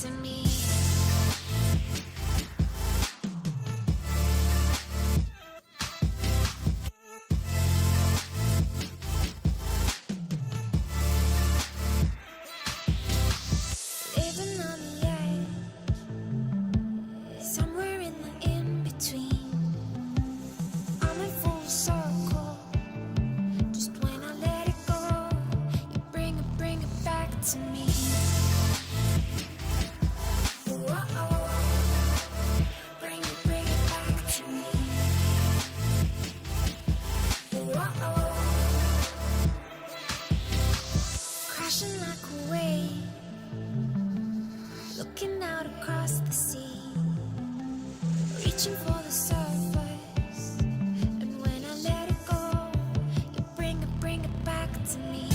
to me. Living on the edge, somewhere in the in-between. I'm in full circle, just when I let it go, you bring it back to me. Whoa, bring it back to me. Whoa, crashing like a wave, looking out across the sea, reaching for the surface, and when I let it go, you bring it back to me.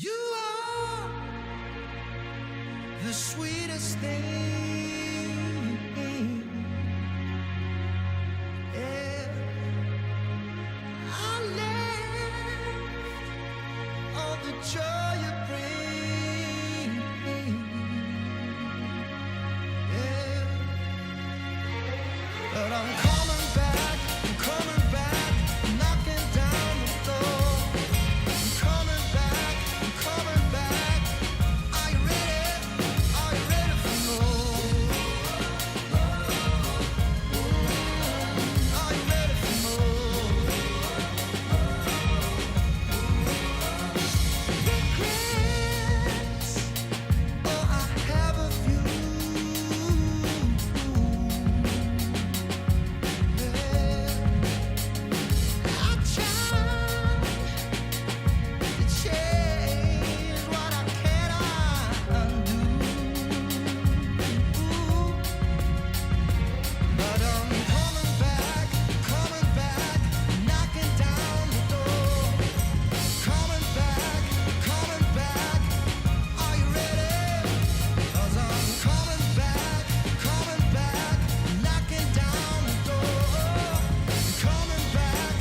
You are the sweetest thing. Yeah. I love all the joy you bring. Yeah. But I'm coming back, knocking down the door. I'm coming back. Are you ready? Are you ready for more? Are you ready for more? Regrets, oh, I have a few. Yeah. I tried to change what I cannot undo. But I'm coming back, knocking down the door. Coming back. Are you ready? 'Cause I'm coming back, knocking down the door. Coming back.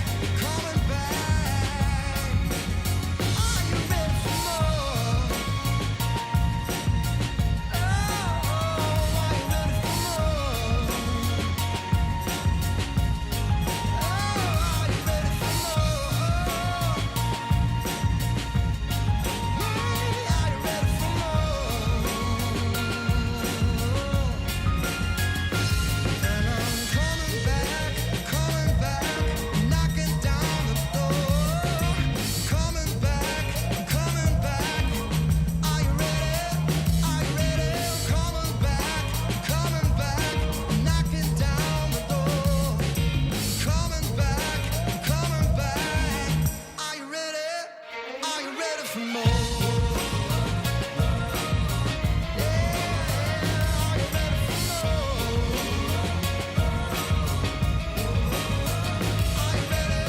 Are you ready for more? Oh, are you ready for more? Oh, are you ready for more? Hey, are you ready for more? And I'm coming back, knocking down the door. Coming back. Are you ready? Are you ready? Coming back, knocking down the door. Coming back. Are you ready? Are you ready for more? Yeah, are you ready for more? Are you ready?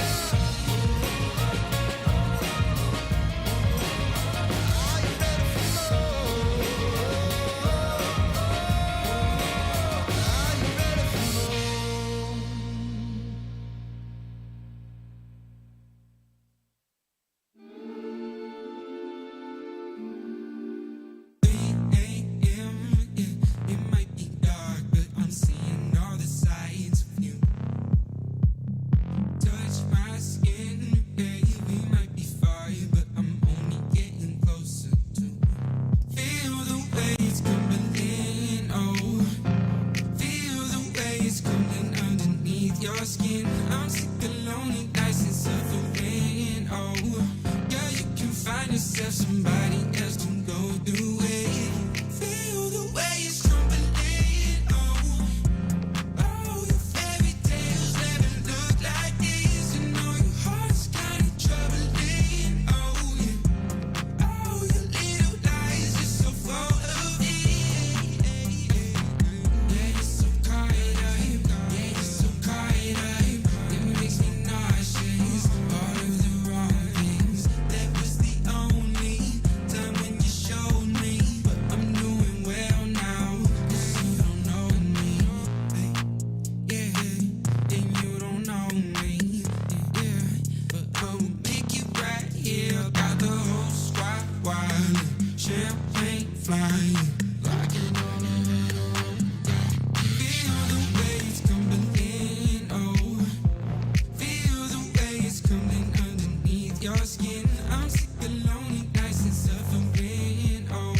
Are you ready for more? Are you ready for more? yourself somebody else to go through it. Feel the way it's crumbling. Oh, your fairy tales never look like this. You know your heart's kind of troubling. Oh, yeah. Oh, your little lies, you're so full of it. Yeah, you're so caught up. Yeah, you're so caught up. It makes me nauseous. All of the wrong things. That was the only time when you showed me. But I'm doing well now, 'cause you don't know me. Hey, yeah, and you don't know me. Yeah, but I'll make it right here. Got the whole squad wild. Champagne flying. Rocking all over the room. Feel the way it's coming in. Oh, feel the way it's coming underneath your skin. I'm sick of lonely nights and suffering. Oh,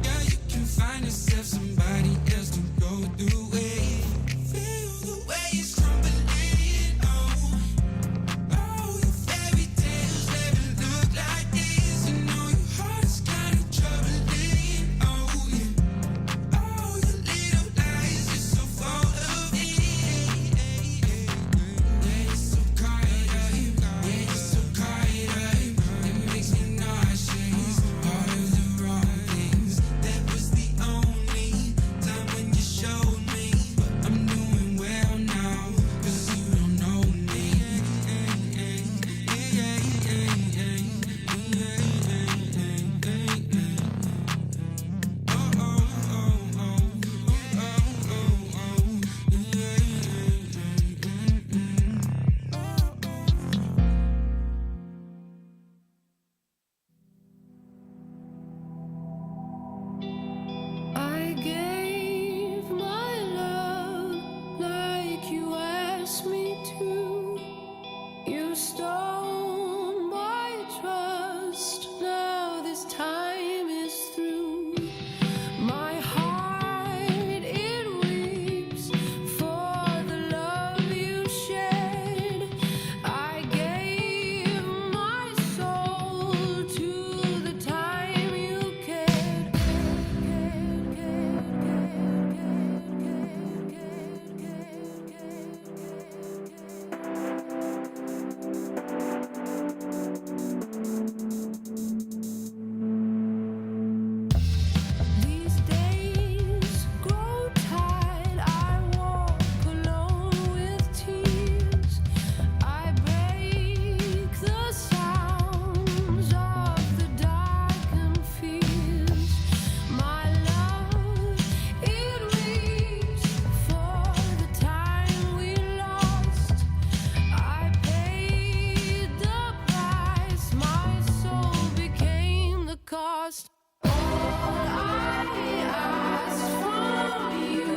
yeah, you can find yourself somebody else to go through it. Feel the way it's crumbling. Oh, your fairy tales never look like this. You know your heart's kind of troubling. Oh, yeah. Oh, your little lies, you're so full of it. Yeah, you're so caught up. Yeah, you're so caught up. It makes me nauseous. All of the wrong things. That was the only time when you showed me. But I'm doing well now, 'cause you don't know me. I gave my love like you asked me to. You stole my trust. Now this time is through. My heart it weeps for the love you shed. I gave my soul to the time you cared. These days grow tired. I walk alone with tears. I break the sounds of the darkened fears. My love, it weeps for the time we lost. I paid the price. My soul became the cost. All I asked from you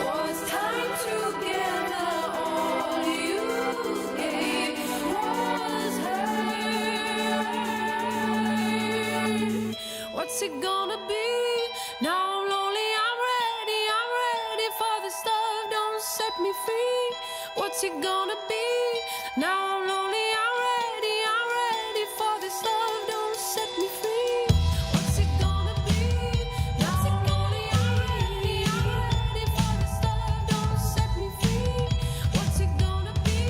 was time together. All you gave was hurt. What's it gonna be? Now I'm lonely, I'm ready for this love. Don't set me free. What's it gonna be? Now I'm lonely, I'm ready for this love. Don't set me free. What's it gonna be? Now I'm lonely, I'm ready for this love. Don't set me free. What's it gonna be?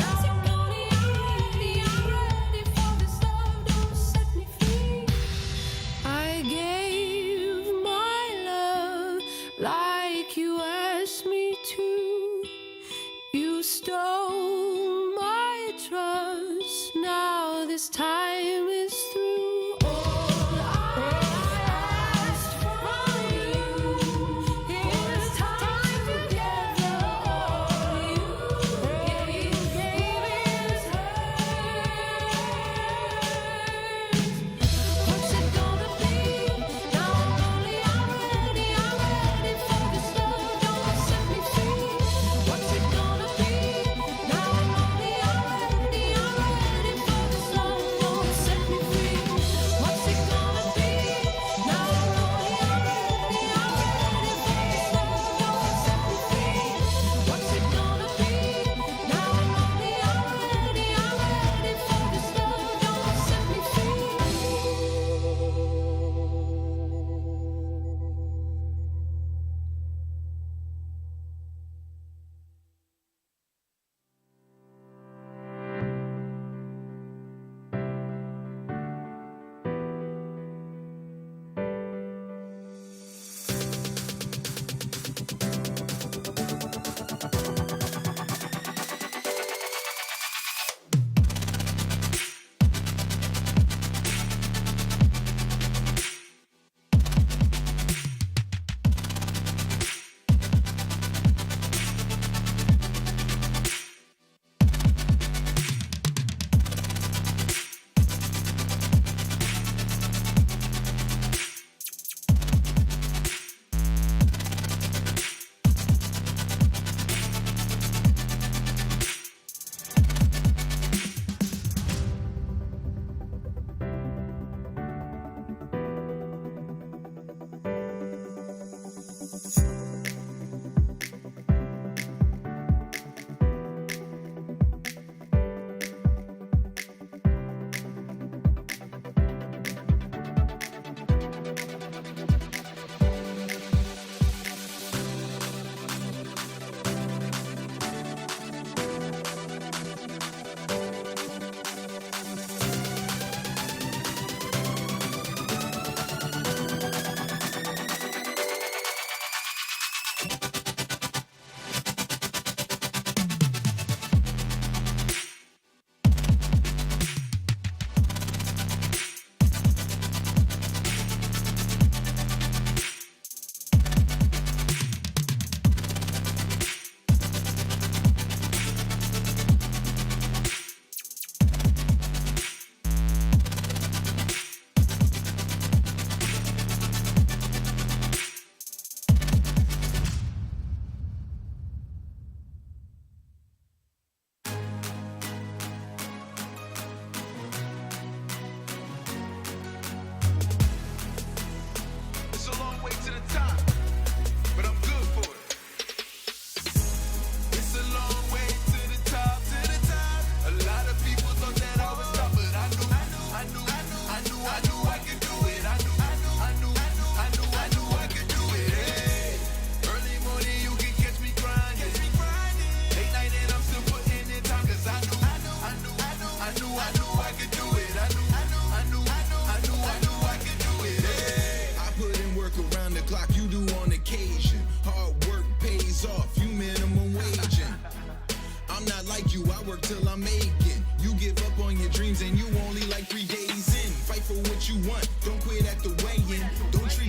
Now I'm lonely, I'm ready for this love. Don't set me free. I gave my love like you asked me to. You stole my trust. Now this time is through. All I asked from you is time together. All you gave is hurt. What's it gonna be? Now I'm lonely, I'm ready for this love. Don't set me free. What's it gonna be? Now I'm lonely, I'm ready for this love. Don't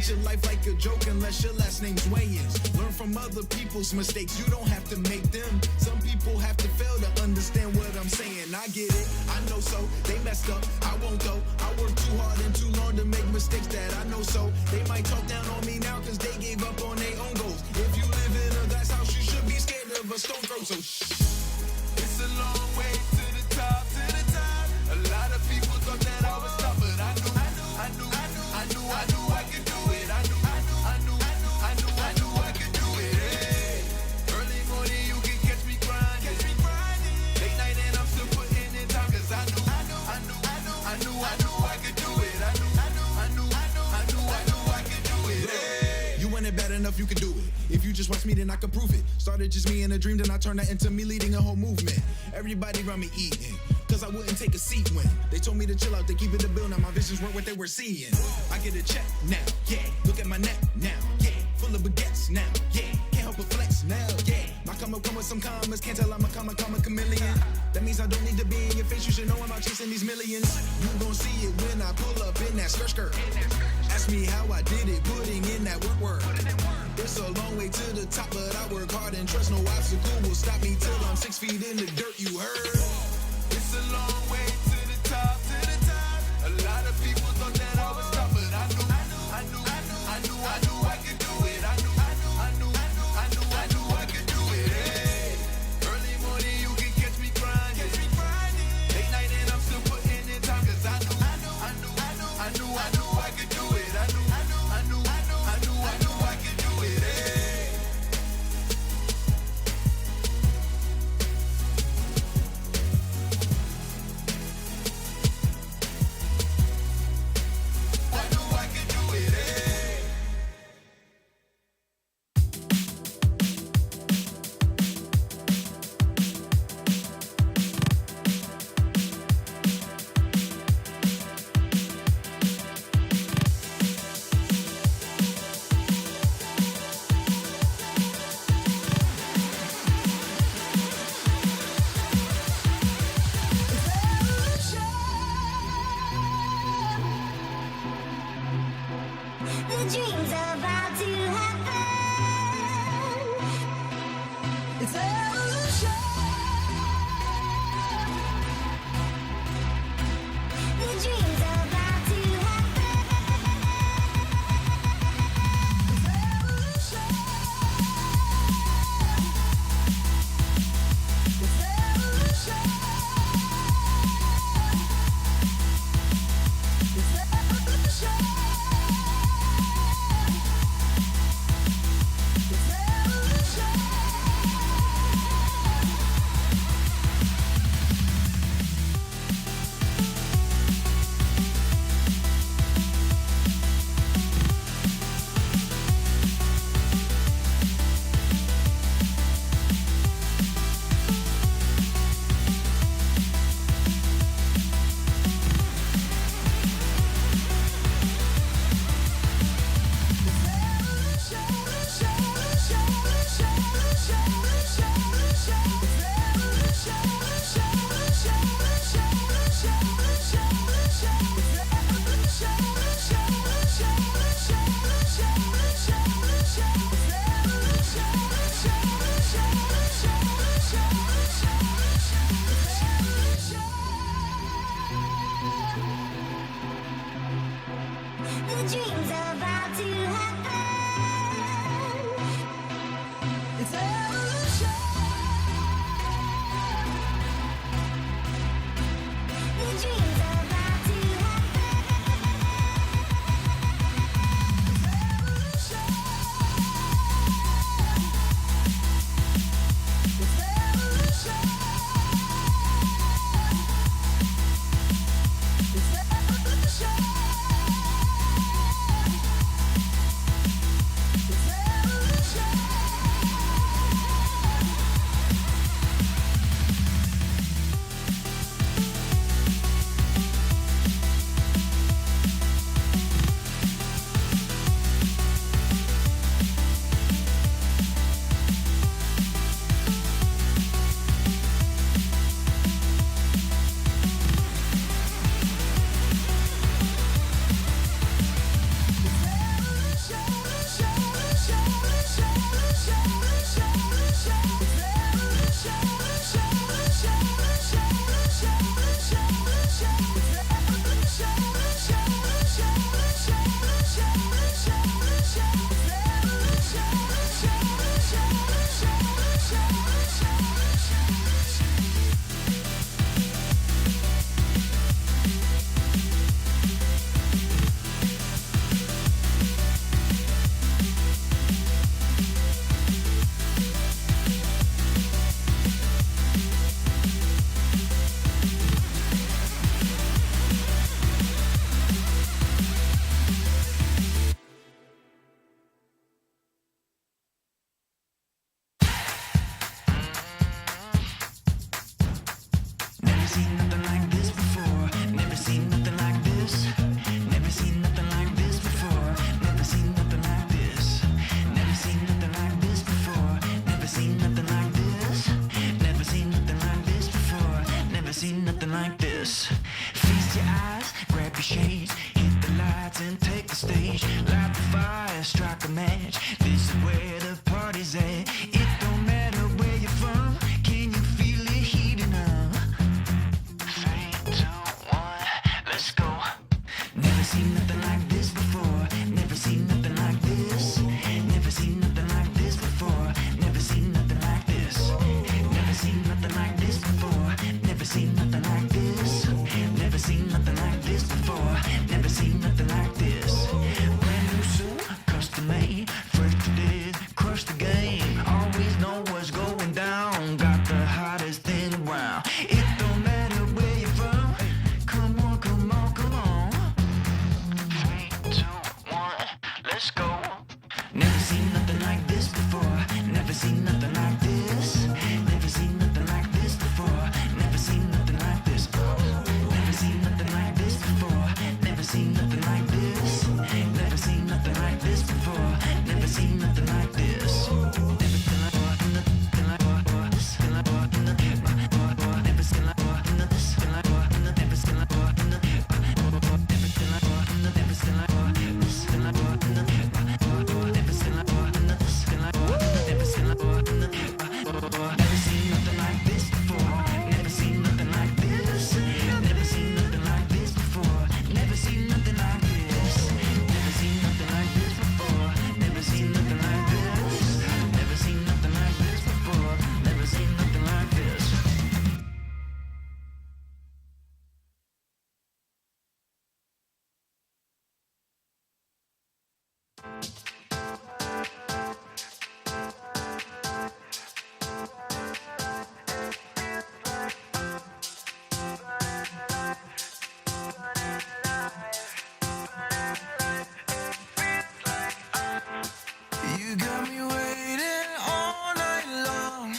treat your life like a joke unless your last name's Wayans. Learn from other people's mistakes, you don't have to make them. Some people have to fail to understand what I'm saying. I get it, I know so. They messed up, I won't though. I worked too hard and too long to make mistakes that I know so. They might talk down on me now cause they gave up on their own goals. If you live in a glass house, you should be scared of a stone throw. So it's a long way to the top, to the top. A lot of people thought that I was tough, but I knew I could do it. I knew I could do it. Hey. Early morning you can catch me grinding. Late night and I'm still putting in time cause I knew I could do it. I knew I could do it. Hey. You want it bad enough, you can do it. If you just watch me, then I can prove it. Started just me in a dream, then I turned that into me leading a whole movement. Everybody around me eating, cause I wouldn't take a seat when they told me to chill out, they keep it a bill. Now my visions weren't what they were seeing. I get a check now, yeah. Look at my neck now, yeah. Full of baguettes now, yeah. Can't help but flex now, yeah. My come with some commas, can't tell I'm a comma chameleon. That means I don't need to be in your face, you should know I'm out chasing these millions. You gon' see it when I pull up in that skirt. Ask me how I did it, putting in that work. It's a long way to the top, but I work hard and trust no obstacle will stop me till I'm 6 feet in the dirt, you heard? It's a long way to the top, to the top. A lot of people thought that I was tough, but I knew I could do it. I knew I could do it. Hey. Early morning you can catch me grinding. Late night and I'm still putting in time cause I knew I could do it. I knew I could do it. Hey. I knew I could do it. Hey. The dream's about to happen. It's evolution. The dream's about to happen. It's evolution. It's evolution. It's evolution. The dream's about to happen. It's evolution. The dream's about to happen. It's evolution. It's evolution. It's evolution. shades, hit the lights and take the stage. Light the fire, strike a match. This is where the party's at. It don't matter where you're from. Can you feel it heating up? 3, 2, 1, let's go. Never seen nothing like this before. Never seen nothing like this. Never seen nothing like this before. Never seen nothing like this. Never seen nothing like this before. Never seen nothing like this. Never seen nothing like this before. Never seen nothing like this. Brand new suit, custom made, fresh to death, crush the game. Always know what's going down. Got the hottest thing around. It don't matter where you're from. Come on, come on, come on. 3, 2, 1, let's go. Never seen nothing like this before. Never seen nothing like this. Never seen nothing like this before. Never seen nothing like this. Never seen nothing like this before. Never seen nothing like this. Never seen nothing like this before. Never seen nothing like this. Never seen nothing like this. Never seen like this. Never seen like Never seen nothing like this before. Never seen nothing like this. Never seen nothing like this before. Never seen nothing like this. Never seen nothing like this before. Never seen nothing like this. Never seen nothing like this before. Never seen nothing like this. You got me waiting all night long.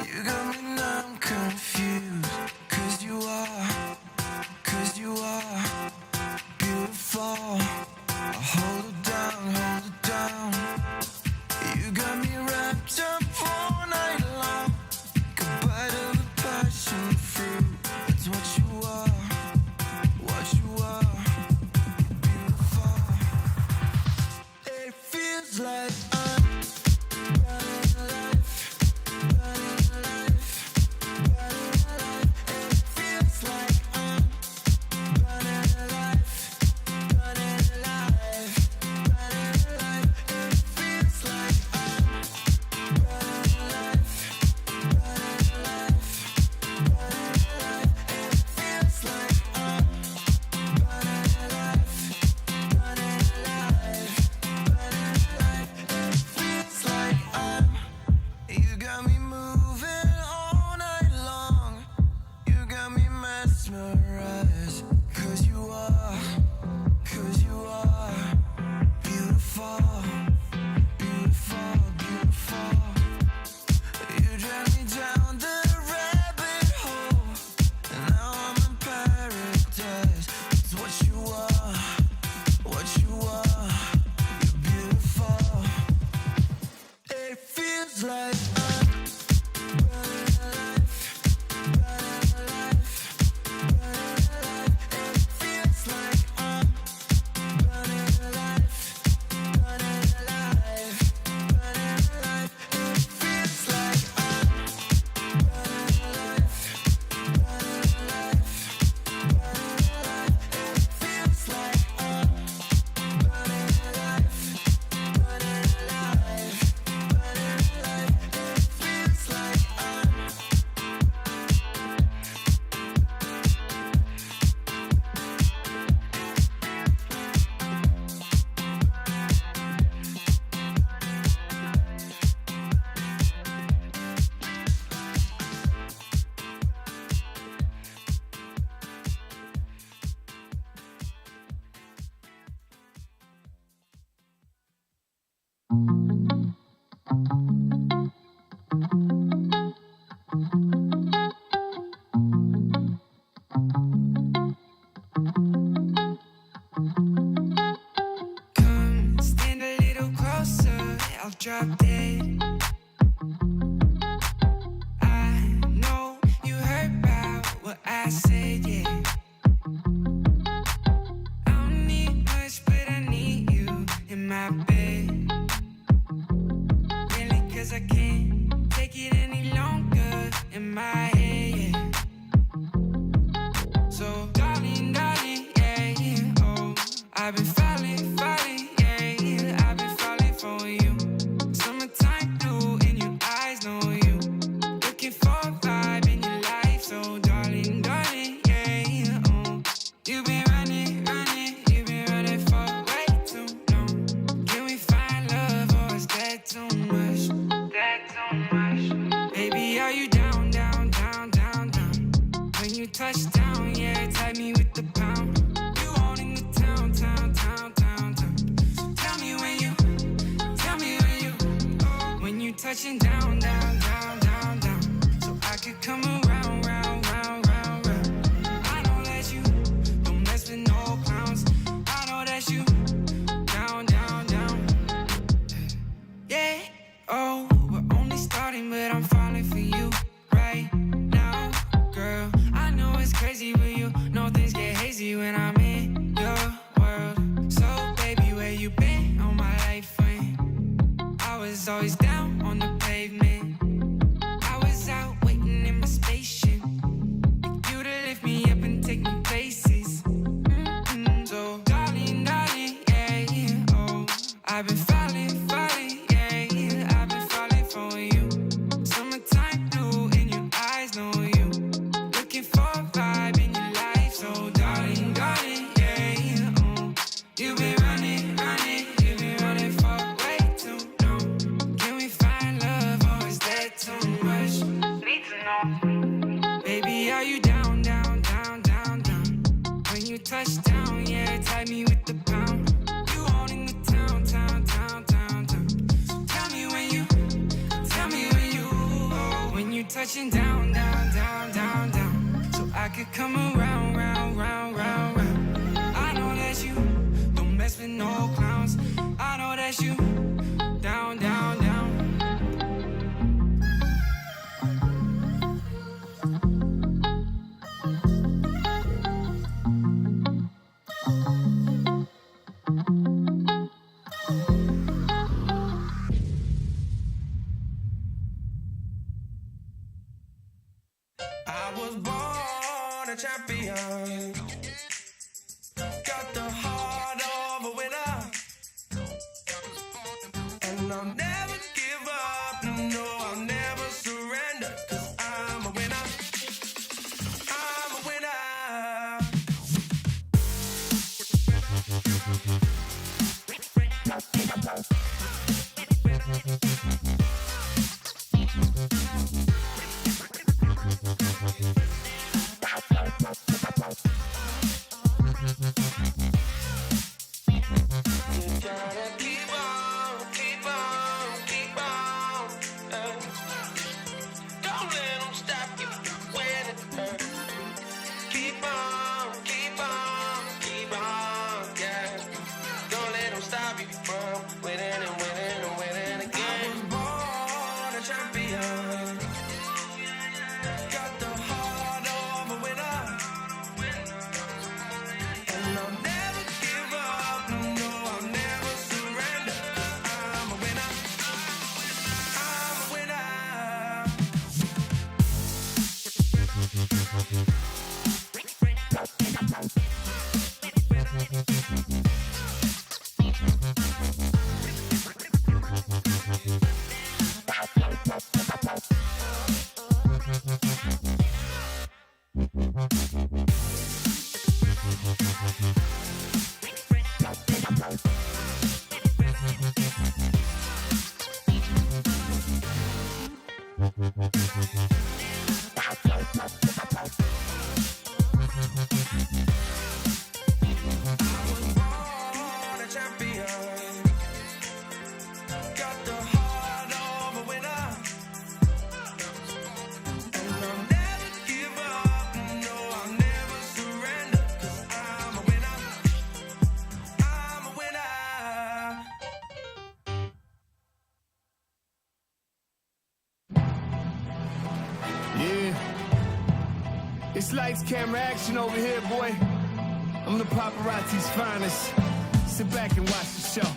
You got me now I'm confused. Cause you are beautiful. Hold it down, hold it down. You got me wrapped up all night long. Goodbye to the passion fruit. That's what you are, what you are. Beautiful. It feels like I'm running life, running life, running life. It feels like I'm running life, running life, running life. It feels like I'm running life, running life, running life. It feels like I'm running life, running life, running life. It feels like I'm. You got me moving all night long. You got me mesmerized. Cause you are beautiful, beautiful, beautiful. You drag me down the rabbit hole, and now I'm in paradise. It's what you are, what you are. You're beautiful. It feels like I'm running life, running life, running life. It feels like I'm running life, running life, running life. It feels like I'm running life, running life, running life. It feels like I'm running life, running life, running life. It feels like I'm. Come stand a little closer, I'll drop dead. I know you heard about what I said, yeah. touching down, down, down, down, down, so I could come around, round, round, round, round. I know that you don't mess with no clowns. I know that you down, down, down. Yeah, oh, we're only starting, but I'm falling for you right now, girl. I know it's crazy, but you know things get hazy when I'm in your world. So, baby, where you been all my life when I was always down on the pavement? I was out waiting in my spaceship for you to lift me up and take me places. So, darling, darling, yeah, yeah, oh, I've been falling, falling, yeah, yeah, I've been falling for you. Summertime blue in your eyes, know you. Looking for a vibe in your life, so darling, darling, yeah, yeah, oh, you've been running, running, you've been running for way too long. Can we find love, or is that too much? Need to know, baby, are you down, down, down, down, down? When you touch down, yeah, tag me with the pound. You owning the town, town, town, town, town. So tell me when you touching down, down, down, down, down, so I could come around, round, round, round, round. I know that you don't mess with no clowns. I know that you down, down, down. I was born a champion. Got the heart of a winner. And I'll never give up. No, I'll never surrender. 'Cause I'm a winner. I'm a winner. You gotta keep on, keep on, keep on. Don't let them stop you when it hurts. Keep on, keep on, keep on, yeah. Don't let them stop you from winning and winning and winning again. I was born a champion. Got the heart of a winner. And I'll never give up. No, I'll never surrender. 'Cause I'm a winner. I'm a winner. I was born a champion. Got the heart of a winner. And I'll never give up. No, I'll never surrender. 'Cause I'm a winner. I'm a winner. Yeah. It's lights, camera, action over here, boy. I'm the paparazzi's finest. Sit back and watch the show.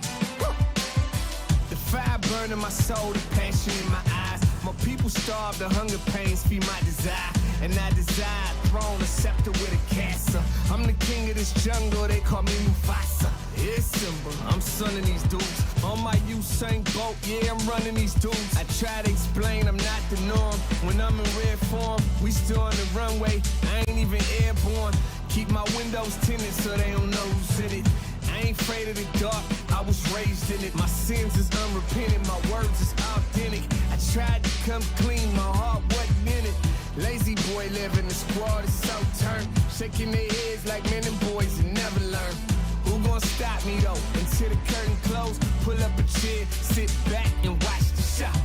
The fire burn in my soul, the passion in my eyes. My people starve, the hunger pains feed my desire. And I desire a throne, a scepter with a castle. I'm the king of this jungle, they call me Mufasa. It's simple, I'm sonning these dudes. On my Usain Bolt, yeah, I'm running these dudes. I try to explain I'm not the norm. When I'm in rare form, we still on the runway, I ain't even airborne. Keep my windows tinted so they don't know who's in it. I ain't afraid of the dark, I was raised in it. My sins is unrepentant, my words is authentic. I tried to come clean, my heart wasn't in it. Lazy boy living, the squad is so turned. Shaking their heads like men and boys and never learn. Who gon' stop me though? Until the curtain close, pull up a chair, sit back and watch the show.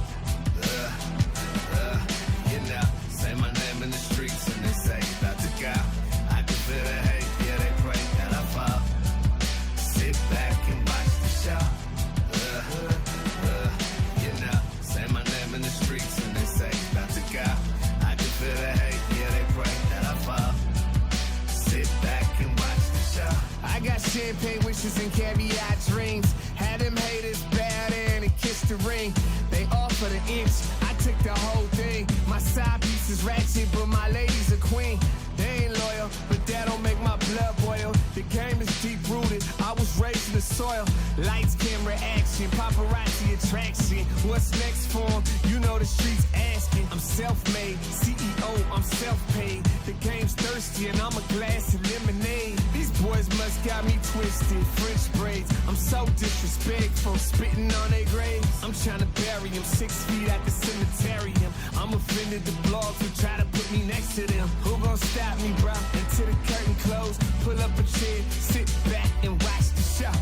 champagne wishes and caviar dreams. Had them haters bow down and kiss the ring. They offered an inch, I took the whole thing. My side piece is ratchet, but my lady's a queen. They ain't loyal, but that don't make my blood boil. The game is deep rooted, I was raised in the soil. Lights, camera, action, paparazzi attraction. What's next for 'em? You know the streets asking. I'm self-made, CEO, I'm self-paid. The game's thirsty and I'm a glass of lemonade. These boys must got me twisted, French braids. I'm so disrespectful, spitting on their graves. I'm trying to bury them 6 feet at the cemeterium. I'm offended the blogs who try to put me next to them. Who gon' stop me, bro? Until the curtain close, pull up a chair, sit back and watch the show.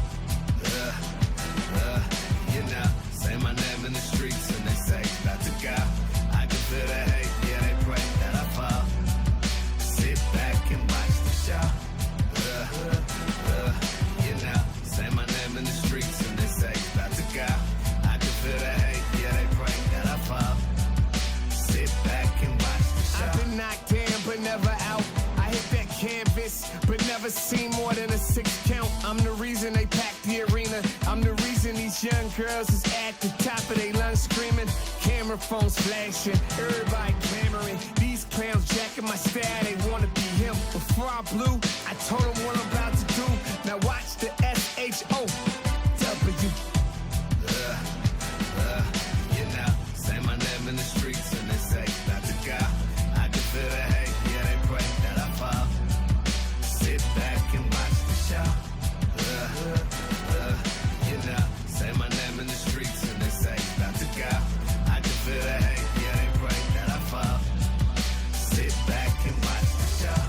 You know, say my name in the streets and they say about to go. I can feel the hate, yeah, they pray that I fall. Sit back and watch the show. You know, say my name in the streets and they say about to go. I can feel the hate, yeah, they pray that I fall. Sit back and watch the show. I've been knocked down but never out. I hit that canvas but never seen more than a 6 count. I'm the reason they packed the arena. I'm the reason these young girls is at the top of their lungs screaming. Camera phones flashing, everybody clamoring. These clowns jacking my style, they wanna be him. Before I blew, I told them what I'm about to do. Now watch the SHOW. You know, say my name in the streets and they say about to go. I can feel the hate, yeah, they pray that I fall. Sit back and watch the show. You know, say my name in the streets and they say about to go. I can feel the hate, yeah, they pray that I fall. Sit back and watch the show.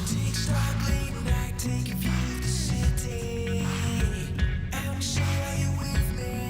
Take stock late night, take a view of the city. I'm sure you're with me.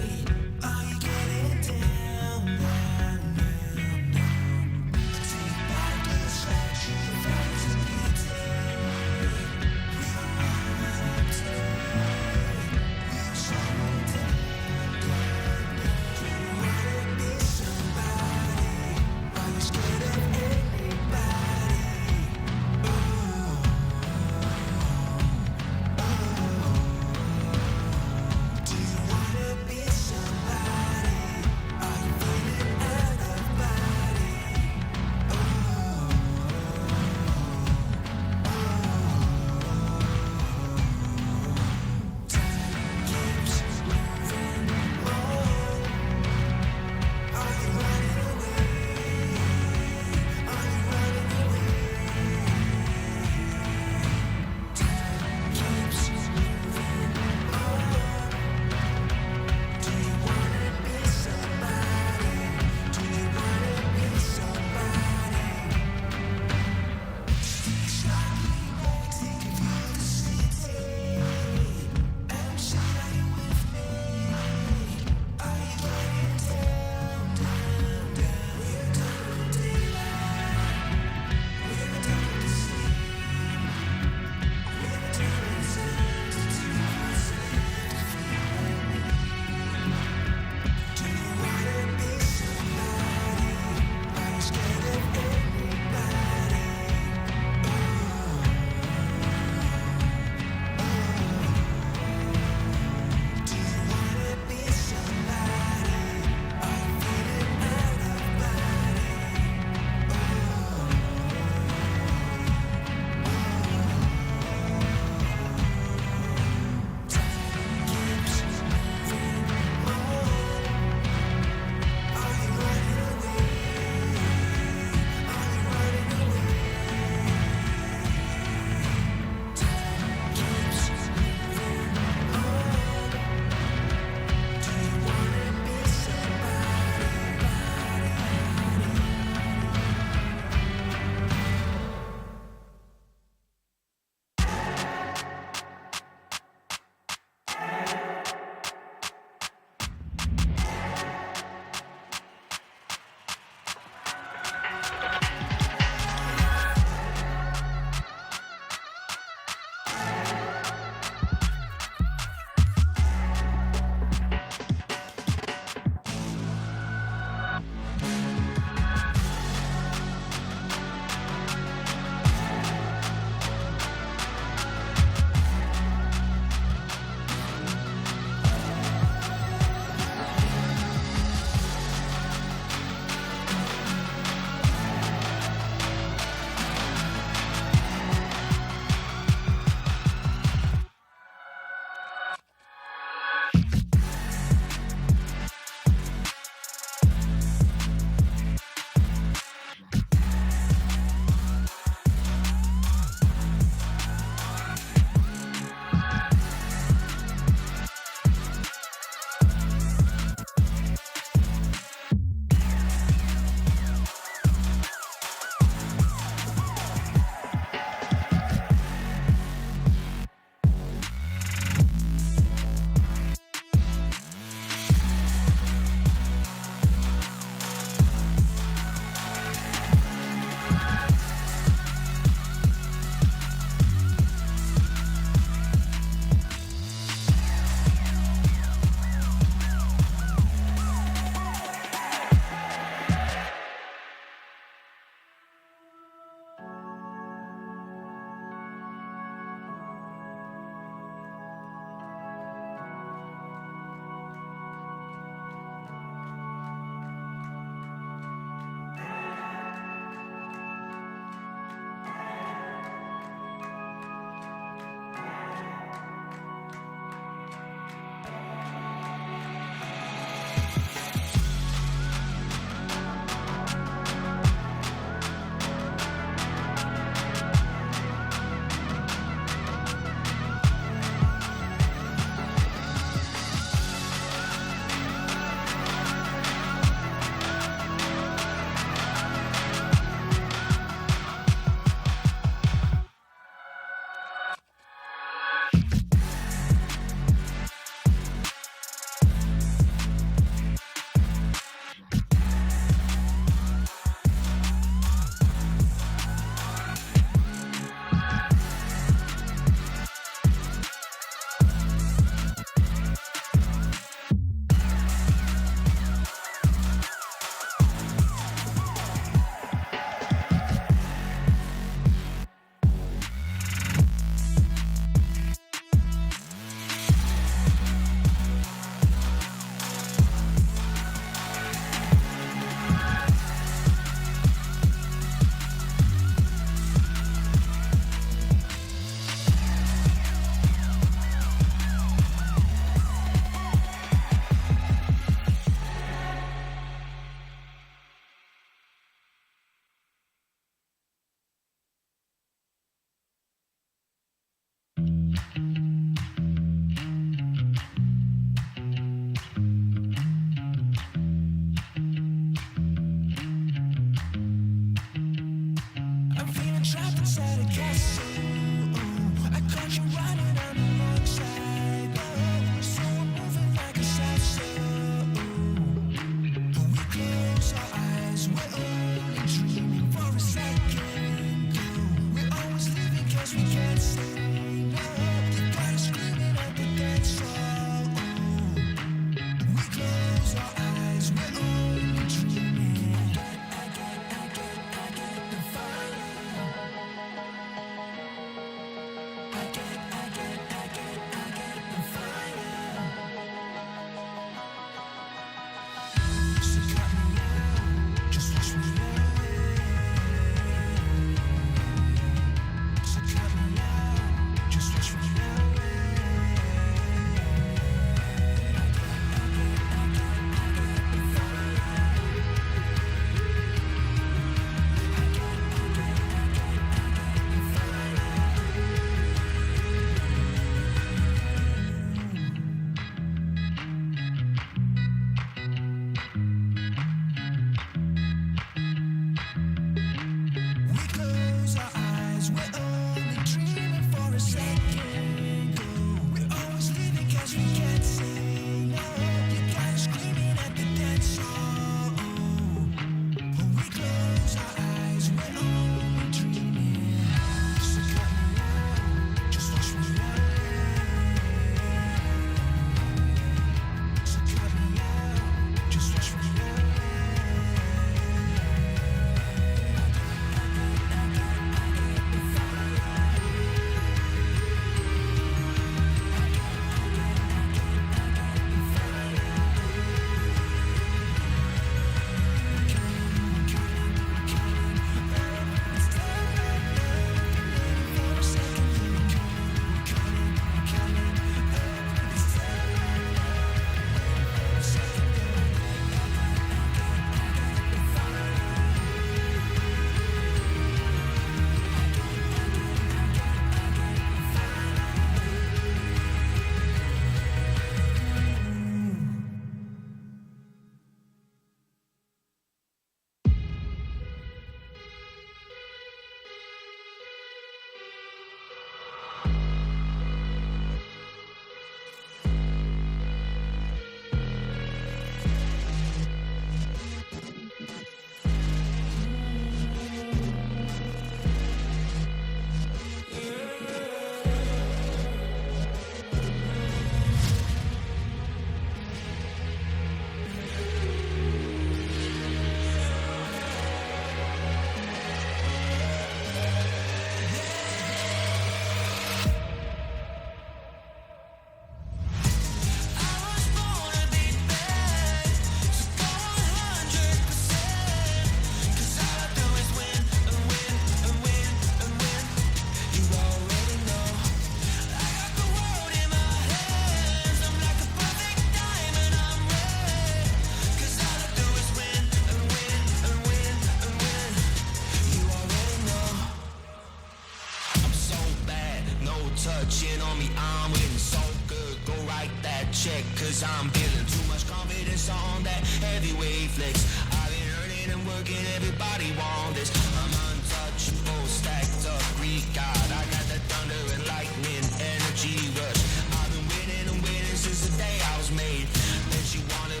touching on me, I'm winning so good. Go write that check, cause I'm feeling too much confidence on that heavyweight flex. I've been earning and working, everybody want this. I'm untouchable, stacked up, Greek god. I got that thunder and lightning, energy rush. I've been winning and winning since the day I was made. Bet you wanna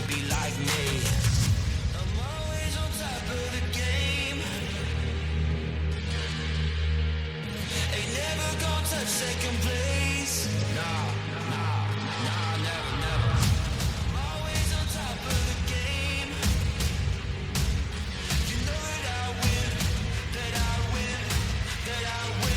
be like me. I'm always on top of the game. Ain't never gonna touch second place. Nah, never. I'm always on top of the game. You know that I win, that I win, that I win.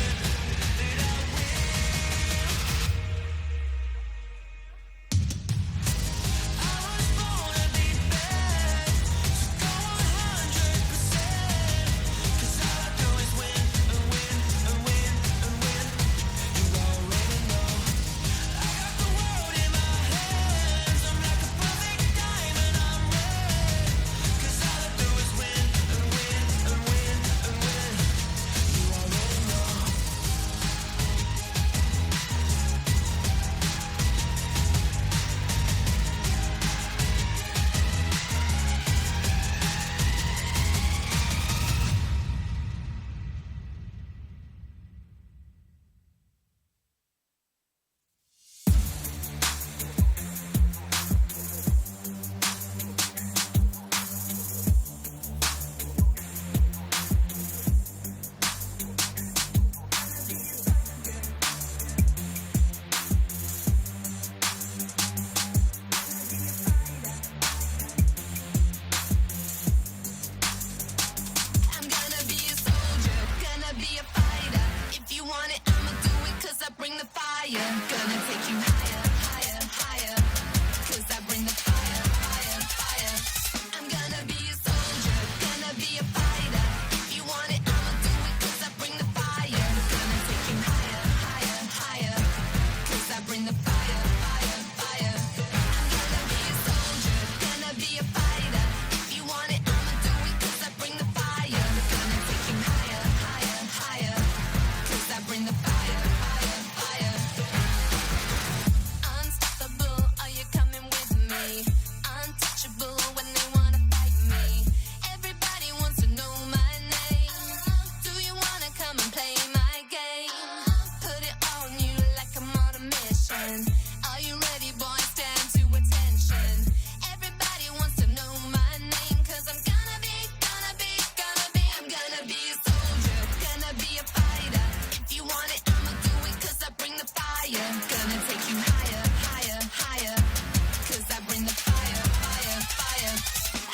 take you higher, higher, higher. 'Cause I bring the fire, fire, fire. I'm gonna be a soldier, gonna be a fighter. If you want it, I'ma do it 'cause I bring the fire. Gonna take you higher, higher, higher. 'Cause I bring the fire, fire, fire. I'm gonna be a soldier, gonna be a fighter. If you want it, I'ma do it 'cause I bring the fire. Gonna take you higher, higher, higher. 'Cause I bring the fire, fire, fire. Unstoppable, are you coming with me? Untouchable when they wanna fight me. Everybody wants to know my name. Do you wanna come and play my game? Put it on you like I'm on a mission. Are you ready, boys? Stand to attention. Everybody wants to know my name. 'Cause I'm gonna be, I'm gonna be a soldier, gonna be a fighter. If you want it, I'ma do it 'cause I bring the fire. Gonna take you higher, higher, higher. 'Cause I bring the fire, fire, fire.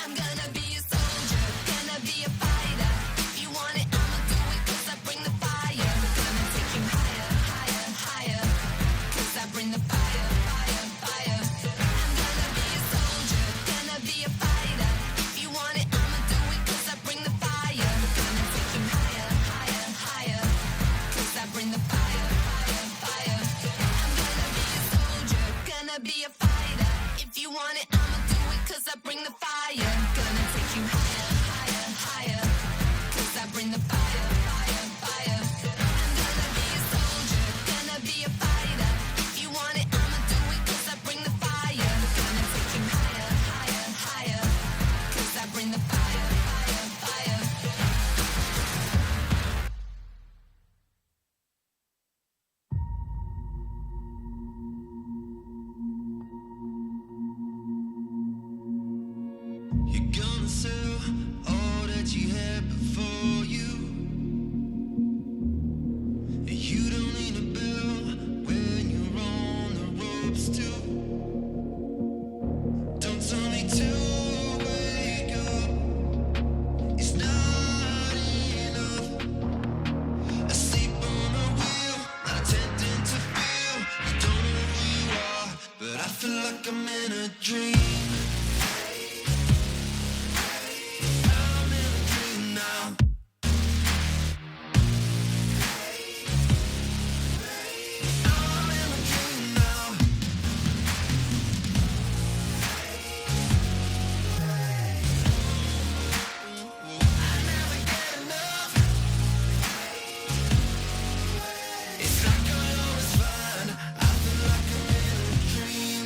I'm gonna be a soldier, gonna be a fighter. If you want it, I'ma do it 'cause I bring the fire. Gonna take you higher, higher, higher. 'Cause I bring the fire, fire, fire. I'm gonna be a soldier, gonna be a fighter. If you want it, I'ma do it 'cause I bring the fire. Gonna take you higher, higher, higher. 'Cause I bring the fire, fire, fire. I'm gonna be a soldier, gonna be a fighter. If you want it, I'ma do it 'cause I bring the fire. Gonna take you higher, higher, higher. 'Cause I bring the fire, fire, fire. I'm gonna be a soldier, gonna be a fighter. If you want it, I'ma do it 'cause I bring the fire. Gonna take you higher, higher, higher. 'Cause I bring the fire, fire, fire. You're gonna sell all that you had before you. And you don't need a bell when you're on the ropes too. Don't tell me to wake up. It's not enough. Asleep on a wheel, not attempting to feel. You don't know who you are, but I feel like I'm in a dream. I'm in a dream now. I'm in a dream now. I never get enough. It's like I always find I feel like I'm in a dream.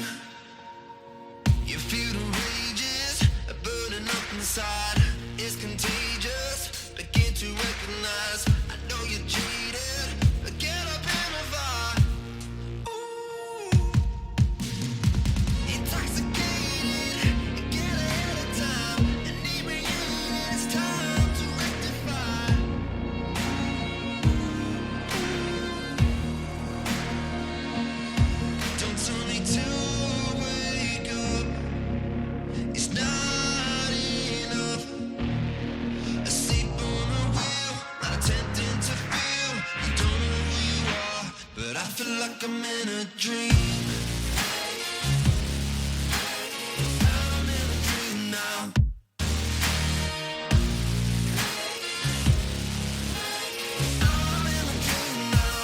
You feel the rages burning up inside. It's contagious. Begin to recognize. I know you're cheated, but get up and fight. Ooh, intoxicated. Get ahead of time. Inebriated. It's time to rectify. Don't tell me to wake up. It's not enough. Asleep on a wheel, not attempting to feel. You don't know who you are, but I feel like I'm in a dream. I'm in a dream now. I'm in a dream now.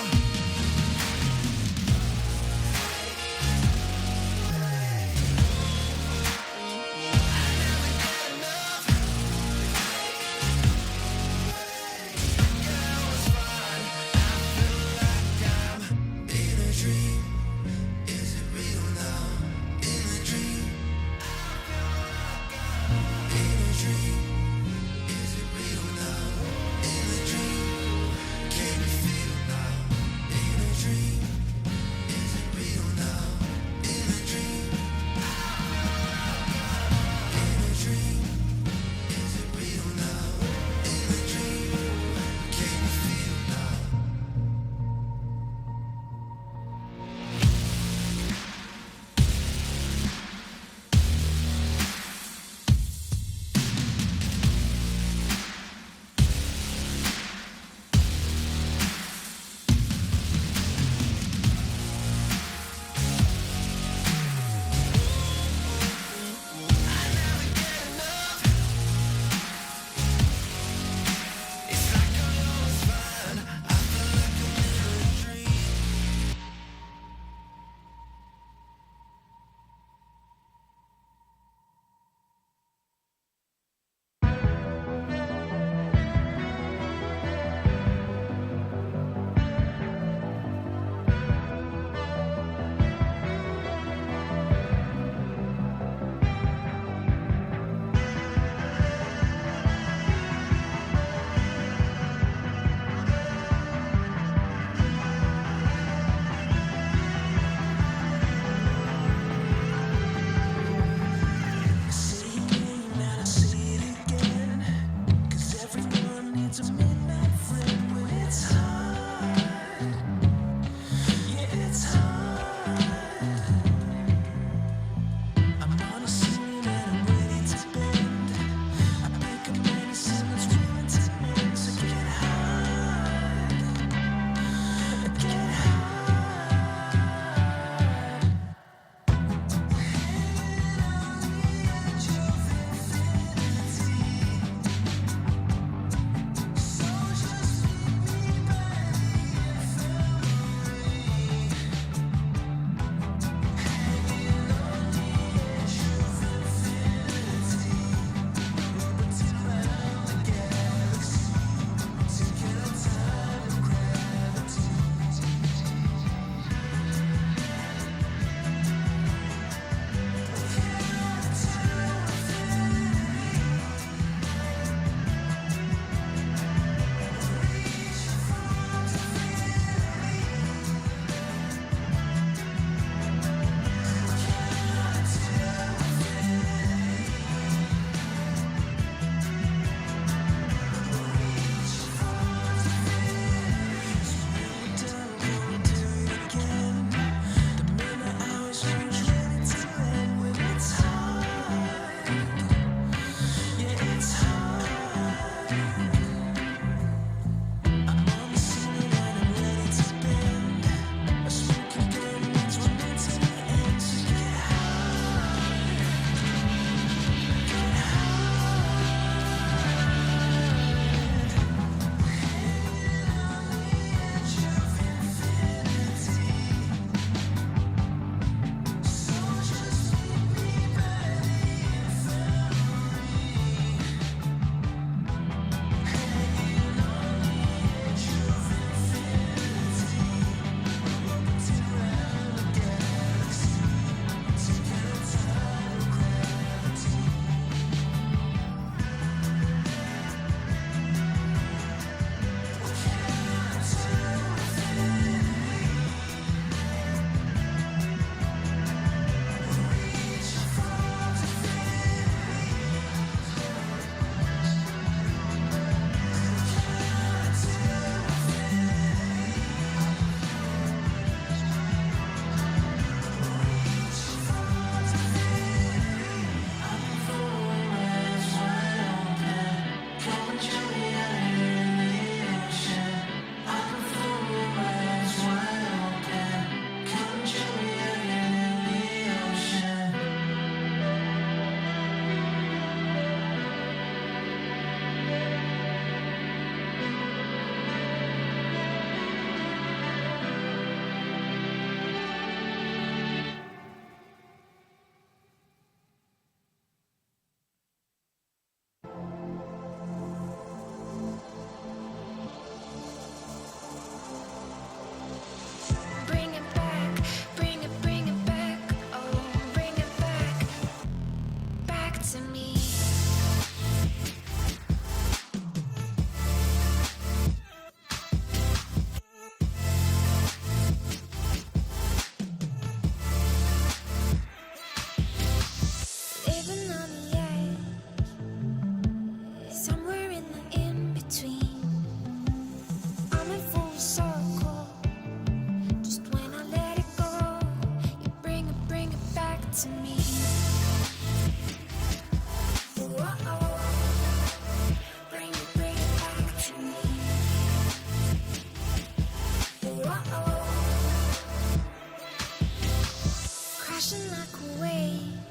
I never get enough. Yeah, I was fine. I feel like I'm in a dream. It's crashing like a wave,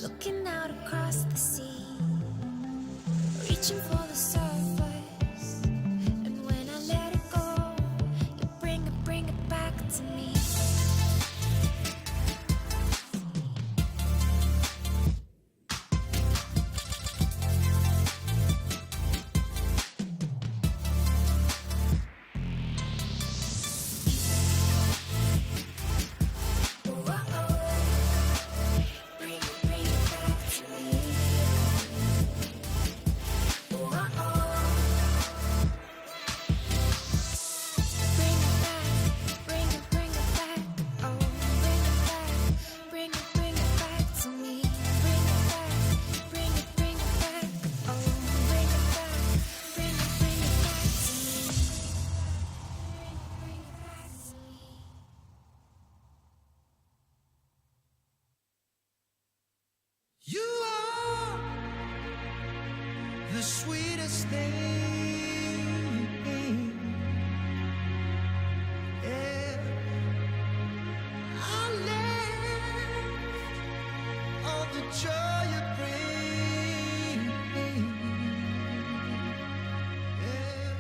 looking out across the sea, reaching for the surface. And when I let it go, you bring it back to me. You are the sweetest thing. Yeah. I live on the joy you bring. Yeah.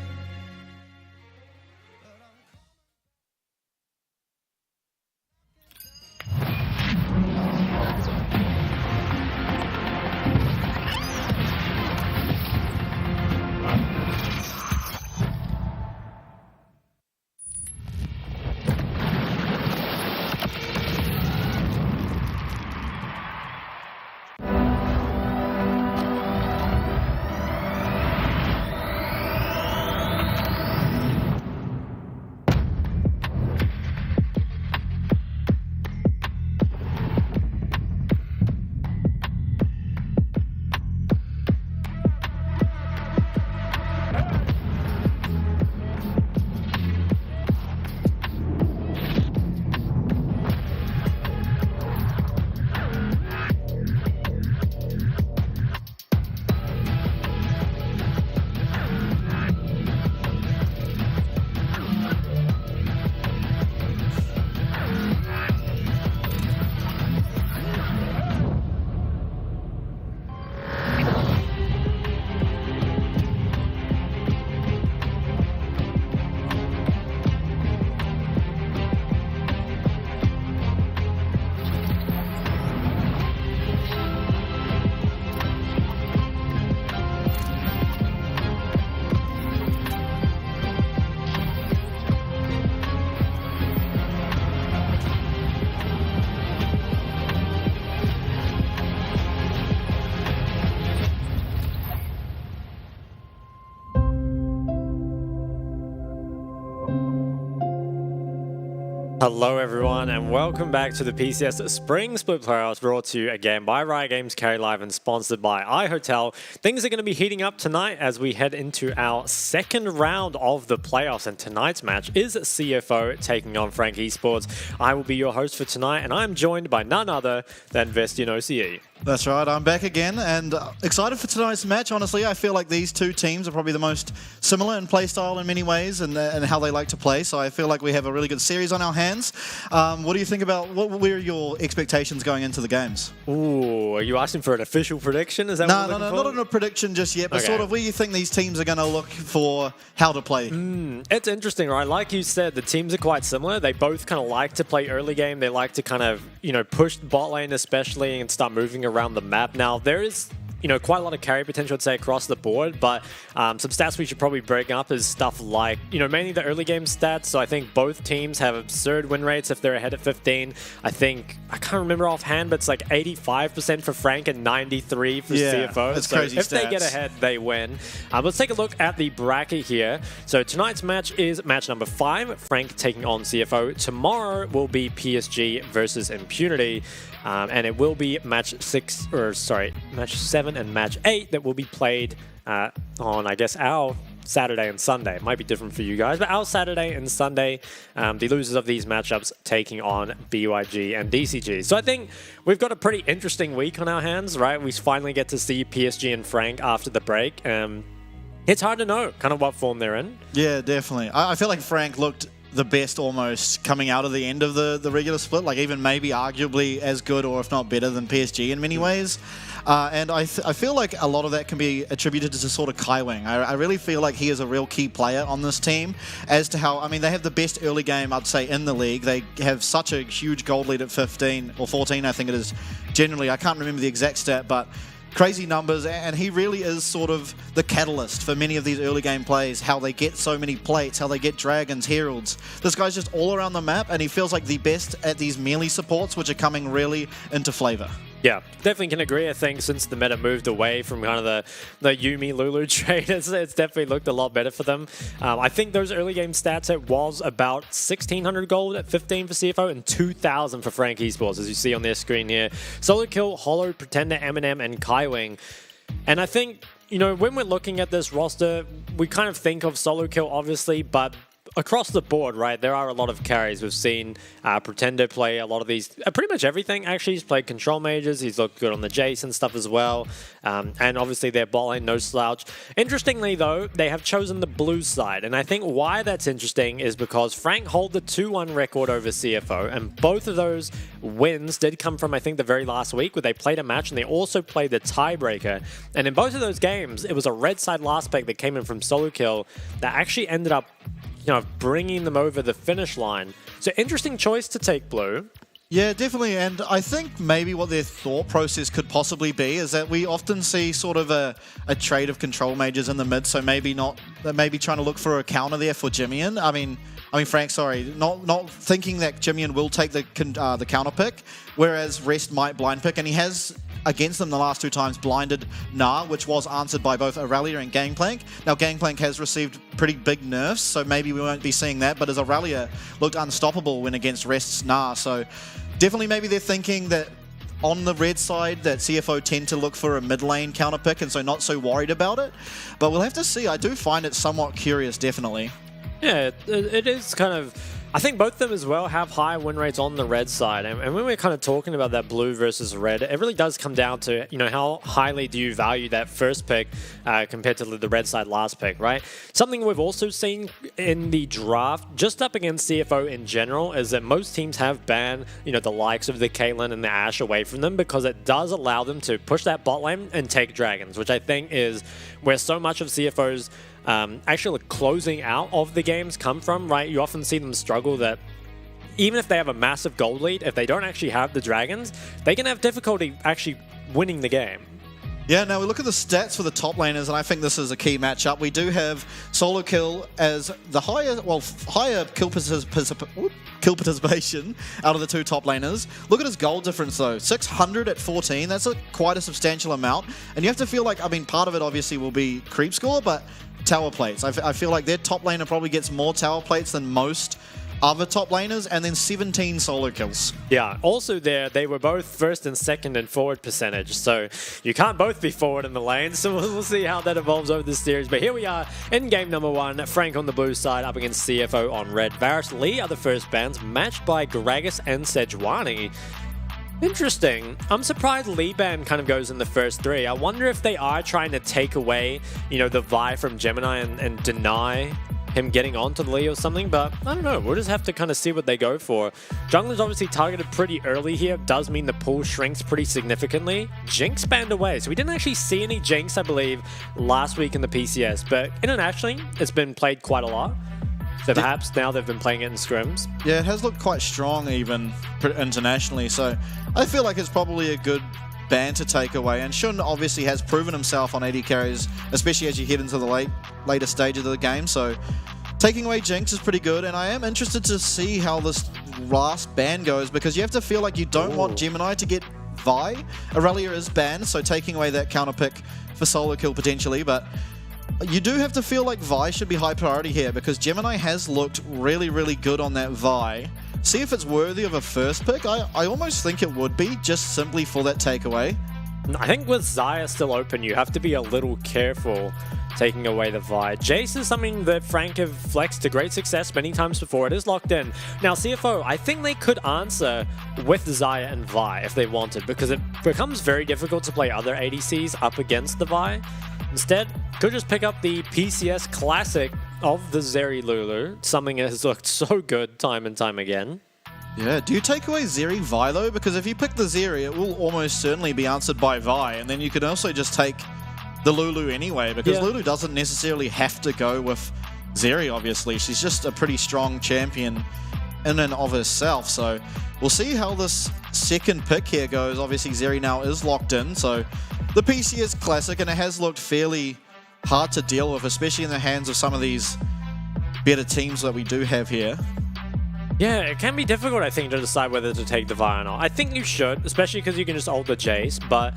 Hello everyone and welcome back to the PCS Spring Split Playoffs, brought to you again by Riot Games, Carry Live, and sponsored by iHotel. Things are going to be heating up tonight as we head into our second round of the playoffs, and tonight's match is CFO taking on FAK Esports. I will be your host for tonight, and I'm joined by none other than Vestian OCE. That's right, I'm back again and excited for tonight's match. Honestly, I feel like these two teams are probably the most similar in play style in many ways and how they like to play, so I feel like we have a really good series on our hands. What do you think about, what were your expectations going into the games? Ooh, are you asking for an official prediction? Is that what No, you're looking not for? on a prediction just yet, but Okay. sort of where you think these teams are going to look for how to play. It's interesting, right? Like you said, the teams are quite similar. They both kind of like to play early game. They like to kind of, push bot lane especially and start moving around the map. Now, there is, quite a lot of carry potential, I'd say, across the board, but some stats we should probably bring up is stuff like, mainly the early game stats. So I think both teams have absurd win rates if they're ahead at 15. I can't remember offhand, but it's like 85% for FAK and 93% for Yeah, CFO. that's So crazy if they get stats. ahead, they win. Let's take a look at the bracket here. So tonight's match is match number 5, FAK taking on CFO. Tomorrow will be PSG versus Impunity. And it will be match 7 and match 8 that will be played on, I guess, our Saturday and Sunday. It might be different for you guys, but our Saturday and Sunday, the losers of these matchups taking on BYG and DCG. So I think we've got a pretty interesting week on our hands, right? We finally get to see PSG and FAK after the break. It's hard to know kind of what form they're in. Yeah, definitely. I feel like FAK looked the best almost coming out of the end of the regular split, like even maybe arguably as good or if not better than PSG in many ways. And I feel like a lot of that can be attributed to sort of Kai Wing. I really feel like he is a real key player on this team as to how, I mean, they have the best early game, I'd say, in the league. They have such a huge gold lead at 15 or 14, I think it is. Generally, I can't remember the exact stat, but crazy numbers, and he really is sort of the catalyst for many of these early game plays, how they get so many plates, how they get dragons, heralds. This guy's just all around the map, and he feels like the best at these melee supports, which are coming really into flavor. Yeah, definitely can agree. I think since the meta moved away from kind of the Yuumi Lulu trade, it's definitely looked a lot better for them. I think those early game stats, it was about 1,600 gold at 15 for CFO and 2,000 for Frank Esports, as you see on their screen here. Solo Kill, Hollow, Pretender, Eminem, and Kai Wing. And I think, you know, when we're looking at this roster, we kind of think of Solo Kill, obviously, but across the board, right, there are a lot of carries. We've seen Pretender play a lot of these, pretty much everything, actually. He's played control mages. He's looked good on the Jace and stuff as well. And obviously their bot lane, no slouch. Interestingly, though, they have chosen the blue side. And I think why that's interesting is because Frank hold the 2-1 record over CFO. And both of those wins did come from, I think, the very last week where they played a match and they also played the tiebreaker. And in both of those games, it was a red side last pick that came in from Solo Kill that actually ended up, you know, bringing them over the finish line. So interesting choice to take blue. Yeah, definitely. And I think maybe what their thought process could possibly be is that we often see sort of a trade of control mages in the mid. So maybe not, maybe trying to look for a counter there for Jimmian. I mean, Frank, sorry, not thinking that Jimmian will take the counter pick, whereas Rest might blind pick, and he has against them the last 2 times blinded Nah, which was answered by both Aurelia and Gangplank. Now Gangplank has received pretty big nerfs, so maybe we won't be seeing that, but as Aurelia looked unstoppable when against Rest's Nah, so definitely maybe they're thinking that on the red side that CFO tend to look for a mid lane counter pick, and so not so worried about it. But we'll have to see. I do find it somewhat curious, definitely. Yeah, it is kind of... I think both of them as well have high win rates on the red side. And when we're kind of talking about that blue versus red, it really does come down to, you know, how highly do you value that first pick compared to the red side last pick, right? Something we've also seen in the draft, just up against CFO in general, is that most teams have banned, you know, the likes of the Caitlyn and the Ashe away from them because it does allow them to push that bot lane and take dragons, which I think is where so much of CFO's actually closing out of the games come from, right? You often see them struggle that even if they have a massive gold lead, if they don't actually have the dragons, they can have difficulty actually winning the game. Yeah, now we look at the stats for the top laners, and I think this is a key matchup. We do have Solo Kill as the higher kill participation out of the 2 top laners. Look at his gold difference though, 600 at 14. That's quite a substantial amount, and you have to feel like, I mean, part of it obviously will be creep score, but tower plates. I feel like their top laner probably gets more tower plates than most other top laners, and then 17 solo kills. Yeah, also they were both first and second in forward percentage, so you can't both be forward in the lane, so we'll see how that evolves over this series. But here we are in game number 1, Frank on the blue side up against CFO on red. Varus Lee are the first bans, matched by Gragas and Sejuani. Interesting. I'm surprised Lee ban kind of goes in the first 3. I wonder if they are trying to take away, you know, the Vi from Gemini and deny him getting onto the Lee or something, but I don't know. We'll just have to kind of see what they go for. Jungler's obviously targeted pretty early here. Does mean the pool shrinks pretty significantly. Jinx banned away, so we didn't actually see any Jinx, I believe, last week in the PCS, but internationally, it's been played quite a lot. So perhaps now they've been playing it in scrims. Yeah, it has looked quite strong even internationally, so I feel like it's probably a good ban to take away. And Shun obviously has proven himself on AD carries, especially as you head into the later stages of the game, so taking away Jinx is pretty good, and I am interested to see how this last ban goes, because you have to feel like you don't want Gemini to get Vi. Aurelia is banned, so taking away that counter pick for solo kill potentially, but you do have to feel like Vi should be high priority here, because Gemini has looked really, really good on that Vi. See if it's worthy of a first pick. I almost think it would be, just simply for that takeaway. I think with Xayah still open, you have to be a little careful taking away the Vi. Jace is something that Frank have flexed to great success many times before. It is locked in. Now, CFO, I think they could answer with Xayah and Vi if they wanted, because it becomes very difficult to play other ADCs up against the Vi. Instead, could just pick up the PCS classic of the Zeri Lulu, something that has looked so good time and time again. Yeah, do you take away Zeri Vi though? Because if you pick the Zeri, it will almost certainly be answered by Vi, and then you could also just take the Lulu anyway, because Lulu doesn't necessarily have to go with Zeri, obviously. She's just a pretty strong champion in and of herself, so we'll see how this second pick here goes. Obviously, Zeri now is locked in, so the PCS Classic, and it has looked fairly hard to deal with, especially in the hands of some of these better teams that we do have here. Yeah, it can be difficult, I think, to decide whether to take the Vi or not. I think you should, especially because you can just ult the Jace, but,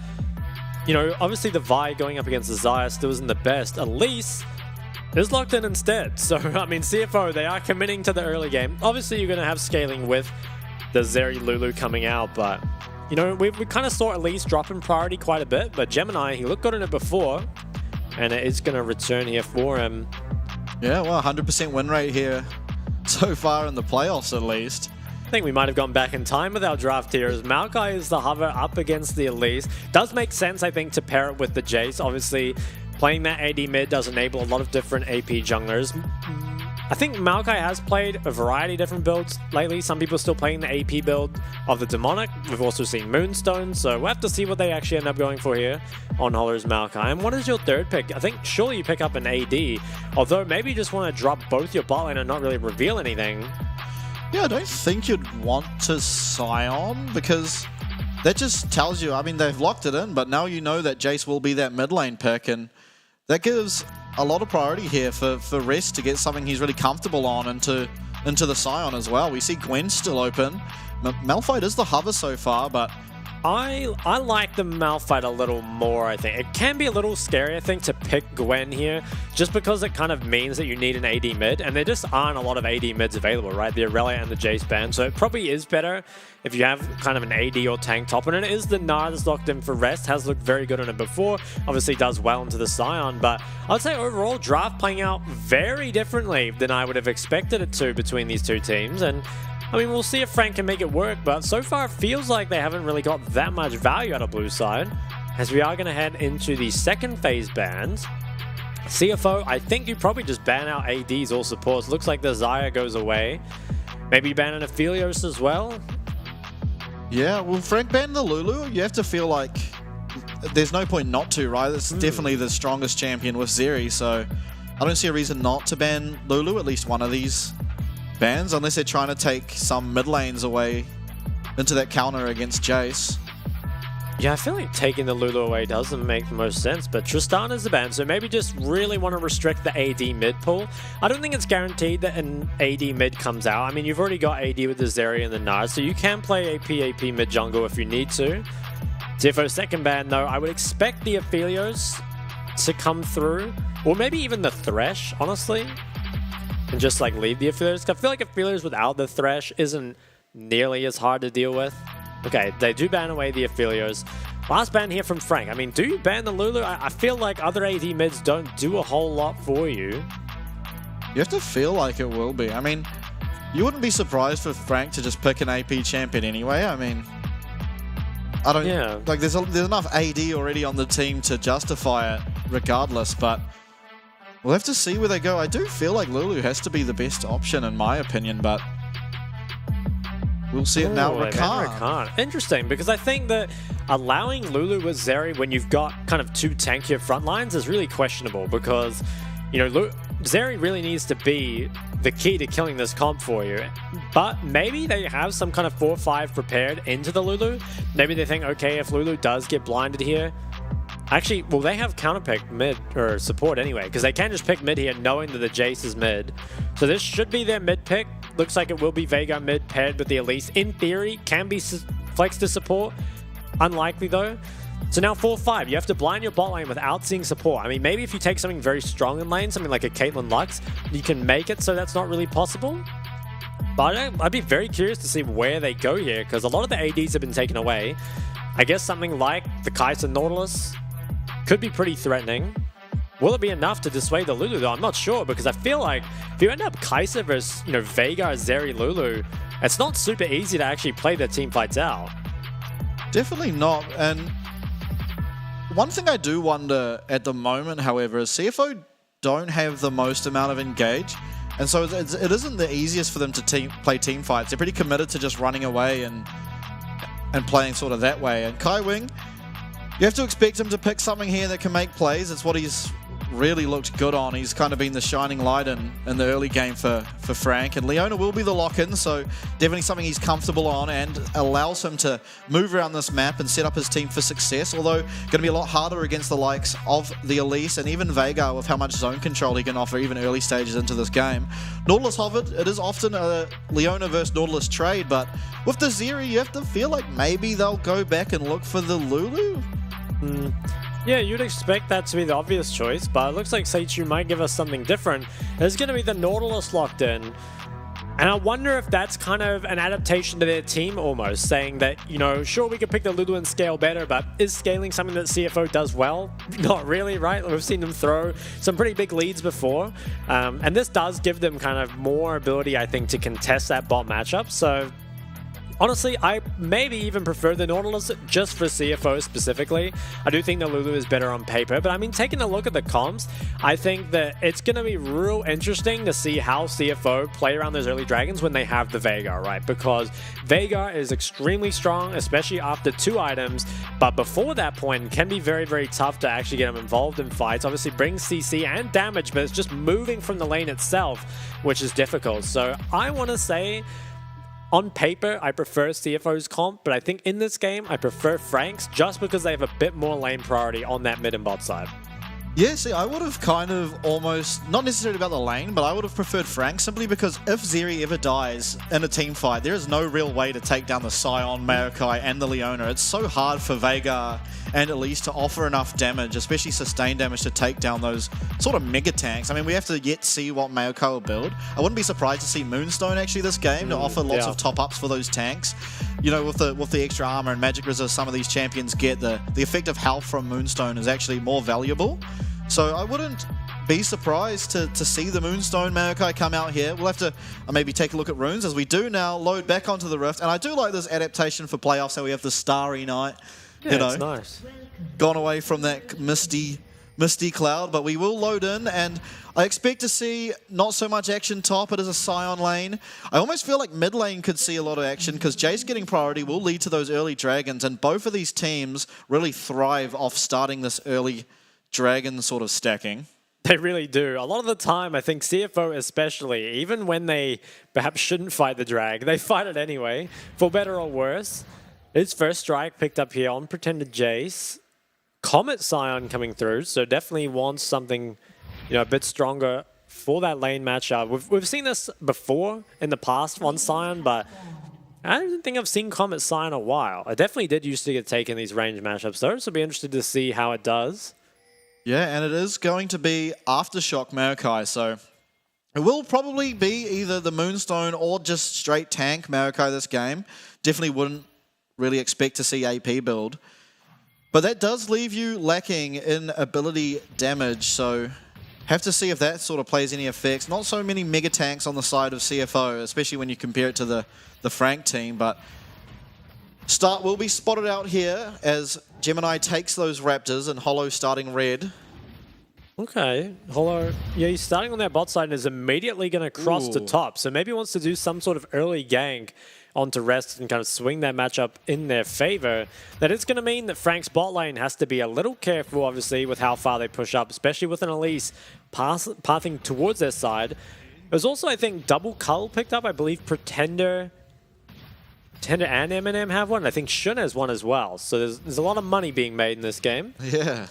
you know, obviously the Vi going up against the Xayah still isn't the best. Elise is locked in instead. So, I mean, CFO, they are committing to the early game. Obviously, you're going to have scaling with the Zeri Lulu coming out, but, you know, we kind of saw Elise drop in priority quite a bit, but Gemini, he looked good in it before, and it is going to return here for him. Yeah, well, 100% win rate here so far in the playoffs, at least. I think we might have gone back in time with our draft here, as Maokai is the hover up against the Elise. Does make sense, I think, to pair it with the Jace. Obviously, playing that AD mid does enable a lot of different AP junglers. I think Maokai has played a variety of different builds lately. Some people are still playing the AP build of the Demonic. We've also seen Moonstone, so we'll have to see what they actually end up going for here on Holler's Maokai. And what is your third pick? I think surely you pick up an AD, although maybe you just want to drop both your bot lane and not really reveal anything. Yeah, I don't think you'd want to Scion, because that just tells you, I mean, they've locked it in, but now you know that Jace will be that mid lane pick, and that gives a lot of priority here for Rest to get something he's really comfortable on into the Scion as well. We see Gwen still open. Malphite is the hover so far, but I like the Malphite a little more, I think. It can be a little scary, I think, to pick Gwen here, just because it kind of means that you need an AD mid, and there just aren't a lot of AD mids available, right? The Aurelia and the Jace ban, so it probably is better if you have kind of an AD or tank top, and it is the Gnar that's locked in for Rest, has looked very good on it before, obviously does well into the Scion, but I'd say overall, draft playing out very differently than I would have expected it to between these two teams, and I mean, we'll see if Frank can make it work, but so far it feels like they haven't really got that much value out of blue side, as we are going to head into the second phase bans. CFO, I think you probably just ban out ADs or supports. Looks like the Xayah goes away. Maybe ban an Aphelios as well. Yeah, well, Frank banned the Lulu. You have to feel like there's no point not to, right? It's definitely the strongest champion with Zeri, so I don't see a reason not to ban Lulu, at least one of these bans, unless they're trying to take some mid lanes away into that counter against Jace. Yeah, I feel like taking the Lulu away doesn't make the most sense, but Tristan is the ban, so maybe just really want to restrict the AD mid pool. I don't think it's guaranteed that an AD mid comes out. I mean, you've already got AD with the Zeri and the Gnar, so you can play AP mid jungle if you need to. CFO second ban, though, I would expect the Aphelios to come through, or maybe even the Thresh, honestly, and just like leave the Aphelios. I feel like Aphelios without the Thresh isn't nearly as hard to deal with. Okay, they do ban away the Aphelios. Last ban here from Frank. I mean, do you ban the Lulu? I feel like other AD mids don't do a whole lot for you. You have to feel like it will be. I mean, you wouldn't be surprised for Frank to just pick an AP champion anyway. I mean, I don't... Yeah. Like, there's enough AD already on the team to justify it regardless, but we'll have to see where they go. I do feel like Lulu has to be the best option in my opinion, but we'll see it now. Rakan. Interesting, because I think that allowing Lulu with Zeri when you've got kind of two tankier front lines is really questionable, because, you know, Zeri really needs to be the key to killing this comp for you. But maybe they have some kind of 4-5 prepared into the Lulu. Maybe they think, okay, if Lulu does get blinded here, actually, well, they have counterpick mid or support anyway, because they can just pick mid here knowing that the Jace is mid. So this should be their mid pick. Looks like it will be Veigar mid paired with the Elise. In theory, can be flexed to support. Unlikely though. So now 4-5, you have to blind your bot lane without seeing support. I mean, maybe if you take something very strong in lane, something like a Caitlyn Lux, you can make it so that's not really possible. But I'd be very curious to see where they go here, because a lot of the ADs have been taken away. I guess something like the Kai'Sa Nautilus could be pretty threatening. Will it be enough to dissuade the Lulu though? I'm not sure, because I feel like if you end up Kai'Sa versus, you know, Veigar, Zeri, Lulu, it's not super easy to actually play their team fights out. Definitely not. And one thing I do wonder at the moment, however, is CFO don't have the most amount of engage. And so it isn't the easiest for them to play team fights. They're pretty committed to just running away and playing sort of that way. And Kai Wing, you have to expect him to pick something here that can make plays. It's what he's really looked good on. He's kind of been the shining light in the early game for Frank. And Leona will be the lock-in, so definitely something he's comfortable on and allows him to move around this map and set up his team for success. Although going to be a lot harder against the likes of the Elise and even Vega with how much zone control he can offer even early stages into this game. Nautilus hovered. It is often a Leona versus Nautilus trade, but with the Zeri, you have to feel like maybe they'll go back and look for the Lulu. Yeah, you'd expect that to be the obvious choice, but it looks like Seichu might give us something different. There's going to be the Nautilus locked in. And I wonder if that's kind of an adaptation to their team almost, saying that, you know, sure, we could pick the Lulu and scale better, but is scaling something that CFO does well? Not really, right? We've seen them throw some pretty big leads before. And this does give them kind of more ability, I think, to contest that bot matchup. So honestly, I maybe even prefer the Nautilus just for CFO specifically. I do think the Lulu is better on paper, but I mean, taking a look at the comps, I think that it's going to be real interesting to see how CFO play around those early dragons when they have the Veigar, right? Because Veigar is extremely strong, especially after 2 items, but before that point, can be very, very tough to actually get him involved in fights. Obviously brings CC and damage, but it's just moving from the lane itself, which is difficult. So I want to say, on paper, I prefer CFO's comp, but I think in this game, I prefer Frank's just because they have a bit more lane priority on that mid and bot side. Yeah, see, I would have kind of almost, not necessarily about the lane, but I would have preferred Frank simply because if Zeri ever dies in a team fight, there is no real way to take down the Sion, Maokai, and the Leona. It's so hard for Veigar and Elise to offer enough damage, especially sustained damage, to take down those sort of mega tanks. I mean, we have to yet see what Maokai will build. I wouldn't be surprised to see Moonstone actually this game to offer lots of top-ups for those tanks. You know, with the extra armor and magic resist some of these champions get, the effective health from Moonstone is actually more valuable. So I wouldn't be surprised to see the Moonstone Maokai come out here. We'll have to maybe take a look at runes as we do now load back onto the Rift. And I do like this adaptation for playoffs, how we have the Starry Night. Yeah, you know, it's nice. Gone away from that misty cloud, but we will load in, and I expect to see not so much action top. It is a Sion lane. I almost feel like mid lane could see a lot of action because Jace getting priority will lead to those early dragons, and both of these teams really thrive off starting this early dragon sort of stacking. They really do. A lot of the time, I think CFO especially, even when they perhaps shouldn't fight the drag, they fight it anyway, for better or worse. His first strike picked up here on Pretender Jace. Comet Sion coming through, so definitely wants something, you know, a bit stronger for that lane matchup. We've seen this before in the past on Sion, but I don't think I've seen Comet Sion in a while. I definitely did used to get taken these range matchups though, so I'll be interested to see how it does. Yeah, and it is going to be Aftershock Maokai, so it will probably be either the Moonstone or just straight tank Maokai this game. Definitely wouldn't really expect to see AP build. But that does leave you lacking in ability damage, so have to see if that sort of plays any effects. Not so many mega tanks on the side of CFO, especially when you compare it to the Frank team, but Start will be spotted out here as Gemini takes those Raptors and Hollow starting red. Okay, Hollow, yeah, he's starting on that bot side and is immediately going to cross to top. So maybe he wants to do some sort of early gank onto Rest and kind of swing that matchup in their favor. That is going to mean that Frank's bot lane has to be a little careful, obviously, with how far they push up, especially with an Elise pathing towards their side. There's also, I think, double Cull picked up. I believe Pretender and Eminem have one. I think Shun has one as well. So there's a lot of money being made in this game. Yeah.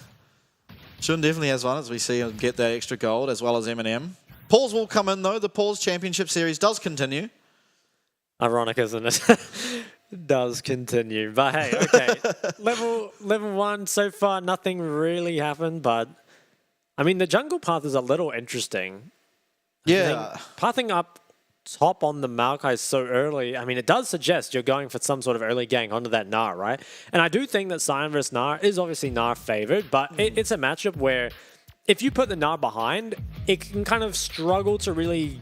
Shun definitely has one as we see him get that extra gold, as well as Eminem. Pause will come in, though. The Pause Championship Series does continue. Ironic, isn't it? Does continue. But hey, okay. level 1 so far, nothing really happened, but I mean, the jungle path is a little interesting. Yeah. Pathing up top on the Maokai so early, I mean, it does suggest you're going for some sort of early gank onto that Gnar, right? And I do think that Sion vs Gnar is obviously Gnar favored, but it's a matchup where if you put the Gnar behind, it can kind of struggle to really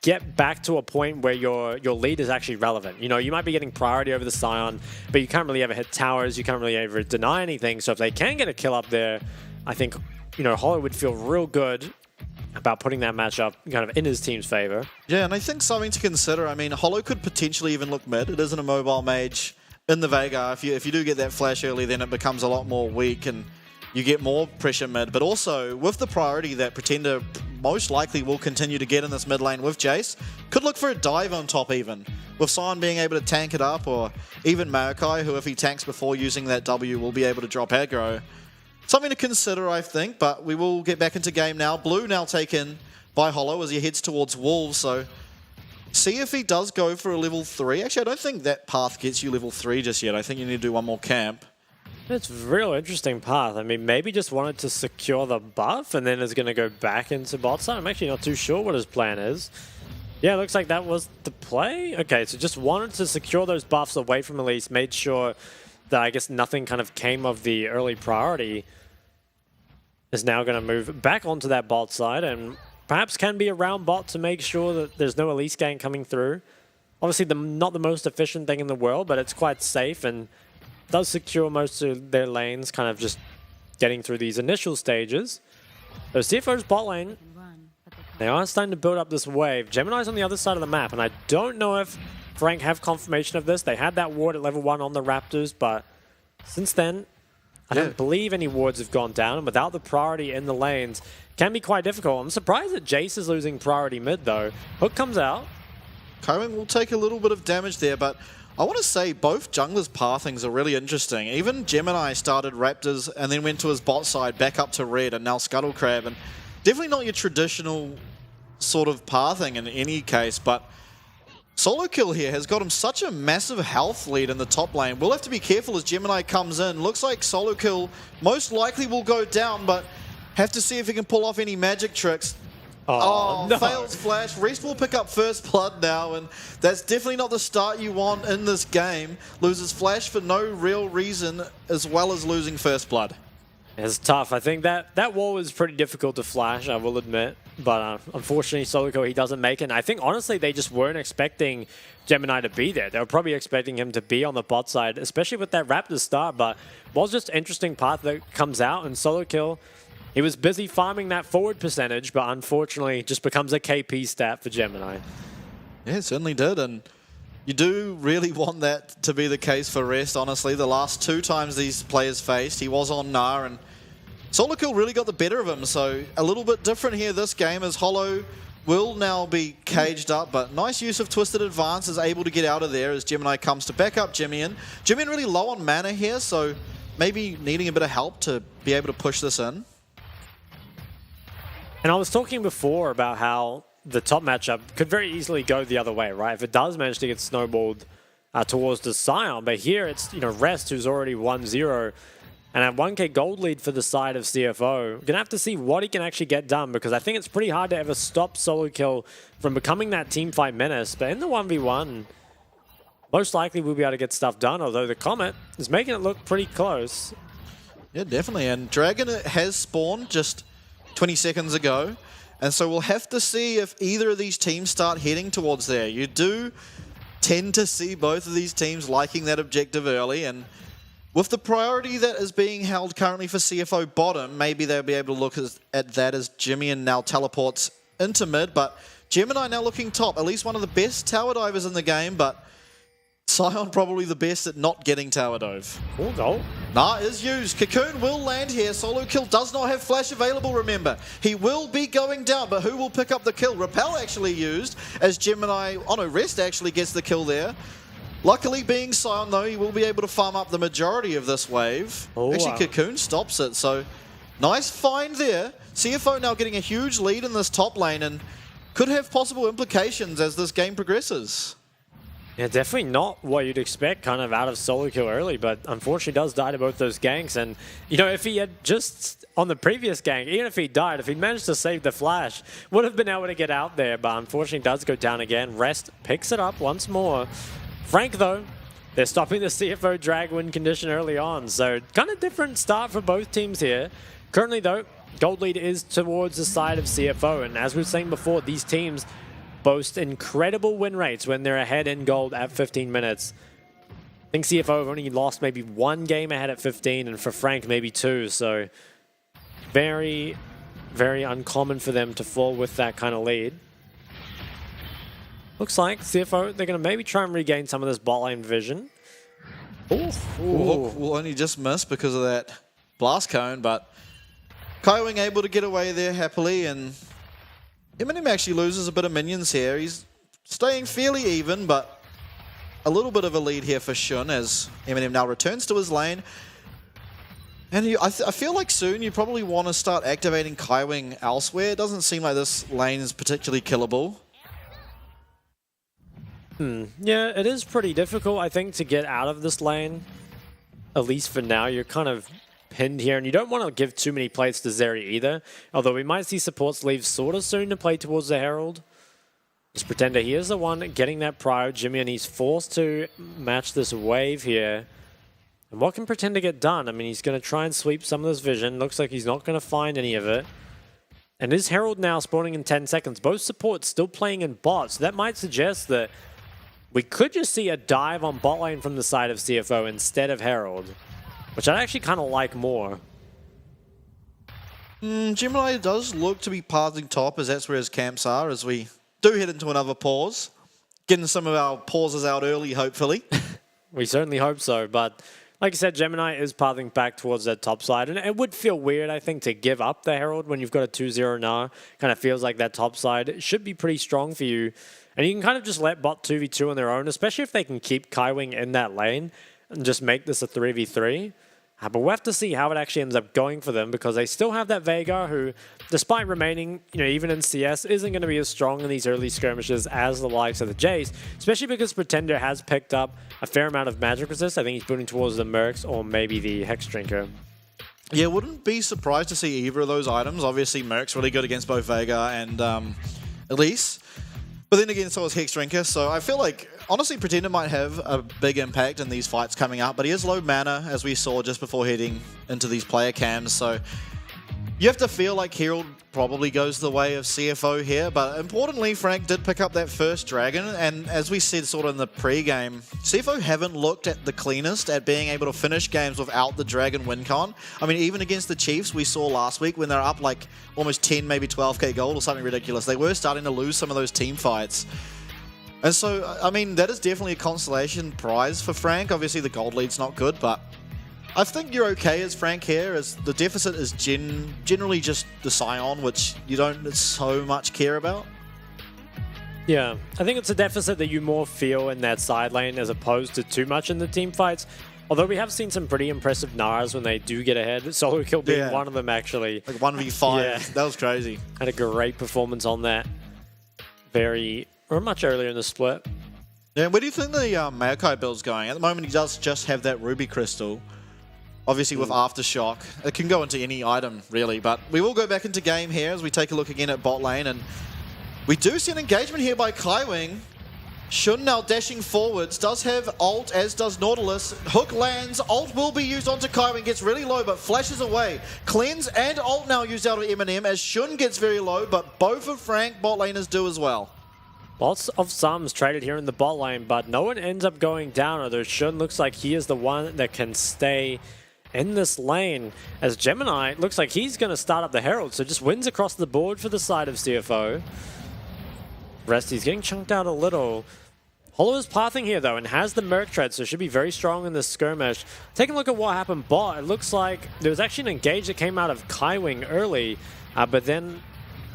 get back to a point where your lead is actually relevant. You know, you might be getting priority over the Sion, but you can't really ever hit towers, you can't really ever deny anything. So if they can get a kill up there, I think, you know, Hollow would feel real good about putting that matchup kind of in his team's favor. Yeah, and I think something to consider, I mean, Hollow could potentially even look mid. It isn't a mobile mage in the Vega. If you do get that flash early, then it becomes a lot more weak and you get more pressure mid. But also, with the priority that Pretender most likely will continue to get in this mid lane with Jace, could look for a dive on top even. With Sion being able to tank it up, or even Maokai, who if he tanks before using that W will be able to drop aggro. Something to consider, I think, but we will get back into game now. Blue now taken by Hollow as he heads towards Wolves, so see if he does go for a level 3. Actually, I don't think that path gets you level 3 just yet. I think you need to do one more camp. It's a real interesting path. I mean, maybe just wanted to secure the buff and then is going to go back into bot side. I'm actually not too sure what his plan is. Yeah, it looks like that was the play. Okay, so just wanted to secure those buffs away from Elise, made sure that I guess nothing kind of came of the early priority. Is now going to move back onto that bot side and perhaps can be around bot to make sure that there's no Elise gang coming through. Obviously, not the most efficient thing in the world, but it's quite safe and does secure most of their lanes, kind of just getting through these initial stages. So CFO's bot lane, they are starting to build up this wave. Gemini's on the other side of the map, and I don't know if Frank have confirmation of this. They had that ward at level 1 on the Raptors, but since then, I don't believe any wards have gone down, and without the priority in the lanes, can be quite difficult. I'm surprised that Jace is losing priority mid, though. Hook comes out. Cohen will take a little bit of damage there, but I want to say both junglers' pathings are really interesting. Even Gemini started Raptors and then went to his bot side, back up to red, and now Scuttle Crab. And definitely not your traditional sort of pathing in any case, but Solo Kill here has got him such a massive health lead in the top lane. We'll have to be careful as Gemini comes in. Looks like Solo Kill most likely will go down, but have to see if he can pull off any magic tricks. Oh, no. Fails flash. Rest will pick up first blood now, and that's definitely not the start you want in this game. Loses flash for no real reason, as well as losing first blood. It's tough. I think that wall was pretty difficult to flash, I will admit. But unfortunately, Solico, he doesn't make it. And I think, honestly, they just weren't expecting Gemini to be there. They were probably expecting him to be on the bot side, especially with that Raptors start. But it was just an interesting path that comes out. And Solo Kill, he was busy farming that forward percentage, but unfortunately just becomes a KP stat for Gemini. Yeah, it certainly did. And you do really want that to be the case for Rest, honestly. The last 2 times these players faced, he was on Gnar, and Solo Kill really got the better of him. So a little bit different here this game as Hollow will now be caged up, but nice use of Twisted Advance, is able to get out of there as Gemini comes to back up Jimmian. Jimmian really low on mana here, so maybe needing a bit of help to be able to push this in. And I was talking before about how the top matchup could very easily go the other way, right? If it does manage to get snowballed towards the Scion, but here it's, you know, Rest, who's already 1-0, and at 1k gold lead for the side of CFO. Gonna have to see what he can actually get done, because I think it's pretty hard to ever stop Solo Kill from becoming that teamfight menace. But in the 1v1, most likely we'll be able to get stuff done, although the Comet is making it look pretty close. Yeah, definitely. And Dragon has spawned just 20 seconds ago, and so we'll have to see if either of these teams start heading towards there. You do tend to see both of these teams liking that objective early, and with the priority that is being held currently for CFO bottom, maybe they'll be able to look at that as Jimmian now teleports into mid, but Gemini now looking top. At least one of the best tower divers in the game, but Scion probably the best at not getting tower dove. Oh, goal. Gnar is used. Cocoon will land here. Solo Kill does not have flash available, remember. He will be going down, but who will pick up the kill? Repel actually used as Gemini... Oh no, Rest actually gets the kill there. Luckily, being Scion, though, he will be able to farm up the majority of this wave. Oh, actually, wow. Cocoon stops it, so nice find there. CFO now getting a huge lead in this top lane and could have possible implications as this game progresses. Yeah, definitely not what you'd expect kind of out of Solo Kill early, but unfortunately does die to both those ganks. And, you know, if he had just, on the previous gank, even if he died, if he managed to save the flash, would have been able to get out there, but unfortunately does go down again. Rest picks it up once more. Frank, though, they're stopping the CFO drag win condition early on, so kind of different start for both teams here. Currently, though, gold lead is towards the side of CFO, and as we've seen before, these teams boast incredible win rates when they're ahead in gold at 15 minutes. I think CFO have only lost maybe 1 game ahead at 15, and for Frank, maybe 2, so very very uncommon for them to fall with that kind of lead. Looks like CFO, they're going to maybe try and regain some of this bot lane vision. Ooh. Will only just miss because of that blast cone, but Kaiwing able to get away there happily, and Eminem actually loses a bit of minions here. He's staying fairly even, but a little bit of a lead here for Shun as Eminem now returns to his lane. And I feel like soon you probably want to start activating Kaiwing elsewhere. It doesn't seem like this lane is particularly killable. Yeah, it is pretty difficult, I think, to get out of this lane. At least for now, you're kind of pinned here, and you don't want to give too many plates to Zeri either. Although we might see supports leave sort of soon to play towards the Herald. This Pretender, he is the one getting that prio, Jimmy, and he's forced to match this wave here. And what can Pretender get done? I mean, he's going to try and sweep some of this vision. Looks like he's not going to find any of it. And is Herald now spawning in 10 seconds? Both supports still playing in bot, so that might suggest that we could just see a dive on bot lane from the side of CFO instead of Herald, which I'd actually kind of like more. Gemini does look to be pathing top, as that's where his camps are, as we do head into another pause. Getting some of our pauses out early, hopefully. We certainly hope so, but like I said, Gemini is pathing back towards that top side, and it would feel weird, I think, to give up the Herald when you've got a 2-0 now. Kind of feels like that top side should be pretty strong for you. And you can kind of just let bot 2v2 on their own, especially if they can keep Kaiwing in that lane and just make this a 3v3. But we'll have to see how it actually ends up going for them, because they still have that Veigar who, despite remaining, even in CS, isn't going to be as strong in these early skirmishes as the likes of the Jace, especially because Pretender has picked up a fair amount of magic resist. I think he's moving towards the Mercs or maybe the Hex Drinker. Yeah, wouldn't be surprised to see either of those items. Obviously, Merc's really good against both Veigar and Elise. But then again, so is Hex Drinker, so I feel like, honestly, Pretender might have a big impact in these fights coming up, but he is low mana, as we saw just before heading into these player cams, so you have to feel like Herald probably goes the way of CFO here, but importantly, Frank did pick up that first dragon, and as we said sort of in the pre-game, CFO haven't looked at the cleanest at being able to finish games without the dragon win con. I mean, even against the Chiefs we saw last week when they're up like almost 10, maybe 12k gold or something ridiculous, they were starting to lose some of those team fights. And so, I mean, that is definitely a consolation prize for Frank. Obviously the gold lead's not good, but I think you're okay as Frank here, as the deficit is generally just the Scion, which you don't so much care about. Yeah, I think it's a deficit that you more feel in that side lane as opposed to too much in the team fights. Although we have seen some pretty impressive Nars when they do get ahead. Solo kill being one of them, actually. Like 1v5, Yeah. That was crazy. Had a great performance on that. Much earlier in the split. Yeah, where do you think the Maokai build's going? At the moment he does just have that Ruby Crystal. Obviously with Aftershock. It can go into any item, really, but we will go back into game here as we take a look again at bot lane, and we do see an engagement here by Kaiwing. Shun now dashing forwards, does have ult, as does Nautilus. Hook lands, ult will be used onto Kaiwing, gets really low, but flashes away. Cleanse and ult now used out of Eminem, as Shun gets very low, but both of Frank bot laners do as well. Lots of sums traded here in the bot lane, but no one ends up going down, although Shun looks like he is the one that can stay in this lane, as Gemini looks like he's going to start up the Herald, so just wins across the board for the side of CFO. Resty's getting chunked out a little. Hollow is pathing here though and has the Merc Tread, so should be very strong in this skirmish. Taking a look at what happened bot, it looks like there was actually an engage that came out of Kaiwing early, but then,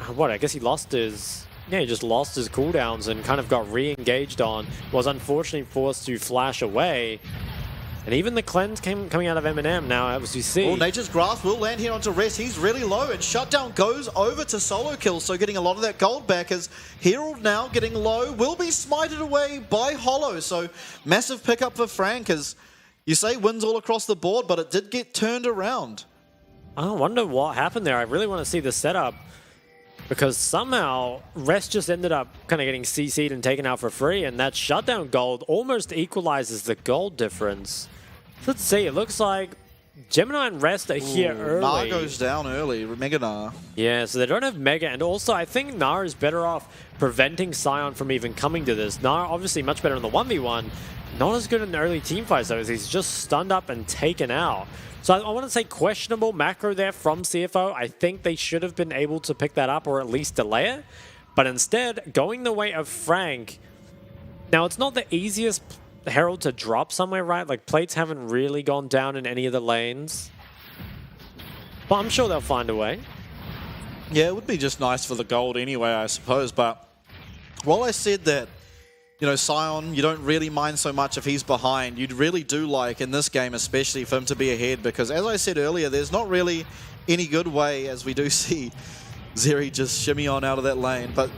I guess he lost his... Yeah, he just lost his cooldowns and kind of got re-engaged on. Was unfortunately forced to flash away. And even the cleanse coming out of Eminem now, as you see. Oh, Nature's Grasp will land here onto Rest. He's really low, and Shutdown goes over to solo kill, so getting a lot of that gold back as Herald now getting low, will be smited away by Hollow. So massive pickup for Frank, as you say, wins all across the board, but it did get turned around. I wonder what happened there. I really want to see the setup, because somehow Rest just ended up kind of getting CC'd and taken out for free, and that Shutdown gold almost equalizes the gold difference. Let's see, it looks like Gemini and Rest are here early. Nar goes down early, Mega Nar. Yeah, so they don't have Mega, and also I think Nar is better off preventing Scion from even coming to this. Nar obviously much better in the 1v1, not as good in the early team fights though, as he's just stunned up and taken out. So I want to say questionable macro there from CFO. I think they should have been able to pick that up or at least delay it. But instead, going the way of Frank. Now, it's not the easiest Herald to drop somewhere, right? Like, plates haven't really gone down in any of the lanes. But I'm sure they'll find a way. Yeah, it would be just nice for the gold anyway, I suppose. But while I said that, you know, Sion, you don't really mind so much if he's behind. You'd really do like, in this game especially, for him to be ahead. Because as I said earlier, there's not really any good way, as we do see Zeri just shimmy on out of that lane. But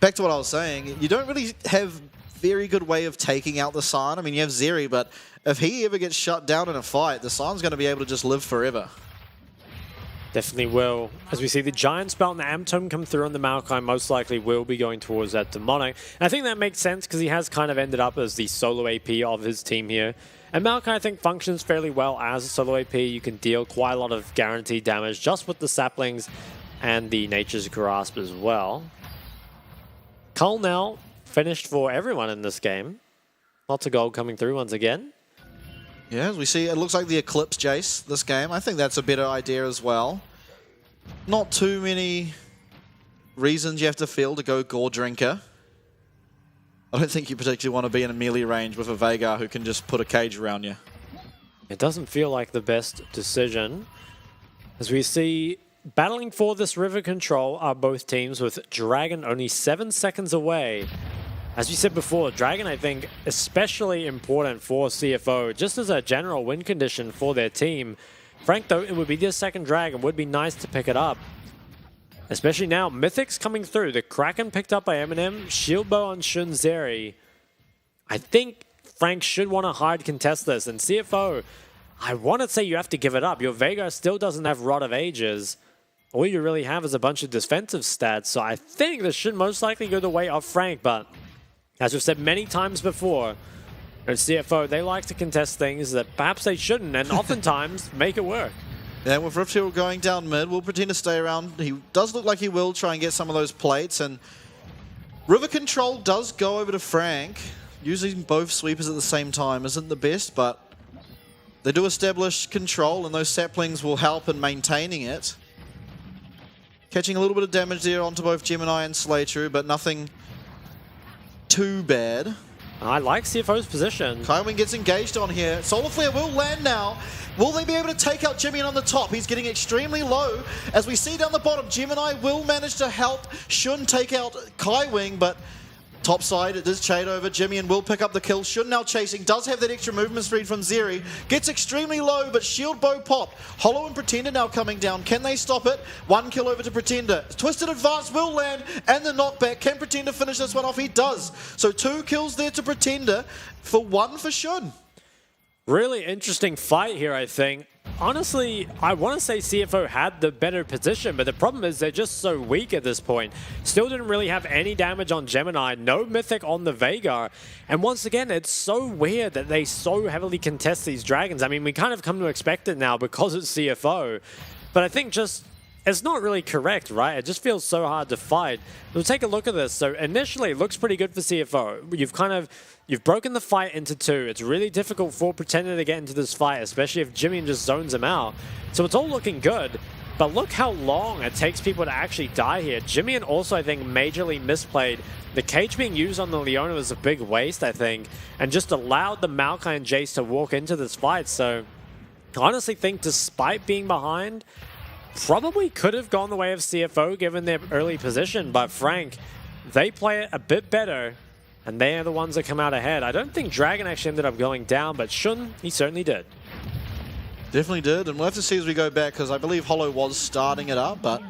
back to what I was saying, you don't really have very good way of taking out the Sion. I mean, you have Zeri, but if he ever gets shut down in a fight, the Sion's going to be able to just live forever. Definitely will. As we see the Giant Spell and the Amtome come through on the Maokai, most likely will be going towards that Demonic. And I think that makes sense because he has kind of ended up as the solo AP of his team here. And Maokai, I think, functions fairly well as a solo AP. You can deal quite a lot of guaranteed damage just with the Saplings and the Nature's Grasp as well. Cull now finished for everyone in this game. Lots of gold coming through once again. Yeah, as we see, it looks like the Eclipse Jace this game. I think that's a better idea as well. Not too many reasons you have to feel to go Gore Drinker. I don't think you particularly want to be in a melee range with a Veigar who can just put a cage around you. It doesn't feel like the best decision. As we see, battling for this river control are both teams with Dragon only 7 seconds away. As you said before, Dragon, I think, especially important for CFO, just as a general win condition for their team. Frank, though, it would be their second Dragon. Would be nice to pick it up. Especially now, Mythic's coming through. The Kraken picked up by Eminem, Shield Bow on Shun Zeri. I think Frank should want to hard contest this. And CFO, I want to say you have to give it up. Your Veigar still doesn't have Rod of Ages. All you really have is a bunch of defensive stats. So I think this should most likely go the way of Frank, but as we've said many times before, at CFO, they like to contest things that perhaps they shouldn't, and oftentimes make it work. Yeah, with Rifthill going down mid, we'll pretend to stay around. He does look like he will try and get some of those plates, and River Control does go over to Frank. Using both sweepers at the same time isn't the best, but they do establish control, and those saplings will help in maintaining it. Catching a little bit of damage there onto both Gemini and Slaytrue, but nothing too bad. I like CFO's position. Kaiwing gets engaged on here. Solar Flare will land now. Will they be able to take out Gemini on the top? He's getting extremely low. As we see down the bottom, Gemini will manage to help Shun take out Kaiwing, but top side, it is Chade over. Jimmy will pick up the kill. Shun now chasing. Does have that extra movement speed from Zeri. Gets extremely low, but Shield Bow pop. Hollow and Pretender now coming down. Can they stop it? 1 kill over to Pretender. Twisted Advance will land, and the knockback. Can Pretender finish this one off? He does. So 2 kills there to Pretender for 1 for Shun. Really interesting fight here, I think. Honestly, I want to say CFO had the better position, but the problem is they're just so weak at this point. Still didn't really have any damage on Gemini, no Mythic on the Veigar. And once again, it's so weird that they so heavily contest these Dragons. I mean, we kind of come to expect it now because it's CFO. But I think just, it's not really correct, right? It just feels so hard to fight. We'll take a look at this. So initially, it looks pretty good for CFO. You've broken the fight into 2. It's really difficult for Pretender to get into this fight, especially if Jimmy just zones him out. So it's all looking good, but look how long it takes people to actually die here. Jimmy also, I think, majorly misplayed. The cage being used on the Leona was a big waste, I think, and just allowed the Maokai and Jace to walk into this fight. So I honestly think, despite being behind, probably could have gone the way of CFO given their early position, but Frank, they play it a bit better. And they are the ones that come out ahead. I don't think Dragon actually ended up going down, but Shun, he certainly did. Definitely did, and we'll have to see as we go back, because I believe Hollow was starting it up, but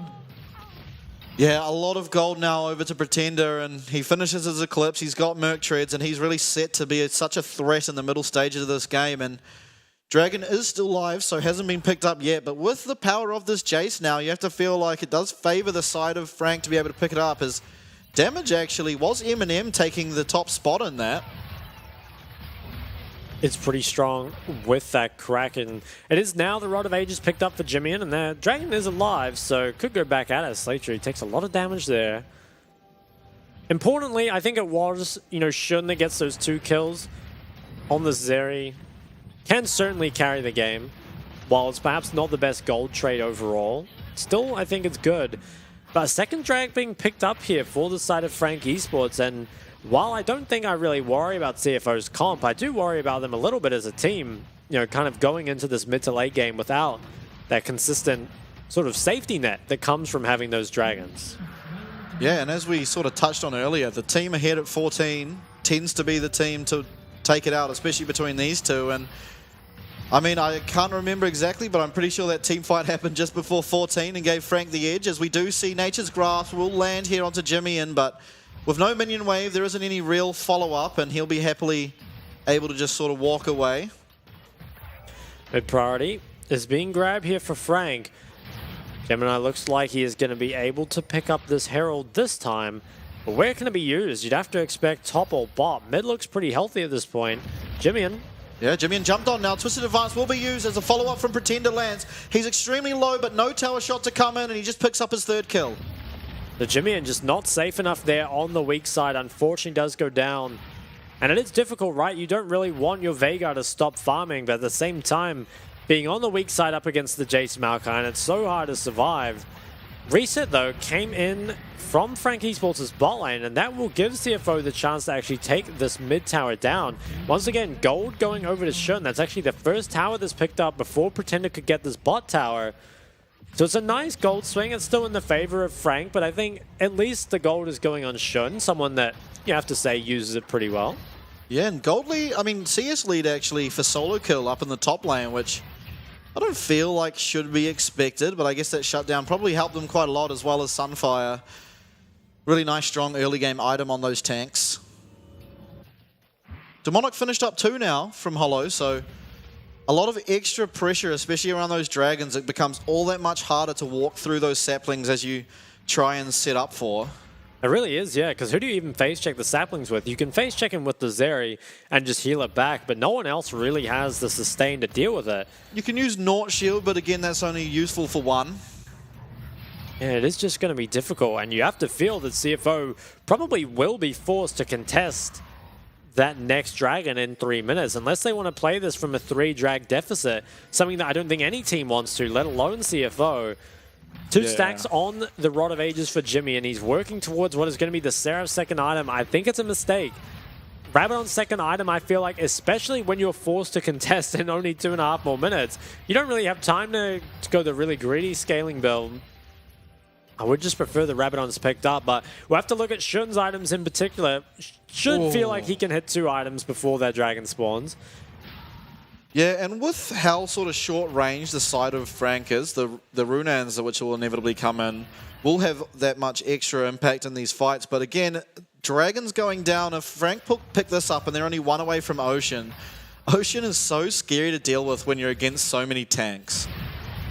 yeah, a lot of gold now over to Pretender, and he finishes his Eclipse. He's got Merc Treads, and he's really set to be such a threat in the middle stages of this game, and Dragon is still live, so hasn't been picked up yet, but with the power of this Jace now, you have to feel like it does favor the side of Frank to be able to pick it up, as damage actually was Eminem taking the top spot in that. It's pretty strong with that Kraken. It is now the Rod of Ages picked up for Jimmian, and the Dragon is alive, so could go back at it. Slaytree takes a lot of damage there. Importantly, I think it was, Shun that gets those 2 kills. on the Zeri can certainly carry the game. While it's perhaps not the best gold trade overall, still I think it's good. But a second drag being picked up here for the side of Frank Esports, and while I don't think I really worry about CFO's comp, I do worry about them a little bit as a team, you know, kind of going into this mid to late game without that consistent sort of safety net that comes from having those dragons. Yeah, and as we sort of touched on earlier, the team ahead at 14 tends to be the team to take it out, especially between these two. And I mean, I can't remember exactly, but I'm pretty sure that team fight happened just before 14 and gave Frank the edge, as we do see Nature's Grasp will land here onto Jimmy, but with no minion wave, there isn't any real follow-up, and he'll be happily able to just sort of walk away. Mid priority is being grabbed here for Frank. Gemini looks like he is going to be able to pick up this Herald this time, but where can it be used? You'd have to expect top or bot. Mid looks pretty healthy at this point. Jimmy. Yeah, Jimmy jumped on now. Twisted Advance will be used as a follow-up from Pretender lands. He's extremely low, but no tower shot to come in, and he just picks up his third kill. The Jimmy just not safe enough there on the weak side. Unfortunately, does go down. And it is difficult, right? You don't really want your Veigar to stop farming, but at the same time, being on the weak side up against the Jace Maokai, it's so hard to survive. Reset, though, came in from Frank Esports' bot lane, and that will give CFO the chance to actually take this mid tower down. Once again, gold going over to Shun. That's actually the first tower that's picked up before Pretender could get this bot tower. So it's a nice gold swing. It's still in the favor of Frank, but I think at least the gold is going on Shun, someone that you have to say uses it pretty well. Yeah, and gold lead, I mean, CS lead actually for solo kill up in the top lane, which I don't feel like should be expected, but I guess that shutdown probably helped them quite a lot, as well as Sunfire. Really nice, strong early game item on those tanks. Demonic finished up 2 now from Hollow, so a lot of extra pressure, especially around those dragons. It becomes all that much harder to walk through those saplings as you try and set up for. It really is, yeah, because who do you even face check the saplings with? You can face check him with the Zeri and just heal it back, but no one else really has the sustain to deal with it. You can use Naught Shield, but again, that's only useful for one. Yeah, it is just going to be difficult, and you have to feel that CFO probably will be forced to contest that next dragon in 3 minutes, unless they want to play this from a 3-drag deficit, something that I don't think any team wants to, let alone CFO. Two stacks on the Rod of Ages for Jimmy, and he's working towards what is going to be the Seraph's second item. I think it's a mistake. Rabadon's second item, I feel like, especially when you're forced to contest in only 2.5 more minutes, you don't really have time to go the really greedy scaling build. I would just prefer the Rabadon's picked up, but we'll have to look at Shun's items in particular. Should feel like he can hit 2 items before that dragon spawns. Yeah, and with how sort of short range the side of Frank is, the Runans, which will inevitably come in, will have that much extra impact in these fights. But again, dragons going down, if Frank pick this up and they're only 1 away from Ocean, Ocean is so scary to deal with when you're against so many tanks.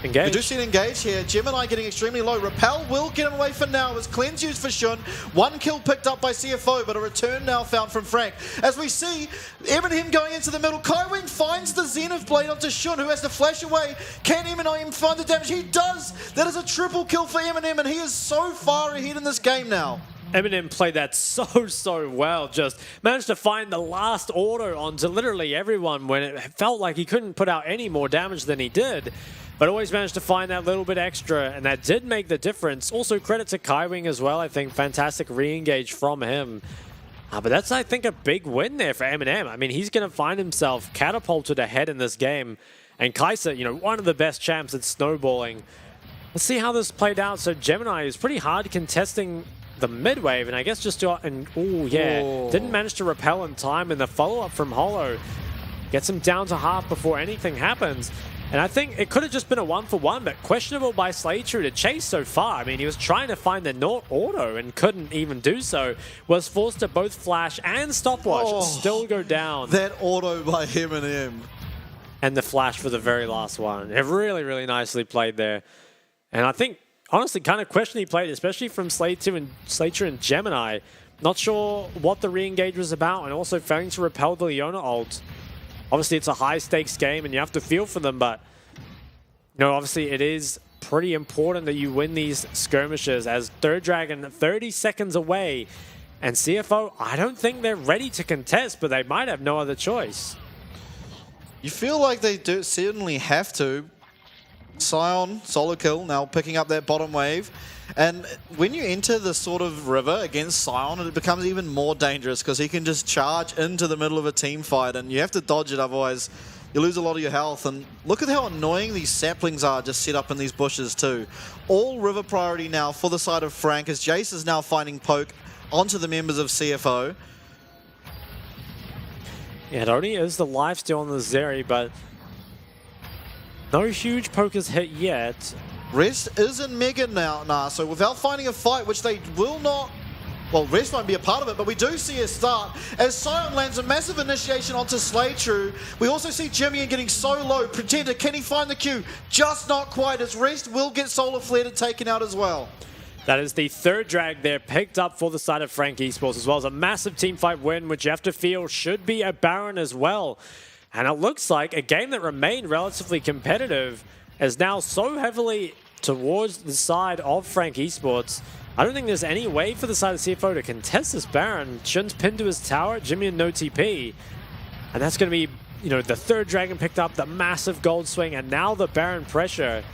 Engage. We do see an engage here. Gemini getting extremely low. Repel will get him away for now. As cleanse used for Shun. 1 kill picked up by CFO, but a return now found from Frank. As we see, Eminem going into the middle. Kaiwing finds the Zenith Blade onto Shun, who has to flash away. Can Eminem find the damage? He does! That is a triple kill for Eminem, and he is so far ahead in this game now. Eminem played that so well, just managed to find the last auto onto literally everyone when it felt like he couldn't put out any more damage than he did, but always managed to find that little bit extra, and that did make the difference. Also credit to Kaiwing as well, I think. Fantastic re-engage from him. But that's, I think, a big win there for Eminem. I mean, he's going to find himself catapulted ahead in this game, and Kaiser, you know, one of the best champs at snowballing. Let's see how this played out. So Gemini is pretty hard contesting the mid wave, and I guess just to, didn't manage to repel in time, and the follow-up from Hollow gets him down to half before anything happens. And I think it could have just been a 1-for-1, but questionable by Slaytrue to chase so far. I mean, he was trying to find the Naught auto and couldn't even do so. Was forced to both flash and stopwatch still go down. That auto by Eminem. And the flash for the very last one. It really nicely played there. And I think, honestly, kind of questionably played, especially from Slaytrue and Gemini. Not sure what the re-engage was about, and also failing to repel the Leona ult. Obviously, it's a high-stakes game, and you have to feel for them, but you know, obviously, it is pretty important that you win these skirmishes, as Third Dragon 30 seconds away, and CFO, I don't think they're ready to contest, but they might have no other choice. You feel like they do certainly have to. Sion, solo kill, now picking up that bottom wave. And when you enter the sort of river against Sion, it becomes even more dangerous because he can just charge into the middle of a team fight and you have to dodge it, otherwise you lose a lot of your health. And look at how annoying these saplings are just set up in these bushes too. All river priority now for the side of Frank as Jace is now finding poke onto the members of CFO. Yeah, it only is the lifesteal on the Zeri, but no huge pokers hit yet. Rest is in Mega now, so without finding a fight, which they will not. Well, Rest won't be a part of it, but we do see a start as Sion lands a massive initiation onto Slaytrue. We also see Jimmy getting so low. Pretender, can he find the Q? Just not quite, as Rest will get Solar Flared and taken out as well. That is the third drag there, picked up for the side of Frank Esports, as well as a massive teamfight win, which you have to feel should be a Baron as well. And it looks like a game that remained relatively competitive is now so heavily towards the side of Frank Esports. I don't think there's any way for the side of CFO to contest this Baron. Shun's pinned to his tower, Jimmy and no TP. And that's going to be, the third dragon picked up, the massive gold swing, and now the Baron pressure.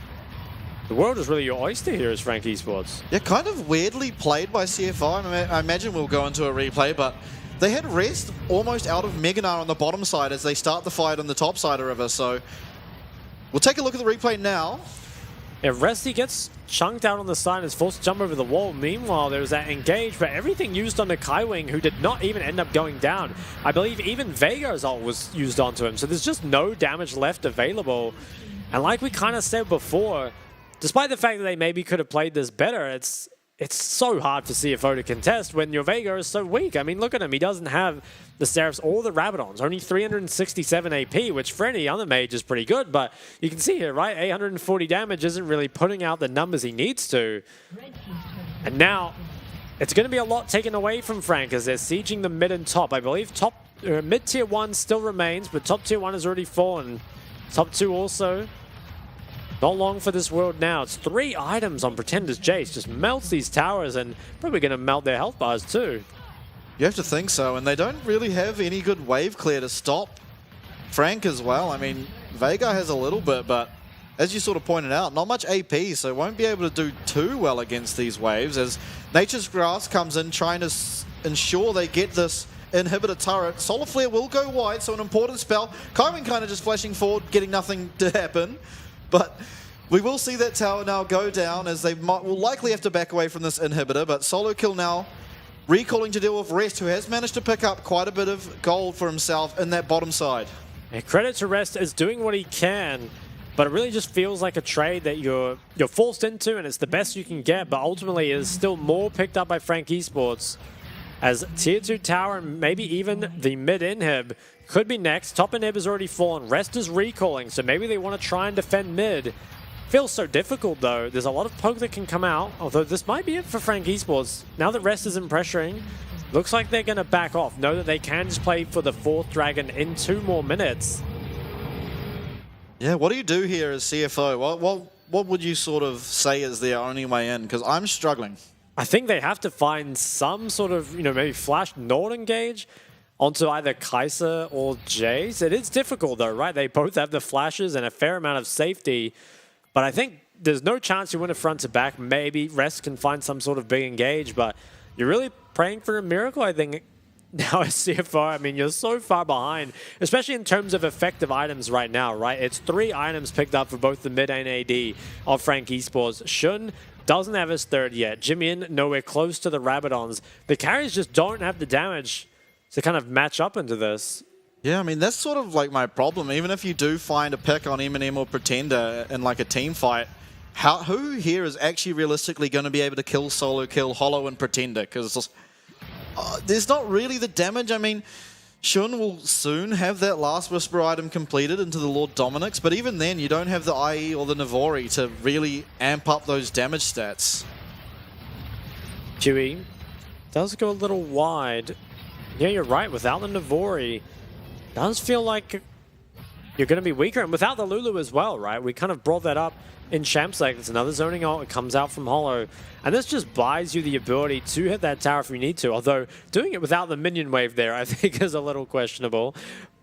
The world is really your oyster here as Frank Esports. Yeah, kind of weirdly played by CFO. I imagine we'll go into a replay, but they had Rest almost out of Meganar on the bottom side as they start the fight on the top side of River. So we'll take a look at the replay now. Yeah, Resty gets chunked out on the side and is forced to jump over the wall. Meanwhile, there's that engage, but everything used on the Kaiwing, who did not even end up going down. I believe even Vega's ult was used onto him, so there's just no damage left available. And like we kind of said before, despite the fact that they maybe could have played this better, it's so hard for CFO to contest when your Vega is so weak. I mean, look at him. He doesn't have the Seraphs or the Rabadons. Only 367 AP, which for any other mage is pretty good. But you can see here, right? 840 damage isn't really putting out the numbers he needs to. And now it's going to be a lot taken away from Frank as they're sieging the mid and top. I believe mid tier 1 still remains, but top tier 1 has already fallen. Top 2 also. Not long for this world now. It's 3 items on Pretender's Jace. Just melts these towers and probably going to melt their health bars too. You have to think so, and they don't really have any good wave clear to stop Frank as well. I mean, Vega has a little bit, but as you sort of pointed out, not much AP, so won't be able to do too well against these waves as Nature's Grass comes in trying to ensure they get this inhibitor turret. Solar Flare will go wide, so an important spell. Kaiwing kind of just flashing forward, getting nothing to happen. But we will see that tower now go down as they will likely have to back away from this inhibitor. But solo kill now, recalling to deal with Rest, who has managed to pick up quite a bit of gold for himself in that bottom side. Yeah, credit to Rest as doing what he can, but it really just feels like a trade that you're forced into, and it's the best you can get. But ultimately, it is still more picked up by Frank Esports as tier 2 tower and maybe even the mid inhib could be next. Top inhib has already fallen. Rest is recalling, so maybe they want to try and defend mid. Feels so difficult though. There's a lot of poke that can come out, although this might be it for Frank Esports. Now that Rest isn't pressuring, looks like they're going to back off. Know that they can just play for the 4th dragon in 2 more minutes. Yeah, what do you do here as CFO? What would you sort of say is their only way in? Because I'm struggling. I think they have to find some sort of, maybe flash Nord engage onto either Kai'Sa or Jace. It is difficult though, right? They both have the flashes and a fair amount of safety. But I think there's no chance you win a front to back. Maybe Rest can find some sort of big engage, but you're really praying for a miracle, I think, now as CFO. I mean, you're so far behind, especially in terms of effective items right now, right? It's 3 items picked up for both the mid and AD of Frank Esports. Shun doesn't have his 3rd yet. Jimin nowhere close to the Rabadons. The carries just don't have the damage to kind of match up into this. Yeah, I mean, that's sort of like my problem. Even if you do find a pick on Eminem or Pretender in like a team fight, who here is actually realistically going to be able to kill solo kill Hollow and Pretender? Because there's not really the damage. I mean, Shun will soon have that last Whisper item completed into the Lord Dominic's, but even then you don't have the IE or the Navori to really amp up those damage stats. Chewy does go a little wide. Yeah, you're right. Without the Navori, does feel like you're going to be weaker. And without the Lulu as well, right? We kind of brought that up in Champs League. It's another zoning ult. It comes out from Hollow. And this just buys you the ability to hit that tower if you need to. Although doing it without the minion wave there, I think is a little questionable.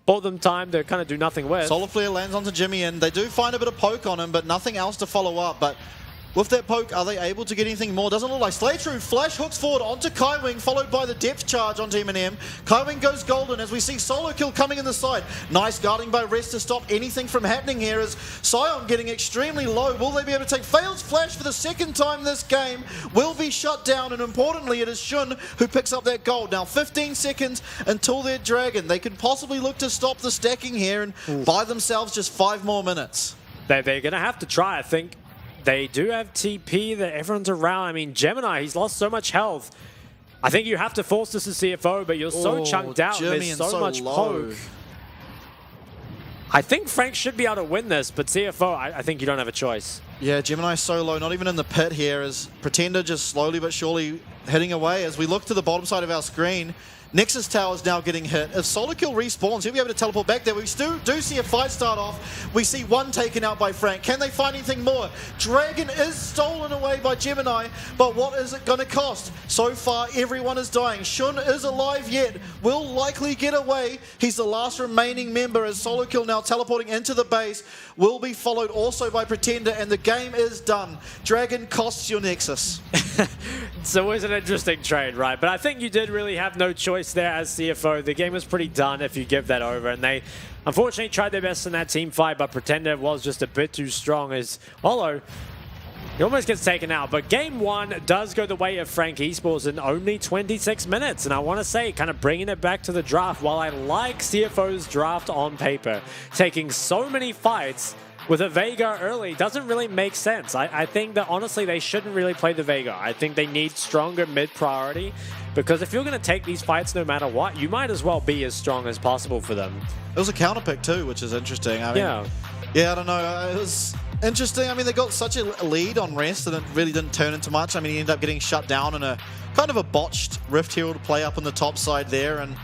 bought them time to kind of do nothing with. Solar Flare lands onto Jimmy, and they do find a bit of poke on him, but nothing else to follow up. But with that poke, are they able to get anything more? Doesn't look like. Slaytrue flash hooks forward onto Kaiwing, followed by the depth charge onto Eminem. Kaiwing goes golden as we see solo kill coming in the side. Nice guarding by Rest to stop anything from happening here as Sion getting extremely low. Will they be able to take? Fails flash for the second time this game. Will be shut down, and importantly, it is Shun who picks up that gold. Now 15 seconds until their Dragon. They could possibly look to stop the stacking here and buy themselves just 5 more minutes. They're going to have to try, I think. They do have TP that everyone's around. I mean, Gemini, he's lost so much health. I think you have to force this as CFO, but you're so chunked out. There's so much low. poke. I think Frank should be able to win this, but CFO, I think you don't have a choice. Yeah, Gemini so low, not even in the pit here, as Pretender just slowly but surely heading away. As we look to the bottom side of our screen, Nexus Tower is now getting hit. If Solar Kill respawns, he'll be able to teleport back there. We do see a fight start off. We see one taken out by Frank. Can they find anything more? Dragon is stolen away by Gemini, but what is it going to cost? So far, everyone is dying. Shun is alive yet. Will likely get away. He's the last remaining member as Solar Kill now teleporting into the base. Will be followed also by Pretender, and the game is done. Dragon costs your Nexus. It's always an interesting trade, right? But I think you did really have no choice there as CFO. The game was pretty done if you give that over, and they unfortunately tried their best in that team fight, but Pretender was just a bit too strong as Olo, he almost gets taken out. But game 1 does go the way of Frank Esports in only 26 minutes, and I want to say, kind of bringing it back to the draft, while I like CFO's draft on paper, taking so many fights with a Vega early doesn't really make sense. I think that honestly they shouldn't really play the Vega. I think they need stronger mid-priority, because if you're going to take these fights no matter what, you might as well be as strong as possible for them. It was a counter pick too, which is interesting. I mean, yeah, I don't know. It was interesting. I mean, they got such a lead on Rest and it really didn't turn into much. I mean, he ended up getting shut down in a kind of a botched Rift Herald play up on the top side there, and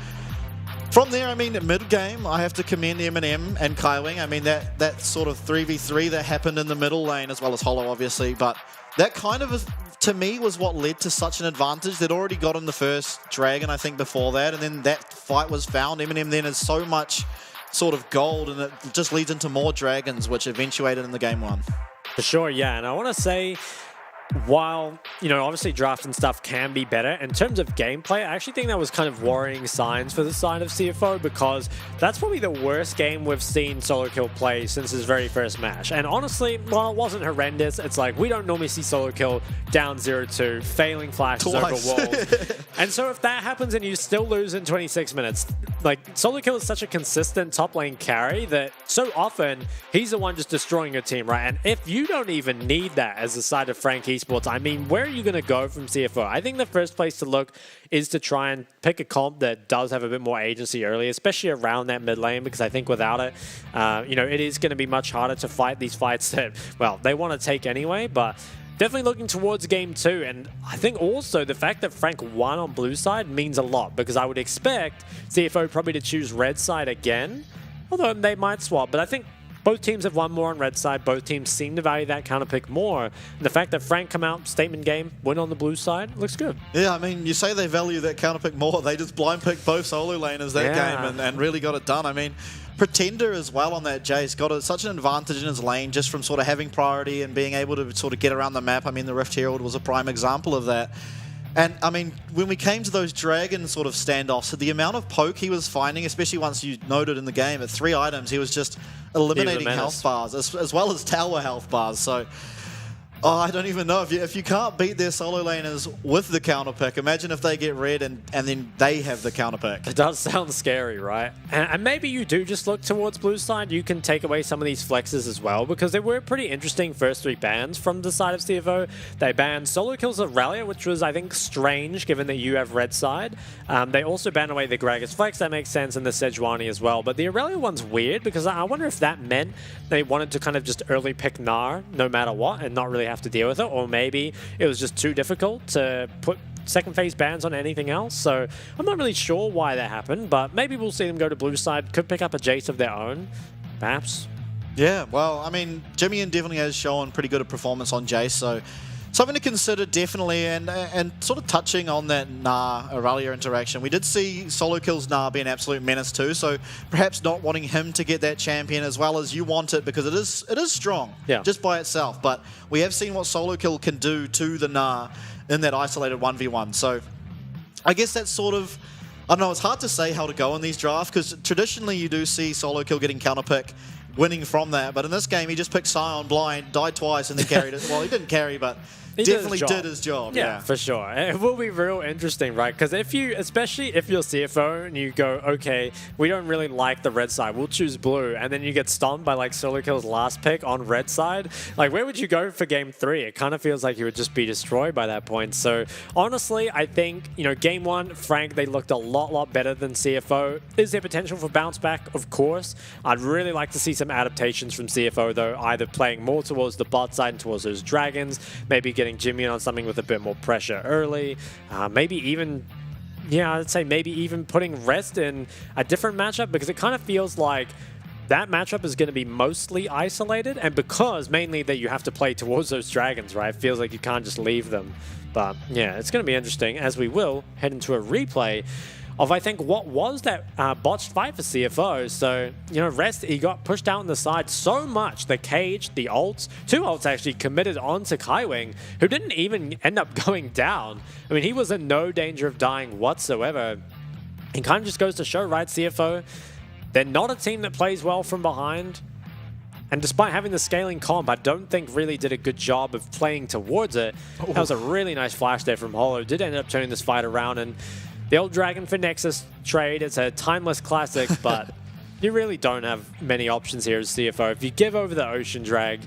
from there, I mean, mid-game, I have to commend Eminem and Kaiwing. I mean, that sort of 3v3 that happened in the middle lane, as well as Hollow, obviously. But that kind of, to me, was what led to such an advantage. They'd already gotten the first Dragon, I think, before that. And then that fight was found. Eminem then has so much sort of gold, and it just leads into more Dragons, which eventuated in the game 1. For sure, yeah. And I want to say, while, you know, obviously draft and stuff can be better, in terms of gameplay, I actually think that was kind of worrying signs for the side of CFO, because that's probably the worst game we've seen Solo Kill play since his very first match. And honestly, while it wasn't horrendous, it's like we don't normally see Solo Kill down 0-2, failing flashes over walls. And so if that happens and you still lose in 26 minutes, like, Solo Kill is such a consistent top lane carry that so often he's the one just destroying your team, right? And if you don't even need that as the side of Frank Esports, I mean, where are you going to go from CFO? I think the first place to look is to try and pick a comp that does have a bit more agency early, especially around that mid lane, because I think without it, you know, it is going to be much harder to fight these fights that, well, they want to take anyway, but definitely looking towards game 2. And I think also the fact that Frank won on blue side means a lot, because I would expect CFO probably to choose red side again, although they might swap. But I think both teams have won more on red side. Both teams seem to value that counter pick more. And the fact that Frank come out, statement game, win on the blue side, looks good. Yeah, I mean, you say they value that counter pick more. They just blind picked both solo laners that game and really got it done. I mean, Pretender as well on that Jace got such an advantage in his lane just from sort of having priority and being able to sort of get around the map. I mean, the Rift Herald was a prime example of that. And, I mean, when we came to those Dragon sort of standoffs, the amount of poke he was finding, especially once you noted in the game, at 3 items, he was just eliminating health bars, as well as tower health bars. So, I don't even know. If you can't beat their solo laners with the counter pick, imagine if they get red and then they have the counter pick. It does sound scary, right? And maybe you do just look towards blue side. You can take away some of these flexes as well, because there were pretty interesting first 3 bans from the side of CFO. They banned Solo Kills Aurelia, which was, I think, strange given that you have red side. They also banned away the Gragas Flex, that makes sense, and the Sejuani as well. But the Aurelia one's weird, because I wonder if that meant they wanted to kind of just early pick Gnar no matter what and not really have to deal with it, or maybe it was just too difficult to put second phase bans on anything else. So I'm not really sure why that happened, but maybe we'll see them go to blue side, could pick up a Jace of their own, perhaps. Yeah, well, I mean, Jimmy definitely has shown pretty good a performance on Jace, so Something to consider, definitely, and sort of touching on that Aurelia interaction. We did see Solo Kill's Nah be an absolute menace too, so perhaps not wanting him to get that champion as well as you want it, because it is strong just by itself. But we have seen what Solo Kill can do to the Nah in that isolated 1v1. So I guess that's sort of, I don't know, it's hard to say how to go in these drafts, because traditionally you do see Solo Kill getting counterpick, winning from that. But in this game, he just picked Scion blind, died twice, and then carried it. Well, he didn't carry, but he definitely did his job. Yeah, for sure. It will be real interesting, right? Because especially if you're CFO and you go, okay, we don't really like the red side, we'll choose blue, and then you get stunned by like Solo Kill's last pick on red side, like where would you go for game 3? It kind of feels like you would just be destroyed by that point. So honestly, I think, game 1, Frank, they looked a lot better than CFO. Is there potential for bounce back? Of course. I'd really like to see some adaptations from CFO though, either playing more towards the bot side and towards those dragons, maybe getting Jimmy on something with a bit more pressure early, maybe even, I'd say maybe even putting Rest in a different matchup, because it kind of feels like that matchup is going to be mostly isolated, and because mainly that you have to play towards those dragons, right? It feels like you can't just leave them. But yeah, it's going to be interesting, as we will head into a replay of, I think, what was that botched fight for CFO. So, Rest, he got pushed out on the side so much. The cage, the ults, 2 ults actually committed onto Kaiwing, who didn't even end up going down. I mean, he was in no danger of dying whatsoever. It kind of just goes to show, right, CFO, they're not a team that plays well from behind. And despite having the scaling comp, I don't think really did a good job of playing towards it. That was a really nice flash there from Holo. Did end up turning this fight around, and the old Dragon for Nexus trade, it's a timeless classic, but you really don't have many options here as CFO. If you give over the Ocean Drag,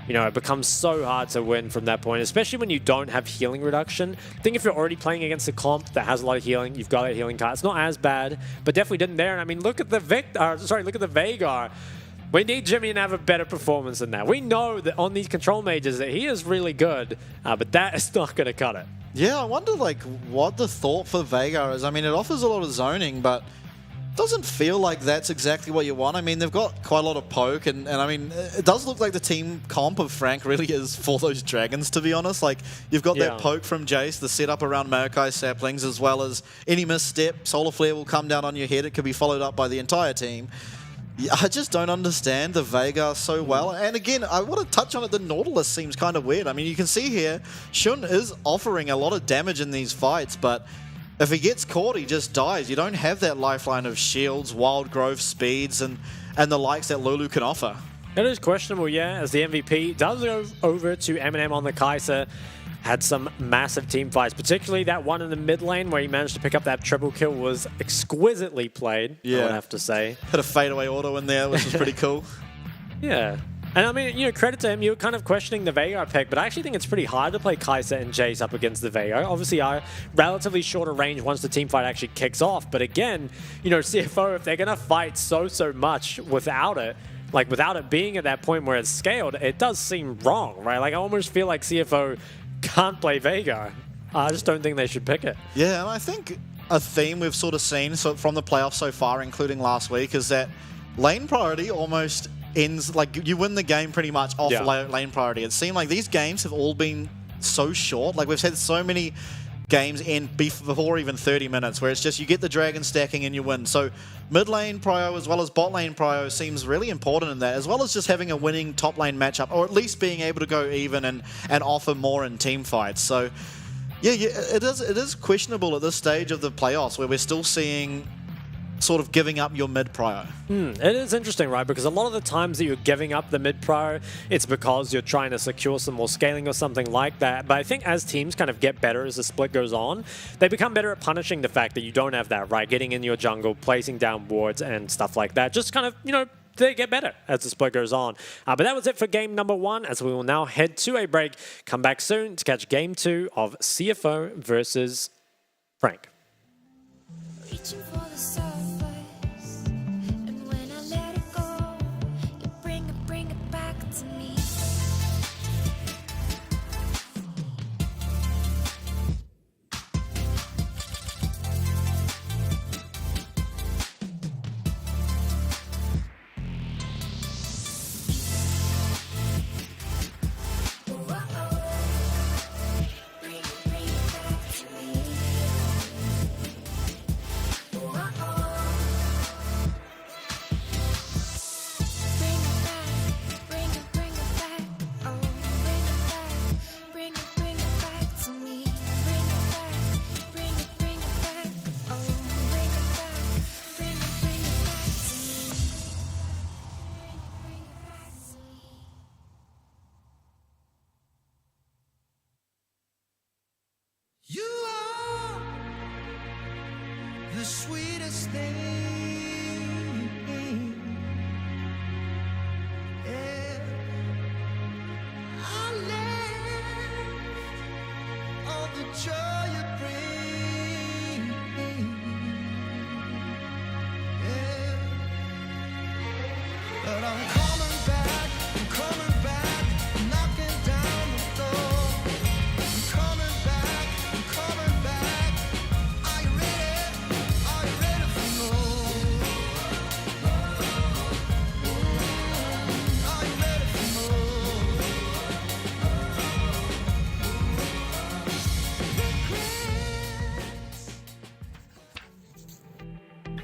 it becomes so hard to win from that point, especially when you don't have healing reduction. I think if you're already playing against a comp that has a lot of healing, you've got that healing card. It's not as bad, but definitely didn't there. And I mean, look at the Veigar. We need Jimmy to have a better performance than that. We know that on these control mages that he is really good, but that is not going to cut it. Yeah, I wonder what the thought for Veigar is. I mean, it offers a lot of zoning, but doesn't feel like that's exactly what you want. I mean, they've got quite a lot of poke, and I mean, it does look like the team comp of Frank really is for those dragons, to be honest. Like, you've got that poke from Jace, the setup around Maokai saplings, as well as any misstep, Solar Flare will come down on your head. It could be followed up by the entire team. I just don't understand the Veigar so well. And again, I want to touch on it. The Nautilus seems kind of weird. I mean, you can see here, Shun is offering a lot of damage in these fights, but if he gets caught, he just dies. You don't have that lifeline of shields, wild growth, speeds, and the likes that Lulu can offer. It is questionable, as the MVP does go over to Eminem on the Kai'Sa. Had some massive team fights, particularly that one in the mid lane where he managed to pick up that triple kill was exquisitely played, I would have to say. Had a fadeaway auto in there, which was pretty cool. Yeah. And I mean, credit to him, you were kind of questioning the Veigar pick, but I actually think it's pretty hard to play Kai'Sa and Jace up against the Veigar. Obviously, are relatively shorter range once the team fight actually kicks off, but again, CFO, if they're going to fight so much without it, without it being at that point where it's scaled, it does seem wrong, right? Like, I almost feel like CFO can't play Veigar. I just don't think they should pick it. Yeah, and I think a theme we've sort of seen from the playoffs so far, including last week, is that lane priority almost ends, like, you win the game pretty much off lane priority. It seemed like these games have all been so short. Like, we've had so many games end before even 30 minutes, where it's just you get the dragon stacking and you win. So mid lane prio as well as bot lane prio seems really important in that, as well as just having a winning top lane matchup, or at least being able to go even and offer more in team fights. So yeah, it is questionable at this stage of the playoffs, where we're still seeing sort of giving up your mid prio. It is interesting, right? Because a lot of the times that you're giving up the mid prio, it's because you're trying to secure some more scaling or something like that. But I think as teams kind of get better as the split goes on, they become better at punishing the fact that you don't have that, right? Getting in your jungle, placing down wards and stuff like that. Just kind of, they get better as the split goes on. But that was it for game number 1, as we will now head to a break. Come back soon to catch game 2 of CFO versus Frank. Reaching for the surface, and when I let it go, you bring it back to me.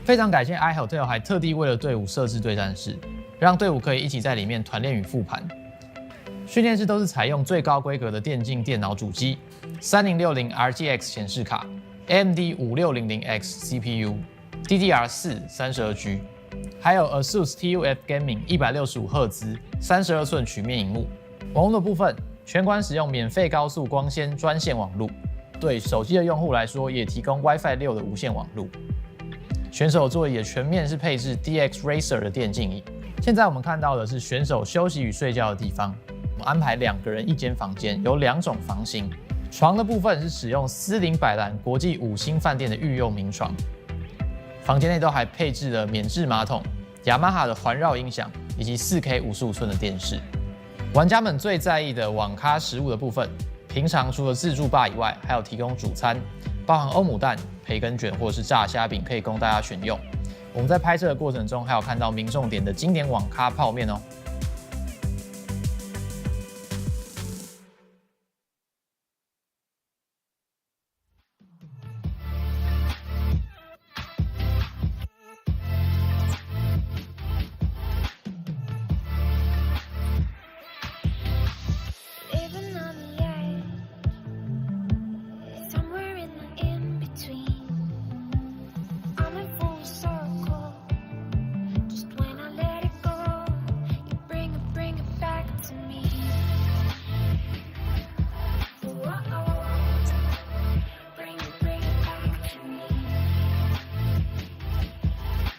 非常感谢 iHotel 还特地为了队伍设置对战室，让队伍可以一起在里面团练与复盘。训练室都是采用最高规格的电竞电脑主机，3060 RTX 显示卡 ，AMD 5600X CPU，DDR4 32G， 还有 ASUS TUF Gaming 165赫兹32寸曲面萤幕。网络的部分，全馆使用免费高速光纤专线网路，对手机的用户来说也提供 WiFi 6的无线网路。选手座椅也全面是配置 DX Racer 的电竞椅。现在我们看到的是选手休息与睡觉的地方。我们安排2个人1间房间，有2种房型。床的部分是使用斯林百兰国际5星饭店的御用名床。房间内都还配置了免治马桶、雅马哈的环绕音响以及 4K 55寸的电视。玩家们最在意的网咖食物的部分，平常除了自助吧以外，还有提供主餐，包含欧姆蛋、培根卷或是炸虾饼，可以供大家选用。我们在拍摄的过程中，还有看到民众点的经典网咖泡面哦。Living on the edge, somewhere in the in between. I'm in full circle. Just when I let it go, you bring it back to me. Whoa, bring it back to me.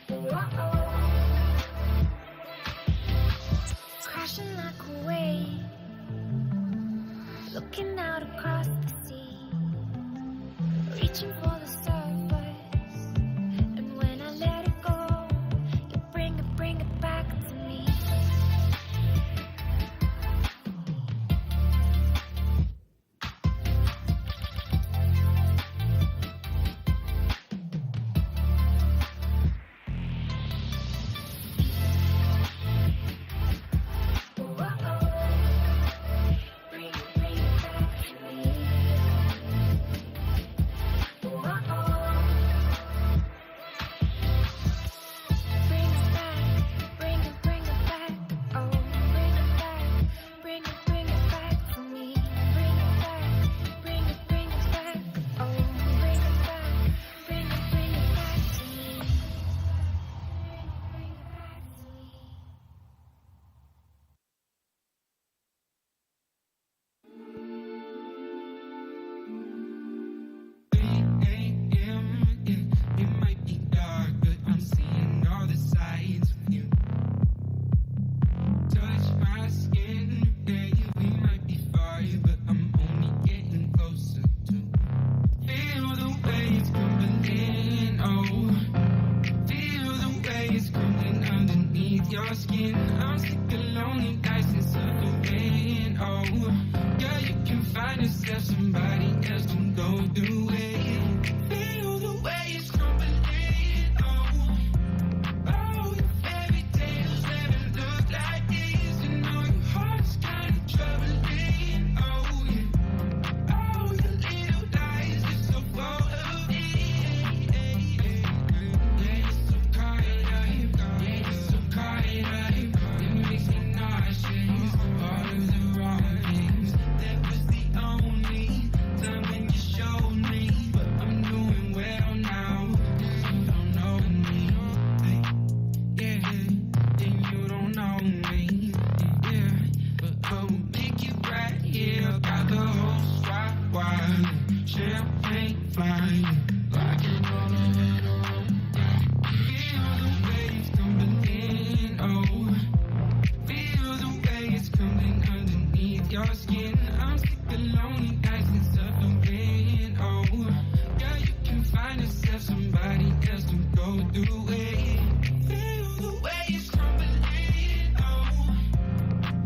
Whoa, crashing like a wave. Looking out across the sea, reaching for the surface, and when I let it go, you bring it back to me. Bring it back to me. Bring it back. Oh, bring it back. Bring it back to me. Bring it back. Bring it back. Oh, bring it back. Bring it back to me. Bring it back to me. It might be dark, but I'm seeing all the sides of you. Touch my skin, baby, we might be far, but I'm only getting closer to. Feel the waves coming in, oh. Feel the waves coming underneath your skin. I'm sick of lonely nights and suffering, oh. Girl, you can find yourself somebody else to go through it. Feel the waves coming in, oh. Oh, your fairy tales never look like this. You know your heart's kind of troubling, oh yeah. Oh, your little lies are so full of it. Yeah, you're so caught up. Yeah, you're so caught up. It makes me nauseous. All of the wrong things. That was the only time when you showed me. But I'm doing well now. You don't know me. Yeah, and you don't know me. Yeah, but I will make it right here. Got the whole spot wide. Champagne flying. Like it all over the road. Feel the waves coming in, oh. Feel the waves coming underneath your skin. I'm sick of lonely nights and suffering, oh. Girl, you can find yourself somebody else to go through it. Feel the waves coming in, oh.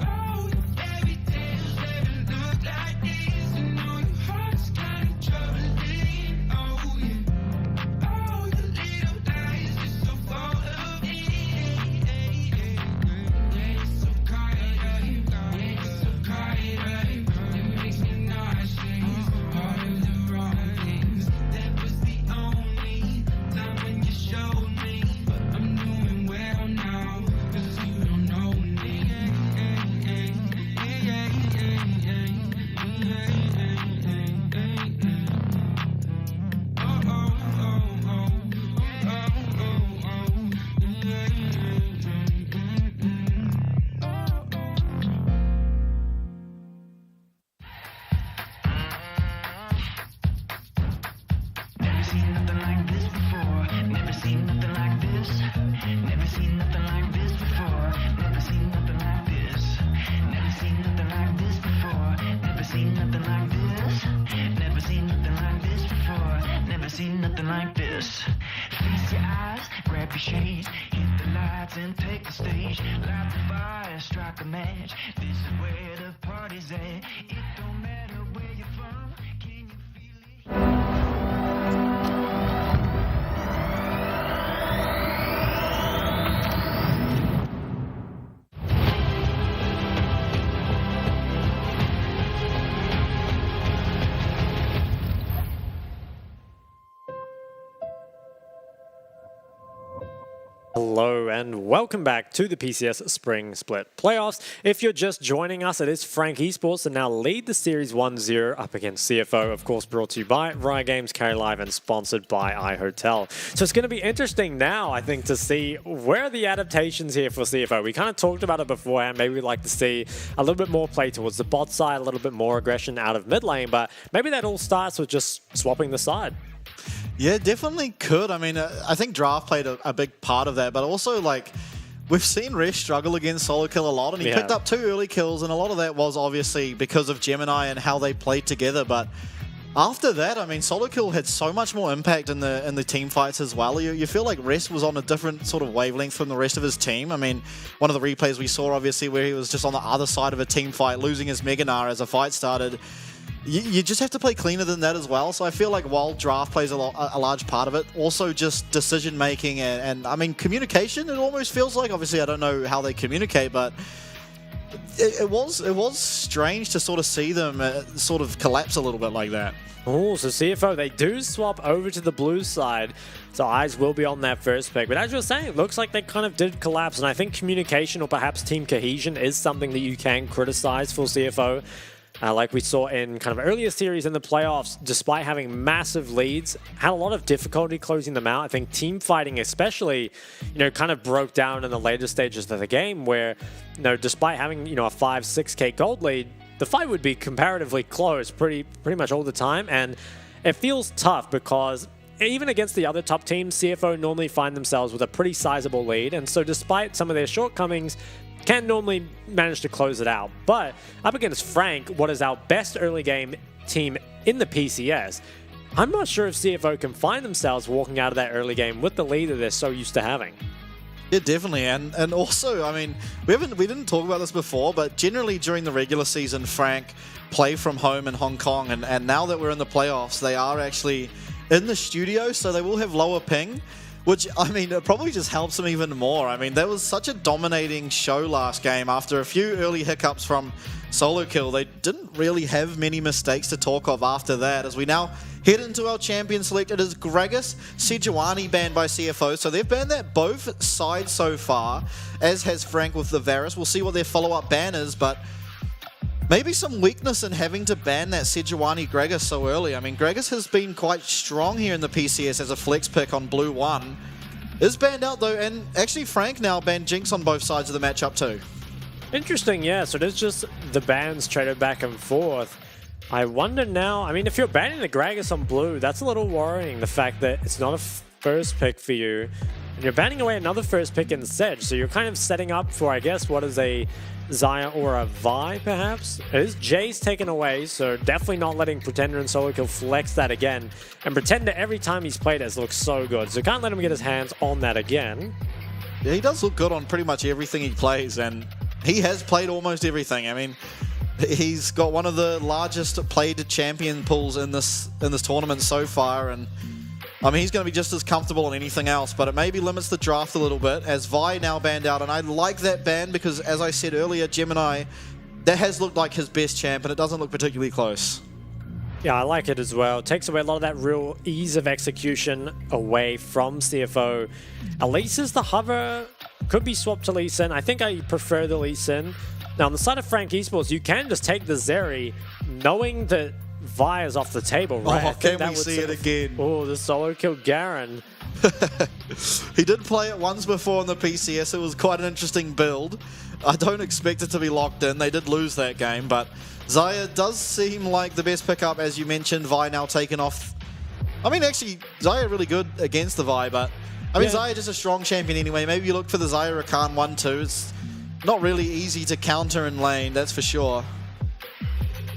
Oh, your fairy tales never look like this. You know your heart's kind of troubling, oh yeah. Oh, your little lies are so full of it. Yeah, you're so caught up. Yeah, you're so caught up. It makes me nauseous. something like this. Face your eyes, grab your shades, hit the lights and take the stage. Light the fire, strike a match. This is where the party's at. It don't matter where you're from. Can you feel it? Hello and welcome back to the PCS Spring Split Playoffs. If you're just joining us, it is Frank Esports that now lead the series 1-0 up against CFO, of course brought to you by Riot Games, Carry Live and sponsored by iHotel. So it's going to be interesting now, I think, to see where are the adaptations here for CFO. We kind of talked about it beforehand. Maybe we'd like to see a little bit more play towards the bot side, a little bit more aggression out of mid lane, but maybe that all starts with just swapping the side. Yeah, definitely could. I mean, I think draft played a big part of that, but also, like, we've seen Resh struggle against solo kill a lot, and he picked up 2 early kills, and a lot of that was obviously because of Gemini and how they played together, but after that, I mean, solo kill had so much more impact in the team fights as well. You feel like Resh was on a different sort of wavelength from the rest of his team. I mean, one of the replays we saw, obviously, where he was just on the other side of a team fight, losing his Mega Gnar as a fight started. You just have to play cleaner than that as well. So I feel like while draft plays a large part of it, also just decision making and I mean communication. It almost feels like, obviously I don't know how they communicate, but it was strange to sort of see them sort of collapse a little bit like that. Oh, so CFO, they do swap over to the blue side, so eyes will be on that first pick. But as you were saying, it looks like they kind of did collapse, and I think communication or perhaps team cohesion is something that you can criticize for CFO. Like we saw in kind of earlier series in the playoffs, despite having massive leads, had a lot of difficulty closing them out. I think team fighting especially, kind of broke down in the later stages of the game where, despite having, a 5-6K gold lead, the fight would be comparatively close pretty much all the time. And it feels tough because even against the other top teams, CFO normally find themselves with a pretty sizable lead. And so despite some of their shortcomings, can normally manage to close it out. But up against Frank, what is our best early game team in the PCS, I'm not sure if CFO can find themselves walking out of that early game with the lead that they're so used to having. Yeah, definitely, and also, I mean, we didn't talk about this before, but generally during the regular season, Frank play from home in Hong Kong, and now that we're in the playoffs, they are actually in the studio, so they will have lower ping. Which, I mean, it probably just helps them even more. I mean, there was such a dominating show last game. After a few early hiccups from solo kill, they didn't really have many mistakes to talk of after that. As we now head into our champion select, it is Gragas Sejuani banned by CFO. So they've banned that both sides so far, as has Frank with the Varus. We'll see what their follow-up ban is, but maybe some weakness in having to ban that Sejuani Gragas so early. I mean, Gragas has been quite strong here in the PCS as a flex pick on Blue 1. Is banned out though, and actually Frank now banned Jinx on both sides of the matchup too. Interesting, yeah. So there's just the bans traded back and forth. I wonder now, I mean, if you're banning the Gragas on blue, that's a little worrying, the fact that it's not a first pick for you. And you're banning away another first pick in Sedge, so you're kind of setting up for, I guess, what is a Xayah or a Vi, perhaps? It is Jay's taken away, so definitely not letting Pretender and Solo Kill flex that again. And Pretender, every time he's played, has looked so good, so can't let him get his hands on that again. Yeah, he does look good on pretty much everything he plays, and he has played almost everything. I mean, he's got one of the largest played champion pools in this tournament so far, and I mean, he's going to be just as comfortable on anything else, but it maybe limits the draft a little bit, as Vi now banned out, and I like that ban because, as I said earlier, Gemini, that has looked like his best champ, and it doesn't look particularly close. Yeah, I like it as well. It takes away a lot of that real ease of execution away from CFO. Lee Sin, the hover could be swapped to Lee Sin. I think I prefer the Lee Sin. Now, on the side of Frank Esports, you can just take the Zeri, knowing that Vi is off the table, right? Oh, can we see it again? Oh, the solo kill Garen. He did play it once before in the PCS. It was quite an interesting build. I don't expect it to be locked in. They did lose that game, but Xayah does seem like the best pickup, as you mentioned. Vi now taken off. I mean, actually, Xayah really good against the Vi, but I mean, Xayah just a strong champion anyway. Maybe you look for the Xayah Rakan 1-2. It's not really easy to counter in lane, that's for sure.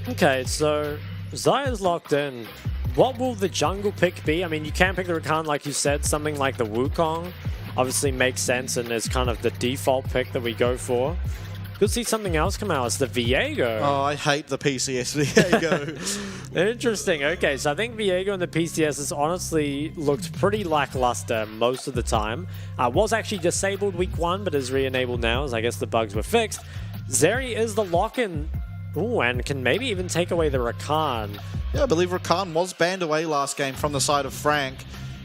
Okay, so Xayah's locked in. what will the jungle pick be? I mean, you can pick the Rakan, like you said, something like the Wukong obviously makes sense and is kind of the default pick that we go for. Could see something else come out. It's the Viego. Oh, I hate the PCS Viego. Interesting. Okay, so I think Viego and the PCS has honestly looked pretty lackluster most of the time. Was actually disabled week 1, but is re-enabled now, as I guess the bugs were fixed. Zeri is the lock-in. Ooh, and can maybe even take away the Rakan. Yeah, I believe Rakan was banned away last game from the side of Frank.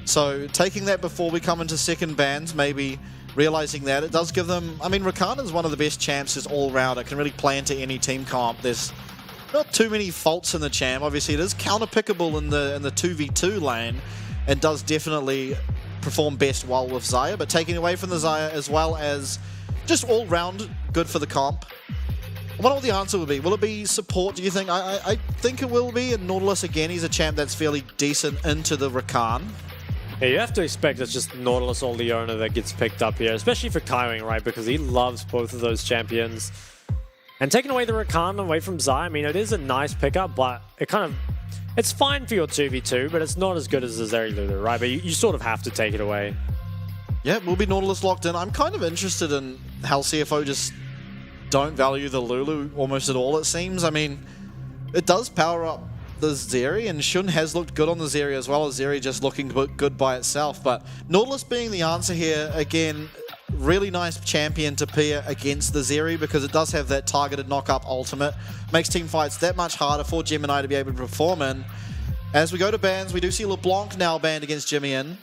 So taking that before we come into second bans, maybe realizing that, it does give them... I mean, Rakan is one of the best champs, is all-rounder, can really play into any team comp. There's not too many faults in the champ. Obviously, it is counter-pickable in the 2v2 lane and does definitely perform best well with Xayah, but taking away from the Xayah as well as just all-round good for the comp. I wonder what the answer will be. Will it be support, do you think? I think it will be, and Nautilus, again, he's a champ that's fairly decent into the Rakan. Yeah, you have to expect it's just Nautilus or Leona that gets picked up here, especially for Kaiwing, right? Because he loves both of those champions. And taking away the Rakan away from Xayah, I mean, it is a nice pickup, but it's fine for your 2v2, but it's not as good as the Zeri Lulu, right? But you sort of have to take it away. Yeah, we'll be Nautilus locked in. I'm kind of interested in how CFO just don't value the Lulu almost at all, it seems. I mean, it does power up the Zeri, and Shun has looked good on the Zeri as well as Zeri just looking good by itself. But Nautilus being the answer here, again, really nice champion to pair against the Zeri because it does have that targeted knock-up ultimate. Makes team fights that much harder for Gemini to be able to perform in. As we go to bans, we do see LeBlanc now banned against Jimmy-In.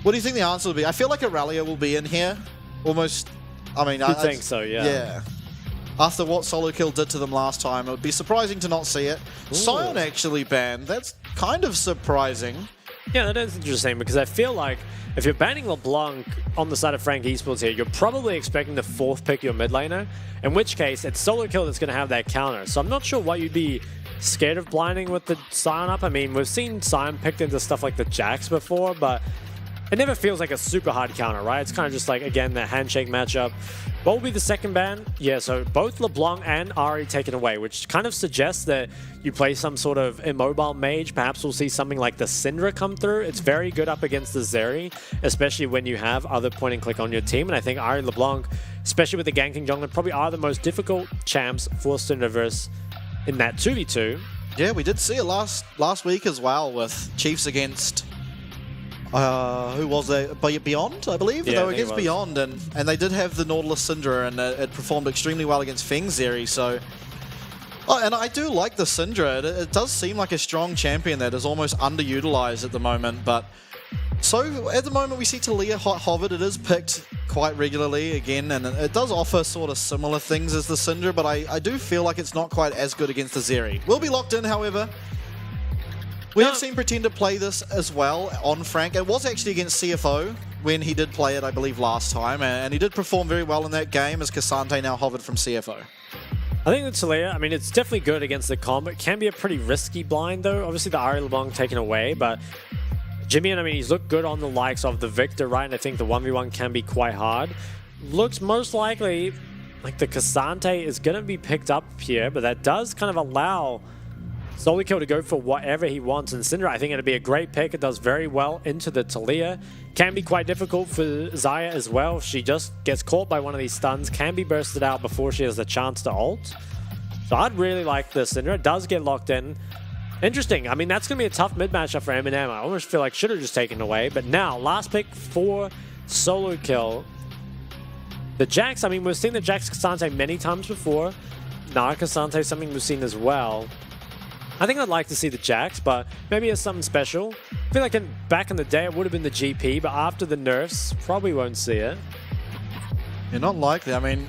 What do you think the answer will be? I feel like Aurelia will be in here. Almost, I mean... I think so, yeah. Yeah. After what Solo Kill did to them last time, it would be surprising to not see it. Ooh. Sion actually banned. That's kind of surprising. Yeah, that is interesting because I feel like if you're banning LeBlanc on the side of Frank Esports here, you're probably expecting the 4th pick your mid laner, in which case it's Solo Kill that's going to have that counter. So I'm not sure why you'd be scared of blinding with the Sion up. I mean, we've seen Sion picked into stuff like the Jax before, but it never feels like a super hard counter, right? It's kind of just like, again, that handshake matchup. What will be the second ban? Yeah, so both LeBlanc and Ahri taken away, which kind of suggests that you play some sort of immobile mage. Perhaps we'll see something like the Syndra come through. It's very good up against the Zeri, especially when you have other point and click on your team. And I think Ahri and LeBlanc, especially with the ganking jungler, probably are the most difficult champs for Syndraverse in that 2v2. Yeah, we did see it last week as well with Chiefs against... who was they? Beyond, I believe? Yeah, they were against Beyond, and they did have the Nautilus Syndra, and it performed extremely well against Feng Zeri, so... Oh, and I do like the Syndra. It does seem like a strong champion that is almost underutilized at the moment, but... So, at the moment, we see Talia Hovered. It is picked quite regularly, again, and it does offer sort of similar things as the Syndra, but I do feel like it's not quite as good against the Zeri. We'll be locked in, however. We have seen Pretender play this as well on Frank. It was actually against CFO when he did play it, I believe, last time. And he did perform very well in that game as Cassante now hovered from CFO. I think the Talia, I mean, it's definitely good against the comp. It can be a pretty risky blind, though. Obviously, the Ahri LeBlanc taken away, but Jimmy, I mean, he's looked good on the likes of the Victor, right? And I think the 1v1 can be quite hard. Looks most likely like the Cassante is going to be picked up here, but that does kind of allow Solo Kill to go for whatever he wants. And Syndra, I think it'd be a great pick. It does very well into the Talia. Can be quite difficult for Xayah as well. If she just gets caught by one of these stuns, can be bursted out before she has the chance to ult. So I'd really like the Syndra. It does get locked in. Interesting. I mean, that's going to be a tough mid matchup for Eminem. I almost feel like should have just taken away. But now, last pick for Solo Kill. The Jax, I mean, we've seen the Jax Cassante many times before. Nara Cassante is something we've seen as well. I think I'd like to see the Jax, but maybe it's something special. I feel like back in the day it would have been the GP, but after the nerfs, probably won't see it. You're not likely. I mean,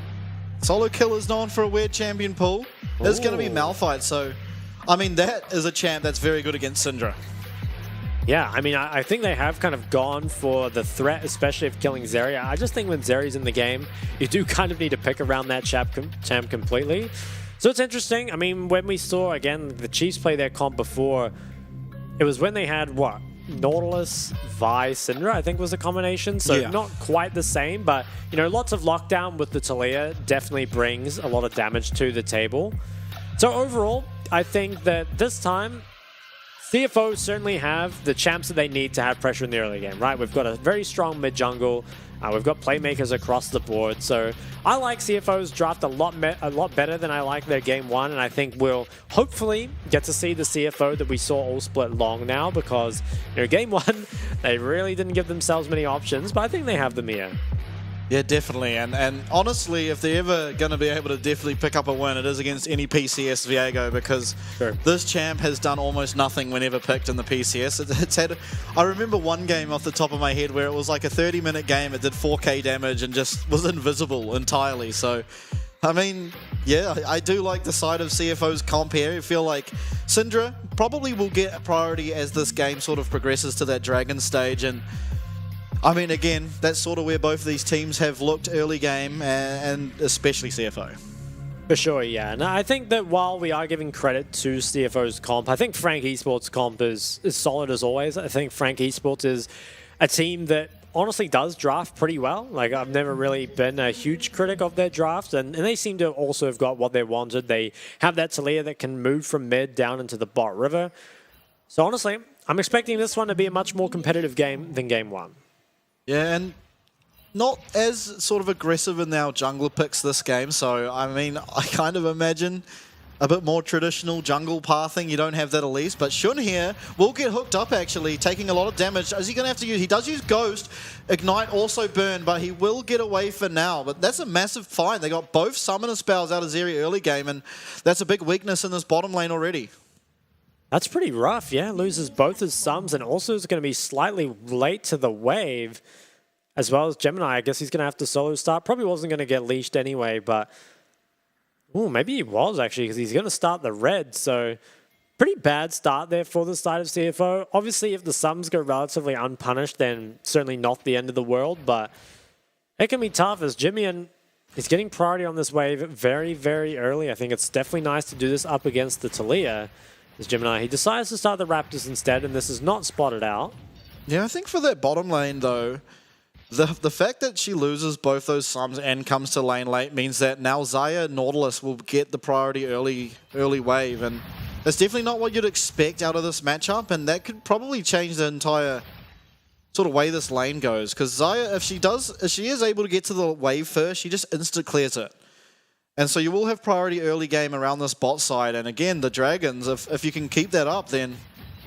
Solo Kill is known for a weird champion pool. There's going to be Malphite, so... I mean, that is a champ that's very good against Syndra. Yeah, I mean, I think they have kind of gone for the threat, especially of killing Zeri. I just think when Zeri's in the game, you do kind of need to pick around that champ completely. So it's interesting. I mean, when we saw, again, the Chiefs play their comp before, it was when they had, what, Nautilus, Vi, Syndra, I think was the combination. So yeah, not quite the same, but, you know, lots of lockdown with the Talia definitely brings a lot of damage to the table. So overall, I think that this time, CFO certainly have the champs that they need to have pressure in the early game, right? We've got a very strong mid jungle. We've got playmakers across the board. So I like CFO's draft a lot better than I like their game one. And I think we'll hopefully get to see the CFO that we saw all split long now, because game one, they really didn't give themselves many options, but I think they have them here. Yeah, definitely. And honestly, if they're ever going to be able to definitely pick up a win, it is against any PCS Viego, because this champ has done almost nothing whenever picked in the PCS. It's had, I remember one game off the top of my head where it was like a 30-minute game. It did 4k damage and just was invisible entirely. So, I mean, yeah, I do like the side of CFO's comp here. I feel like Syndra probably will get priority as this game sort of progresses to that Dragon stage. And I mean, again, that's sort of where both of these teams have looked early game, and especially CFO. For sure, yeah. And I think that while we are giving credit to CFO's comp, I think Frank Esports comp is solid as always. I think Frank Esports is a team that honestly does draft pretty well. Like, I've never really been a huge critic of their draft, and they seem to also have got what they wanted. They have that Taliyah that can move from mid down into the bot river. So honestly, I'm expecting this one to be a much more competitive game than game one. Yeah, and not as sort of aggressive in our jungler picks this game. So, I mean, I kind of imagine a bit more traditional jungle pathing. You don't have that Elise, but Shun here will get hooked up, actually, taking a lot of damage. Is he going to have to use... He does use Ghost. Ignite also burn, but he will get away for now. But that's a massive find. They got both summoner spells out of Zeri early game, and that's a big weakness in this bottom lane already. That's pretty rough, yeah. Loses both his sums and also is going to be slightly late to the wave, as well as Gemini. I guess he's going to have to solo start. Probably wasn't going to get leashed anyway, but... Ooh, maybe he was, actually, because he's going to start the red, so... Pretty bad start there for the side of CFO. Obviously, if the sums go relatively unpunished, then certainly not the end of the world, but... It can be tough, as Jimmy is getting priority on this wave very, very early. I think it's definitely nice to do this up against the Taliyah. As Gemini, he decides to start the Raptors instead, and this is not spotted out. Yeah, I think for that bottom lane, though, the fact that she loses both those sums and comes to lane late means that now Xayah Nautilus will get the priority early wave, and that's definitely not what you'd expect out of this matchup, and that could probably change the entire sort of way this lane goes, because Xayah, if she is able to get to the wave first, she just instant clears it. And so you will have priority early game around this bot side. And again, the Dragons, if you can keep that up, then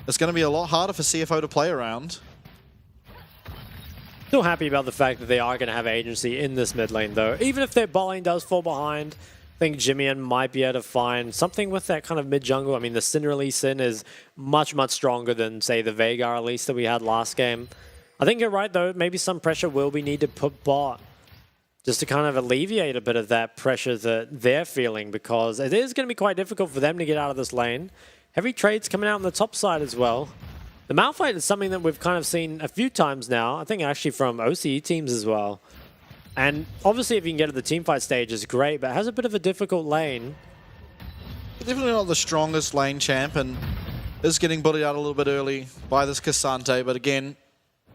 it's going to be a lot harder for CFO to play around. Still happy about the fact that they are going to have agency in this mid lane, though. Even if their bot lane does fall behind, I think Jimmy might be able to find something with that kind of mid jungle. I mean, the Cinder Elise is much, much stronger than, say, the Veigar Elise that we had last game. I think you're right, though. Maybe some pressure will be needed to put bot, just to kind of alleviate a bit of that pressure that they're feeling, because it is going to be quite difficult for them to get out of this lane. Heavy trades coming out on the top side as well. The Malphite is something that we've kind of seen a few times now, I think actually from OCE teams as well. And obviously if you can get to the teamfight stage is great, but it has a bit of a difficult lane. Definitely not the strongest lane champ, and is getting bullied out a little bit early by this Cassante, but again,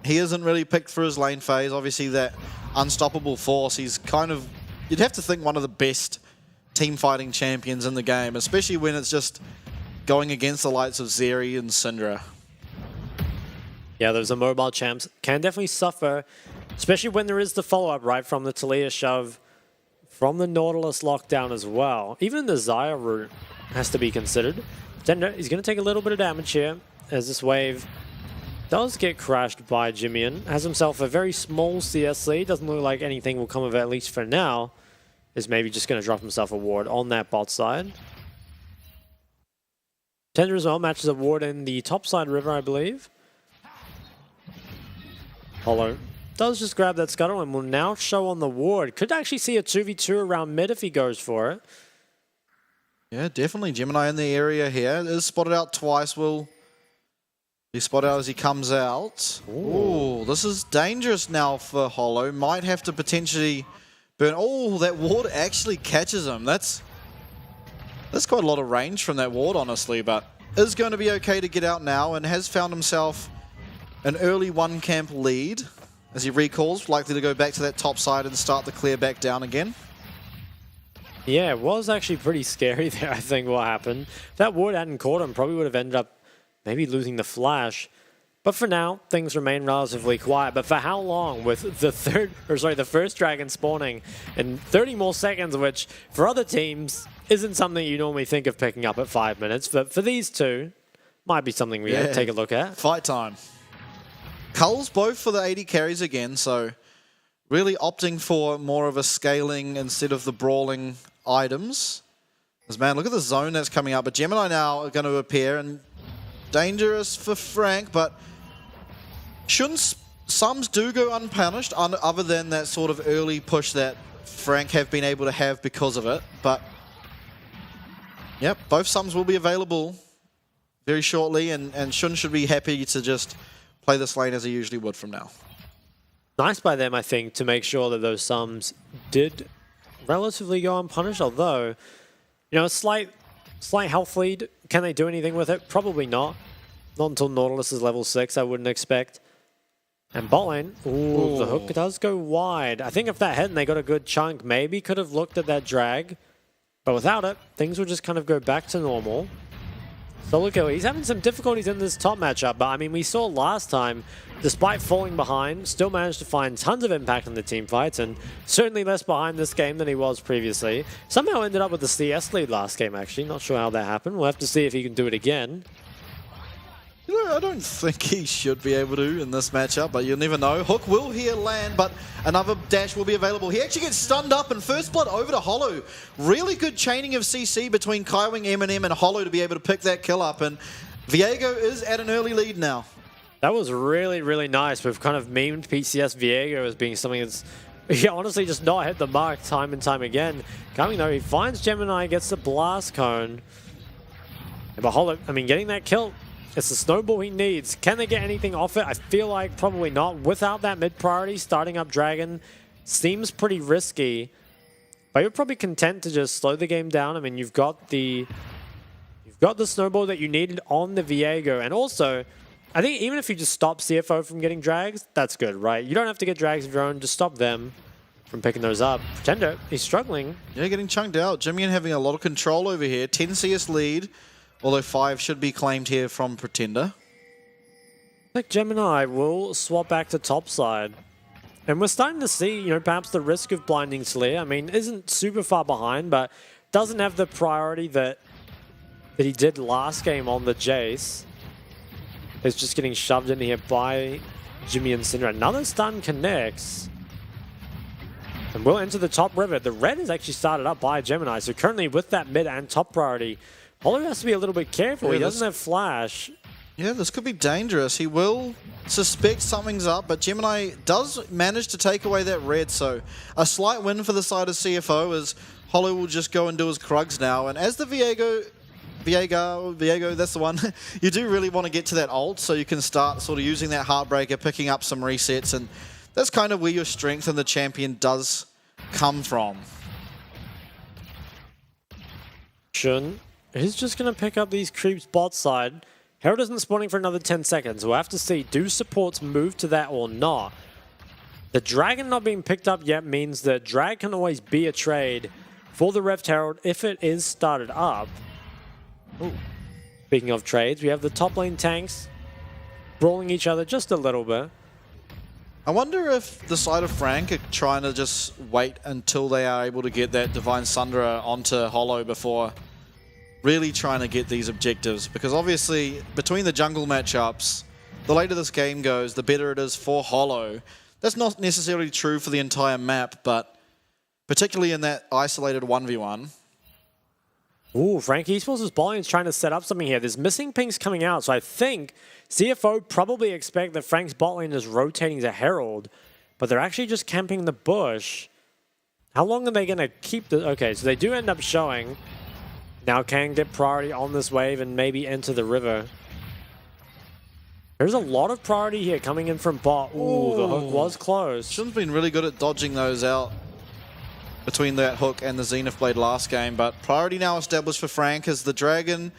he isn't really picked for his lane phase. Obviously that unstoppable force, he's kind of, you'd have to think one of the best team fighting champions in the game, especially when it's just going against the likes of Zeri and Syndra. Yeah, those immobile champs can definitely suffer, especially when there is the follow-up, right, from the Taliyah shove, from the Nautilus lockdown as well. Even the Xayah route has to be considered. He's going to take a little bit of damage here as this wave does get crashed by Jimmy. Has himself a very small CS lead. Doesn't look like anything will come of it, at least for now. Is maybe just going to drop himself a ward on that bot side. Tender as well matches a ward in the top side river, I believe. Hollow does just grab that scuttle and will now show on the ward. Could actually see a 2v2 around mid if he goes for it. Yeah, definitely. Gemini in the area here. Is spotted out twice. Will he spot out as he comes out? Ooh, this is dangerous now for Hollow. Might have to potentially burn. Oh, that ward actually catches him. That's quite a lot of range from that ward, honestly, but is going to be okay to get out now and has found himself an early one camp lead as he recalls, likely to go back to that top side and start the clear back down again. Yeah, it was actually pretty scary there, I think, what happened. If that ward hadn't caught him, probably would have ended up maybe losing the flash. But for now, things remain relatively quiet. But for how long with the first dragon spawning in 30 more seconds, which for other teams isn't something you normally think of picking up at 5 minutes. But for these two, might be something we have to take a look at. Fight time. Culls both for the 80 carries again, so really opting for more of a scaling instead of the brawling items. Because man, look at the zone that's coming up. But Gemini now are going to appear, and dangerous for Frank, but shouldn't sums do go unpunished other than that sort of early push that Frank have been able to have because of it. But yep, both sums will be available very shortly, and Shun should be happy to just play this lane as he usually would from now. Nice by them, I think, to make sure that those sums did relatively go unpunished, although, you know, a slight health lead. Can they do anything with it? Probably not. Not until Nautilus is level 6, I wouldn't expect. And bot lane, ooh, the hook does go wide. I think if that hit and they got a good chunk, maybe could have looked at that drag. But without it, things will just kind of go back to normal. So look, he's having some difficulties in this top matchup, but I mean, we saw last time, despite falling behind, still managed to find tons of impact in the team fights, and certainly less behind this game than he was previously. Somehow ended up with the CS lead last game, actually. Not sure how that happened. We'll have to see if he can do it again. You know, I don't think he should be able to in this matchup, but you'll never know. Hook will here land, but another dash will be available. He actually gets stunned up, and first blood over to Hollow. Really good chaining of CC between Kaiwing, Eminem, and Hollow to be able to pick that kill up, and Viego is at an early lead now. That was really, really nice. We've kind of memed PCS Viego as being something that's honestly just not hit the mark time and time again. Coming though, he finds Gemini, gets the blast cone. But Hollow, I mean, getting that kill, it's the snowball he needs. Can they get anything off it? I feel like probably not. Without that mid priority, starting up Dragon seems pretty risky. But you're probably content to just slow the game down. I mean, you've got the snowball that you needed on the Viego, and also, I think even if you just stop CFO from getting drags, that's good, right? You don't have to get drags of your own, just stop them from picking those up. Pretender, he's struggling. Yeah, getting chunked out. Jimmy having a lot of control over here. 10 CS lead, although 5 should be claimed here from Pretender. Like Gemini will swap back to top side. And we're starting to see, you know, perhaps the risk of blinding Slayer. I mean, isn't super far behind, but doesn't have the priority that he did last game on the Jace. It's just getting shoved in here by Jimmy and Syndra. Another stun connects. And we'll enter the top river. The red is actually started up by Gemini. So currently with that mid and top priority, Hollow has to be a little bit careful. Yeah, he doesn't have flash. Yeah, this could be dangerous. He will suspect something's up, but Gemini does manage to take away that red. So a slight win for the side of CFO as Hollow will just go and do his Krugs now. And as the Viego, that's the one. You do really want to get to that ult so you can start sort of using that Heartbreaker, picking up some resets, and that's kind of where your strength in the champion does come from. Shun is just going to pick up these creeps bot side. Herald isn't spawning for another 10 seconds. We'll have to see, do supports move to that or not? The Dragon not being picked up yet means that Drag can always be a trade for the Reft Herald if it is started up. Ooh. Speaking of trades, we have the top lane tanks brawling each other just a little bit. I wonder if the side of Frank are trying to just wait until they are able to get that Divine Sundra onto Hollow before really trying to get these objectives. Because obviously, between the jungle matchups, the later this game goes, the better it is for Hollow. That's not necessarily true for the entire map, but particularly in that isolated 1v1. Ooh, Frank Esports' bowling is trying to set up something here. There's missing pings coming out, so I think CFO probably expect that Frank's bot lane is rotating to Herald, but they're actually just camping the bush. How long are they going to keep the... Okay, so they do end up showing. Now can get priority on this wave and maybe enter the river. There's a lot of priority here coming in from bot. Ooh, the hook was close. Shun's been really good at dodging those out between that hook and the Zenith Blade last game, but priority now established for Frank as the Dragon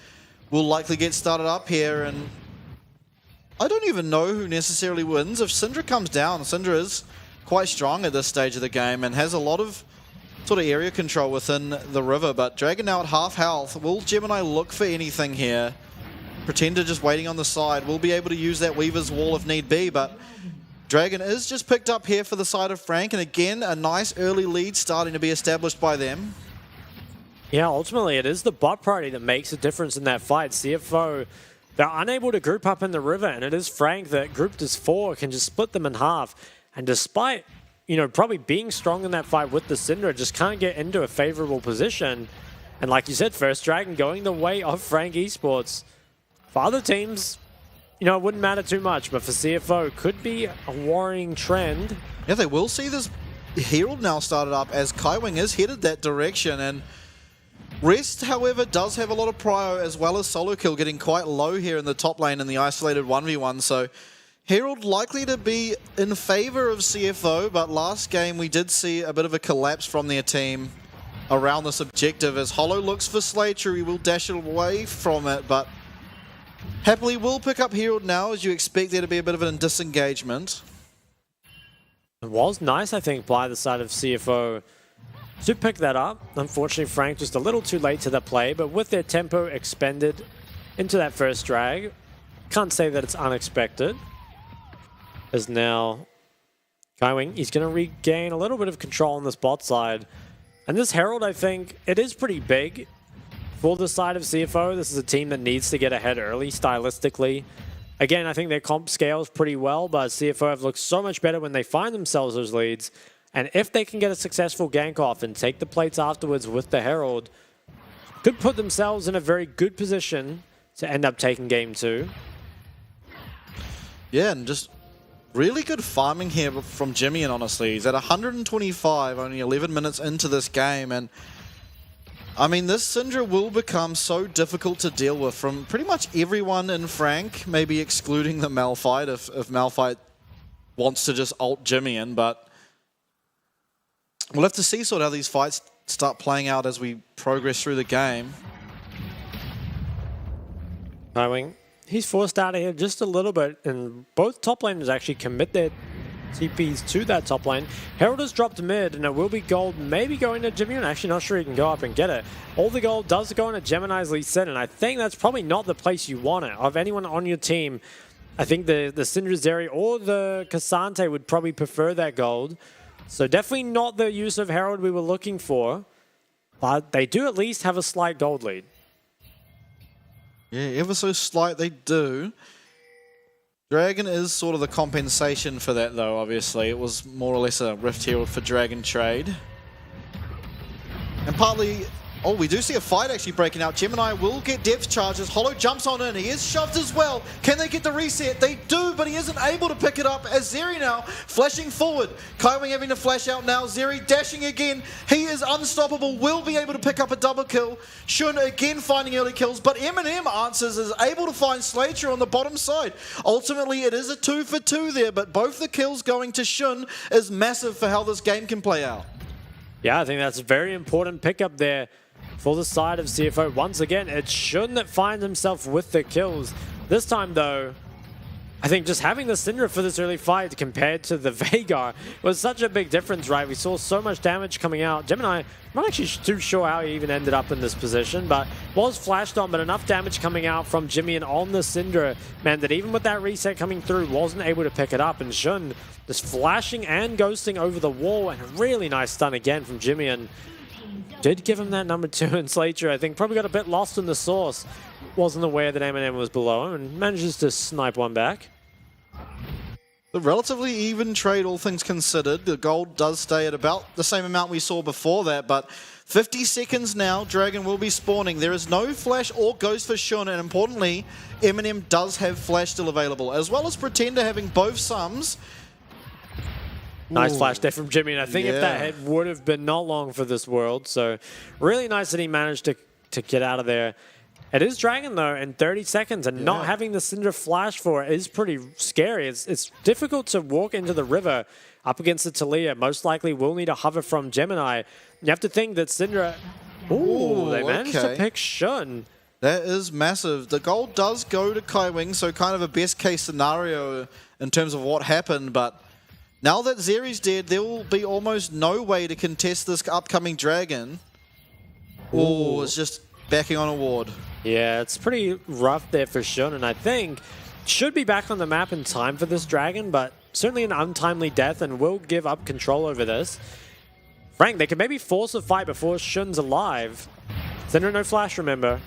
will likely get started up here, and I don't even know who necessarily wins. If Syndra comes down, Syndra is quite strong at this stage of the game and has a lot of sort of area control within the river, but Dragon now at half health. Will Gemini look for anything here? Pretender just waiting on the side. Will be able to use that Weaver's Wall if need be, but Dragon is just picked up here for the side of Frank, and again, a nice early lead starting to be established by them. Yeah, ultimately, it is the bot priority that makes a difference in that fight. CFO, they're unable to group up in the river, and it is Frank that grouped as 4 can just split them in half. And despite, you know, probably being strong in that fight with the Syndra, just can't get into a favorable position. And like you said, first Dragon going the way of Frank Esports. For other teams, you know, it wouldn't matter too much, but for CFO, could be a worrying trend. Yeah, they will see this Herald now started up as Kaiwing is headed that direction, and Rest, however, does have a lot of prio as well as solo kill getting quite low here in the top lane in the isolated 1v1, so Herald likely to be in favor of CFO, but last game we did see a bit of a collapse from their team around this objective as Hollow looks for Slater. He will dash away from it, but happily will pick up Herald now as you expect there to be a bit of a disengagement. It was nice, I think, by the side of CFO to pick that up. Unfortunately, Frank just a little too late to the play, but with their tempo expended into that first drag, can't say that it's unexpected. As now Kaiwing, he's going to regain a little bit of control on this bot side. And this Herald, I think, it is pretty big for the side of CFO. This is a team that needs to get ahead early stylistically. Again, I think their comp scales pretty well, but CFO have looked so much better when they find themselves those leads. And if they can get a successful gank off and take the plates afterwards with the Herald, could put themselves in a very good position to end up taking game 2. Yeah, and just really good farming here from Jimmy, and honestly, he's at 125, only 11 minutes into this game, and I mean, this Syndra will become so difficult to deal with from pretty much everyone in Frank, maybe excluding the Malphite if Malphite wants to just ult Jimmy in, but we'll have to see sort of how these fights start playing out as we progress through the game. Kaiwing, he's forced out of here just a little bit, and both top laners actually commit their TPs to that top lane. Herald has dropped mid, and it will be gold maybe going to Jimmy. I'm actually not sure he can go up and get it. All the gold does go into Gemini's Lee Sin, and I think that's probably not the place you want it. Of anyone on your team, I think the Syndra Zeri or the Cassante would probably prefer that gold. So definitely not the use of Herald we were looking for, but they do at least have a slight gold lead. Yeah, ever so slight they do. Dragon is sort of the compensation for that, though, obviously. It was more or less a Rift Herald for Dragon trade. And partly, oh, we do see a fight actually breaking out. Gemini will get depth charges. Hollow jumps on in. He is shoved as well. Can they get the reset? They do, but he isn't able to pick it up as Zeri now flashing forward. Kaiwing having to flash out now. Zeri dashing again. He is unstoppable. Will be able to pick up a double kill. Shun again finding early kills, but Eminem answers, is able to find Slater on the bottom side. Ultimately, it is a 2 for 2 there, but both the kills going to Shun is massive for how this game can play out. Yeah, I think that's a very important pickup there for the side of CFO. Once again, it's Shun that finds himself with the kills. This time, though, I think just having the Syndra for this early fight compared to the Veigar was such a big difference, right? We saw so much damage coming out. Gemini, I'm not actually too sure how he even ended up in this position, but was flashed on, but enough damage coming out from Jimmy and on the Syndra meant that even with that reset coming through, wasn't able to pick it up. And Shun just flashing and ghosting over the wall, and a really nice stun again from Jimmy, and did give him that number 2 in Slater. I think probably got a bit lost in the sauce. Wasn't aware that Eminem was below him and manages to snipe one back. The relatively even trade, all things considered. The gold does stay at about the same amount we saw before that, but 50 seconds now, Dragon will be spawning. There is no flash or ghost for Shun, and importantly, Eminem does have flash still available, as well as Pretender having both sums. Nice flash there from Jimmy, and I think if that hit would have been not long for this world. So really nice that he managed to get out of there. It is Dragon, though, in 30 seconds, and not having the Syndra flash for it is pretty scary. It's difficult to walk into the river up against the Talia. Most likely will need a hover from Gemini. You have to think that Syndra... Ooh, they managed to pick Shun. That is massive. The gold does go to Kaiwing, so kind of a best case scenario in terms of what happened, but now that Zeri's dead, there will be almost no way to contest this upcoming Dragon. Oh, it's just backing on a ward. Yeah, it's pretty rough there for Shun, and I think should be back on the map in time for this dragon, but certainly an untimely death and will give up control over this. Frank, they can maybe force a fight before Shun's alive. Cinder no flash, remember.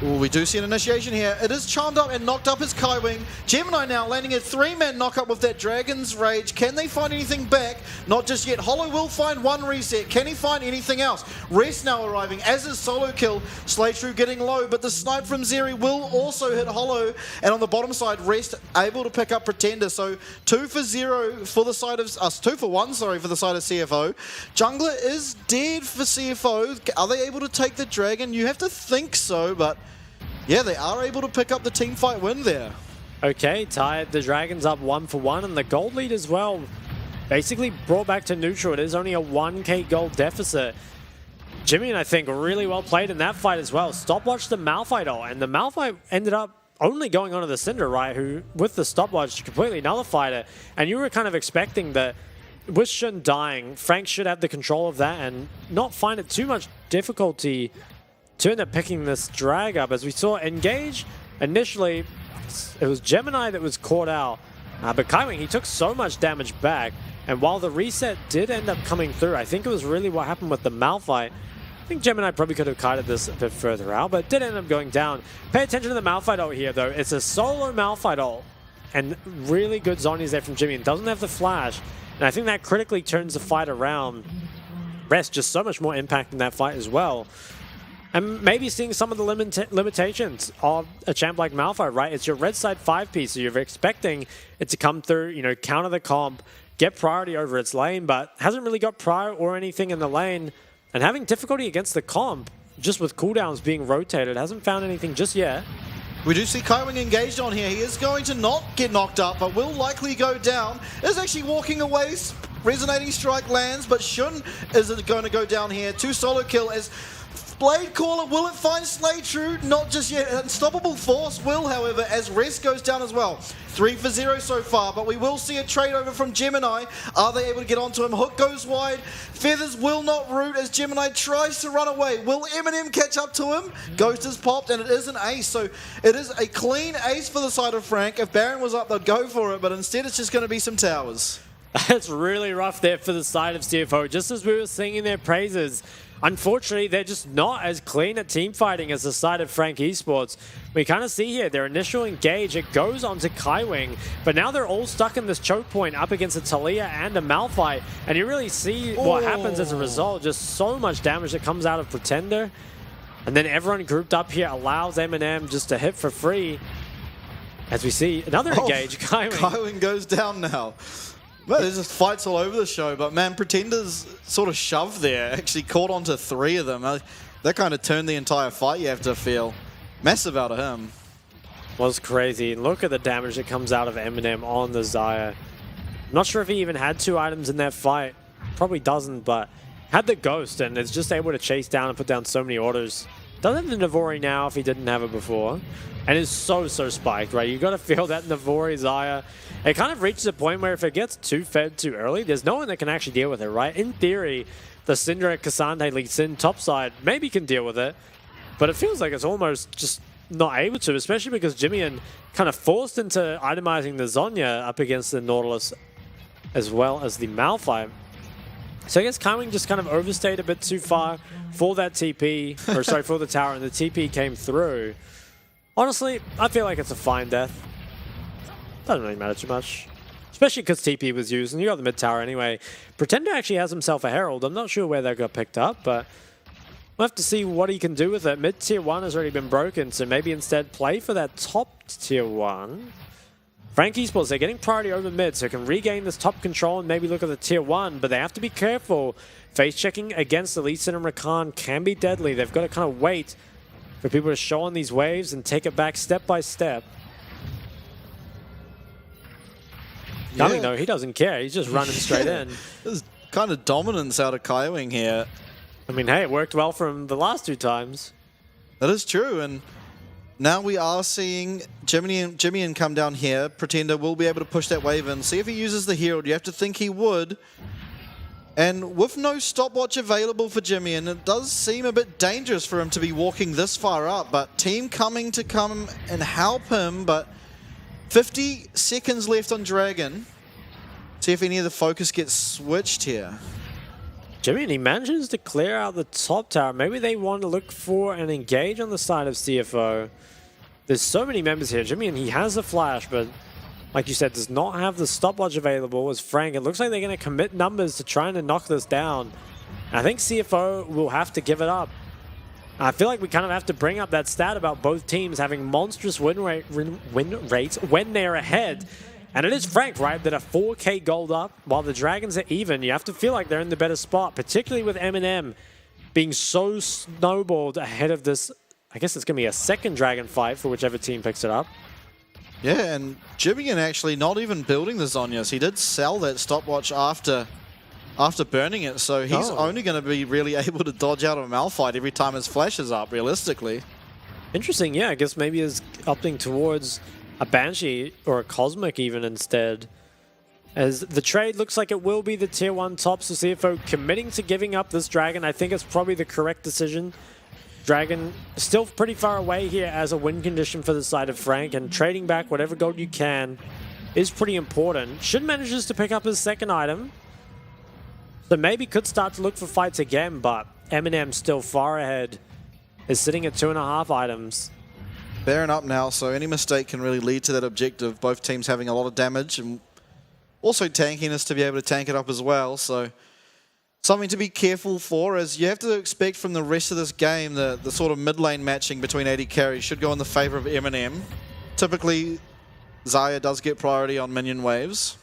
Ooh, we do see an initiation here. It is charmed up and knocked up as Kaiwing. Gemini now landing a 3-man knockup with that Dragon's Rage. Can they find anything back? Not just yet. Hollow will find one reset. Can he find anything else? Rest now arriving, as is solo kill. Slaytrue getting low, but the snipe from Zeri will also hit Hollow. And on the bottom side, Rest able to pick up Pretender. So 2 for 0 for the side of 2 for 1, sorry, for the side of CFO. Jungler is dead for CFO. Are they able to take the Dragon? You have to think so, but yeah, they are able to pick up the team fight win there. Okay, tied the Dragons up 1 for 1, and the gold lead as well. Basically brought back to neutral. It is only a 1k gold deficit. Jimmy, I think, really well played in that fight as well. Stopwatch the Malphite ult, and the Malphite ended up only going onto the Cinder, right, who, with the stopwatch, completely nullified it. And you were kind of expecting that with Shun dying, Frank should have the control of that and not find it too much difficulty to end up picking this drag up. As we saw Engage, initially, it was Gemini that was caught out, but Kaiwing, he took so much damage back, and while the reset did end up coming through, I think it was really what happened with the Malphite. I think Gemini probably could have kited this a bit further out, but it did end up going down. Pay attention to the Malphite ult here, though. It's a solo Malphite ult, and really good zonies there from Jimmy, and doesn't have the flash, and I think that critically turns the fight around. Rest just so much more impact in that fight as well. And maybe seeing some of the limitations of a champ like Malphite, right? It's your red side 5-piece, so you're expecting it to come through, you know, counter the comp, get priority over its lane, but hasn't really got prior or anything in the lane, and having difficulty against the comp, just with cooldowns being rotated, hasn't found anything just yet. We do see Kaiwing engaged on here. He is going to not get knocked up, but will likely go down. Is actually walking away. Resonating strike lands, but Shun is going to go down here. 2 solo kill as Blade Caller, will it find Slaytrue? Not just yet. Unstoppable Force will, however, as Rest goes down as well. 3 for 0 so far, but we will see a trade over from Gemini. Are they able to get onto him? Hook goes wide. Feathers will not root as Gemini tries to run away. Will Eminem catch up to him? Ghost is popped, and it is an ace. So it is a clean ace for the side of Frank. If Baron was up, they'd go for it, but instead it's just going to be some towers. That's really rough there for the side of CFO, just as we were singing their praises. Unfortunately, they're just not as clean at team fighting as the side of Frank Esports. We kind of see here their initial engage, it goes onto Kaiwing, but now they're all stuck in this choke point up against a Talia and a Malphite, and you really see what happens as a result. Just so much damage that comes out of Pretender, and then everyone grouped up here allows Eminem just to hit for free. As we see another engage, Kaiwing goes down now. Well, there's just fights all over the show, but man, Pretender's sort of shoved there. Actually caught onto 3 of them. That kind of turned the entire fight, you have to feel. Massive out of him. Was crazy. Look at the damage that comes out of Eminem on the Xayah. I'm not sure if he even had 2 items in that fight. Probably doesn't, but had the Ghost and is just able to chase down and put down so many orders. Doesn't have the Navori now if he didn't have it before. And is so spiked, right? You got to feel that Navori Xayah. It kind of reaches a point where if it gets too fed too early, there's no one that can actually deal with it, right? In theory, the Syndra Cassandre Lee Sin topside maybe can deal with it, but it feels like it's almost just not able to, especially because Jimmy kind of forced into itemizing the Zhonya up against the Nautilus as well as the Malphite. So I guess Kaiwing just kind of overstayed a bit too far for that TP, or sorry, for the tower, and the TP came through. Honestly, I feel like it's a fine death. Doesn't really matter too much. Especially because TP was used, and you got the mid tower anyway. Pretender actually has himself a Herald. I'm not sure where that got picked up, but we'll have to see what he can do with it. Mid tier 1 has already been broken, so maybe instead play for that top tier 1. Frank Esports, they're getting priority over mid, so can regain this top control and maybe look at the tier 1, but they have to be careful. Face checking against the Lee Sin and Rakan can be deadly. They've got to kind of wait for people to show on these waves and take it back step by step. Coming though, he doesn't care. He's just running straight in. There's kind of dominance out of Kaiwing here. I mean, hey, it worked well for him the last 2 times. That is true, and now we are seeing Jimmy come down here. Pretender will be able to push that wave in. See if he uses the Herald. You have to think he would. And with no stopwatch available for Jimmy, and it does seem a bit dangerous for him to be walking this far up, but team coming to come and help him, but 50 seconds left on Dragon. See if any of the focus gets switched here. Jimmy, and he manages to clear out the top tower. Maybe they want to look for and engage on the side of CFO. There's so many members here. Jimmy, and he has a flash, but like you said, does not have the stopwatch available as Frank. It looks like they're going to commit numbers to trying to knock this down. And I think CFO will have to give it up. I feel like we kind of have to bring up that stat about both teams having monstrous win rates when they're ahead. And it is Frank, right, that are 4K gold up while the Dragons are even. You have to feel like they're in the better spot, particularly with M&M being so snowballed ahead of this. I guess it's going to be a second Dragon fight for whichever team picks it up. Yeah, and Jimmy actually not even building the Zhonya's. He did sell that stopwatch after burning it, so he's only going to be really able to dodge out of a Malphite every time his flash is up, realistically. Interesting, yeah. I guess maybe he's opting towards a Banshee or a Cosmic even instead. As the trade looks like it will be the tier 1 top, so CFO committing to giving up this Dragon. I think it's probably the correct decision. Dragon still pretty far away here as a win condition for the side of Frank, and trading back whatever gold you can is pretty important. Should manages to pick up his second item, so maybe could start to look for fights again, but M&M still far ahead, is sitting at 2.5 items. Baron up now, so any mistake can really lead to that objective. Both teams having a lot of damage and also tankiness to be able to tank it up as well, so something to be careful for, as you have to expect from the rest of this game, the sort of mid lane matching between AD carries should go in the favor of M&M. Typically, Xayah does get priority on minion waves.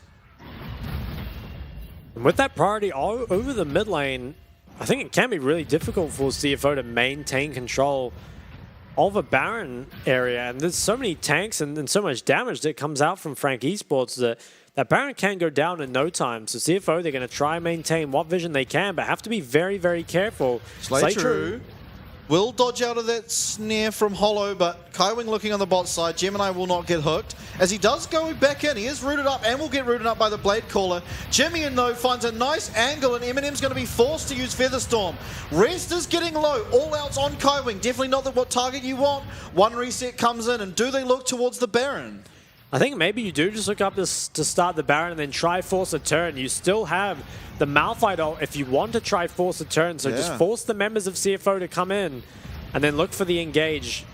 And with that priority over the mid lane, I think it can be really difficult for CFO to maintain control of a Baron area. And there's so many tanks and so much damage that comes out from Frank Esports that Baron can go down in no time. So CFO, they're going to try and maintain what vision they can, but have to be very, very careful. Slaytrue will dodge out of that snare from Hollow, but Kaiwing looking on the bot side. Gemini will not get hooked. As he does go back in, he is rooted up and will get rooted up by the Blade Caller. Jimmy, though, finds a nice angle, and Eminem's going to be forced to use Featherstorm. Rest is getting low. All outs on Kaiwing. Definitely not what target you want. One reset comes in, and do they look towards the Baron? I think maybe you do just look up to start the Baron and then try force a turn. You still have the Malphite ult if you want to try force a turn. So just force the members of CFO to come in and then look for the engage.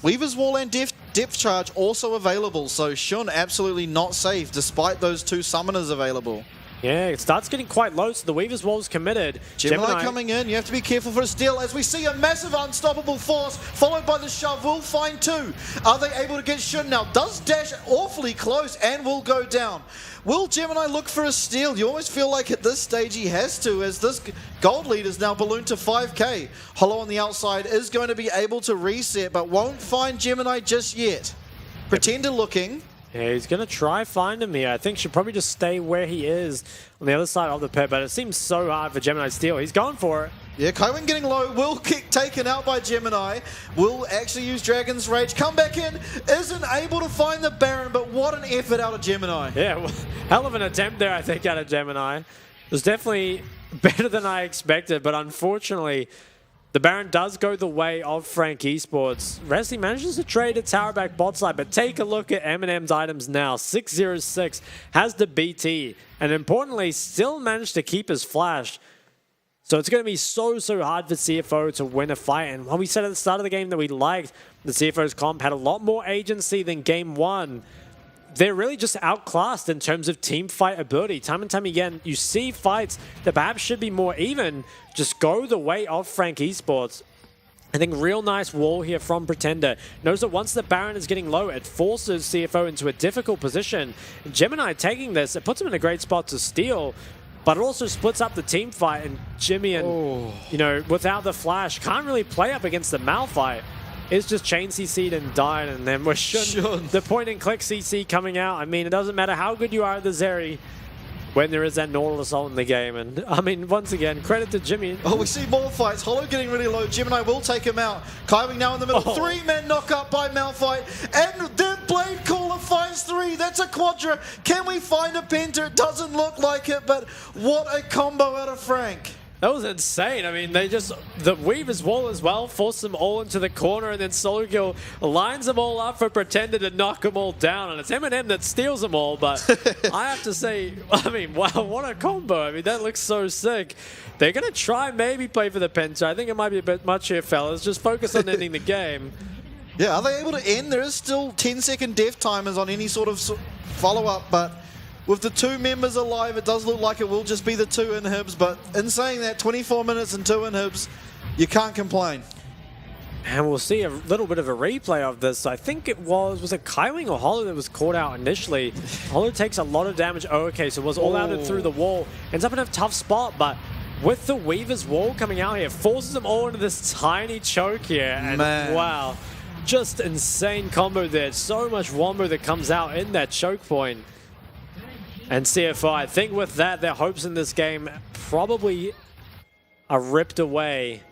Weaver's Wall and depth charge also available. So Shun absolutely not safe despite those two summoners available. Yeah, it starts getting quite low, so the Weaver's Wall is committed. Gemini coming in, you have to be careful for a steal as we see a massive unstoppable force followed by the shove. Will find two. Are they able to get Shun now? Does dash awfully close and will go down. Will Gemini look for a steal? You always feel like at this stage he has to, as this gold lead is now ballooned to 5k. Hollow on the outside is going to be able to reset, but won't find Gemini just yet. Pretender looking. Yeah, he's going to try find him here. I think should probably just stay where he is on the other side of the pit, but it seems so hard for Gemini to steal. He's going for it. Yeah, Kaiwing getting low, will get taken out by Gemini, will actually use Dragon's Rage, come back in, isn't able to find the Baron, but what an effort out of Gemini. Yeah, well, hell of an attempt there, I think, out of Gemini. It was definitely better than I expected, but unfortunately, the Baron does go the way of Frank Esports. Resli manages to trade a tower back bot side, but take a look at M&M's items now. 606 has the BT, and importantly, still managed to keep his flash. So it's going to be so hard for CFO to win a fight. And when we said at the start of the game that we liked the CFO's comp had a lot more agency than game one, they're really just outclassed in terms of team fight ability. Time and time again, you see fights that perhaps should be more even just go the way of Frank Esports. I think real nice wall here from Pretender. Knows that once the Baron is getting low, it forces CFO into a difficult position. Gemini taking this, it puts him in a great spot to steal, but it also splits up the team fight, and Jimmy, and you know, without the flash, can't really play up against the Malphite. It's just chain CC'd and died, and then we're Shun. The point and click CC coming out. I mean, it doesn't matter how good you are at the Zeri. when there is that Nautilus assault in the game. And I mean, once again, credit to Jimmy. Oh, we see more fights. Hollow getting really low. Gemini will take him out. Kaiwing now in the middle. Oh. 3-man knockup by Malphite. And then Blade Caller finds 3. That's a quadra. Can we find a penta? It doesn't look like it, but what a combo out of Frank. That was insane. I mean, the Weaver's Wall as well forced them all into the corner, and then Solo Kill lines them all up for Pretender to knock them all down, and it's Eminem that steals them all, but I have to say, I mean, wow, what a combo. I mean, that looks so sick. They're going to try maybe play for the Penta. I think it might be a bit much here, fellas. Just focus on ending the game. Yeah, are they able to end? There is still 10-second death timers on any sort of follow-up, but with the 2 members alive, it does look like it will just be the 2 inhibs, but in saying that, 24 minutes and 2 inhibs, you can't complain. And we'll see a little bit of a replay of this. I think it was it Kaiwing or Hollow that was caught out initially? Hollow takes a lot of damage. Oh, okay, so was all outed through the wall. Ends up in a tough spot, but with the Weaver's Wall coming out here, forces them all into this tiny choke here. And wow, just insane combo there. So much wombo that comes out in that choke point. And CFO, I think with that, their hopes in this game probably are ripped away.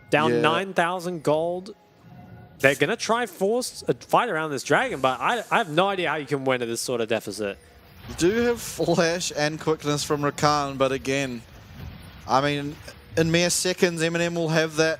Down 9,000 gold. They're going to try force a fight around this dragon, but I have no idea how you can win at this sort of deficit. You do have flash and quickness from Rakan, but again, I mean, in mere seconds, Eminem will have that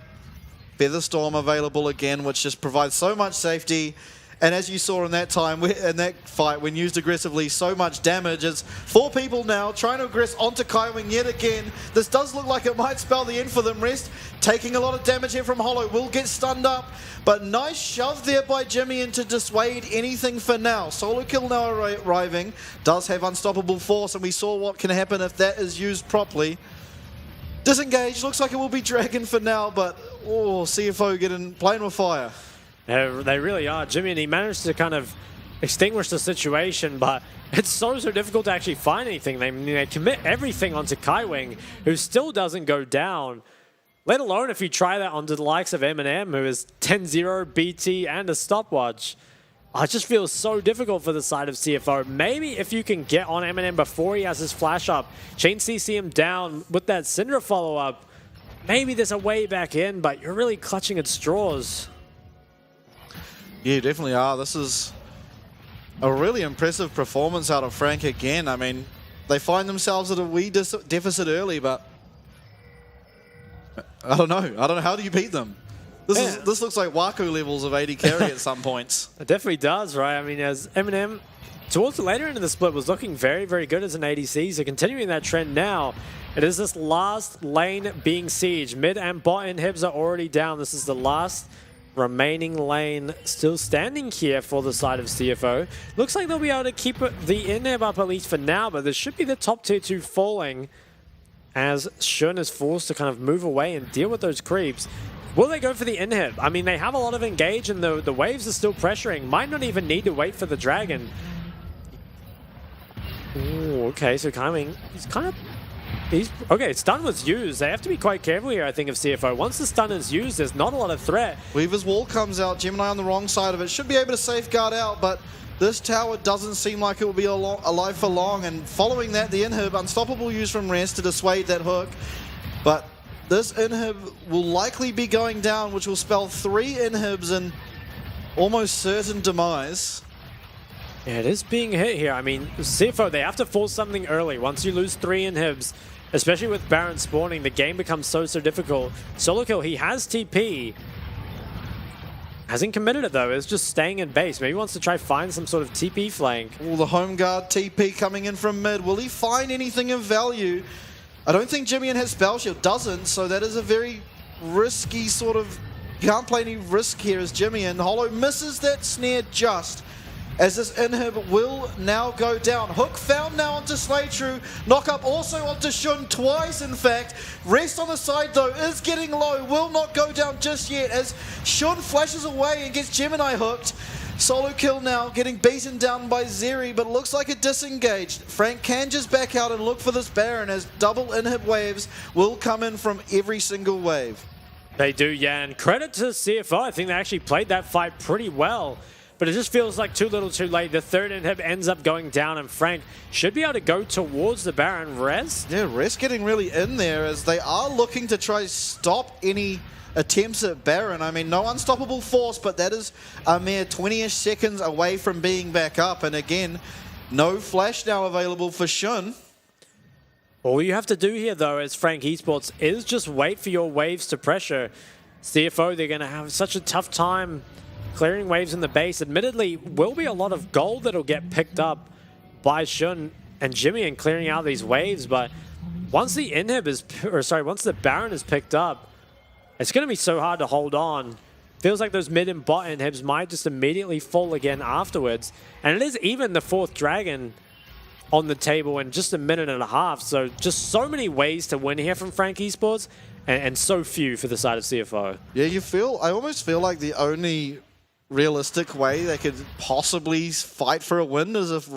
Featherstorm available again, which just provides so much safety. And as you saw in that time, in that fight, when used aggressively, so much damage. It's 4 people now trying to aggress onto Kaiwing yet again. This does look like it might spell the end for them. Rest taking a lot of damage here from Hollow. Will get stunned up, but nice shove there by Jimmy in to dissuade anything for now. Solo Kill now arriving. Does have unstoppable force, and we saw what can happen if that is used properly. Disengage. Looks like it will be Dragon for now, but CFO playing with fire. They really are. Jimmy, and he managed to kind of extinguish the situation, but it's so difficult to actually find anything. They commit everything onto Kaiwing, who still doesn't go down, let alone if you try that onto the likes of Eminem, who is 10-0, BT, and a stopwatch. It just feels so difficult for the side of CFO. Maybe if you can get on Eminem before he has his flash up, chain CC him down with that Syndra follow-up, maybe there's a way back in, but you're really clutching at straws. Yeah, you definitely are. This is a really impressive performance out of Frank again. I mean, they find themselves at a wee deficit early, but I don't know. How do you beat them? This looks like Waku levels of AD carry at some points. It definitely does, right? I mean, as Eminem, towards the later end of the split, was looking very, very good as an ADC. So continuing that trend now, it is this last lane being sieged. Mid and bot inhibs are already down. This is the last remaining lane still standing here for the side of CFO. Looks like they'll be able to keep the inhib up at least for now, but this should be the top tier 2 falling as Shun is forced to kind of move away and deal with those creeps. Will they go for the inhib? I mean, they have a lot of engage and the waves are still pressuring. Might not even need to wait for the dragon. Ooh, okay, so Kaiwing, okay, stun was used. They have to be quite careful here, I think, of CFO. Once the stun is used, there's not a lot of threat. Weaver's Wall comes out. Gemini on the wrong side of it. Should be able to safeguard out, but this tower doesn't seem like it will be alive for long. And following that, the inhib, unstoppable use from Rest to dissuade that hook. But this inhib will likely be going down, which will spell 3 inhibs and almost certain demise. Yeah, it is being hit here. I mean, CFO, they have to force something early. Once you lose 3 inhibs, especially with Baron spawning, the game becomes so difficult. Solo Kill, he has TP. Hasn't committed it though, it's just staying in base. Maybe wants to try find some sort of TP flank. The home guard TP coming in from mid. Will he find anything of value? I don't think Jimmy has Spell Shield. Doesn't, so that is a very risky sort of... Can't play any risk here as Jimmy, and Hollow misses that snare just as this inhib will now go down. Hook found now onto Slaytrue. Knock up also onto Shun twice, in fact. Rest on the side, though, is getting low. Will not go down just yet as Shun flashes away and gets Gemini hooked. Solo Kill now getting beaten down by Zeri, but it looks like it disengaged. Frank can just back out and look for this Baron as double inhib waves will come in from every single wave. They do, yeah, and credit to CFO. I think they actually played that fight pretty well. but it just feels like too little too late. The third inhib ends up going down, and Frank should be able to go towards the Baron. Rez? Yeah, Rez getting really in there as they are looking to try stop any attempts at Baron. I mean, no unstoppable force, but that is a mere 20-ish seconds away from being back up. And again, no flash now available for Shun. All you have to do here, though, as Frank Esports, is just wait for your waves to pressure. CFO, they're going to have such a tough time clearing waves in the base. Admittedly, will be a lot of gold that'll get picked up by Shun and Jimmy in clearing out these waves, but once the inhib is, once the Baron is picked up, it's going to be so hard to hold on. Feels like those mid and bot inhibs might just immediately fall again afterwards. And it is even the 4th Dragon on the table in just a minute and a half. So just so many ways to win here from Frank Esports, and so few for the side of CFO. Yeah, I almost feel like the only realistic way they could possibly fight for a win is if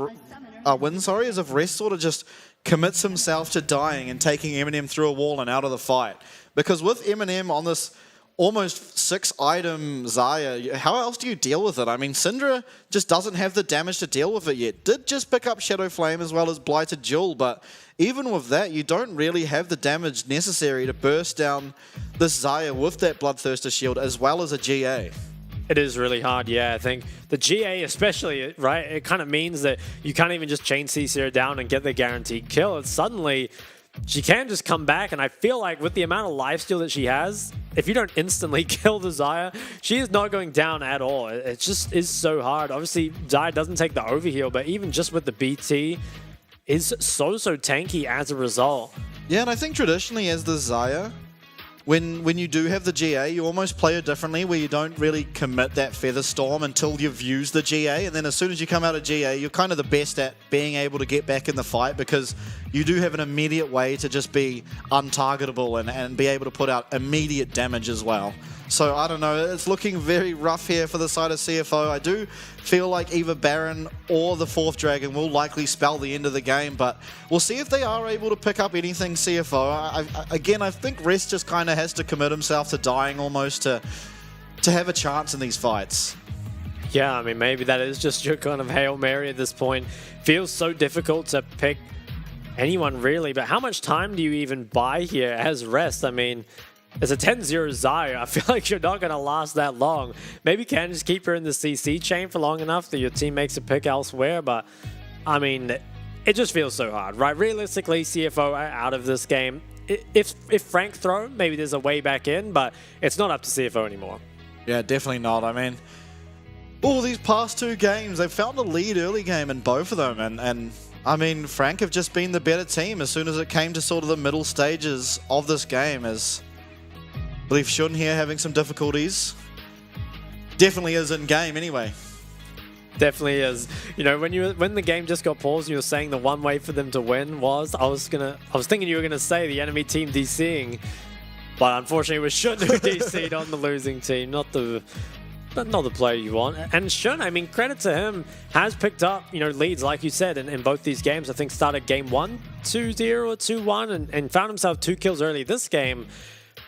Rest sort of just commits himself to dying and taking Eminem through a wall and out of the fight. Because with Eminem on this almost 6-item Xayah, how else do you deal with it? I mean, Syndra just doesn't have the damage to deal with it yet. Did just pick up Shadow Flame as well as Blighted Jewel, but even with that, you don't really have the damage necessary to burst down this Xayah with that Bloodthirster shield as well as a GA. It is really hard, yeah. I think the GA especially, right, it kind of means that you can't even just chain CC her down and get the guaranteed kill. It's suddenly she can just come back, and I feel like with the amount of lifesteal that she has, if you don't instantly kill the Xayah, she is not going down at all. It just is so hard. Obviously, Xayah doesn't take the overheal, but even just with the BT, is so tanky as a result. Yeah, and I think traditionally as the Xayah, when you do have the GA, you almost play it differently, where you don't really commit that Feather Storm until you've used the GA, and then as soon as you come out of GA, you're kind of the best at being able to get back in the fight, because you do have an immediate way to just be untargetable and be able to put out immediate damage as well. So I don't know, it's looking very rough here for the side of CFO. I do feel like either Baron or the 4th Dragon will likely spell the end of the game, but we'll see if they are able to pick up anything CFO. Again, I think Rest just kind of has to commit himself to dying almost to have a chance in these fights. Yeah, I mean, maybe that is just your kind of Hail Mary at this point. Feels so difficult to pick anyone really, but how much time do you even buy here as Rest? I mean, it's a 10-0 Xayah. I feel like you're not going to last that long. Maybe you can just keep her in the CC chain for long enough that your team makes a pick elsewhere, but I mean, it just feels so hard, right? Realistically, CFO are out of this game. If Frank throw, maybe there's a way back in, but it's not up to CFO anymore. Yeah, definitely not. I mean, all these past 2 games, they've found a lead early game in both of them, and I mean, Frank have just been the better team as soon as it came to sort of the middle stages of this game. As I believe Shun here having some difficulties. Definitely is in game anyway. Definitely is. You know, when the game just got paused, you were saying the one way for them to win was, I was thinking you were gonna say the enemy team DCing, but unfortunately it was Shun who DC'd on the losing team, not the player you want. And Shun, I mean, credit to him, has picked up, you know, leads, like you said, in both these games. I think started game 1 2-0 or 2-1 and found himself 2 kills early this game.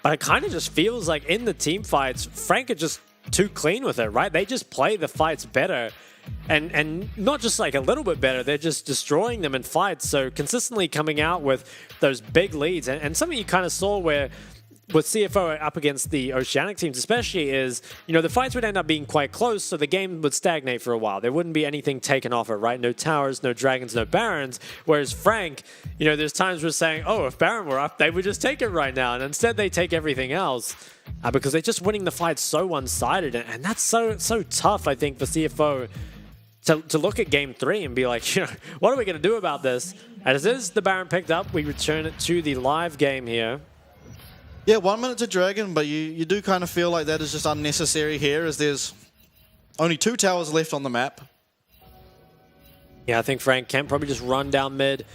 But it kind of just feels like in the team fights, Frank are just too clean with it, right? They just play the fights better. And not just like a little bit better, they're just destroying them in fights. So consistently coming out with those big leads. And something you kind of saw where with CFO up against the Oceanic teams especially is, you know, the fights would end up being quite close, so the game would stagnate for a while. There wouldn't be anything taken off it, right? No towers, no dragons, no barons. Whereas Frank, you know, there's times we're saying, oh, if Baron were up, they would just take it right now. And instead they take everything else because they're just winning the fight so one-sided. And that's so tough, I think, for CFO to look at game 3 and be like, you know, what are we going to do about this? As is the Baron picked up, we return it to the live game here. Yeah, 1 minute to Dragon, but you do kind of feel like that is just unnecessary here, as there's only 2 towers left on the map. Yeah, I think Frank can probably just run down mid,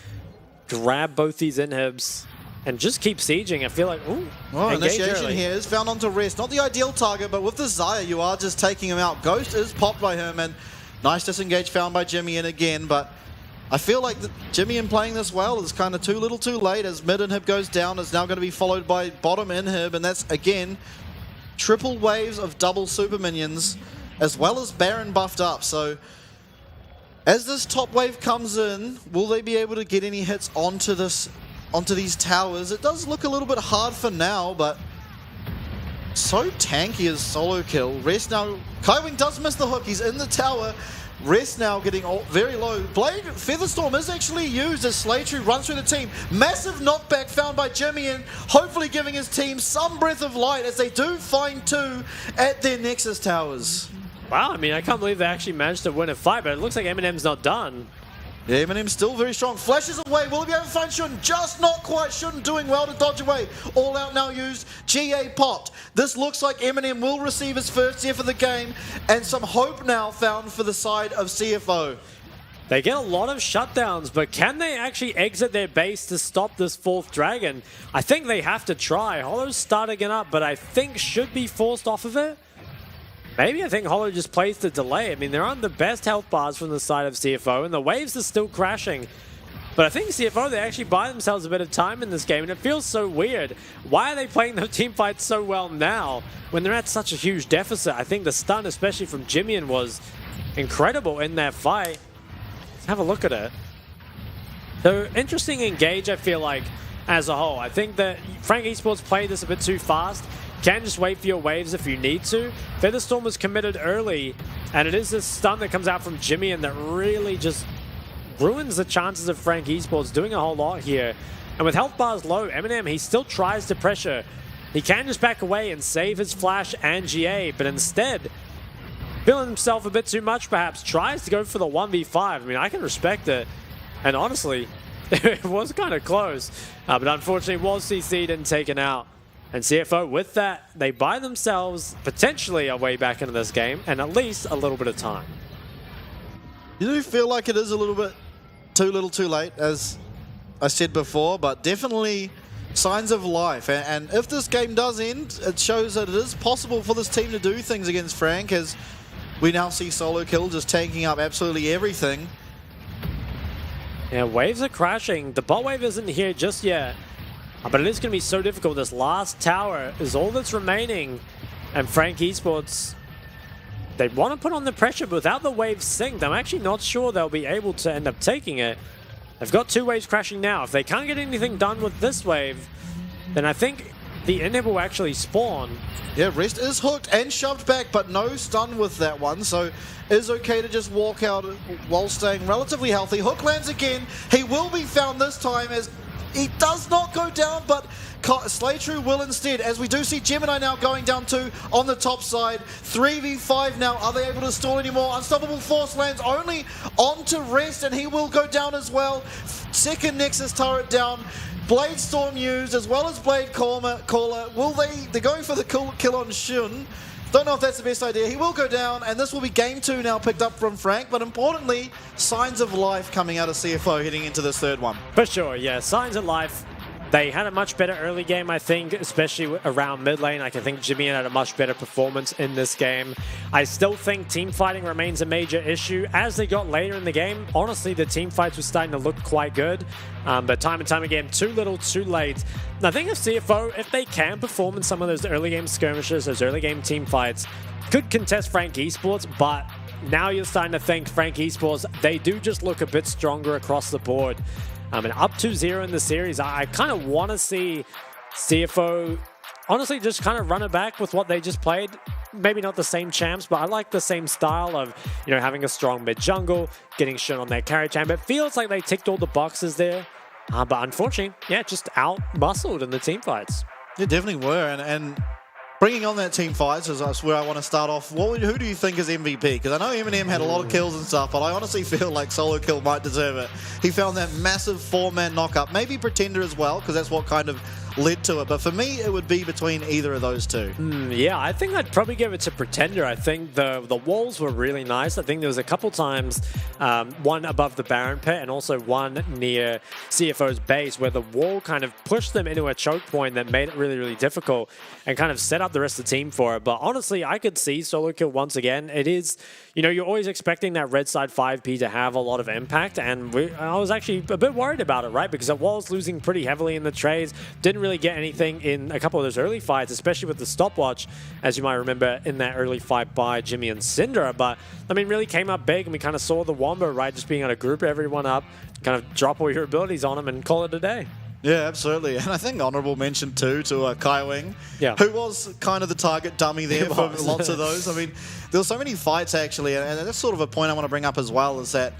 grab both these inhibs, and just keep sieging. I feel like, ooh, well, initiation here is found onto Rest. Not the ideal target, but with the Xayah, you are just taking him out. Ghost is popped by him, and nice disengage found by Jimmy in again, but I feel like Jimmy in playing this well is kind of too little too late, as mid inhib goes down. Is now going to be followed by bottom inhib, and that's again triple waves of double super minions as well as Baron buffed up. So as this top wave comes in, will they be able to get any hits onto these towers? It does look a little bit hard for now, but so tanky is solo kill. Rest now, Kaiwing does miss the hook, he's in the tower. Rest now getting very low. Blade Featherstorm is actually used as Slaytrue runs through the team. Massive knockback found by Jimmy, and hopefully giving his team some breath of light as they do find 2 at their Nexus towers. Wow, I mean, I can't believe they actually managed to win a fight, but it looks like Eminem's not done. Yeah, Eminem's still very strong. Flashes away. Will he be able to find Shun? Just not quite. Shun doing well to dodge away. All out now used. GA popped. This looks like Eminem will receive his first death of the game, and some hope now found for the side of CFO. They get a lot of shutdowns, but can they actually exit their base to stop this 4th dragon? I think they have to try. Hollow's starting it up, but I think should be forced off of it. Maybe I think Hollow just plays the delay. I mean, they're on the best health bars from the side of CFO, and the waves are still crashing. But I think CFO, they actually buy themselves a bit of time in this game, and it feels so weird. Why are they playing their team fights so well now when they're at such a huge deficit? I think the stun, especially from Jimmy, was incredible in that fight. Let's have a look at it. So, interesting engage, I feel like, as a whole. I think that Frank Esports played this a bit too fast. Can just wait for your waves if you need to. Featherstorm was committed early, and it is this stun that comes out from Jimmy and that really just ruins the chances of Frank Esports doing a whole lot here. And with health bars low, Eminem, he still tries to pressure. He can just back away and save his flash and GA, but instead, feeling himself a bit too much perhaps, tries to go for the 1v5. I mean, I can respect it. And honestly, it was kind of close. But unfortunately, was CC'd and taken out. And CFO, with that, they buy themselves potentially a way back into this game and at least a little bit of time. You do feel like it is a little bit too little too late, as I said before, but definitely signs of life. And if this game does end, it shows that it is possible for this team to do things against Frank, as we now see Solo Kill just taking up absolutely everything. Yeah, waves are crashing. The bot wave isn't here just yet. But it is going to be so difficult. This last tower is all that's remaining. And Frank Esports, they want to put on the pressure, but without the wave synced, I'm actually not sure they'll be able to end up taking it. They've got 2 waves crashing now. If they can't get anything done with this wave, then I think the inhib will actually spawn. Yeah, Rest is hooked and shoved back, but no stun with that one, so it is okay to just walk out while staying relatively healthy. Hook lands again. He will be found this time as he does not go down, but Slaytrue will instead, as we do see Gemini now going down 2 on the top side. 3v5 now. Are they able to stall anymore? Unstoppable Force lands only onto Rest, and he will go down as well. Second Nexus turret down. Blade Storm used, as well as Blade Caller. Will they're going for the kill on Shun. Don't know if that's the best idea. He will go down, and this will be game 2 now picked up from Frank. But importantly, signs of life coming out of CFO heading into this third one. For sure, yeah. Signs of life. They had a much better early game, I think, especially around mid lane. I think Jimmy had a much better performance in this game. I still think team fighting remains a major issue. As they got later in the game, honestly, the team fights were starting to look quite good. But time and time again, too little, too late. And I think if CFO, if they can perform in some of those early game skirmishes, those early game team fights, could contest Frank Esports, but now you're starting to think Frank Esports, they do just look a bit stronger across the board. And up 2-0 in the series, I kind of want to see CFO honestly just kind of run it back with what they just played. Maybe not the same champs, but I like the same style of, you know, having a strong mid jungle, getting Shun on their carry champ. It feels like they ticked all the boxes there. But unfortunately, yeah, just out-muscled in the team fights. They definitely were, and bringing on that team fights is where I want to start off. Who do you think is MVP? Because I know Eminem had a lot of kills and stuff, but I honestly feel like Solo Kill might deserve it. He found that massive 4-man knockup. Maybe Pretender as well, because that's what kind of led to it. But for me, it would be between either of those two. Yeah, I think I'd probably give it to Pretender. I think the walls were really nice. I think there was a couple times, one above the Baron pit and also one near CFO's base, where the wall kind of pushed them into a choke point that made it really, really difficult and kind of set up the rest of the team for it. But honestly, I could see Solo Kill once again. It is, you know, you're always expecting that red side 5P to have a lot of impact, and I was actually a bit worried about it, right? Because it was losing pretty heavily in the trades, didn't really really get anything in a couple of those early fights, especially with the stopwatch, as you might remember in that early fight by Jimmy and Syndra. But, I mean, really came up big, and we kind of saw the Wombo, right, just being able to group everyone up, kind of drop all your abilities on them and call it a day. Yeah, absolutely. And I think honourable mention too to Kai Wing, who was kind of the target dummy there for lots of those. I mean, there were so many fights actually, and that's sort of a point I want to bring up as well, is that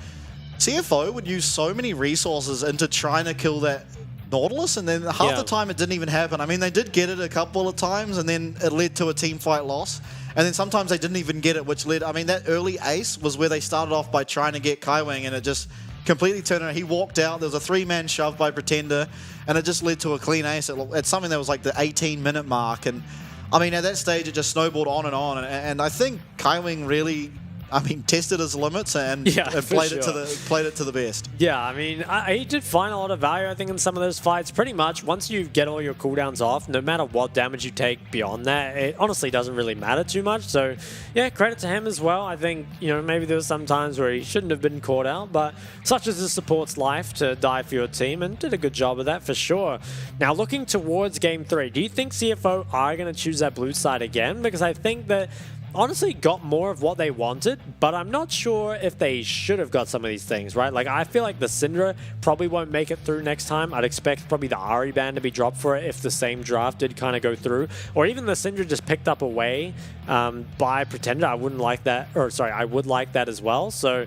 CFO would use so many resources into trying to kill that Nautilus, and then half the time it didn't even happen. I mean, they did get it a couple of times, and then it led to a team fight loss. And then sometimes they didn't even get it, which led... I mean, that early ace was where they started off by trying to get Kai Wing, and it just completely turned around. He walked out. There was a 3-man shove by Pretender, and it just led to a clean ace at something that was like the 18-minute mark. And, I mean, at that stage, it just snowballed on. And I think Kai Wing really... I mean, tested his limits and played it to the best. Yeah, I mean, he did find a lot of value, I think, in some of those fights. Pretty much, once you get all your cooldowns off, no matter what damage you take beyond that, it honestly doesn't really matter too much. So, yeah, credit to him as well. I think, you know, maybe there was some times where he shouldn't have been caught out, but such as the support's life to die for your team, and did a good job of that for sure. Now, looking towards Game 3, do you think CFO are going to choose that blue side again? Because I think that honestly got more of what they wanted, but I'm not sure if they should have got some of these things, right? Like, I feel like the Syndra probably won't make it through next time. I'd expect probably the Ari ban to be dropped for it if the same draft did kind of go through, or even the Syndra just picked up away by Pretender. I wouldn't like that, or sorry, I would like that as well. So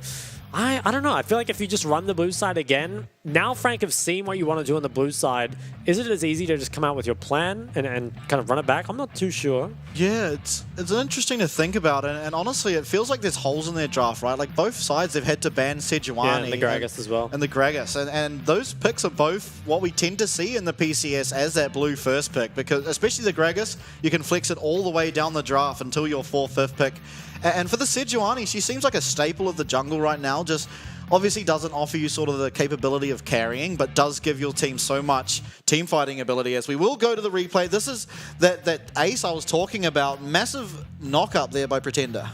I don't know. I feel like if you just run the blue side again, now Frank have seen what you want to do on the blue side, is it as easy to just come out with your plan and kind of run it back? I'm not too sure. Yeah, it's interesting to think about, and honestly, it feels like there's holes in their draft, right? Like, both sides, they've had to ban Sejuani. Yeah, and the Gragas as well. And the Gragas. And those picks are both what we tend to see in the PCS as that blue first pick, because especially the Gragas, you can flex it all the way down the draft until your 4th, 5th pick. And for the Sejuani, she seems like a staple of the jungle right now. Just obviously doesn't offer you sort of the capability of carrying, but does give your team so much team fighting ability. As we will go to the replay, this is that ace I was talking about. Massive knock up there by Pretender.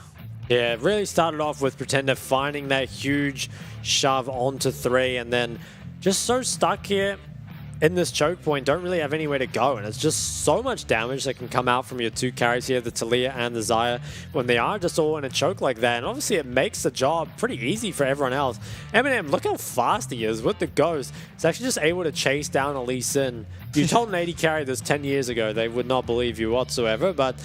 Yeah, it really started off with Pretender finding that huge shove onto 3, and then just so stuck here in this choke point, don't really have anywhere to go, and it's just so much damage that can come out from your 2 carries here, the Taliyah and the Xayah, when they are just all in a choke like that. And obviously it makes the job pretty easy for everyone else. Eminem, look how fast he is with the Ghost. He's actually just able to chase down a Lee Sin. If you told an 80 carry this 10 years ago, they would not believe you whatsoever, but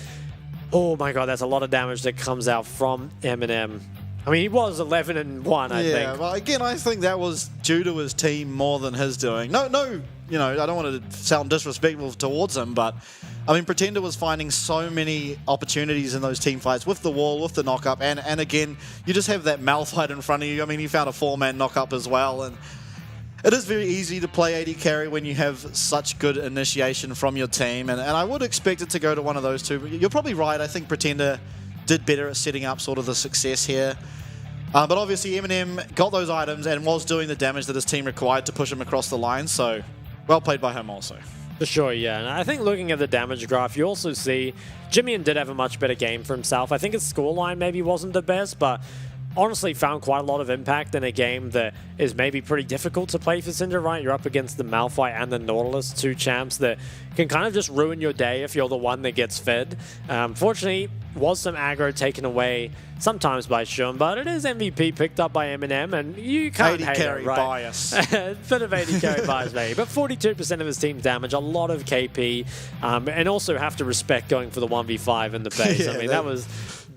oh my god, that's a lot of damage that comes out from Eminem. I mean, he was 11-1, I think. Yeah, well, again, I think that was due to his team more than his doing. No, you know, I don't want to sound disrespectful towards him, but I mean, Pretender was finding so many opportunities in those team fights with the wall, with the knock-up, and again, you just have that Malphite in front of you. I mean, he found a 4-man knock-up as well, and it is very easy to play AD carry when you have such good initiation from your team, and I would expect it to go to one of those two. You're probably right. I think Pretender did better at setting up sort of the success here. But obviously Eminem got those items and was doing the damage that his team required to push him across the line, so well played by him also. For sure, yeah. And I think looking at the damage graph, you also see Jimmy did have a much better game for himself. I think his scoreline maybe wasn't the best, but honestly found quite a lot of impact in a game that is maybe pretty difficult to play for Syndra, right? You're up against the Malphite and the Nautilus, 2 champs that can kind of just ruin your day if you're the one that gets fed. Fortunately, was some aggro taken away sometimes by Shun, but it is MVP picked up by Eminem, and you can't hate carry it, right? bias. Bit of 80 carry bias, maybe. But 42% of his team's damage, a lot of KP, and also have to respect going for the 1v5 in the base. Yeah, I mean, that was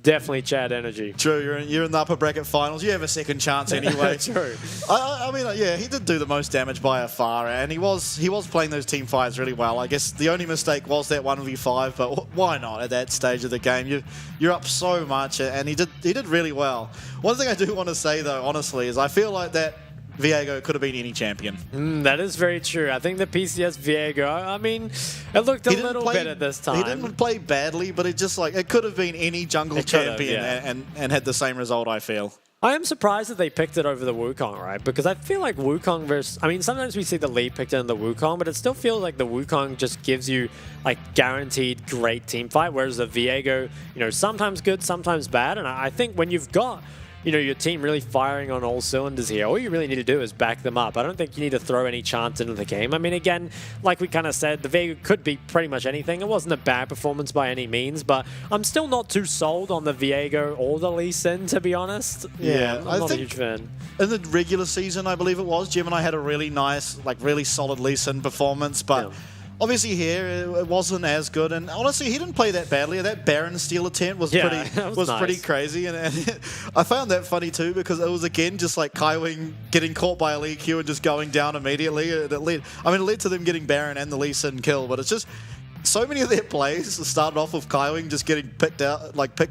definitely Chad energy. True, you're in the upper bracket finals. You have a second chance anyway. True. I mean, yeah, he did do the most damage by a far, and he was playing those team fights really well. I guess the only mistake was that 1v5, but why not at that stage of the game? You're up so much, and he did really well. One thing I do want to say though, honestly, is I feel like that Viego could have been any champion. That is very true. I think the PCS Viego, I mean, it looked a little better this time. He didn't play badly, but it just like, it could have been any jungle champion and had the same result, I feel. I am surprised that they picked it over the Wukong, right? Because I feel like Wukong versus... I mean, sometimes we see the lead picked in the Wukong, but it still feels like the Wukong just gives you, like, guaranteed great team fight, whereas the Viego, you know, sometimes good, sometimes bad. And I think when you've got your team really firing on all cylinders here. All you really need to do is back them up. I don't think you need to throw any chance into the game. I mean, again, like we kind of said, the Vega could be pretty much anything. It wasn't a bad performance by any means, but I'm still not too sold on the Viego or the Lee Sin, to be honest. Yeah, I'm not a huge fan. In the regular season, I believe it was, Gemini had a really nice, like really solid Lee Sin performance, but obviously here it wasn't as good. And honestly, he didn't play that badly. That Baron steal attempt was pretty crazy, and I found that funny too because it was again just like Kaiwing getting caught by a Lee Q and just going down immediately. It led to them getting Baron and the Lee Sin kill, but it's just so many of their plays started off with Kaiwing just getting picked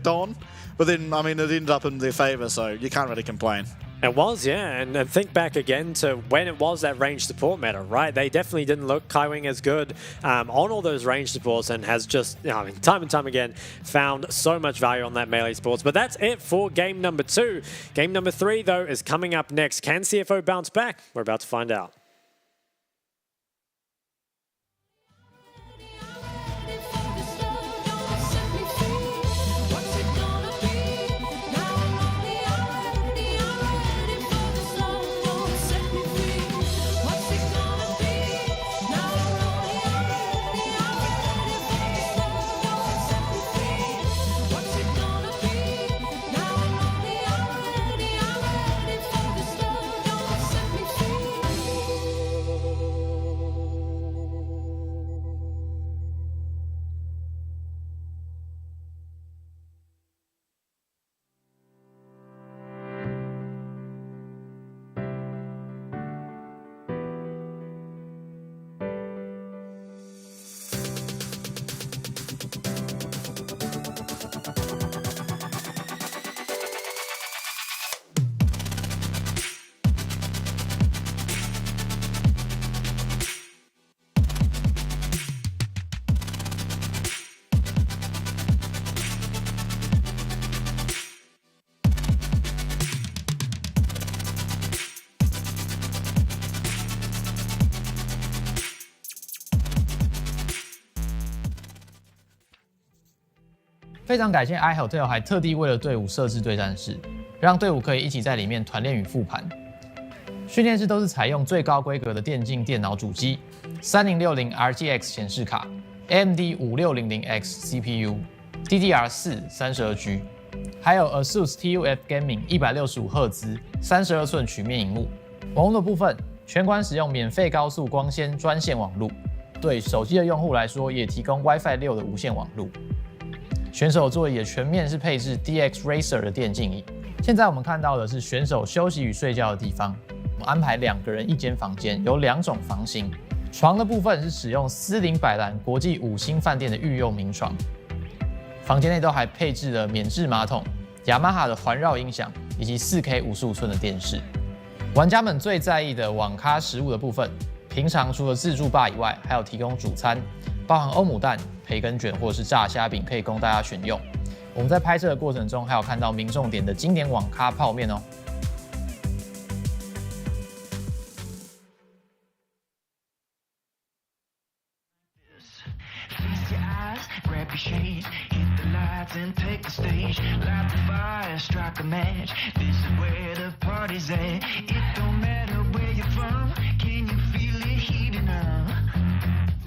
on, but then I mean it ended up in their favor, so you can't really complain. It was, yeah, and think back again to when it was that range support meta, right? They definitely didn't look Kaiwing as good on all those range supports and has just, time and time again, found so much value on that melee sports. But that's it for game number 2. Game number 3, though, is coming up next. Can CFO bounce back? We're about to find out.非常感谢 iHotel 还特地为了队伍设置对战室，让队伍可以一起在里面团练与复盘。训练室都是采用最高规格的电竞电脑主机，3060 RGX 显示卡 ，AMD 5600X CPU，DDR4 32G， 还有 ASUS TUF Gaming 165赫兹32寸曲面萤幕。网络的部分，全馆使用免费高速光纤专线网路，对手机的用户来说也提供 WiFi 6的无线网路。选手座椅的全面是配置 DX Racer 的电竞椅。现在我们看到的是选手休息与睡觉的地方，我们安排2个人1间房间，有2种房型。床的部分是使用斯林百兰国际5星饭店的御用名床，房间内都还配置了免治马桶、雅马哈的环绕音响以及 4K 55寸的电视。玩家们最在意的网咖食物的部分，平常除了自助吧以外，还有提供主餐，包含欧姆蛋、培根卷或者是炸虾饼，可以供大家选用。我们在拍摄的过程中，还有看到民众点的经典网咖泡面哦。Grab your shades, hit the lights and take the stage. Light the fire, strike a match. This is where the party's at. It don't matter where you're from. Can you feel it heating up?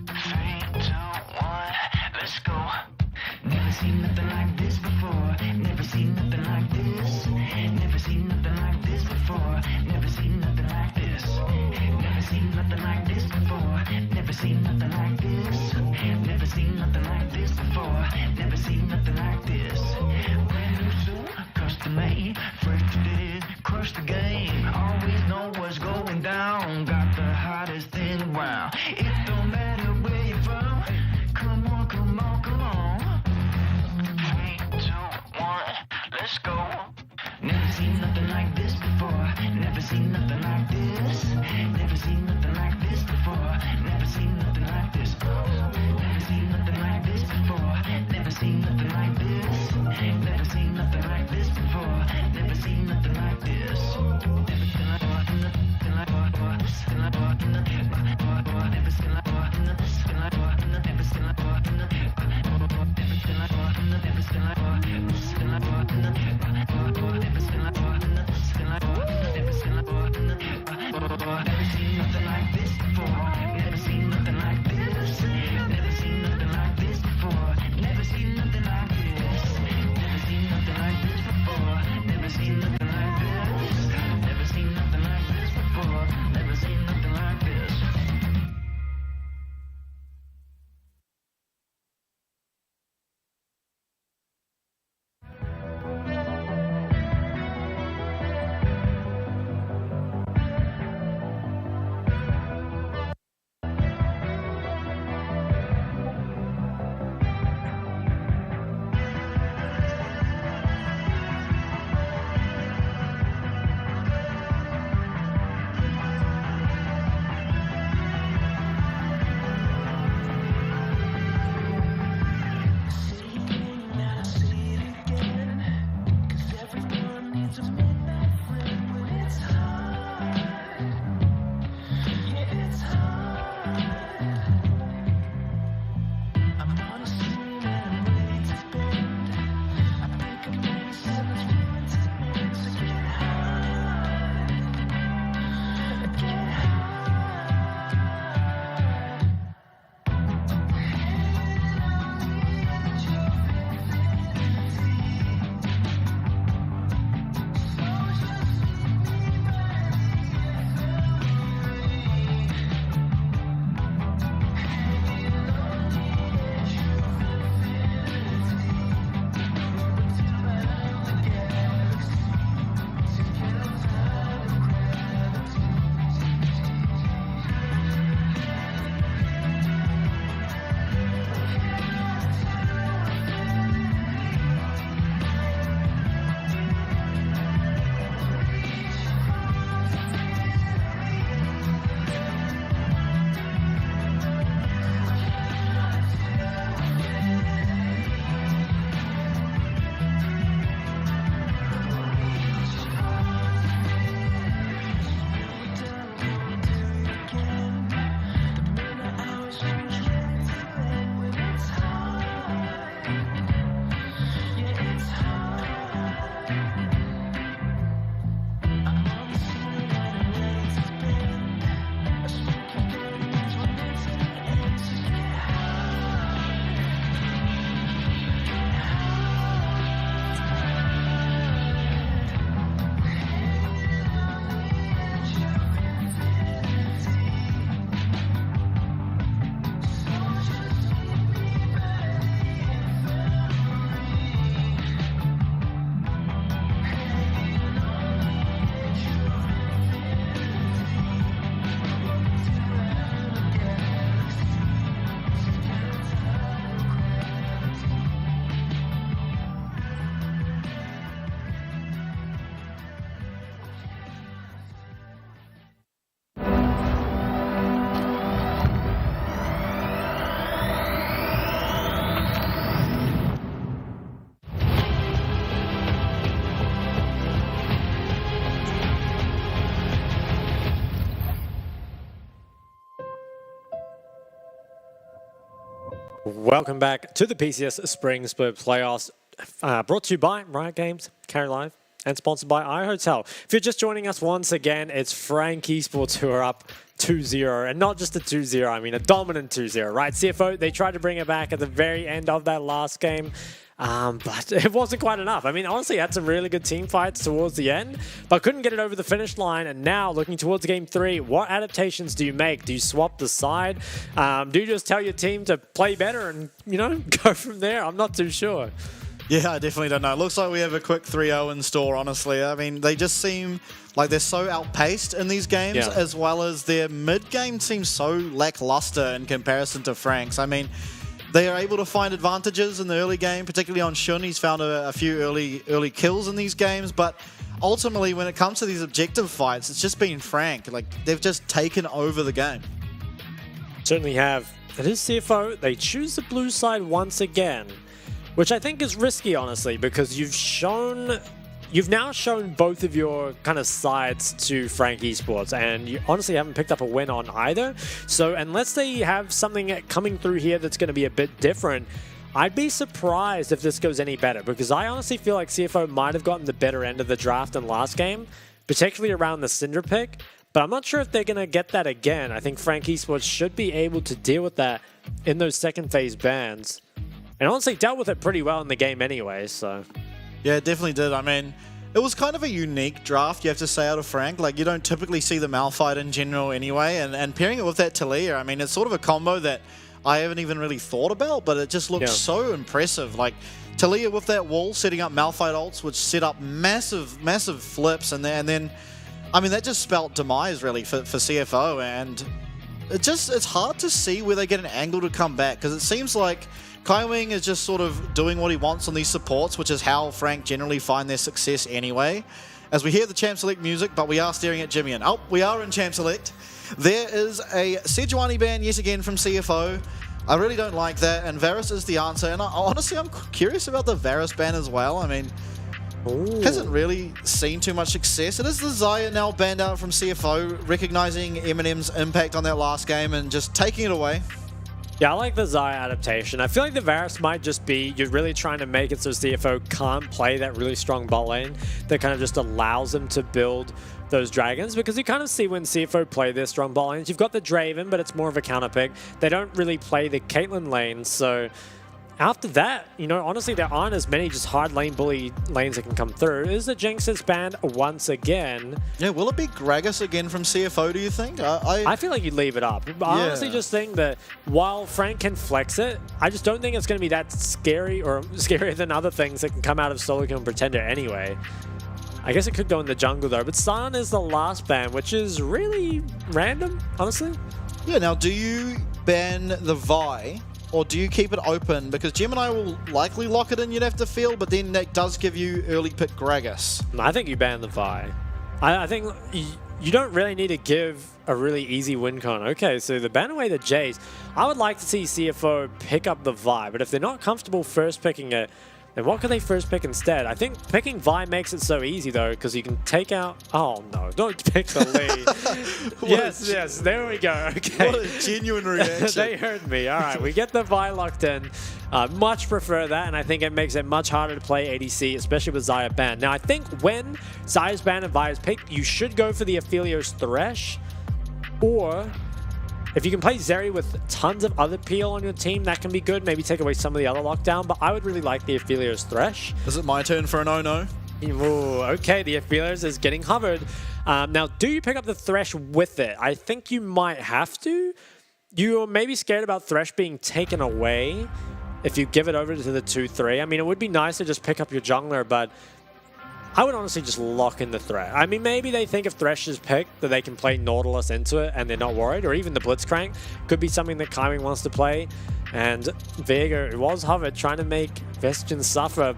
3, 2, 1, let's go. Never seen nothing like this before. Never seen nothing like this. Never seen nothing like this before. Never seen nothing like this. Never seen nothing like this before. Never seen nothing like this. Never seen nothing like this before. Never seen nothing like this. Brand new suit, custom made, fresh to this, crush the game. Always know what's going down. Got the hottest thing around. It don't matter where you're from. Come on, come on, come on. 3, 2, 1, let's go. Never seen nothing like this before. Never seen nothing like this. Never seen nothing like this before. Never seen nothing like this. Never seen nothing like this before. Never seen nothing like this. Never seen nothing like this before. Never seen nothing like this. Never seen Welcome back to the PCS Spring Split Playoffs, brought to you by Riot Games, Carry Live, and sponsored by iHotel. If you're just joining us once again, it's Frank Esports who are up 2-0, and not just a 2-0, I mean a dominant 2-0, right? CFO, they tried to bring it back at the very end of that last game, but it wasn't quite enough. I mean, honestly, had some really good team fights towards the end, but couldn't get it over the finish line. And now, looking towards Game 3, what adaptations do you make? Do you swap the side? Do you just tell your team to play better and, you know, go from there? I'm not too sure. Yeah, I definitely don't know. It looks like we have a quick 3-0 in store, honestly. I mean, they just seem like they're so outpaced in these games, as well as their mid-game seems so lackluster in comparison to Frank's. I mean, they are able to find advantages in the early game, particularly on Shun. He's found a few early kills in these games, but ultimately, when it comes to these objective fights, it's just been Frank. Like, they've just taken over the game. Certainly have. It is CFO. They choose the blue side once again, which I think is risky, honestly, because you've now shown both of your kind of sides to Frank Esports, and you honestly haven't picked up a win on either. So unless they have something coming through here that's going to be a bit different, I'd be surprised if this goes any better, because I honestly feel like CFO might have gotten the better end of the draft in last game, particularly around the Syndra pick, but I'm not sure if they're going to get that again. I think Frank Esports should be able to deal with that in those second phase bans, and honestly dealt with it pretty well in the game anyway, so... Yeah, it definitely did. I mean, it was kind of a unique draft, you have to say, out of Frank. Like, you don't typically see the Malphite in general anyway, and pairing it with that Talia, I mean, it's sort of a combo that I haven't even really thought about, but it just looks so impressive. Like, Talia with that wall, setting up Malphite ults, which set up massive flips, and then, I mean, that just spelt demise, really, for CFO, and it's hard to see where they get an angle to come back, because it seems like Kaiwing is just sort of doing what he wants on these supports, which is how Frank generally find their success anyway. As we hear the Champ Select music, but we are staring at Jimmy, and oh, we are in Champ Select. There is a Sejuani ban yet again from CFO. I really don't like that, and Varus is the answer, and honestly, I'm curious about the Varus ban as well. I mean, hasn't really seen too much success. It is the Xayah now banned out from CFO, recognizing Eminem's impact on that last game and just taking it away. Yeah, I like the Xayah adaptation. I feel like the Varus might just be, you're really trying to make it so CFO can't play that really strong bot lane that kind of just allows them to build those dragons, because you kind of see when CFO play their strong bot lanes, you've got the Draven, but it's more of a counter pick. They don't really play the Caitlyn lane, so after that, you know, honestly, there aren't as many just hard lane bully lanes that can come through. Is the Jinx is banned once again? Yeah, will it be Gragas again from CFO, do you think? I feel like you'd leave it up. I honestly just think that while Frank can flex it, I just don't think it's going to be that scary or scarier than other things that can come out of Solo Kill and Pretender anyway. I guess it could go in the jungle though, but Sion is the last ban, which is really random, honestly. Yeah, now do you ban the Vi, or do you keep it open? Because Gemini will likely lock it in, you'd have to feel, but then that does give you early pick Gragas. I think you ban the Vi. I think you don't really need to give a really easy win con. Okay, so the ban away the Jays. I would like to see CFO pick up the Vi, but if they're not comfortable first picking it, then what can they first pick instead? I think picking Vi makes it so easy though, because you can take out... Oh no, don't pick the Lee. yes, there we go. Okay. What a genuine reaction. They heard me. All right, we get the Vi locked in. Much prefer that, and I think it makes it much harder to play ADC, especially with Xayah banned. Now, I think when Xayah's banned and Vi is picked, you should go for the Aphelios Thresh, or... if you can play Zeri with tons of other PL on your team, that can be good. Maybe take away some of the other lockdown, but I would really like the Aphelios Thresh. Is it my turn for an oh-no? Ooh, okay, the Aphelios is getting hovered. Now, do you pick up the Thresh with it? I think you might have to. You're maybe scared about Thresh being taken away if you give it over to the 2-3. I mean, it would be nice to just pick up your jungler, but I would honestly just lock in the Thresh. I mean, maybe they think if Thresh is picked that they can play Nautilus into it and they're not worried, or even the Blitzcrank could be something that Kaiwing wants to play. And Vega was hovered, trying to make Vestigen suffer,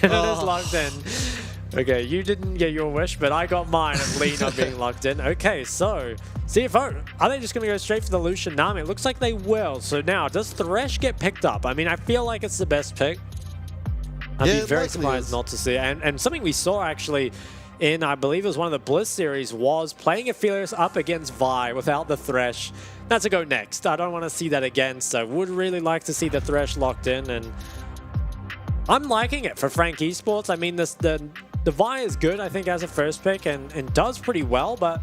and it is locked in. Okay, you didn't get your wish, but I got mine of Lee not being locked in. Okay, so CFO, are they just going to go straight for the Lucian Nami? It looks like they will. So now, does Thresh get picked up? I mean, I feel like it's the best pick. I'd be very surprised not to see it. And something we saw actually in, I believe it was one of the Bliss series, was playing Aphelios up against Vi without the Thresh. That's a go next. I don't want to see that again, so would really like to see the Thresh locked in. And I'm liking it for Frank Esports. I mean, the Vi is good, I think, as a first pick and does pretty well, but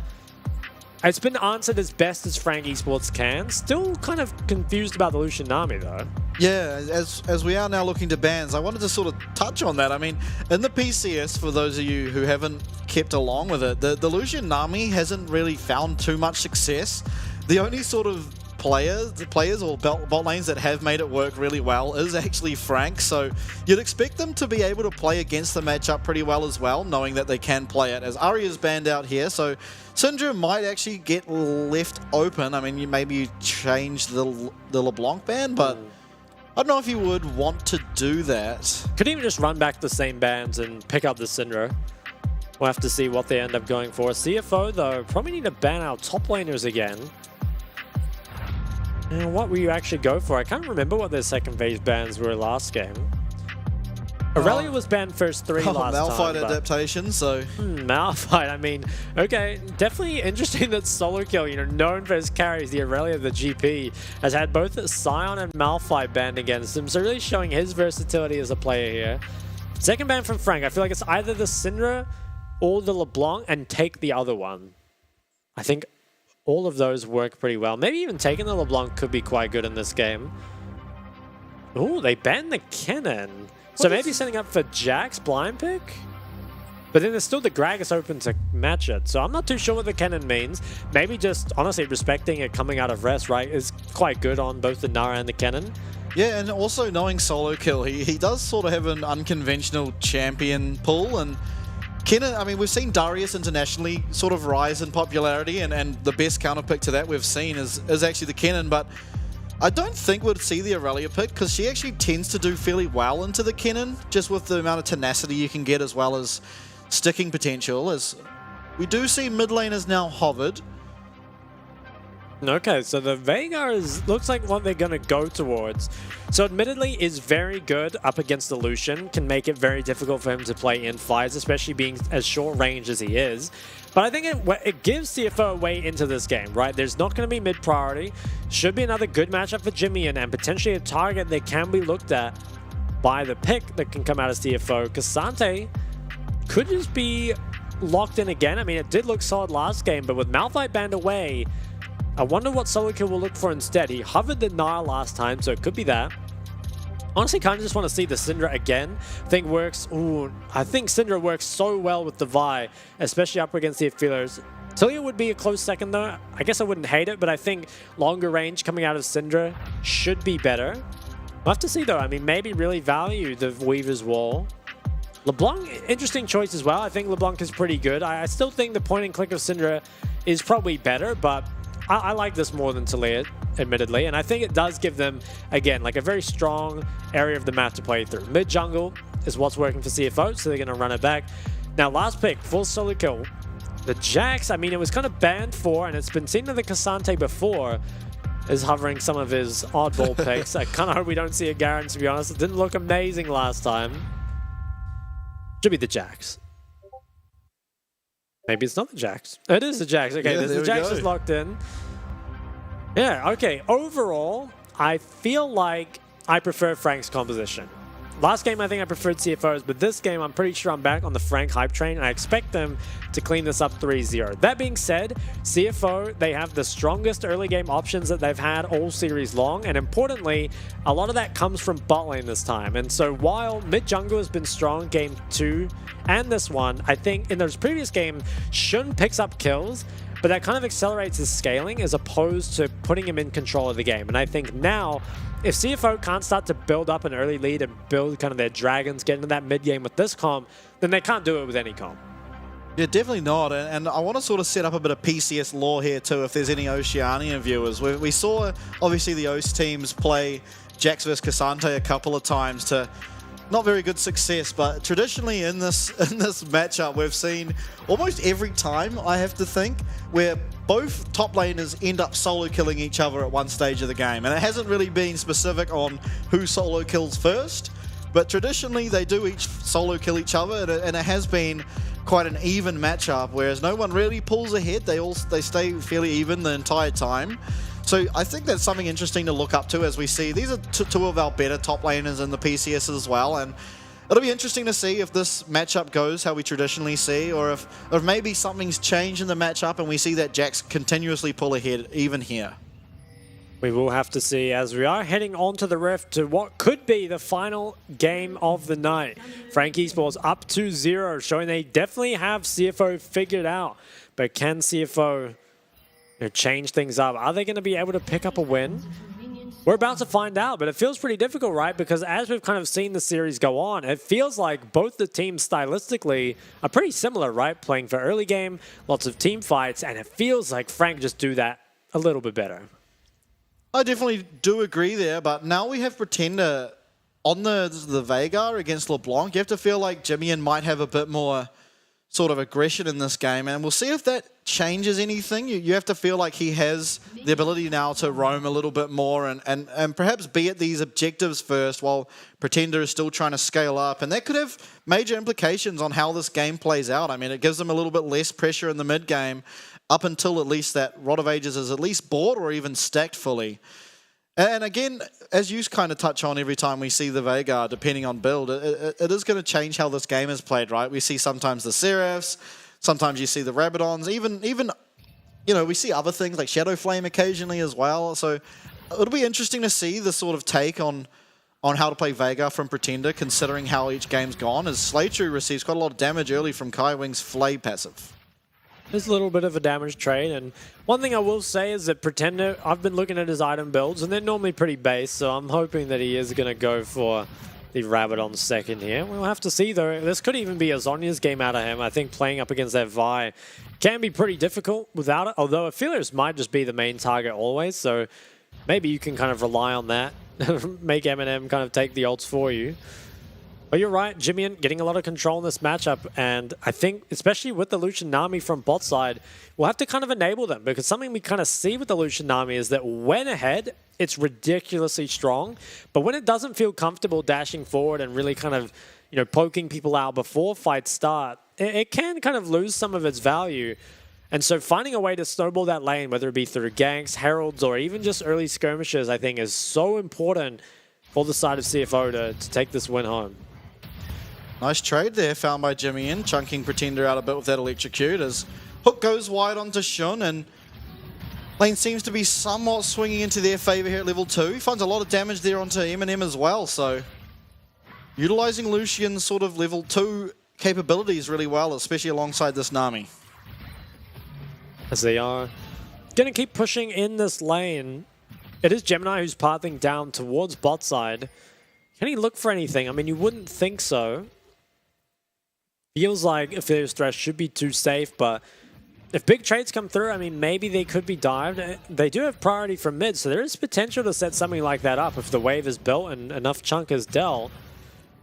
it's been answered as best as Frank Esports can. Still kind of confused about the Lucian Nami, though. Yeah, as we are now looking to bans, I wanted to sort of touch on that. I mean, in the PCS, for those of you who haven't kept along with it, the Lucian Nami hasn't really found too much success. The only sort of players or bot lanes that have made it work really well is actually Frank, so you'd expect them to be able to play against the matchup pretty well as well, knowing that they can play it. As Arya's banned out here, so Syndra might actually get left open. I mean, maybe you change the LeBlanc ban, but I don't know if you would want to do that. Could even just run back the same bans and pick up the Syndra. We'll have to see what they end up going for. CFO, though, probably need to ban our top laners again. And what will you actually go for? I can't remember what their second phase bans were last game. Aurelia was banned first 3 last Malphite time. but- adaptation, so... Malphite, I mean, okay, definitely interesting that Solo Kill, known for his carries, the Aurelia of the GP, has had both Scion and Malphite banned against him, so really showing his versatility as a player here. Second ban from Frank, I feel like it's either the Syndra or the LeBlanc, and take the other one. I think all of those work pretty well. Maybe even taking the LeBlanc could be quite good in this game. Ooh, they banned the Kennen. So maybe setting up for Jack's blind pick? But then there's still the Gragas open to match it. So I'm not too sure what the Kennen means. Maybe just, honestly, respecting it coming out of rest, right, is quite good on both the Nara and the Kennen. Yeah, and also knowing Solo Kill, he does sort of have an unconventional champion pool, and Kennen, I mean, we've seen Darius internationally sort of rise in popularity, and the best counterpick to that we've seen is actually the Kennen, but I don't think we'd see the Aurelia pick, because she actually tends to do fairly well into the Kennen, just with the amount of tenacity you can get as well as sticking potential. As we do see mid laners now hovered. Okay, so the Veigar looks like what they're going to go towards. So admittedly is very good up against the Lucian, can make it very difficult for him to play in fights, especially being as short range as he is. But I think it gives CFO a way into this game, right? There's not going to be mid priority. Should be another good matchup for Jimmy and potentially a target that can be looked at by the pick that can come out of CFO. Cassante could just be locked in again. I mean, it did look solid last game, but with Malphite banned away, I wonder what Solo Kill will look for instead. He hovered the Nile last time, so it could be that. Honestly, kind of just want to see the Syndra again. I think Syndra works so well with the Vi, especially up against the Feelers. Tilia would be a close second though. I guess I wouldn't hate it, but I think longer range coming out of Syndra should be better. We'll have to see though. I mean, maybe really value the Weaver's Wall. LeBlanc, interesting choice as well. I think LeBlanc is pretty good. I still think the point and click of Syndra is probably better, but I like this more than Talia, admittedly, and I think it does give them, again, like a very strong area of the map to play through. Mid-jungle is what's working for CFO, so they're going to run it back. Now, last pick, full Solo Kill. The Jax, I mean, it was kind of banned for, and it's been seen that the Cassante before is hovering some of his oddball picks. I kind of hope we don't see a Garen, to be honest. It didn't look amazing last time. Should be the Jax. Maybe it's not the Jax. It is the Jax. Okay, Yeah, the Jax is locked in. Yeah, okay. Overall, I feel like I prefer Frank's composition. Last game, I think I preferred CFO's, but this game, I'm pretty sure I'm back on the Frank hype train, and I expect them to clean this up 3-0. That being said, CFO, they have the strongest early game options that they've had all series long, and importantly, a lot of that comes from bot lane this time. And so while mid jungle has been strong game 2 and this one, I think in those previous games, Shun picks up kills, but that kind of accelerates his scaling as opposed to putting him in control of the game. And I think now, if CFO can't start to build up an early lead and build kind of their dragons, get into that mid game with this comp, then they can't do it with any comp. Yeah, definitely not. And I want to sort of set up a bit of PCS lore here too, if there's any Oceania viewers. We saw, obviously, the OCE teams play Jax vs Cassante a couple of times to not very good success, but traditionally in this matchup, we've seen almost every time, I have to think, where both top laners end up solo killing each other at one stage of the game. And it hasn't really been specific on who solo kills first, but traditionally they do each solo kill each other, and it has been quite an even matchup, whereas no one really pulls ahead. They stay fairly even the entire time. So I think that's something interesting to look up to as we see. These are two of our better top laners in the PCS as well, and it'll be interesting to see if this matchup goes how we traditionally see, or if maybe something's changed in the matchup and we see that Jax continuously pull ahead even here. We will have to see as we are heading on to the Rift to what could be the final game of the night. Frank Esports up 2-0, showing they definitely have CFO figured out. But can CFO change things up? Are they going to be able to pick up a win? We're about to find out, but it feels pretty difficult, right? Because as we've kind of seen the series go on, it feels like both the teams stylistically are pretty similar, right? Playing for early game, lots of team fights, and it feels like Frank just do that a little bit better. I definitely do agree there, but now we have Pretender on the Veigar against LeBlanc. You have to feel like Jimmy might have a bit more sort of aggression in this game, and we'll see if that changes anything. You have to feel like he has the ability now to roam a little bit more and perhaps be at these objectives first while Pretender is still trying to scale up, and that could have major implications on how this game plays out. I mean, it gives them a little bit less pressure in the mid game up until at least that Rod of Ages is at least bought or even stacked fully. And again, as you kind of touch on every time we see the Veigar, depending on build, it is going to change how this game is played, right? We see sometimes the Seraphs, sometimes you see the Rabadons, even you know, we see other things like Shadow Flame occasionally as well. So it'll be interesting to see the sort of take on how to play Veigar from Pretender, considering how each game's gone, as Slaytrue receives quite a lot of damage early from Kai Wing's Flay passive. There's a little bit of a damage trade, and one thing I will say is that Pretender, I've been looking at his item builds, and they're normally pretty base, so I'm hoping that he is going to go for the Rabadon second here. We'll have to see, though. This could even be a Zhonya's game out of him. I think playing up against that Vi can be pretty difficult without it, although Aphelios might just be the main target always, so maybe you can kind of rely on that, make Eminem kind of take the ults for you. But you're right, Jimmy getting a lot of control in this matchup, and I think, especially with the Lucian Nami from bot side, we'll have to kind of enable them, because something we kind of see with the Lucian Nami is that when ahead, it's ridiculously strong, but when it doesn't feel comfortable dashing forward and really kind of, you know, poking people out before fights start, it can kind of lose some of its value. And so finding a way to snowball that lane, whether it be through ganks, heralds, or even just early skirmishes, I think is so important for the side of CFO to take this win home. Nice trade there found by Jimmy in, chunking Pretender out a bit with that electrocute as Hook goes wide onto Shun, and lane seems to be somewhat swinging into their favor here at level 2. He finds a lot of damage there onto Eminem as well, so utilizing Lucian's sort of level 2 capabilities really well, especially alongside this Nami. As they are going to keep pushing in this lane. It is Gemini who's pathing down towards bot side. Can he look for anything? I mean, you wouldn't think so. Feels like Aphelios Thresh should be too safe, but if big trades come through, I mean, maybe they could be dived. They do have priority from mid, so there is potential to set something like that up if the wave is built and enough chunk is dealt.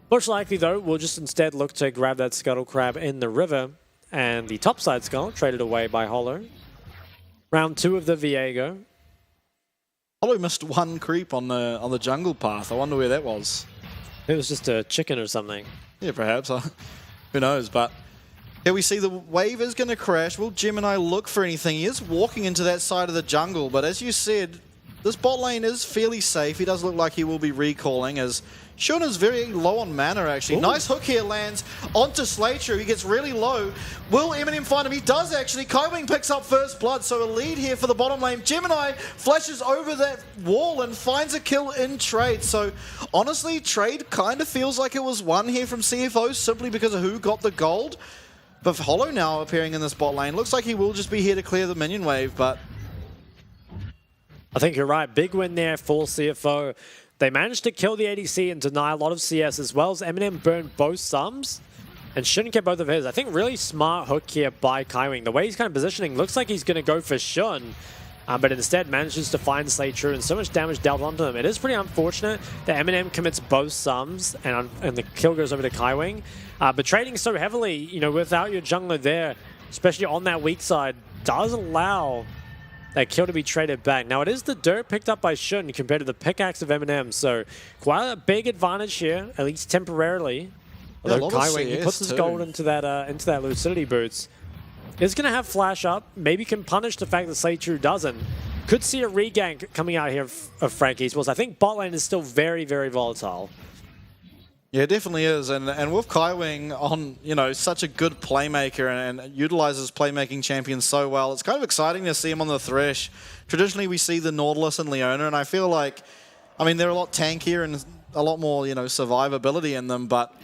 Most likely, though, we'll just instead look to grab that Scuttle Crab in the river, and the topside Skull traded away by Hollow. Round 2 of the Viego. Hollow missed one creep on the jungle path. I wonder where that was. It was just a chicken or something. Yeah, perhaps. Who knows? But here we see the wave is going to crash. Will Gemini look for anything? He is walking into that side of the jungle, but as you said, this bot lane is fairly safe. He does look like he will be recalling as Shun is very low on mana, actually. Ooh. Nice hook here lands onto Slaytrue. He gets really low. Will Eminem find him? He does, actually. Kai Wing picks up first blood, so a lead here for the bottom lane. Gemini flashes over that wall and finds a kill in trade. So, honestly, trade kind of feels like it was won here from CFO simply because of who got the gold. But Hollow now appearing in this bot lane. Looks like he will just be here to clear the minion wave, but I think you're right. Big win there for CFO. They managed to kill the ADC and deny a lot of CS, as well as Eminem burned both sums and shouldn't get both of his. I think really smart hook here by Kai Wing. The way he's kind of positioning looks like he's going to go for Shun, but instead manages to find Slaytrue and so much damage dealt onto him. It is pretty unfortunate that Eminem commits both sums and the kill goes over to Kai Wing. But trading so heavily, you know, without your jungler there, especially on that weak side, does allow that kill to be traded back. Now, it is the dirt picked up by Shun compared to the pickaxe of Eminem, so quite a big advantage here, at least temporarily. Although Kai Wing, he puts his gold into that Lucidity Boots. Is going to have flash up, maybe can punish the fact that Slaytrue doesn't. Could see a regank coming out here of Frankie's, whilst I think bot lane is still very, very volatile. Yeah, it definitely is, and with Kai Wing on, you know, such a good playmaker and utilizes playmaking champions so well, it's kind of exciting to see him on the Thresh. Traditionally, we see the Nautilus and Leona, and I feel like, I mean, they're a lot tankier and a lot more, you know, survivability in them, but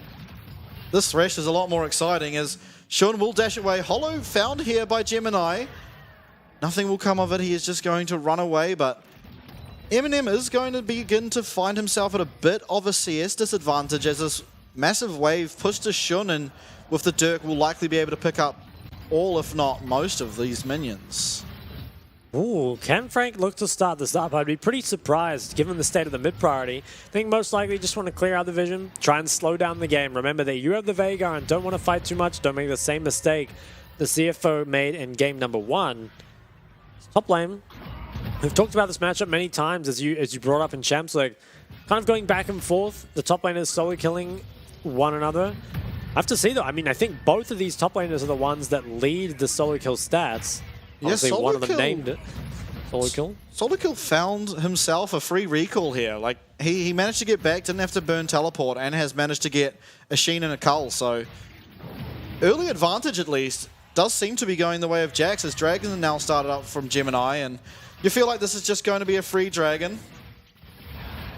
this Thresh is a lot more exciting as Shun will dash away. Hollow found here by Gemini. Nothing will come of it. He is just going to run away, but Eminem is going to begin to find himself at a bit of a CS disadvantage as this massive wave pushed to Shun, and with the Dirk will likely be able to pick up all, if not most, of these minions. Ooh, can Frank look to start this up? I'd be pretty surprised given the state of the mid priority. I think most likely just want to clear out the vision, try and slow down the game. Remember that you have the Vega and don't want to fight too much. Don't make the same mistake the CFO made in game number 1. Top lane. We've talked about this matchup many times as you brought up in Champs League. Kind of going back and forth. The top laners solo killing one another. I have to see though, I mean, I think both of these top laners are the ones that lead the solo kill stats. Obviously, Solo one of them Kill. named it. Solo kill. Solo Kill found himself a free recall here. Like, he managed to get back, didn't have to burn teleport, and has managed to get a Sheen and a Cull. So, early advantage at least does seem to be going the way of Jax, as Dragon are now started up from Gemini, and you feel like this is just going to be a free Dragon.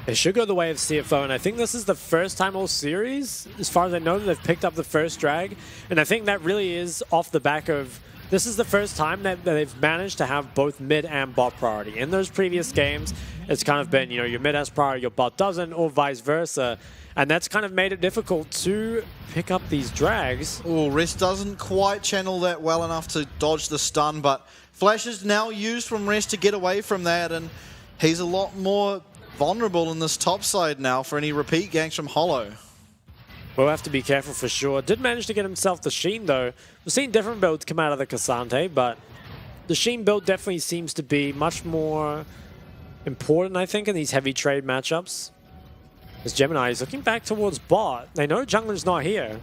It should go the way of CFO, and I think this is the first time all series, as far as I know, that they've picked up the first drag. And I think that really is off the back of, this is the first time that they've managed to have both mid and bot priority. In those previous games, it's kind of been, you know, your mid has priority, your bot doesn't, or vice versa. And that's kind of made it difficult to pick up these drags. Oh, Rest doesn't quite channel that well enough to dodge the stun, but Flash is now used from Rest to get away from that, and he's a lot more vulnerable in this top side now for any repeat ganks from Hollow. We'll have to be careful for sure. Did manage to get himself the Sheen though. We've seen different builds come out of the Cassante, but the Sheen build definitely seems to be much more important, I think, in these heavy trade matchups. As Gemini is looking back towards bot. They know jungler's not here.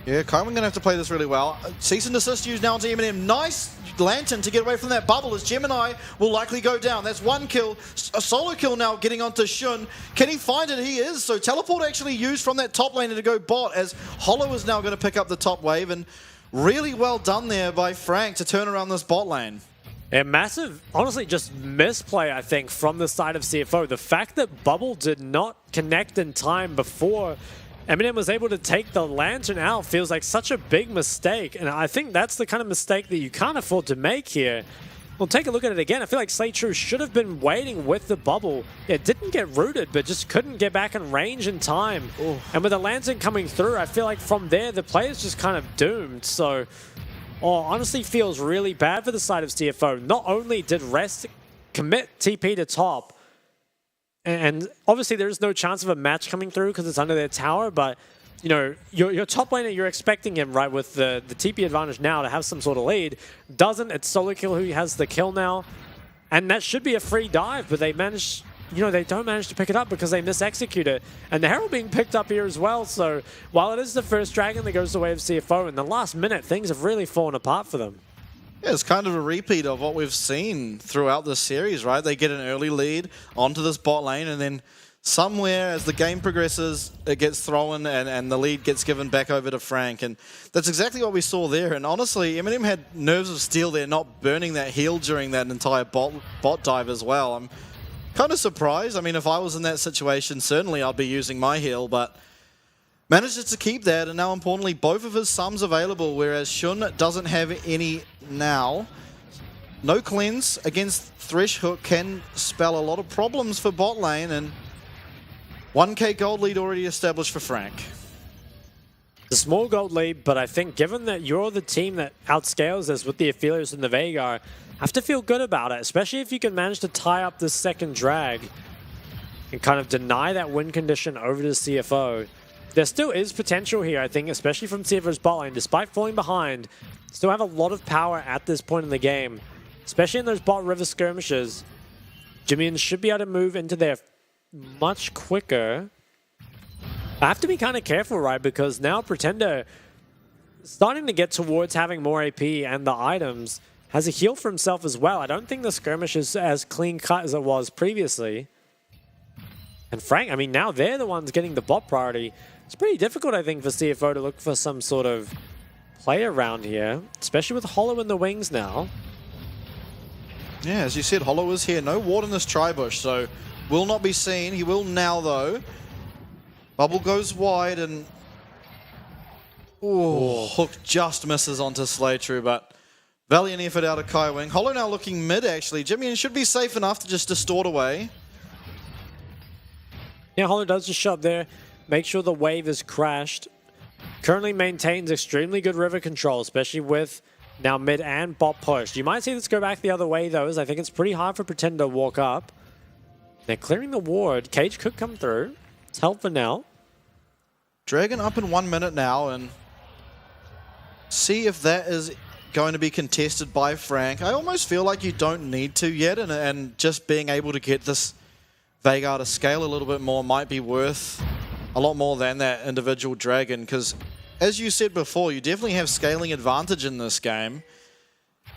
Yeah, Kaiwan going to have to play this really well. Cease and desist used now onto Eminem. Nice Lantern to get away from that bubble as Gemini will likely go down. That's one kill. A solo kill now getting onto Shun. Can he find it? He is. So teleport actually used from that top laner to go bot, as Hollow is now going to pick up the top wave, and really well done there by Frank to turn around this bot lane. A massive, honestly, just misplay, I think, from the side of CFO. The fact that Bubble did not connect in time before Eminem was able to take the Lantern out feels like such a big mistake. And I think that's the kind of mistake that you can't afford to make here. Well, take a look at it again. I feel like Slaytrue should have been waiting with the bubble. It didn't get rooted, but just couldn't get back in range in time. Ooh. And with the Lantern coming through, I feel like from there, the player's just kind of doomed. So, honestly feels really bad for the side of CFO. Not only did Rest commit TP to top, and obviously there is no chance of a match coming through because it's under their tower, but you know, your top laner, you're expecting him, right, with the TP advantage now to have some sort of lead. Doesn't. It's solo kill who has the kill now. And that should be a free dive, but they manage, you know, they don't manage to pick it up because they misexecute it. And the Herald being picked up here as well. So while it is the first Dragon that goes the way of CFO, in the last minute, things have really fallen apart for them. Yeah, it's kind of a repeat of what we've seen throughout this series, right? They get an early lead onto this bot lane, and then somewhere as the game progresses, it gets thrown and the lead gets given back over to Frank. And that's exactly what we saw there. And honestly, Eminem had nerves of steel there, not burning that heal during that entire bot dive as well. I'm kind of surprised. I mean, if I was in that situation, certainly I'd be using my heal, but manages to keep that, and now importantly, both of his sums available, whereas Shun doesn't have any now. No cleanse against Thresh Hook can spell a lot of problems for bot lane, and 1k gold lead already established for Frank. The small gold lead, but I think given that you're the team that outscales us with the Aphelios and the Veigar, have to feel good about it, especially if you can manage to tie up this second drag and kind of deny that win condition over to CFO. There still is potential here, I think, especially from CFO's bot lane. Despite falling behind, still have a lot of power at this point in the game, especially in those bot river skirmishes. Jimmy should be able to move into there much quicker. I have to be kind of careful, right? Because now Pretender starting to get towards having more AP and the items, has a heal for himself as well. I don't think the skirmish is as clean cut as it was previously. And Frank, I mean, now they're the ones getting the bot priority. It's pretty difficult, I think, for CFO to look for some sort of play around here, especially with Hollow in the wings now. Yeah, as you said, Hollow is here. No ward in this tri-bush, so will not be seen. He will now, though. Bubble goes wide, and Hook just misses onto Slaytrue, but valiant effort out of Kaiwing. Hollow now looking mid, actually. Jimmy should be safe enough to just distort away. Yeah, Hollow does just shove there. Make sure the wave is crashed. Currently maintains extremely good river control, especially with Now mid and bot push. You might see this go back the other way though, as I think it's pretty hard for Pretender to walk up. They're clearing the ward. Cage could come through. It's help for now. Dragon up in 1 minute now, and see if that is going to be contested by Frank. I almost feel like you don't need to yet, and just being able to get this Veigar to scale a little bit more might be worth a lot more than that individual Dragon, because as you said before, you definitely have scaling advantage in this game.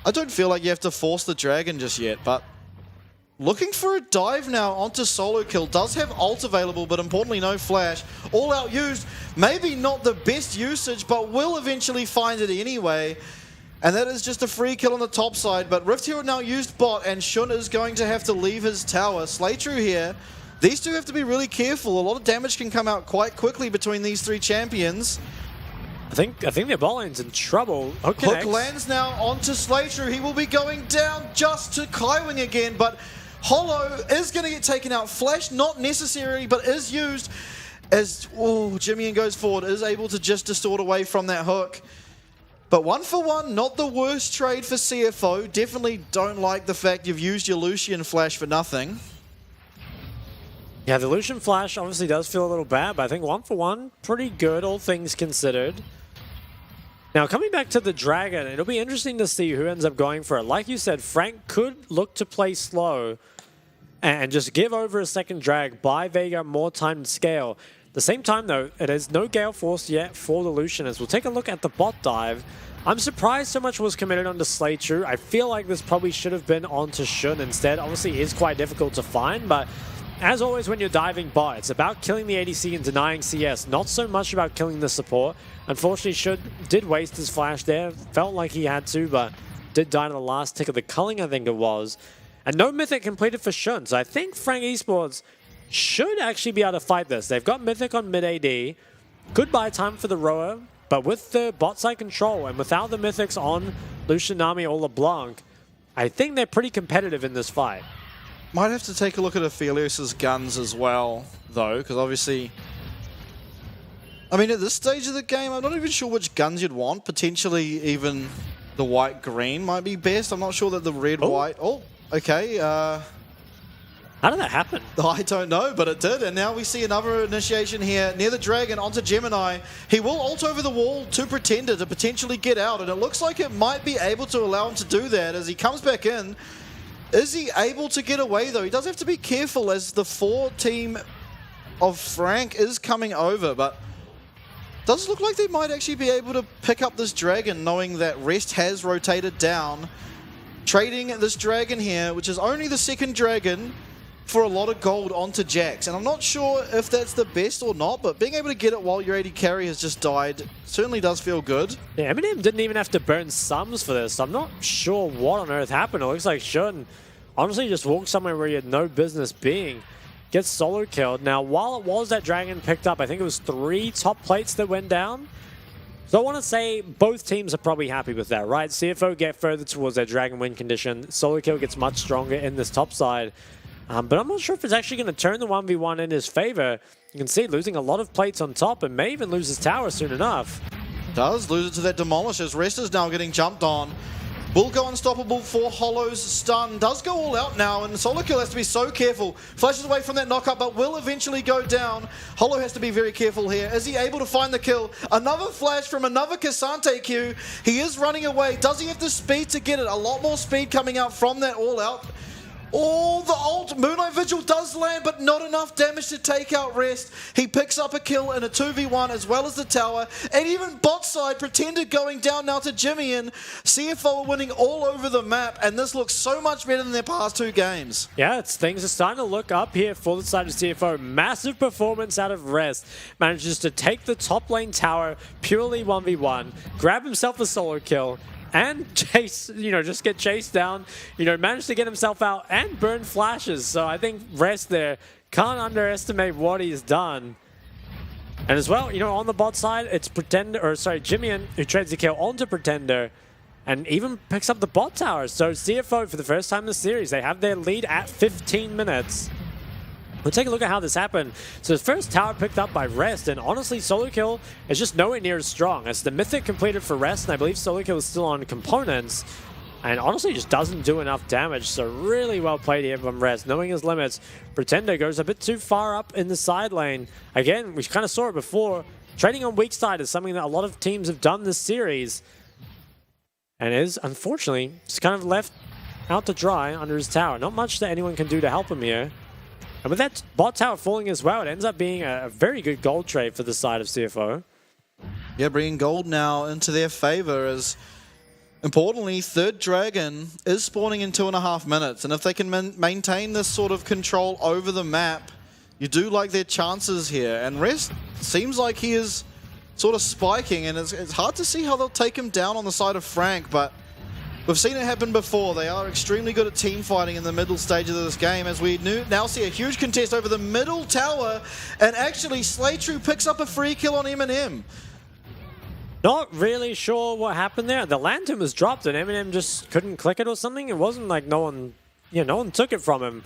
I don't feel like you have to force the Dragon just yet, but looking for a dive now onto solo kill. Does have ult available, but importantly no flash. All out used, maybe not the best usage, but will eventually find it anyway. And that is just a free kill on the top side, but Rift Hero now used bot, and Shun is going to have to leave his tower. Slaytrue here. These two have to be really careful. A lot of damage can come out quite quickly between these three champions. I think their bot lane's in trouble. Hook lands now onto Slaytrue. He will be going down just to Kaiwing again, but Hollow is going to get taken out. Flash not necessary, but is used as Jimmy goes forward, is able to just distort away from that hook. But 1 for 1, not the worst trade for CFO. Definitely don't like the fact you've used your Lucian flash for nothing. Yeah, the Lucian flash obviously does feel a little bad, but I think 1 for 1, pretty good, all things considered. Now, coming back to the Dragon, it'll be interesting to see who ends up going for it. Like you said, Frank could look to play slow and just give over a second drag, buy Veigar more time to scale. At the same time, though, it is no Gale Force yet for the Lucian. As we'll take a look at the bot dive. I'm surprised so much was committed onto Slaytrue. I feel like this probably should have been onto Shun instead. Obviously, it is quite difficult to find, but as always when you're diving bot, it's about killing the ADC and denying CS, not so much about killing the support. Unfortunately, Shun did waste his flash there. Felt like he had to, but did die on the last tick of the culling, I think it was. And no Mythic completed for Shun, so I think Frank Esports should actually be able to fight this. They've got Mythic on mid AD. Good buy time for the rower, but with the bot side control and without the Mythics on Lucian, Nami, or LeBlanc, I think they're pretty competitive in this fight. Might have to take a look at Aphelios's guns as well, though, because obviously, I mean, at this stage of the game, I'm not even sure which guns you'd want. Potentially even the white-green might be best. I'm not sure that the red-white... Oh, okay. How did that happen? I don't know, but it did. And now we see another initiation here near the Dragon onto Gemini. He will ult over the wall to Pretender to potentially get out, and it looks like it might be able to allow him to do that as he comes back in. Is he able to get away, though? He does have to be careful as the 4 team of Frank is coming over, but does look like they might actually be able to pick up this Dragon, knowing that Rest has rotated down. Trading this Dragon here, which is only the 2nd Dragon, for a lot of gold onto Jax. And I'm not sure if that's the best or not, but being able to get it while your AD carry has just died certainly does feel good. Yeah, Eminem didn't even have to burn sums for this. I'm not sure what on earth happened. It looks like Shun honestly just walked somewhere where he had no business being. Gets solo killed. Now, while it was that Dragon picked up, I think it was 3 top plates that went down. So I want to say both teams are probably happy with that, right? CFO get further towards their Dragon win condition. Solo kill gets much stronger in this top side. But I'm not sure if it's actually going to turn the 1v1 in his favor. You can see losing a lot of plates on top and may even lose his tower soon enough. Does lose it to that Demolishers. Rest is now getting jumped on. Will go unstoppable for Hollow's stun. Does go all out now, and Solo Kill has to be so careful. Flashes away from that knockup, but will eventually go down. Hollow has to be very careful here. Is he able to find the kill? Another flash from another Cassante Q. He is running away. Does he have the speed to get it? A lot more speed coming out from that all out. Oh, the ult. Moonlight Vigil does land, but not enough damage to take out Rest. He picks up a kill in a 2v1 as well as the tower. And even bot side, Pretender going down now to Jimmy, and CFO are winning all over the map. And this looks so much better than their past 2 games. Yeah, things are starting to look up here for the side of CFO. Massive performance out of Rest. Manages to take the top lane tower purely 1v1. Grab himself a solo kill. And chase, just get chased down, manage to get himself out and burn flashes. So I think Rest there can't underestimate what he's done. And as well, on the bot side, it's Jimmy who trades the kill onto Pretender and even picks up the bot tower. So CFO, for the first time in the series, they have their lead at 15 minutes. We'll take a look at how this happened. So the first tower picked up by Rest, and honestly, solo kill is just nowhere near as strong. As the Mythic completed for Rest, and I believe solo kill is still on components, and honestly just doesn't do enough damage. So really well played here from Rest, knowing his limits. Pretender goes a bit too far up in the side lane. Again, we kind of saw it before. Trading on weak side is something that a lot of teams have done this series, and is unfortunately just kind of left out to dry under his tower. Not much that anyone can do to help him here. And with that bot tower falling as well, it ends up being a very good gold trade for the side of CFO. Yeah, bringing gold now into their favor as, importantly, third dragon is spawning in 2.5 minutes. And if they can maintain this sort of control over the map, you do like their chances here. And Rest seems like he is sort of spiking, and it's hard to see how they'll take him down on the side of Frank, but we've seen it happen before. They are extremely good at team fighting in the middle stages of this game, as we now see a huge contest over the middle tower, and actually Slaytrue picks up a free kill on Eminem. Not really sure what happened there. The lantern was dropped and Eminem just couldn't click it or something. It wasn't like no one took it from him.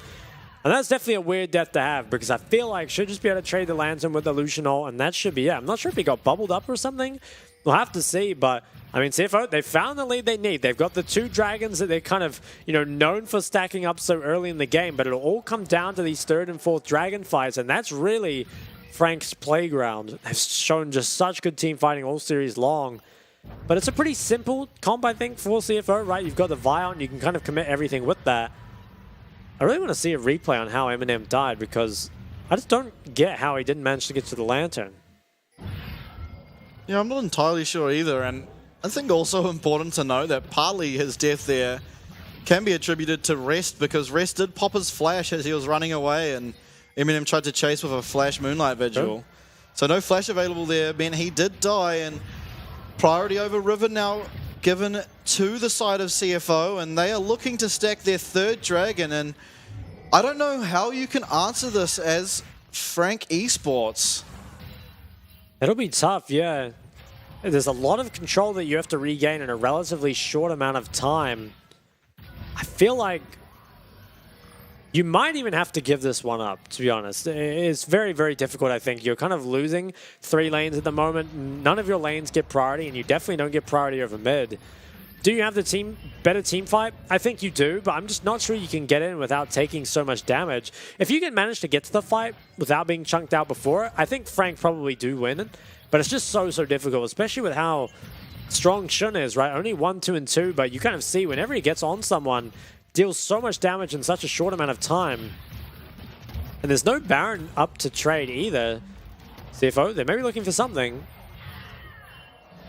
And that's definitely a weird death to have, because I feel like should just be able to trade the lantern with the Lucian ult, and that should be it. I'm not sure if he got bubbled up or something. We'll have to see, but I mean, CFO, they found the lead they need. They've got the 2 dragons that they're kind of, known for stacking up so early in the game, but it'll all come down to these 3rd and 4th dragon fights, and that's really Frank's playground. They've shown just such good team fighting all series long. But it's a pretty simple comp, I think, for CFO, right? You've got the Vial, and you can kind of commit everything with that. I really want to see a replay on how Eminem died, because I just don't get how he didn't manage to get to the lantern. Yeah, I'm not entirely sure either, and I think also important to know that partly his death there can be attributed to Rest, because Rest did pop his flash as he was running away, and Eminem tried to chase with a flash Moonlight Vigil. So no flash available there, meant he did die, and priority over River now given to the side of CFO, and they are looking to stack their 3rd dragon, and I don't know how you can answer this as Frank Esports. It'll be tough, yeah. There's a lot of control that you have to regain in a relatively short amount of time. I feel like you might even have to give this one up, to be honest. It's very, very difficult, I think. You're kind of losing 3 lanes at the moment. None of your lanes get priority, and you definitely don't get priority over mid. Do you have the better team fight? I think you do, but I'm just not sure you can get in without taking so much damage. If you can manage to get to the fight without being chunked out before, I think Frank probably do win it. But it's just so difficult, especially with how strong Shun is, right? Only 1, 2, and 2, but you kind of see whenever he gets on someone, deals so much damage in such a short amount of time. And there's no Baron up to trade either. CFO, they may be looking for something.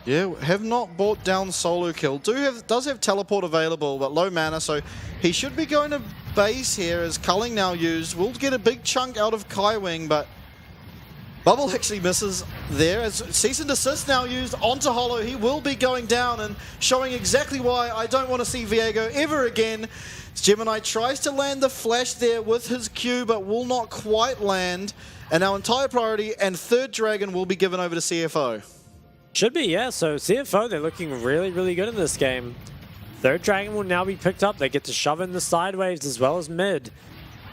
Yeah, have not bought down solo kill. Does have teleport available, but low mana, so he should be going to base here as Culling now used. Will get a big chunk out of Kaiwing, but Bubble actually misses there as Cease and Desist now used onto Hollow. He will be going down and showing exactly why I don't want to see Viego ever again. Gemini tries to land the flash there with his Q, but will not quite land. And our entire priority and 3rd dragon will be given over to CFO. Should be, yeah. So CFO, they're looking really, really good in this game. 3rd dragon will now be picked up. They get to shove in the sideways as well as mid.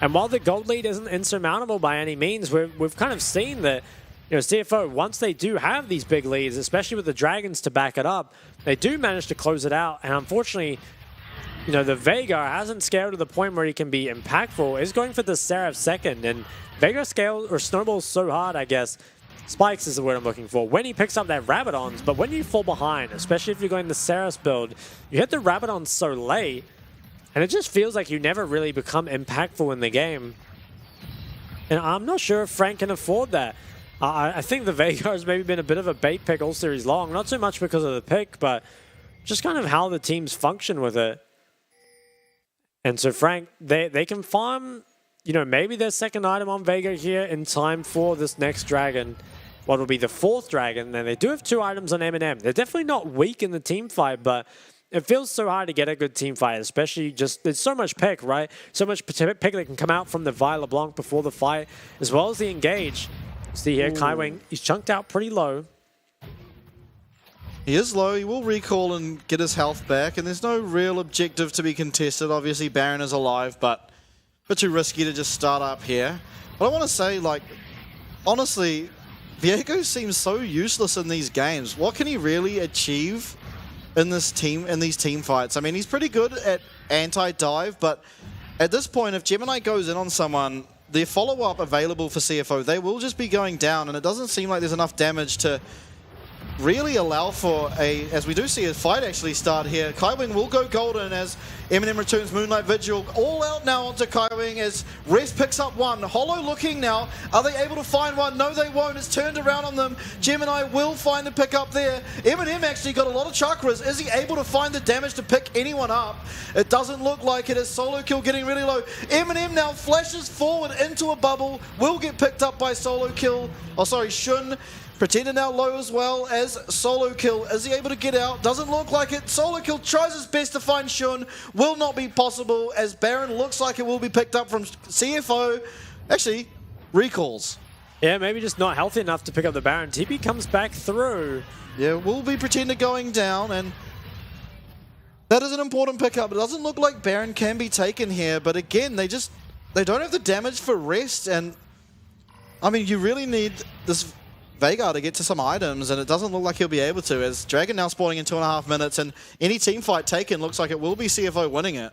And while the gold lead isn't insurmountable by any means, we've kind of seen that, CFO, once they do have these big leads, especially with the dragons to back it up, they do manage to close it out. And unfortunately, the Veigar hasn't scaled to the point where he can be impactful. He's going for the Seraph second, and Veigar scales or snowballs so hard, I guess. Spikes is the word I'm looking for. When he picks up that Rabadons, but when you fall behind, especially if you're going the Seraph build, you hit the Rabadons so late, and it just feels like you never really become impactful in the game. And I'm not sure if Frank can afford that. I think the Veigar has maybe been a bit of a bait pick all series long. Not so much because of the pick, but just kind of how the teams function with it. And so Frank, they can farm, maybe their 2nd item on Veigar here in time for this next dragon. What will be the 4th dragon. And they do have 2 items on Eminem. They're definitely not weak in the team fight, but it feels so hard to get a good team fight, especially there's so much pick, right? So much pick that can come out from the Violet LeBlanc before the fight, as well as the engage. See here, Kaiwing, he's chunked out pretty low. He is low, he will recall and get his health back, and there's no real objective to be contested. Obviously, Baron is alive, but a bit too risky to just start up here. But I want to say, like, honestly, Viego seems so useless in these games. What can he really achieve in these team fights? I mean, he's pretty good at anti-dive, but at this point, if Gemini goes in on someone, the follow-up available for CFO, they will just be going down, and it doesn't seem like there's enough damage to really allow for as we do see a fight actually start here. Kaiwing will go golden as Eminem returns Moonlight Vigil. All out now onto Kaiwing as Rest picks up one. Hollow looking now. Are they able to find one? No, they won't. It's turned around on them. Gemini will find a pick up there. Eminem actually got a lot of chakras. Is he able to find the damage to pick anyone up? It doesn't look like it. Is Solo Kill getting really low. Eminem now flashes forward into a bubble. Will get picked up by Solo Kill. Oh, sorry, Shun. Pretender now low as well as Solo Kill. Is he able to get out? Doesn't look like it. Solo Kill tries his best to find Shun. Will not be possible as Baron looks like it will be picked up from CFO. Actually, recalls. Yeah, maybe just not healthy enough to pick up the Baron. TP comes back through. Yeah, will be Pretender going down, and that is an important pickup. It doesn't look like Baron can be taken here, but again, they don't have the damage for Rest, and I mean, you really need this Veigar to get to some items, and it doesn't look like he'll be able to, as Dragon now spawning in 2.5 minutes, and any team fight taken looks like it will be CFO winning it.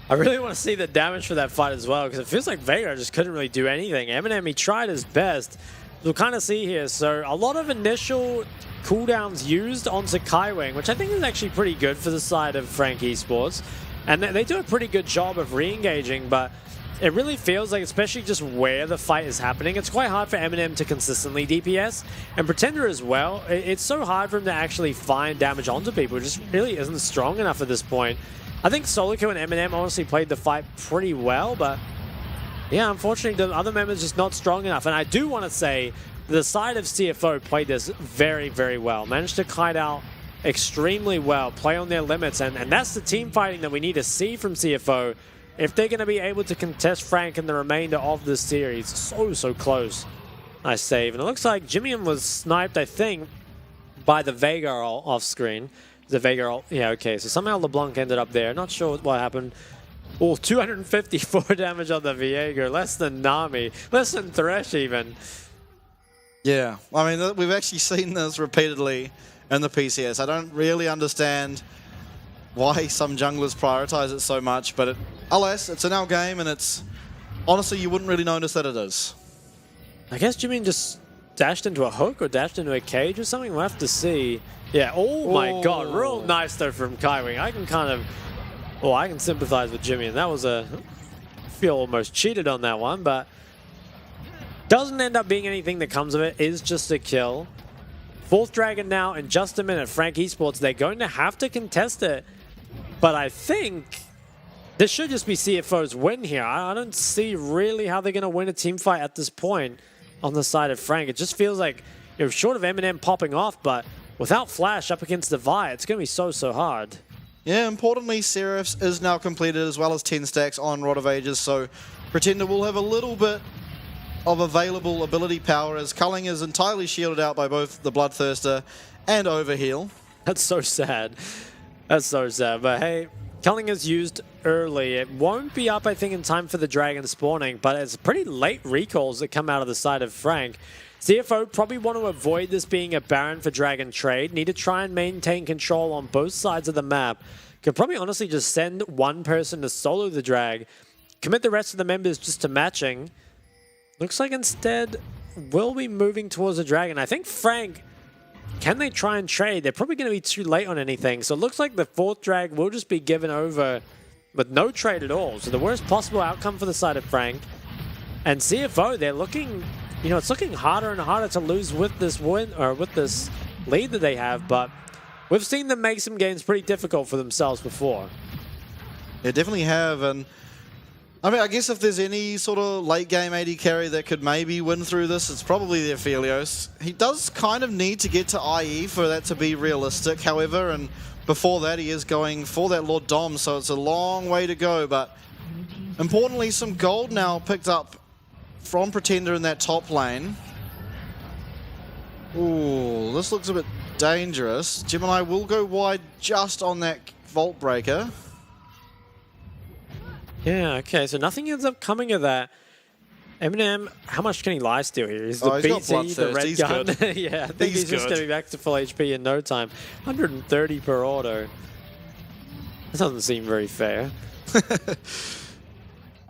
I really want to see the damage for that fight as well, because it feels like Veigar just couldn't really do anything. Eminem, he tried his best. We'll kind of see here. So a lot of initial cooldowns used onto Kaiwing, which I think is actually pretty good for the side of Frank Esports. And they do a pretty good job of re-engaging, but it really feels like, especially just where the fight is happening, it's quite hard for Eminem to consistently DPS. And Pretender as well, it's so hard for him to actually find damage onto people. It just really isn't strong enough at this point. I think Solico and Eminem honestly played the fight pretty well, but yeah, unfortunately the other members just not strong enough. And I do want to say the side of CFO played this very, very well. Managed to kite out extremely well, play on their limits, and that's the team fighting that we need to see from CFO if they're going to be able to contest Frank in the remainder of this series. So close. Nice save. And it looks like Jimmian was sniped, I think, by the Veigar off screen. The Veigar, yeah, okay. So somehow LeBlanc ended up there. Not sure what happened. Oh, 254 damage on the Viego. Less than Nami. Less than Thresh even. Yeah, I mean, we've actually seen this repeatedly in the PCS. I don't really understand why some junglers prioritize it so much, but alas, it's in our game, and it's honestly, you wouldn't really notice that it is. I guess Jimmy just dashed into a hook or dashed into a cage or something. We'll have to see. Yeah, oh my god, real nice though from Kaiwing. I can kind of, I can sympathize with Jimmy, and that was I feel almost cheated on that one, but doesn't end up being anything that comes of it. Is just a kill. Fourth Dragon now in just a minute. Frank Esports, they're going to have to contest it. But I think this should just be CFO's win here. I don't see really how they're going to win a team fight at this point on the side of Frank. It just feels like, short of Eminem popping off, but without Flash up against the Vi, it's going to be so hard. Yeah, importantly, Seraphs is now completed as well as 10 stacks on Rod of Ages, so Pretender will have a little bit of available ability power as Culling is entirely shielded out by both the Bloodthirster and Overheal. That's so sad. That's so sad, but hey, Culling is used early. It won't be up, I think, in time for the Dragon spawning, but it's pretty late recalls that come out of the side of Frank. CFO probably want to avoid this being a Baron for Dragon trade. Need to try and maintain control on both sides of the map. Could probably honestly just send one person to solo the drag, commit the rest of the members just to matching. Looks like instead we'll be moving towards the Dragon. I think Frank, can they try and trade? They're probably going to be too late on anything. So it looks like the fourth drag will just be given over with no trade at all. So the worst possible outcome for the side of Frank. And CFO, they're looking, it's looking harder and harder to lose with this win, or with this lead that they have. But we've seen them make some games pretty difficult for themselves before. They definitely have, and I mean, I guess if there's any sort of late game AD carry that could maybe win through this, it's probably the Aphelios. He does kind of need to get to IE for that to be realistic, however, and before that he is going for that Lord Dom, so it's a long way to go, but importantly, some gold now picked up from Pretender in that top lane. Ooh, this looks a bit dangerous. Gemini will go wide just on that Vault Breaker. Yeah, okay, so nothing ends up coming of that. Eminem, how much can he lifesteal here? Is the Oh, he's got BT, the bloodthirst. red He's gun? good. Yeah, I think He's he's just good. going to be back to full HP in no time. 130 per auto. That doesn't seem very fair.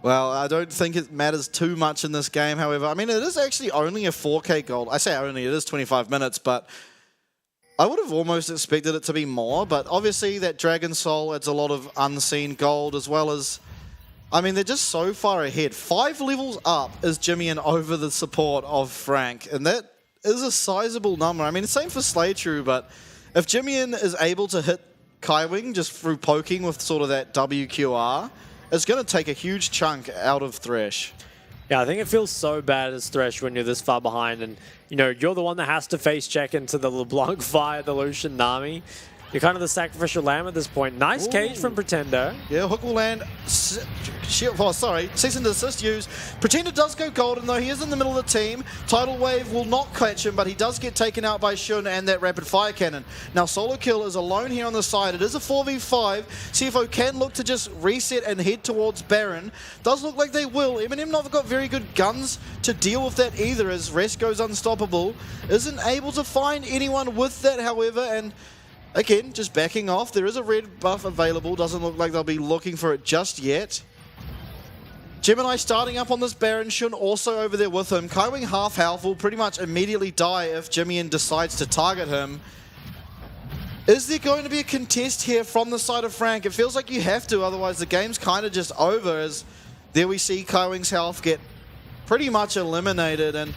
Well, I don't think it matters too much in this game, however. I mean, it is actually only a 4K gold. I say only, it is 25 minutes, but I would have almost expected it to be more. But obviously, that Dragon Soul adds a lot of unseen gold, as well as... I mean, they're just so far ahead. 5 levels up is Jimmy over the support of Frank, and that is a sizable number. I mean, same for Slaytrue, but if Jimmy is able to hit Kaiwing just through poking with sort of that WQR, it's going to take a huge chunk out of Thresh. Yeah, I think it feels so bad as Thresh when you're this far behind and, you know, you're the one that has to face check into the LeBlanc Fire, the Lucian Nami. You're kind of the sacrificial lamb at this point. Nice cage from Pretender. Yeah, Hook will land. Oh, sorry. Cease and desist use. Pretender does go golden, though. He is in the middle of the team. Tidal Wave will not catch him, but he does get taken out by Shun and that rapid fire cannon. Now, Solo Kill is alone here on the side. It is a 4v5. CFO can look to just reset and head towards Baron. Does look like they will. Eminem not got very good guns to deal with that either, as Rest goes unstoppable. Isn't able to find anyone with that, however, and... Again, just backing off. There is a red buff available. Doesn't look like they'll be looking for it just yet. Gemini starting up on this Baron. Shun also over there with him. Kaiwing half health will pretty much immediately die if Jimmy decides to target him. Is there going to be a contest here from the side of Frank? It feels like you have to, otherwise the game's kind of just over, as there we see Kaiwing's health get pretty much eliminated. And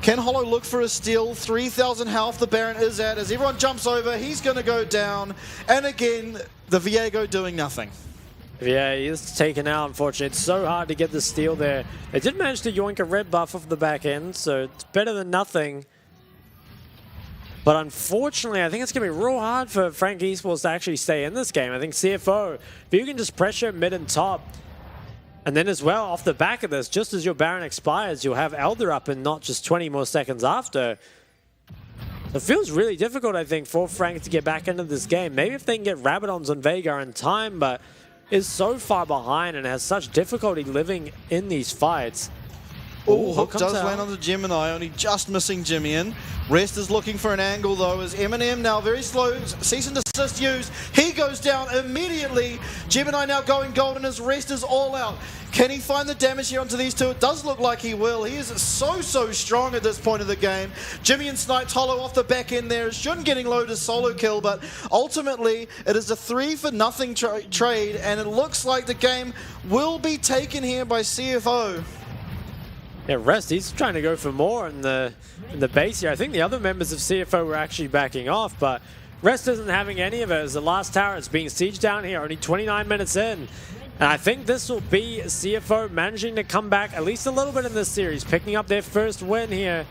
can Hollow look for a steal? 3,000 health the Baron is at. As everyone jumps over, he's going to go down. And again, the Viego doing nothing. Yeah, he is taken out, unfortunately. It's so hard to get the steal there. They did manage to yoink a red buff off the back end, so it's better than nothing. But unfortunately, I think it's going to be real hard for Frank Esports to actually stay in this game. I think CFO, if you can just pressure mid and top, and then as well, off the back of this, just as your Baron expires, you'll have Elder up in not just 20 more seconds after. It feels really difficult, I think, for Frank to get back into this game. Maybe if they can get Rabadons on Veigar in time, but is so far behind and has such difficulty living in these fights. Oh, Hook does land on the Gemini, only just missing Jimmy. Rest is looking for an angle, though, as Eminem now very slow. Cease and desist use. He goes down immediately. Gemini now going golden as Rest is all out. Can he find the damage here onto these two? It does look like he will. He is so strong at this point of the game. Jimmy sniped Hollow off the back end there. Shouldn't getting low to Solo Kill, but ultimately it is a 3-for-0 trade, and it looks like the game will be taken here by CFO. Yeah, Rest, he's trying to go for more in the base here. I think the other members of CFO were actually backing off, but Rest isn't having any of it as the last tower is being sieged down here, only 29 minutes in. And I think this will be CFO managing to come back at least a little bit in this series, picking up their first win here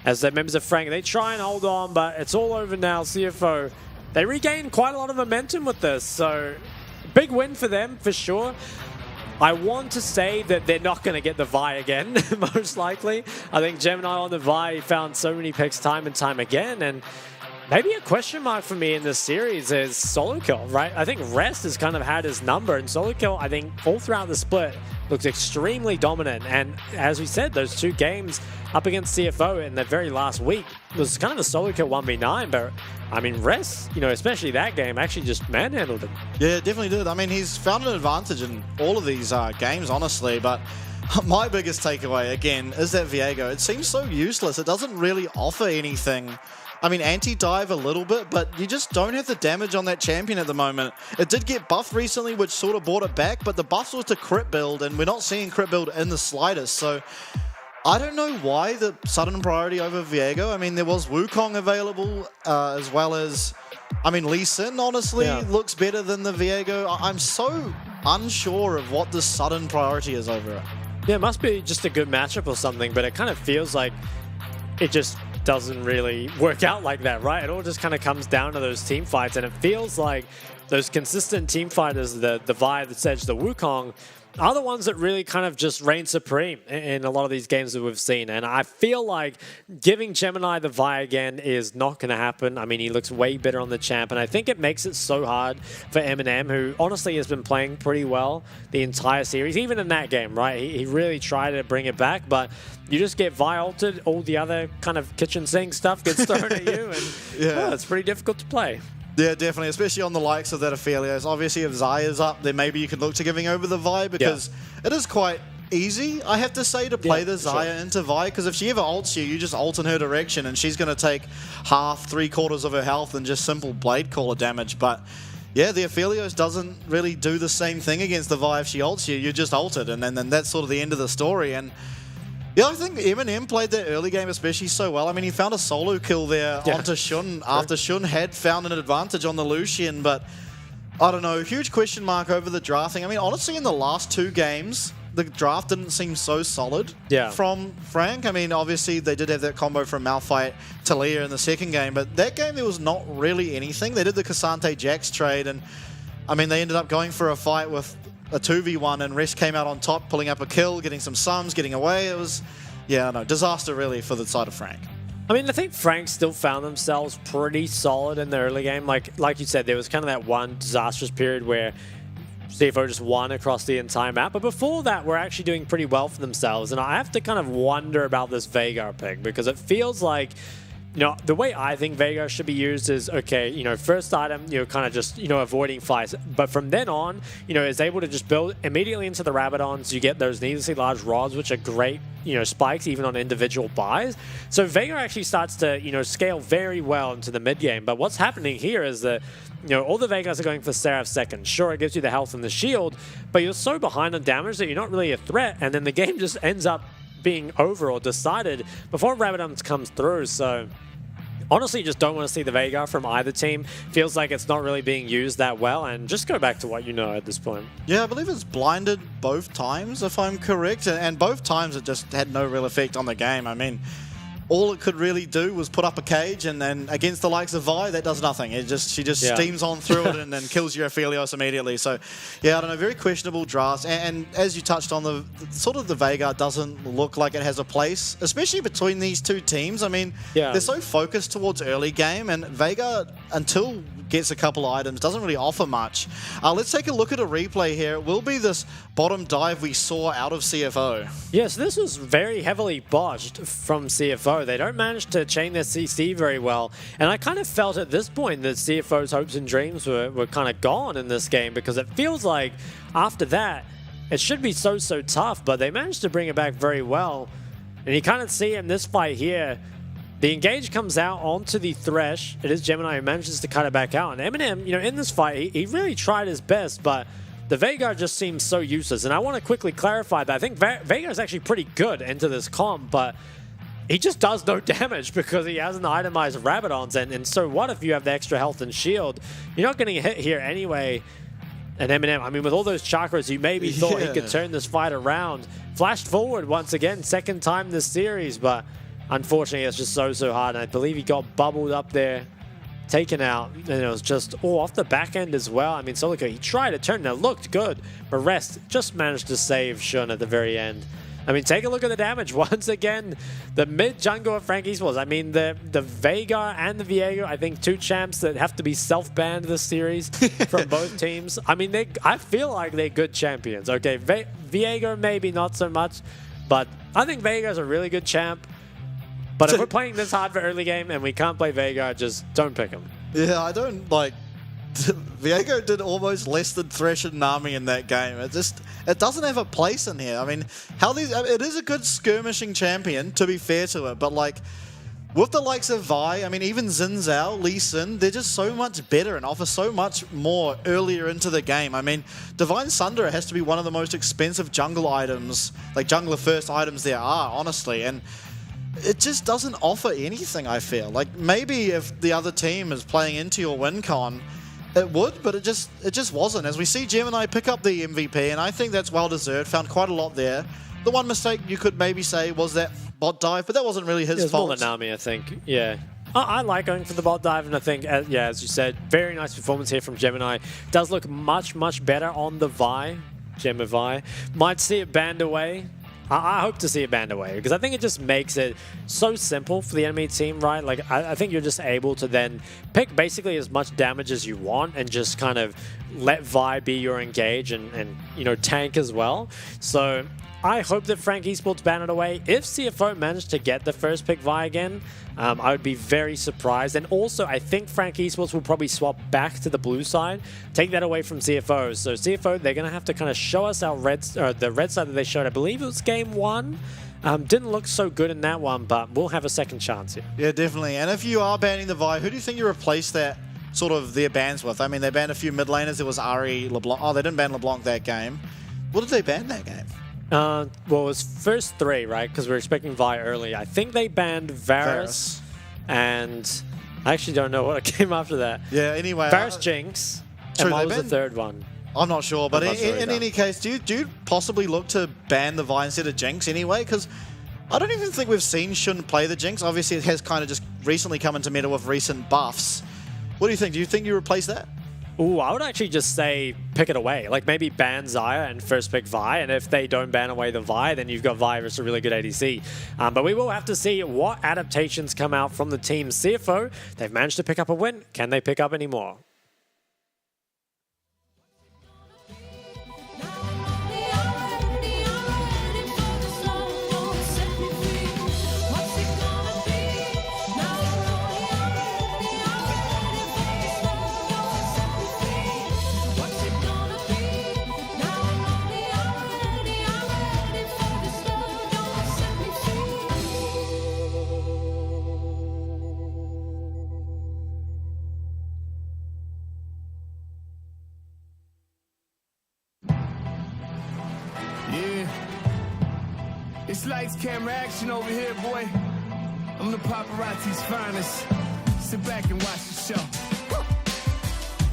as the members of Frank. They try and hold on, but it's all over now. CFO, they regained quite a lot of momentum with this, so big win for them for sure. I want to say that they're not going to get the Vi again, most likely. I think Gemini on the Vi found so many picks time and time again, and maybe a question mark for me in this series is Solo Kill, right? I think Rest has kind of had his number, and Solo Kill, I think, all throughout the split, looks extremely dominant. And as we said, those two games up against CFO in the very last week was kind of a Solo Kill 1v9, but I mean, Rest, you know, especially that game, actually just manhandled him. Yeah, definitely did. I mean, he's found an advantage in all of these games, honestly, but my biggest takeaway, again, is that Viego. It seems so useless. It doesn't really offer anything. I mean, anti-dive a little bit, but you just don't have the damage on that champion at the moment. It did get buffed recently, which sort of brought it back, but the buff was to crit build, and we're not seeing crit build in the slightest, so I don't know why the sudden priority over Viego. I mean, there was Wukong available, as well as, I mean, Lee Sin, honestly, looks better than the Viego. I'm so unsure of what the sudden priority is over it. Yeah, it must be just a good matchup or something, but it kind of feels like it just doesn't really work out like that, right? It all just kind of comes down to those team fights, and it feels like those consistent team fighters, the Vi, the Sedge, the Wukong, are the ones that really kind of just reign supreme in a lot of these games that we've seen. And I feel like giving Gemini the Vi again is not going to happen. I mean, he looks way better on the champ, and I think it makes it so hard for Eminem, who honestly has been playing pretty well the entire series, even in that game, right? He really tried to bring it back, but you just get Vi altered, all the other kind of kitchen sink stuff gets thrown at you, and well, it's pretty difficult to play. Yeah, definitely, especially on the likes of that Aphelios. Obviously, if Zaya's up, then maybe you could look to giving over the Vi, because it is quite easy, I have to say, to play the Zaya into Vi, because if she ever ults you, you just ult in her direction, and she's going to take half, 3/4 of her health and just simple Blade Caller damage. But yeah, the Aphelios doesn't really do the same thing against the Vi. If she ults you, you're just ulted, and then that's sort of the end of the story. And yeah, I think Eminem played that early game especially so well. I mean, he found a solo kill there onto Shun after Shun had found an advantage on the Lucian, but I don't know, huge question mark over the drafting. I mean, honestly, in the last 2 games, the draft didn't seem so solid from Frank. I mean, obviously, they did have that combo from Malphite Talia in the second game, but that game, there was not really anything. They did the Cassante Jax trade, and I mean, they ended up going for a fight with a 2v1, and Rest came out on top, pulling up a kill, getting some sums, getting away. It was, yeah, no, disaster really for the side of Frank. I mean, I think Frank still found themselves pretty solid in the early game. Like you said, there was kind of that one disastrous period where CFO just won across the entire map. But before that, we're actually doing pretty well for themselves. And I have to kind of wonder about this Veigar pick, because it feels like, you know, the way I think Veigar should be used is, okay, you know, first item, you know, kind of just, you know, avoiding fights. But from then on, you know, is able to just build immediately into the Rabadons. You get those needlessly large rods, which are great, you know, spikes even on individual buys. So Veigar actually starts to, you know, scale very well into the mid game. But what's happening here is that, you know, all the Veigars are going for Seraph second. Sure, it gives you the health and the shield, but you're so behind on damage that you're not really a threat. And then the game just ends up being over or decided before Rabadons comes through. So honestly, just don't want to see the Veigar from either team. Feels like it's not really being used that well, and just go back to what you know at this point. Yeah, I believe it's blinded both times, if I'm correct, and both times it just had no real effect on the game. I mean, all it could really do was put up a cage, and then against the likes of Vi, that does nothing. She just steams on through it and then kills your Aphelios immediately. So, yeah, I don't know, very questionable drafts. And as you touched on, the sort of the Veigar doesn't look like it has a place, especially between these two teams. I mean, they're so focused towards early game, and Veigar, until gets a couple items, doesn't really offer much. Let's take a look at a replay here. It will be this bottom dive we saw out of CFO. Yes, this was very heavily botched from CFO. They don't manage to chain their CC very well, and I kind of felt at this point that CFO's hopes and dreams were kind of gone in this game, because it feels like after that it should be so tough, but they managed to bring it back very well. And you kind of see in this fight here, the engage comes out onto the Thresh. It is Gemini who manages to cut it back out. And Eminem, you know, in this fight, he really tried his best, but the Veigar just seems so useless. And I want to quickly clarify that I think Veigar is actually pretty good into this comp, but he just does no damage because he hasn't itemized Rabadons. And so what if you have the extra health and shield? You're not getting hit here anyway. And Eminem, I mean, with all those chakras, you maybe thought he could turn this fight around. Flashed forward once again, second time this series, but unfortunately, it's just so hard, and I believe he got bubbled up there, taken out, and it was just off the back end as well. I mean, Solico, he tried to turn, it looked good, but Rest just managed to save Shun at the very end. I mean, take a look at the damage. Once again, the mid jungle of Frank Esports. I mean, the Veigar and the Viego, I think 2 champs that have to be self-banned this series from both teams. I mean, I feel like they're good champions. Okay, Viego maybe not so much, but I think Veigar's a really good champ. But if we're playing this hard for early game and we can't play Veigar, just don't pick him. Yeah, I don't like... Viego did almost less than Thresh and Nami in that game. It doesn't have a place in here. I mean, it is a good skirmishing champion, to be fair to it, but like, with the likes of Vi, I mean, even Xin Zhao, Lee Sin, they're just so much better and offer so much more earlier into the game. I mean, Divine Sunder has to be one of the most expensive jungle items, like jungler first items there are, honestly, and it just doesn't offer anything, I feel. Like, maybe if the other team is playing into your win con, it would, but it just wasn't. As we see Gemini pick up the MVP, and I think that's well-deserved, found quite a lot there. The one mistake you could maybe say was that bot dive, but that wasn't really his fault. More than Nami, I think. Yeah. I like going for the bot dive, and I think, yeah, as you said, very nice performance here from Gemini. Does look much better on the Vi. Gem of Vi. Might see it banned away. I hope to see it banned away because I think it just makes it so simple for the enemy team, right? Like, I think you're just able to then pick basically as much damage as you want and just kind of let Vi be your engage and you know, tank as well. So I hope that Frank Esports ban it away. If CFO managed to get the first pick Vi again, I would be very surprised. And also, I think Frank Esports will probably swap back to the blue side, take that away from CFO. So CFO, they're going to have to kind of show us our the red side that they showed. I believe it was game 1. Didn't look so good in that one, but we'll have a second chance here. Yeah, definitely. And if you are banning the Vi, who do you think you replace that sort of their bans with? I mean, they banned a few mid laners. There was Ari, LeBlanc. Oh, they didn't ban LeBlanc that game. What did they ban that game? Well, it was first 3, right? Because we were expecting Vi early. I think they banned Varus, and I actually don't know what came after that. Yeah, anyway. Varus Jinx, and what was the third one? I'm not sure, but in either. any case, do you possibly look to ban the Vi instead of Jinx anyway? Because I don't even think we've seen Shouldn't play the Jinx. Obviously, it has kind of just recently come into meta with recent buffs. What do you think? Do you think you replace that? Ooh, I would actually just say pick it away. Like maybe ban Xayah and first pick Vi, and if they don't ban away the Vi, then you've got Vi versus a really good ADC. But we will have to see what adaptations come out from the team. CFO, they've managed to pick up a win. Can they pick up any more? Yeah. It's lights, camera, action over here, boy. I'm the paparazzi's finest. Sit back and watch the show.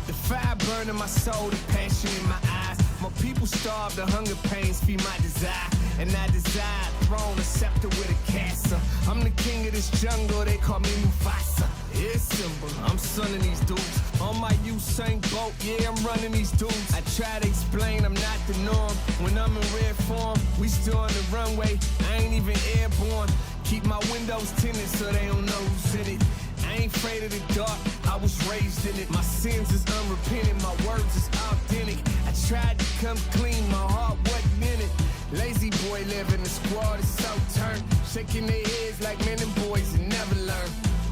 The fire burning my soul, the passion in my eyes. My people starve, the hunger pains feed my desire. And I desire throne, a scepter with a castle. I'm the king of this jungle, they call me Mufasa. It's simple, I'm sonning these dudes. On my Usain Bolt, yeah, I'm running these dudes. I try to explain I'm not the norm. When I'm in red form, we still on the runway. I ain't even airborne. Keep my windows tinted so they don't know who's in it. I ain't afraid of the dark, I was raised in it. My sins is unrepentant, my words is authentic. I tried to come clean, my heart wasn't in it. Lazy boy living, the squad is so turned. Shaking their heads like men and boys and never learn.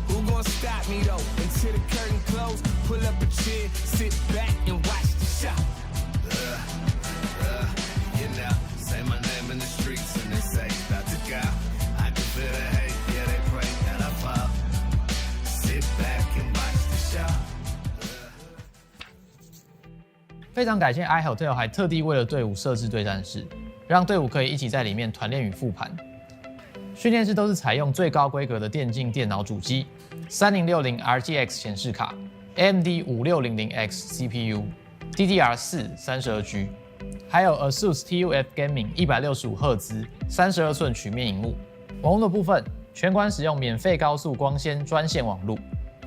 Who gonna stop me though? Until the curtain close, pull up a chair, sit back and watch the show. You know, say my name in the streets and they say, about to go. I can feel the hate, yeah, they pray that I fall. Sit back and watch the show. 非常感谢 iHotel 还特地为了队伍设置对战室，让队伍可以一起在里面团练与复盘。训练室都是采用最高规格的电竞电脑主机，3060 RGX 显示卡 ，AMD 5600X CPU，DDR4 32G， 还有 ASUS TUF Gaming 165赫兹32寸曲面萤幕。网络的部分，全馆使用免费高速光纤专线网路，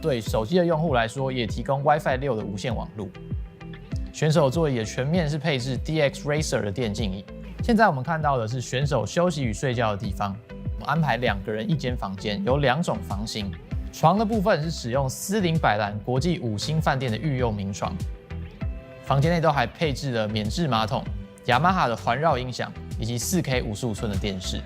对手机的用户来说也提供 WiFi 6的无线网路。选手座椅也全面是配置 DX Racer 的电竞椅。现在我们看到的是选手休息与睡觉的地方，我们安排2个人1间房间，有2种房型。床的部分是使用斯林百兰国际5星饭店的御用名床，房间内都还配置了免治马桶、雅马哈的环绕音响以及4K 55寸的电视。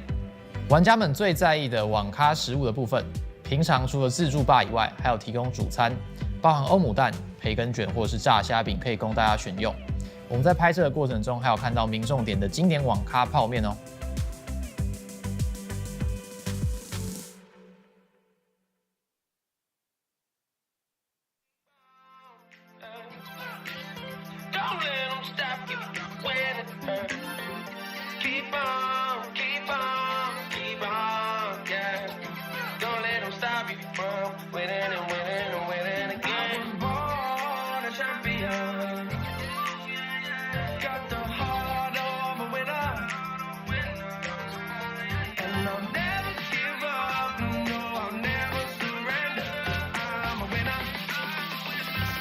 玩家们最在意的网咖食物的部分，平常除了自助吧以外，还有提供主餐，包含欧姆蛋、培根卷或者是炸虾饼，可以供大家选用。我们在拍摄的过程中，还有看到民众点的经典网咖泡面哦。Don't let 'em stop you when it hurts. Keep on, keep on, keep on, yeah. Don't let 'em stop you from winning and winning and winning again. I was born a champion. Got the heart of a winner. And I'll never give up, no, I'll never surrender. I'm a winner.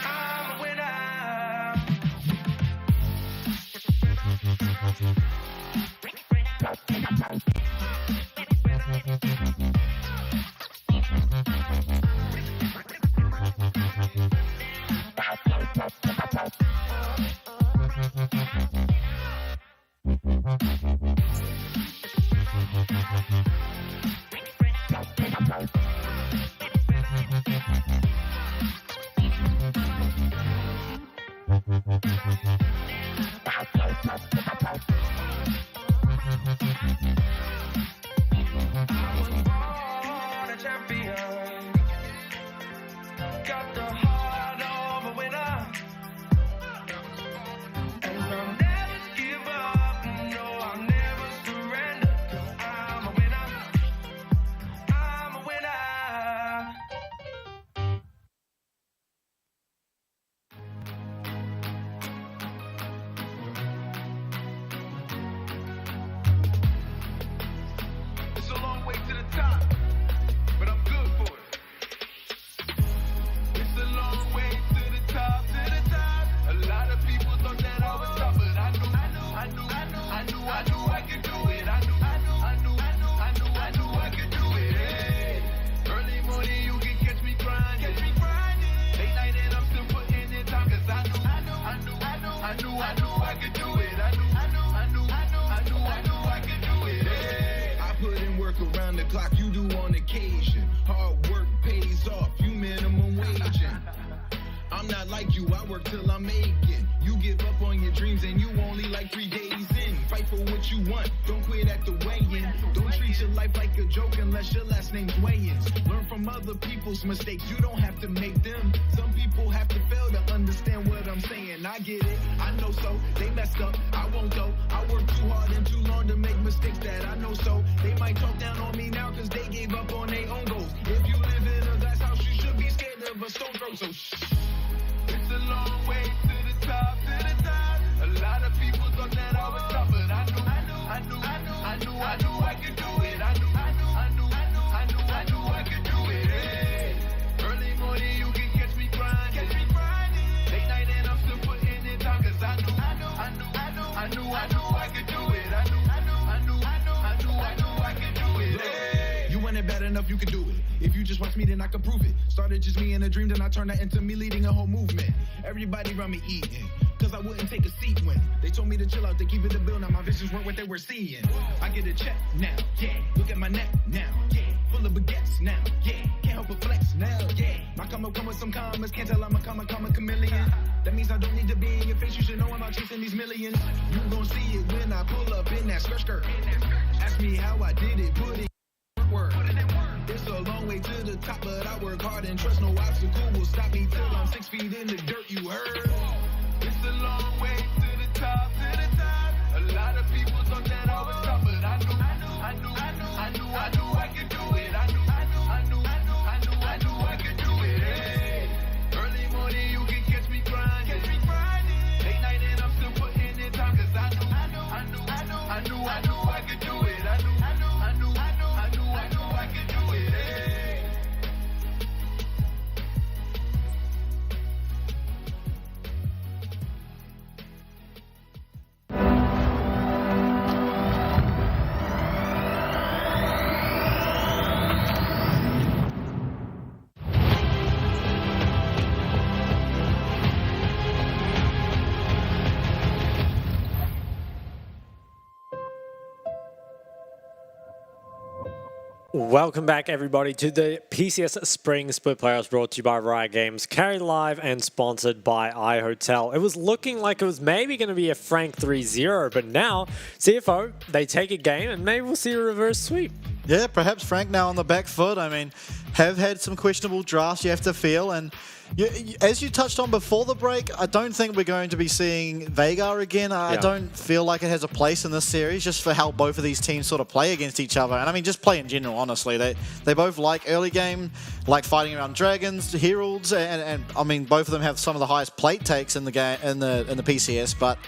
I'm a winner. Born a champion. Got the heart of a winner. And I'll never give up. No, I'll never surrender. 'Cause I'm a winner. I'm a winner. It's a long way to the top, but I'm good for it. It's a long way to the top, to the top. A lot of people thought that I was tough, but I knew I could do it. I knew I could do it. Hey. Early morning, you can catch me grinding. Late night and I'm still putting in time, 'cause I knew I could do it. I knew I could do it. Hey. I put in work around the clock, you do on occasion. Hard work pays off, you minimum waging. I'm not like you, I work till I make it. You give up on your dreams and you only like 3 days in. Fight for what you want, don't quit at the weigh-in. Don't treat your life like a joke unless your last name's Wayans. Learn from other people's mistakes, you don't have to make them. Some people have to fail to understand what I'm saying. I get it, I know so, they messed up, I won't though. I work too hard and too long to make mistakes that I know so. They might talk down on me now 'cause they gave up on their own goals. If you live in a glass house, you should be scared of a stone throw, so shh. It's a long way to the top, to the top. A lot of people thought that I was tough, but I knew I could do it. I knew I could do it. Hey. Early morning, you can catch me grinding. Late night and I'm still putting in time, 'cause I knew I could do it. I knew I could do it. Hey. You want it bad enough, you can do it. If you just watch me, then I can prove it. Started just me in a dream, then I turned that into me leading a whole movement. Everybody around me eating, 'cause I wouldn't take a seat when they told me to chill out, they keep it a bill. Now my visions weren't what they were seeing. I get a check now, yeah. Look at my neck now, yeah. Full of baguettes now, yeah. Can't help but flex now, yeah. My come up come with some commas, can't tell I'm a comma chameleon. That means I don't need to be in your face, you should know I'm out chasing these millions. You gon' see it when I pull up in that skirt. Ask me how I did it, put it in work. It's a long way to the top, but I work hard and trust no obstacle will stop me till I'm 6 feet in the dirt, you heard? It's a long way to the top, to the top. A lot of people thought that I was tough, but I knew I could do it. I knew I could do it. Hey. Early morning, you can catch me grinding. Late night and I'm still putting in time, 'cause I knew I could do it. I knew I could do it. Hey. Welcome back, everybody, to the PCS Spring Split Playoffs, brought to you by Riot Games, carried live and sponsored by iHotel. It was looking like it was maybe going to be a frank 3-0, but now CFO, they take a game and maybe we'll see a reverse sweep. Yeah, perhaps Frank now on the back foot. I mean, have had some questionable drafts you have to feel, and as you touched on before the break, I don't think we're going to be seeing Vagar again. I don't feel like it has a place in this series, just for how both of these teams sort of play against each other. And I mean, just play in general, honestly. They both like early game, like fighting around dragons, heralds, and I mean, both of them have some of the highest plate takes in the game in the PCS, but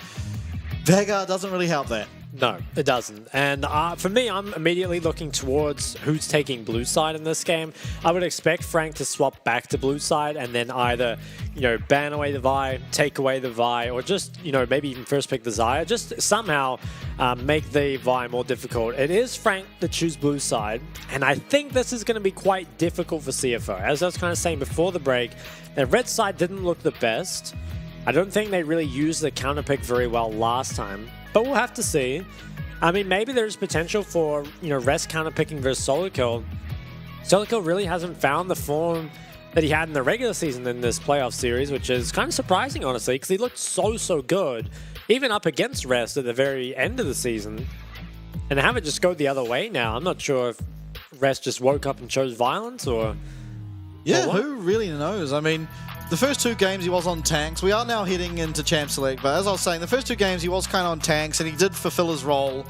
Vagar doesn't really help that. No, it doesn't. And for me, I'm immediately looking towards who's taking blue side in this game. I would expect Frank to swap back to blue side and then either, ban away the Vi, take away the Vi, or just, maybe even first pick the Xayah. Just somehow make the Vi more difficult. It is Frank to choose blue side, and I think this is going to be quite difficult for CFO. As I was kind of saying before the break, the red side didn't look the best. I don't think they really used the counter pick very well last time. But we'll have to see. I mean, maybe there's potential for, rest counter-picking versus solo kill. Solo kill really hasn't found the form that he had in the regular season in this playoff series, which is kind of surprising, honestly, because he looked so good, even up against rest at the very end of the season. And to have it just go the other way now, I'm not sure if rest just woke up and chose violence or... Yeah, who really knows? I mean... The first 2 games he was on tanks. We are now heading into Champ Select, but as I was saying, the first 2 games he was kind of on tanks and he did fulfill his role,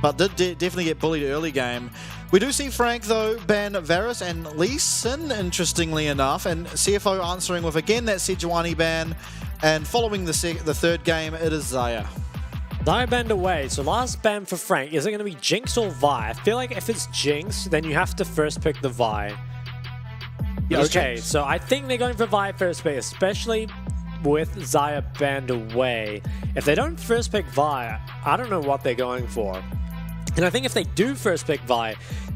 but did definitely get bullied early game. We do see Frank, though, ban Varus and Lee Sin, interestingly enough, and CFO answering with, again, that Sejuani ban, and following the third game, it is Xayah. Xayah banned away, so last ban for Frank. Is it going to be Jinx or Vi? I feel like if it's Jinx, then you have to first pick the Vi. Okay, so I think they're going for Vi first pick, especially with Xayah banned away. If they don't first pick Vi, I don't know what they're going for. And I think if they do first pick Vi,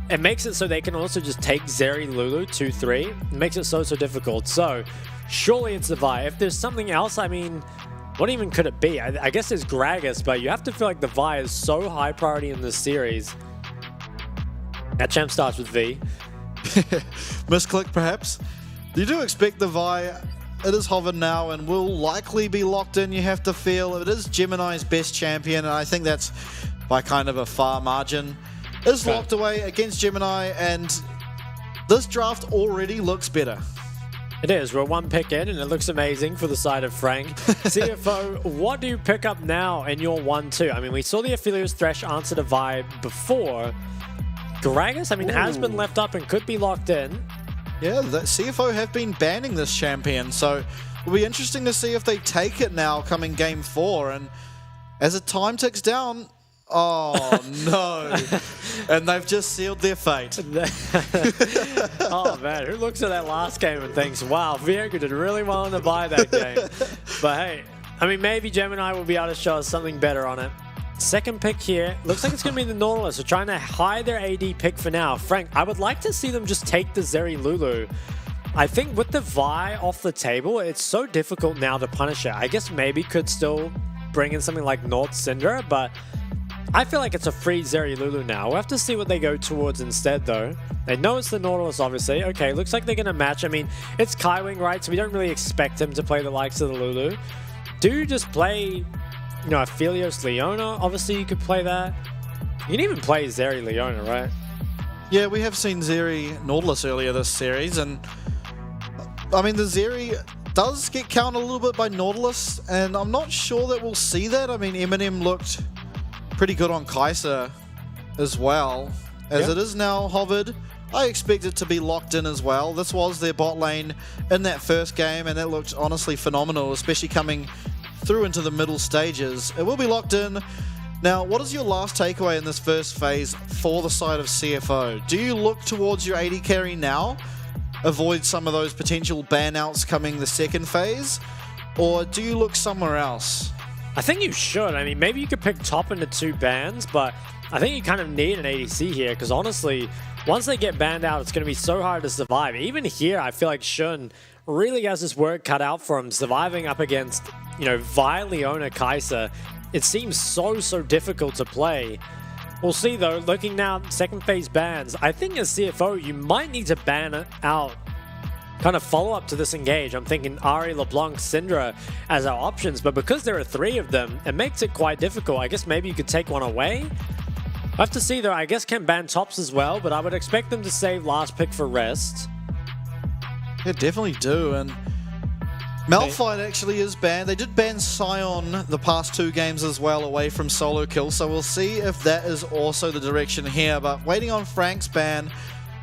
it makes it so they can also just take Zeri Lulu 2-3. It makes it so difficult. So surely it's the Vi. If there's something else, I mean, what even could it be? I guess there's Gragas, but you have to feel like the Vi is so high priority in this series. That champ starts with V. Misclick, perhaps. You do expect the Vi. It is hovered now and will likely be locked in, you have to feel. It is Gemini's best champion, and I think that's by kind of a far margin. Is locked away against Gemini, and this draft already looks better. It is. We're 1 pick in, and it looks amazing for the side of Frank. CFO, what do you pick up now in your 1-2? I mean, we saw the Aphelios Thresh answer to Vi before. Gragas, I mean, has been left up and could be locked in. Yeah, the CFO have been banning this champion, so it'll be interesting to see if they take it now coming game 4. And as the time ticks down, oh no, and they've just sealed their fate. Oh man, who looks at that last game and thinks, wow, Viego did really well to buy that game. But hey, I mean, maybe Gemini will be able to show us something better on it. Second pick here. Looks like it's going to be the Nautilus. They're trying to hide their AD pick for now. Frank, I would like to see them just take the Zeri Lulu. I think with the Vi off the table, it's so difficult now to punish it. I guess maybe could still bring in something like Nord Syndra, but I feel like it's a free Zeri Lulu now. We'll have to see what they go towards instead, though. They know it's the Nautilus, obviously. Okay, looks like they're going to match. I mean, it's Kaiwing, right? So we don't really expect him to play the likes of the Lulu. Do you just play... Aphelios Leona, obviously you could play that. You can even play Zeri Leona, right? Yeah, we have seen Zeri Nautilus earlier this series, and I mean, the Zeri does get counted a little bit by Nautilus, and I'm not sure that we'll see that. I mean, Eminem looked pretty good on Kai'Sa as well. As it is now hovered, I expect it to be locked in as well. This was their bot lane in that first game, and that looked honestly phenomenal, especially coming through into the middle stages. It will be locked in. Now, what is your last takeaway in this first phase for the side of CFO? Do you look towards your AD carry now? Avoid some of those potential ban outs coming the second phase? Or do you look somewhere else? I think you should. I mean, maybe you could pick top into 2 bans, but I think you kind of need an ADC here, because honestly, once they get banned out, it's going to be so hard to survive. Even here, I feel like Shun really has this work cut out for him, surviving up against, Vi, Leona, Kai'Sa. It seems so difficult to play. We'll see, though. Looking now, second phase bans. I think as CFO, you might need to ban out kind of follow-up to this engage. I'm thinking Ahri, LeBlanc, Syndra as our options, but because there are 3 of them, it makes it quite difficult. I guess maybe you could take one away. I have to see, though. I guess can ban tops as well, but I would expect them to save last pick for rest. They definitely do, and Malphite actually is banned. They did ban Sion the past 2 games as well away from solo kill, so we'll see if that is also the direction here. But waiting on Frank's ban,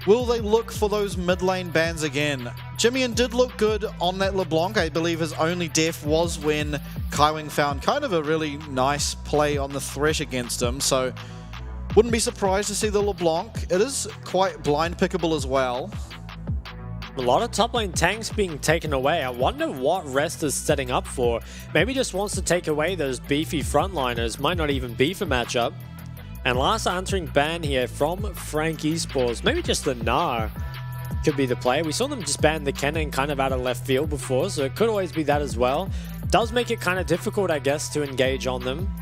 will they look for those mid lane bans again? Jimmy did look good on that LeBlanc. I believe his only death was when Kaiwing found kind of a really nice play on the thresh against him. So wouldn't be surprised to see the LeBlanc. It is quite blind pickable as well. A lot of top lane tanks being taken away. I wonder what Rest is setting up for. Maybe just wants to take away those beefy frontliners. Might not even be for matchup. And last answering ban here from Frank Esports. Maybe just the Gnar could be the play. We saw them just ban the Kennen kind of out of left field before, so it could always be that as well. Does make it kind of difficult, I guess, to engage on them.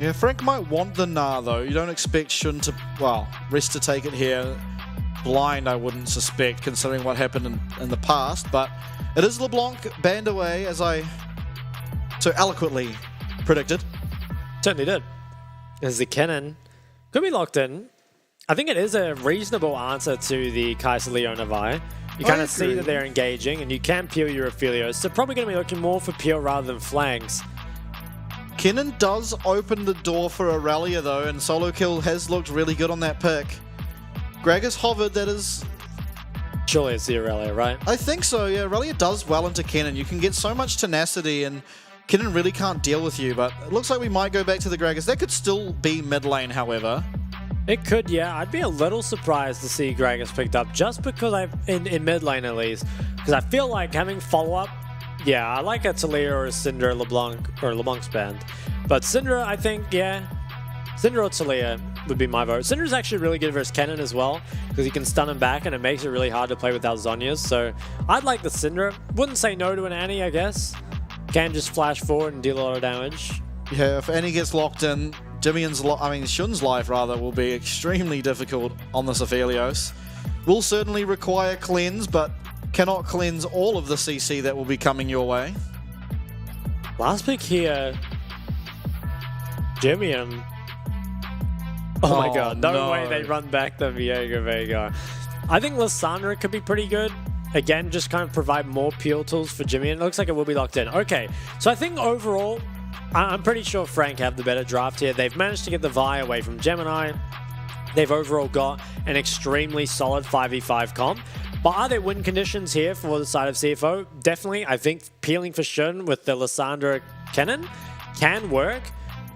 Yeah, Frank might want the Gnar though. You don't expect Shun to, well, Rest to take it here. Blind, I wouldn't suspect, considering what happened in the past, but it is LeBlanc banned away, as I so eloquently predicted. Certainly did. As the Kennen could be locked in. I think it is a reasonable answer to the Kai'Sa Leona Vi. You kind of see that they're engaging, and you can peel your Aphelios, so probably going to be looking more for peel rather than flanks. Kennen does open the door for Aurelia though, and solo kill has looked really good on that pick. Gragas hovered, that is... Surely it's the Aurelia, right? I think so, yeah. Aurelia does well into Kennen. You can get so much tenacity, and Kennen really can't deal with you, but it looks like we might go back to the Gragas. That could still be mid lane, however. It could, yeah. I'd be a little surprised to see Gragas picked up, just because in mid lane at least, because I feel like having follow-up, yeah, I like a Talia or a Syndra LeBlanc, or LeBlanc's band. But Syndra, I think, yeah, Syndra or Talia would be my vote. Syndra's actually really good versus Kennen as well, because he can stun him back, and it makes it really hard to play without Zhonya's. So I'd like the Syndra. Wouldn't say no to an Annie, I guess. Can just flash forward and deal a lot of damage. Yeah, if Annie gets locked in, Shun's life rather will be extremely difficult on this Aphelios. Will certainly require cleanse, but cannot cleanse all of the CC that will be coming your way. Last pick here, Jimmian. Oh my god, no way they run back the Vega. I think Lissandra could be pretty good. Again, just kind of provide more peel tools for Jimmy, and it looks like it will be locked in. Okay, so I think overall, I'm pretty sure Frank have the better draft here. They've managed to get the Vi away from Gemini. They've overall got an extremely solid 5v5 comp. But are there win conditions here for the side of CFO? Definitely. I think peeling for Shun with the Lissandra Kennen can work.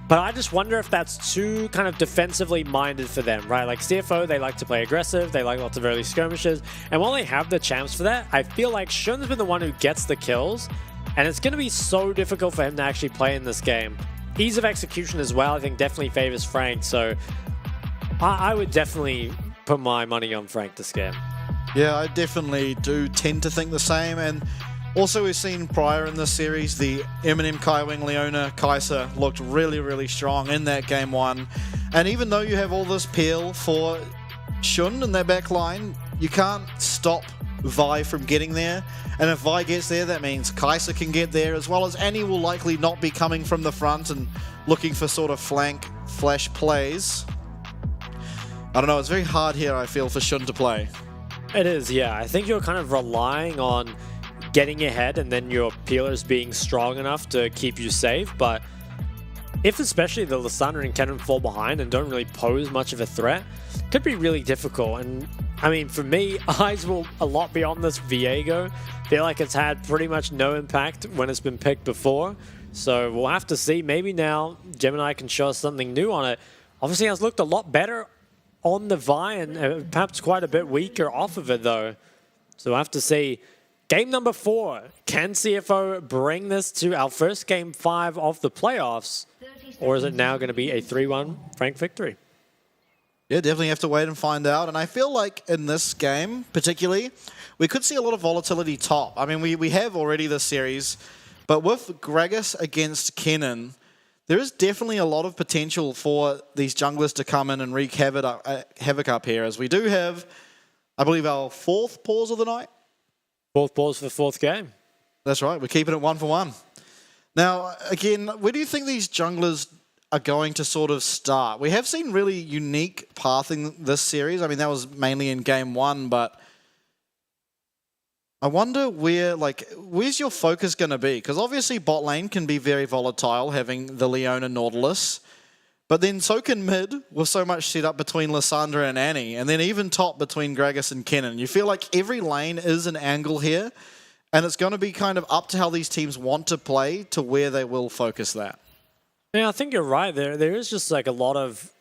But I just wonder if that's too kind of defensively minded for them, right? Like CFO, they like to play aggressive. They like lots of early skirmishes. And while they have the champs for that, I feel like Shun's been the one who gets the kills. And it's going to be so difficult for him to actually play in this game. Ease of execution as well, I think, definitely favors Frank. So I would definitely put my money on Frank this game. Yeah, I definitely do tend to think the same. And also, we've seen prior in this series, the Eminem, Kaiwing, Leona, Kai'Sa looked really, really strong in that game one. And even though you have all this peel for Shun in their back line, you can't stop Vi from getting there. And if Vi gets there, that means Kai'Sa can get there, as well as Annie will likely not be coming from the front and looking for sort of flank flash plays. I don't know, it's very hard here, I feel, for Shun to play. It is, yeah. I think you're kind of relying on getting ahead and then your peelers being strong enough to keep you safe. But if especially the Lissandra and Kennen fall behind and don't really pose much of a threat, it could be really difficult. And I mean, for me, eyes will a lot be on this Viego. Feel like it's had pretty much no impact when it's been picked before. So we'll have to see. Maybe now Gemini can show us something new on it. Obviously, it has looked a lot better on the Vi and perhaps quite a bit weaker off of it, though. So we'll have to see. Game number 4. Can CFO bring this to our first game 5 of the playoffs? Or is it now going to be a 3-1 Frank victory? Yeah, definitely have to wait and find out. And I feel like in this game, particularly, we could see a lot of volatility top. I mean, we have already this series, but with Gragas against Kennen, there is definitely a lot of potential for these junglers to come in and wreak havoc up here, as we do have, I believe, our 4th pause of the night. 4th pause for the 4th game. That's right, we're keeping it 1-for-1. Now, again, where do you think these junglers are going to sort of start? We have seen really unique pathing this series. I mean, that was mainly in game 1, but I wonder where's your focus going to be? Because obviously bot lane can be very volatile, having the Leona Nautilus. But then so can mid with so much set up between Lysandra and Annie, and then even top between Gragas and Kennen. You feel like every lane is an angle here, and it's going to be kind of up to how these teams want to play to where they will focus that. Yeah, I think you're right. There is just like a lot of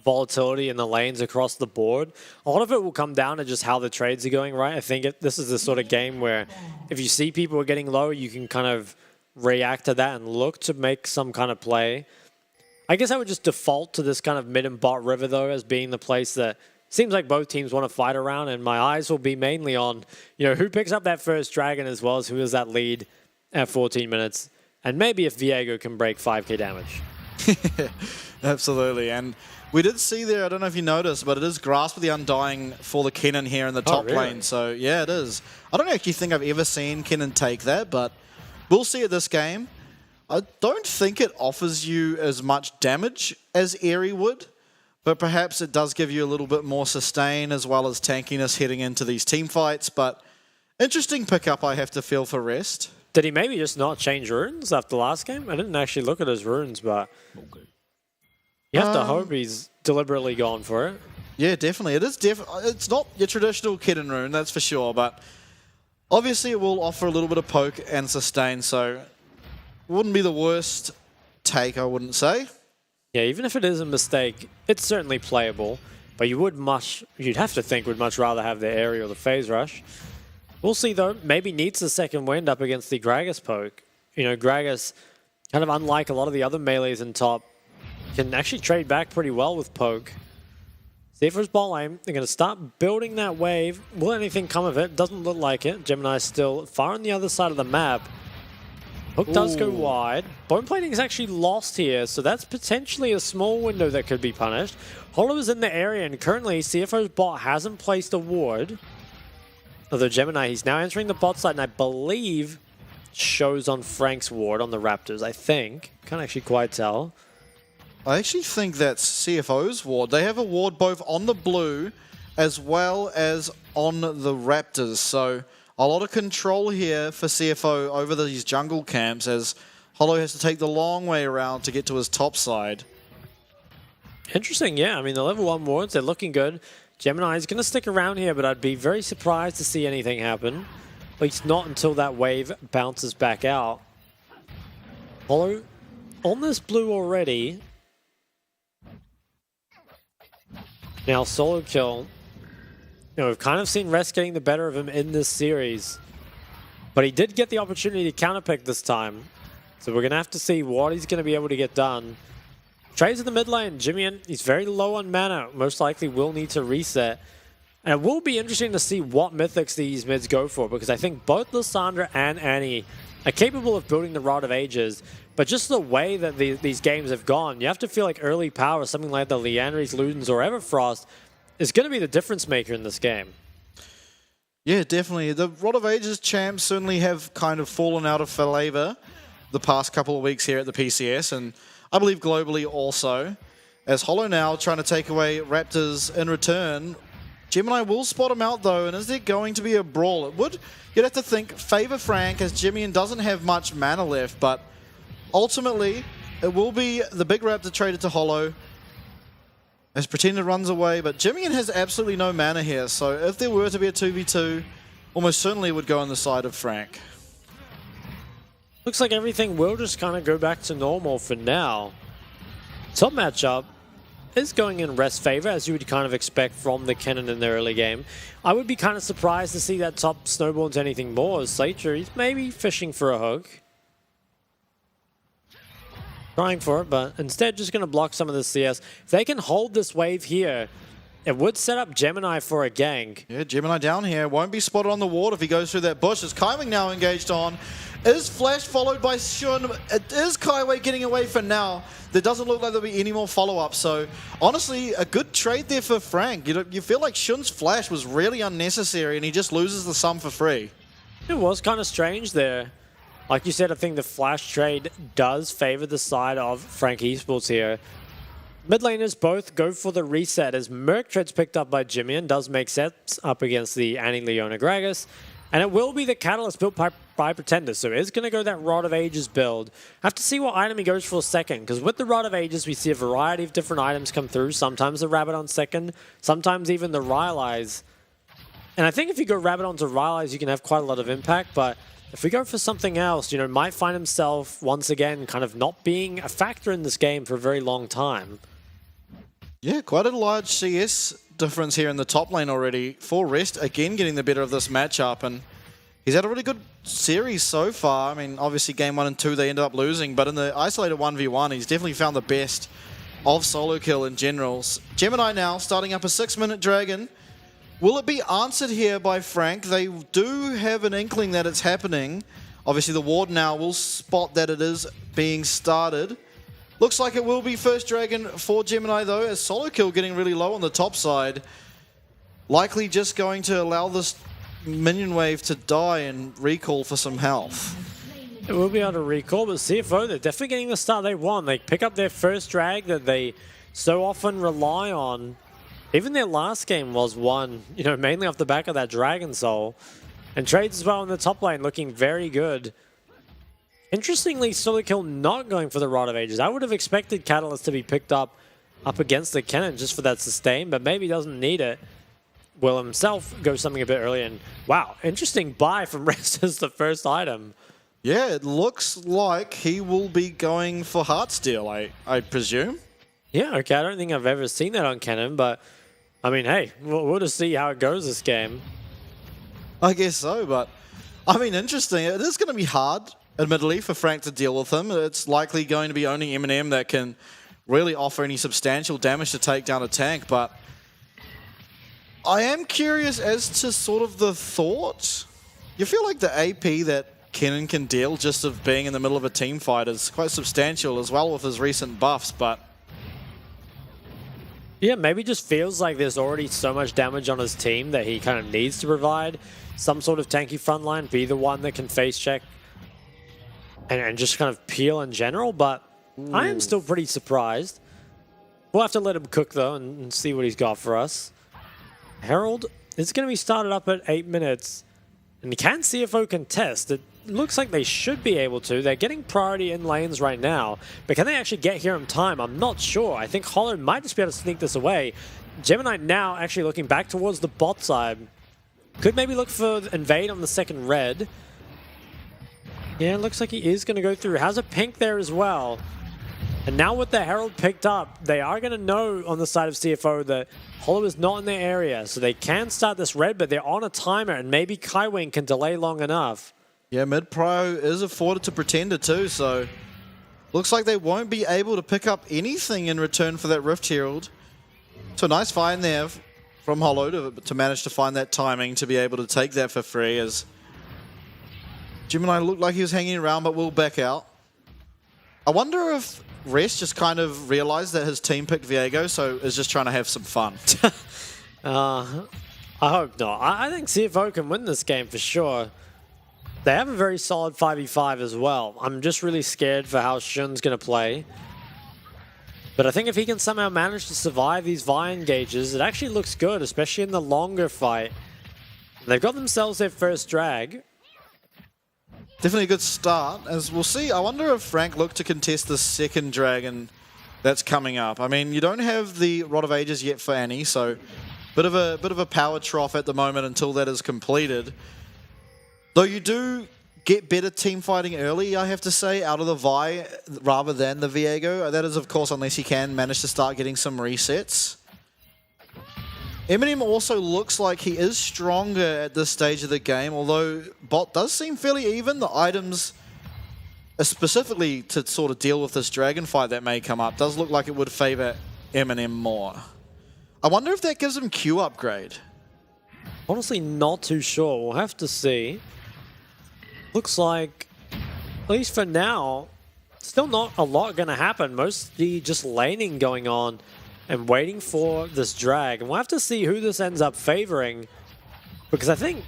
volatility in the lanes across the board. A lot of it will come down to just how the trades are going, right? I think this is the sort of game where if you see people are getting low, you can kind of react to that and look to make some kind of play. I guess I would just default to this kind of mid and bot river, though, as being the place that seems like both teams want to fight around, and my eyes will be mainly on, who picks up that first dragon as well as who has that lead at 14 minutes, and maybe if Viego can break 5k damage. Absolutely, and we did see there, I don't know if you noticed, but it is Grasp of the Undying for the Kennen here in the top lane, so yeah, it is. I don't actually think I've ever seen Kennen take that, but we'll see it this game. I don't think it offers you as much damage as Aerie would, but perhaps it does give you a little bit more sustain as well as tankiness heading into these team fights. But interesting pickup, I have to feel, for Rest. Did he maybe just not change runes after last game? I didn't actually look at his runes, but you have to hope he's deliberately gone for it. Yeah, definitely. It is it's not your traditional Kennen rune, that's for sure, but obviously it will offer a little bit of poke and sustain, so wouldn't be the worst take, I wouldn't say. Yeah, even if it is a mistake, it's certainly playable. But you'd have to think, would much rather have the Aerie or the Phase Rush. We'll see, though. Maybe needs the second wind up against the Gragas poke. Gragas, kind of unlike a lot of the other melees in top, can actually trade back pretty well with poke. CFO's bot lane, they're going to start building that wave. Will anything come of it? Doesn't look like it. Gemini's still far on the other side of the map. Hook does go wide. Bone plating is actually lost here, so that's potentially a small window that could be punished. Hollow is in the area, and currently CFO's bot hasn't placed a ward. Although Gemini, he's now entering the bot side, and I believe shows on Frank's ward on the Raptors, I think. Can't actually quite tell. I actually think that's CFO's ward. They have a ward both on the blue as well as on the Raptors, so a lot of control here for CFO over these jungle camps as Hollow has to take the long way around to get to his top side. Interesting, yeah. I mean, the level 1 wards, they're looking good. Gemini is going to stick around here, but I'd be very surprised to see anything happen. At least not until that wave bounces back out. Hollow on this blue already. Now, solo kill. We've kind of seen Rest getting the better of him in this series. But he did get the opportunity to counterpick this time. So we're going to have to see what he's going to be able to get done. Trades in the mid lane. Jimmy, he's very low on mana. Most likely will need to reset. And it will be interesting to see what mythics these mids go for, because I think both Lysandra and Annie are capable of building the Rod of Ages. But just the way that these games have gone, you have to feel like early power, something like the Liandry's, Ludens, or Everfrost, is going to be the difference maker in this game. Yeah, definitely. The Rod of Ages champs certainly have kind of fallen out of flavor the past couple of weeks here at the PCS, and I believe globally also. As Hollow now trying to take away Raptors in return. Gemini will spot him out though, and is there going to be a brawl? You'd have to think favor Frank, as Jimmy doesn't have much mana left, but ultimately it will be the big Raptor traded to Hollow as Pretender runs away, but Jimmy has absolutely no mana here, so if there were to be a 2v2, almost certainly would go on the side of Frank. Looks like everything will just kind of go back to normal for now. Top matchup is going in Rest's favor, as you would kind of expect from the Kennen in the early game. I would be kind of surprised to see that top snowball into anything more, as Slater, he's maybe fishing for a hook. Trying for it, but instead just going to block some of the CS. If they can hold this wave here, it would set up Gemini for a gank. Yeah, Gemini down here. Won't be spotted on the ward if he goes through that bush. Is Kaiming now engaged on? Is Flash followed by Shun? It is Kaiwei getting away for now. There doesn't look like there'll be any more follow-up. So, honestly, a good trade there for Frank. You feel like Shun's Flash was really unnecessary and he just loses the sum for free. It was kind of strange there. Like you said, I think the Flash trade does favor the side of Frank Esports here. Mid laners both go for the reset as Merc Tread's picked up by Jimmy and does make sets up against the Annie Leona Gragas. And it will be the Catalyst built by by Pretender, so it's going to go that Rod of Ages build. Have to see what item he goes for second, because with the Rod of Ages, we see a variety of different items come through. Sometimes the Rabbit on second, sometimes even the Rylai's. And I think if you go Rabbit onto Rylai's, you can have quite a lot of impact, but if we go for something else, you know, might find himself once again kind of not being a factor in this game for a very long time. Yeah, quite a large CS difference here in the top lane already for Rest. Again, getting the better of this matchup, and he's had a really good series so far. I mean, obviously game 1 and 2 they ended up losing, but in the isolated 1v1, he's definitely found the best of solo kill in generals. Gemini now starting up a 6-minute dragon. Will it be answered here by Frank? They do have an inkling that it's happening. Obviously the ward now will spot that it is being started. Looks like it will be first dragon for Gemini though, as solo kill getting really low on the top side. Likely just going to allow this minion wave to die and recall for some health. It will be able to recall, but CFO, they're definitely getting the start they want. They pick up their first drag that they so often rely on. Even their last game was won, you know, mainly off the back of that Dragon Soul. And trades as well in the top lane looking very good. Interestingly, solo kill not going for the Rod of Ages. I would have expected Catalyst to be picked up against the cannon just for that sustain, but maybe doesn't need it. Will himself go something a bit earlier, and wow, interesting buy from Rest as the first item. Yeah, it looks like he will be going for Heartsteel, I presume. Yeah, okay, I don't think I've ever seen that on cannon, but I mean, hey, we'll just see how it goes this game. I guess so, but I mean, interesting. It is going to be hard, admittedly, for Frank to deal with him. It's likely going to be only Eminem that can really offer any substantial damage to take down a tank, but I am curious as to sort of the thought. You feel like the AP that Kennen can deal just of being in the middle of a team fight is quite substantial as well with his recent buffs, but yeah, maybe just feels like there's already so much damage on his team that he kind of needs to provide some sort of tanky frontline, be the one that can face check and just kind of peel in general, but I am still pretty surprised. We'll have to let him cook though and see what he's got for us. Herald is going to be started up at 8 minutes, and can CFO contest? It looks like they should be able to. They're getting priority in lanes right now, but can they actually get here in time? I'm not sure. I think Hollow might just be able to sneak this away. Gemini now actually looking back towards the bot side. Could maybe look for invade on the second red. Yeah, it looks like he is going to go through. Has a pink there as well. And now with the Herald picked up, they are going to know on the side of CFO that Hollow is not in their area. So they can start this red, but they're on a timer, and maybe Kaiwing can delay long enough. yeah, mid-pro is afforded to Pretender too, so looks like they won't be able to pick up anything in return for that Rift Herald. So nice find there from Hollow to manage to find that timing to be able to take that for free, as Gemini looked like he was hanging around but will back out. I wonder if Rest just kind of realized that his team picked Viego, so is just trying to have some fun. I hope not. I think CFO can win this game for sure. They have a very solid 5v5 as well. I'm just really scared for how Shun's going to play. But I think if he can somehow manage to survive these Vi engages, it actually looks good, especially in the longer fight. They've got themselves their first drag. Definitely a good start, as we'll see. I wonder if Frank looked to contest the second dragon that's coming up. I mean, you don't have the Rod of Ages yet for Annie, so bit of a power trough at the moment until that is completed. Though you do get better team fighting early, I have to say, out of the Vi rather than the Viego. That is, of course, unless he can manage to start getting some resets. Eminem also looks like he is stronger at this stage of the game, although bot does seem fairly even. The items, specifically to sort of deal with this dragon fight that may come up, does look like it would favor Eminem more. I wonder if that gives him Q upgrade. Honestly, not too sure. We'll have to see. Looks like, at least for now, still not a lot going to happen. Mostly just laning going on and waiting for this drag. And we'll have to see who this ends up favoring, because I think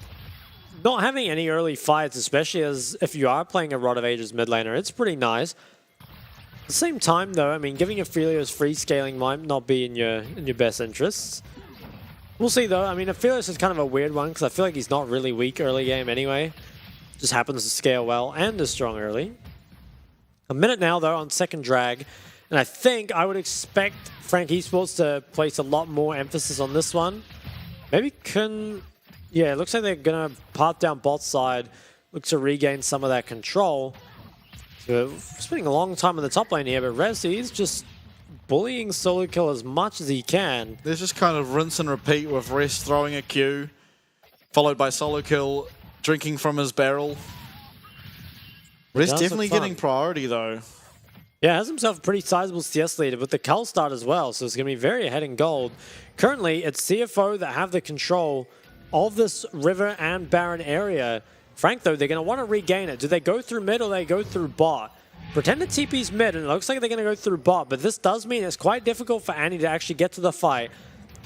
not having any early fights, especially as if you are playing a Rod of Ages mid laner, it's pretty nice. At the same time, though, I mean, giving Aphelios free scaling might not be in your best interests. We'll see, though. I mean, Aphelios is kind of a weird one, because I feel like he's not really weak early game anyway. just happens to scale well and is strong early. A minute now, though, on second drag. And I think I would expect Frank Esports to place a lot more emphasis on this one. Maybe yeah, it looks like they're going to path down bot side, look to regain some of that control. So spending a long time in the top lane here, but Resi is just bullying Solo Kill as much as he can. There's just kind of rinse and repeat with Rest throwing a Q, followed by Solo Kill drinking from his barrel. Rest definitely getting priority though. Yeah, has himself a pretty sizable CS leader with the Cull start as well, so it's going to be very ahead in gold. Currently, it's CFO that have the control of this river and Baron area. Frank, though, they're going to want to regain it. Do they go through mid or they go through bot? Pretended TP's mid, and it looks like they're going to go through bot, but this does mean it's quite difficult for Annie to actually get to the fight.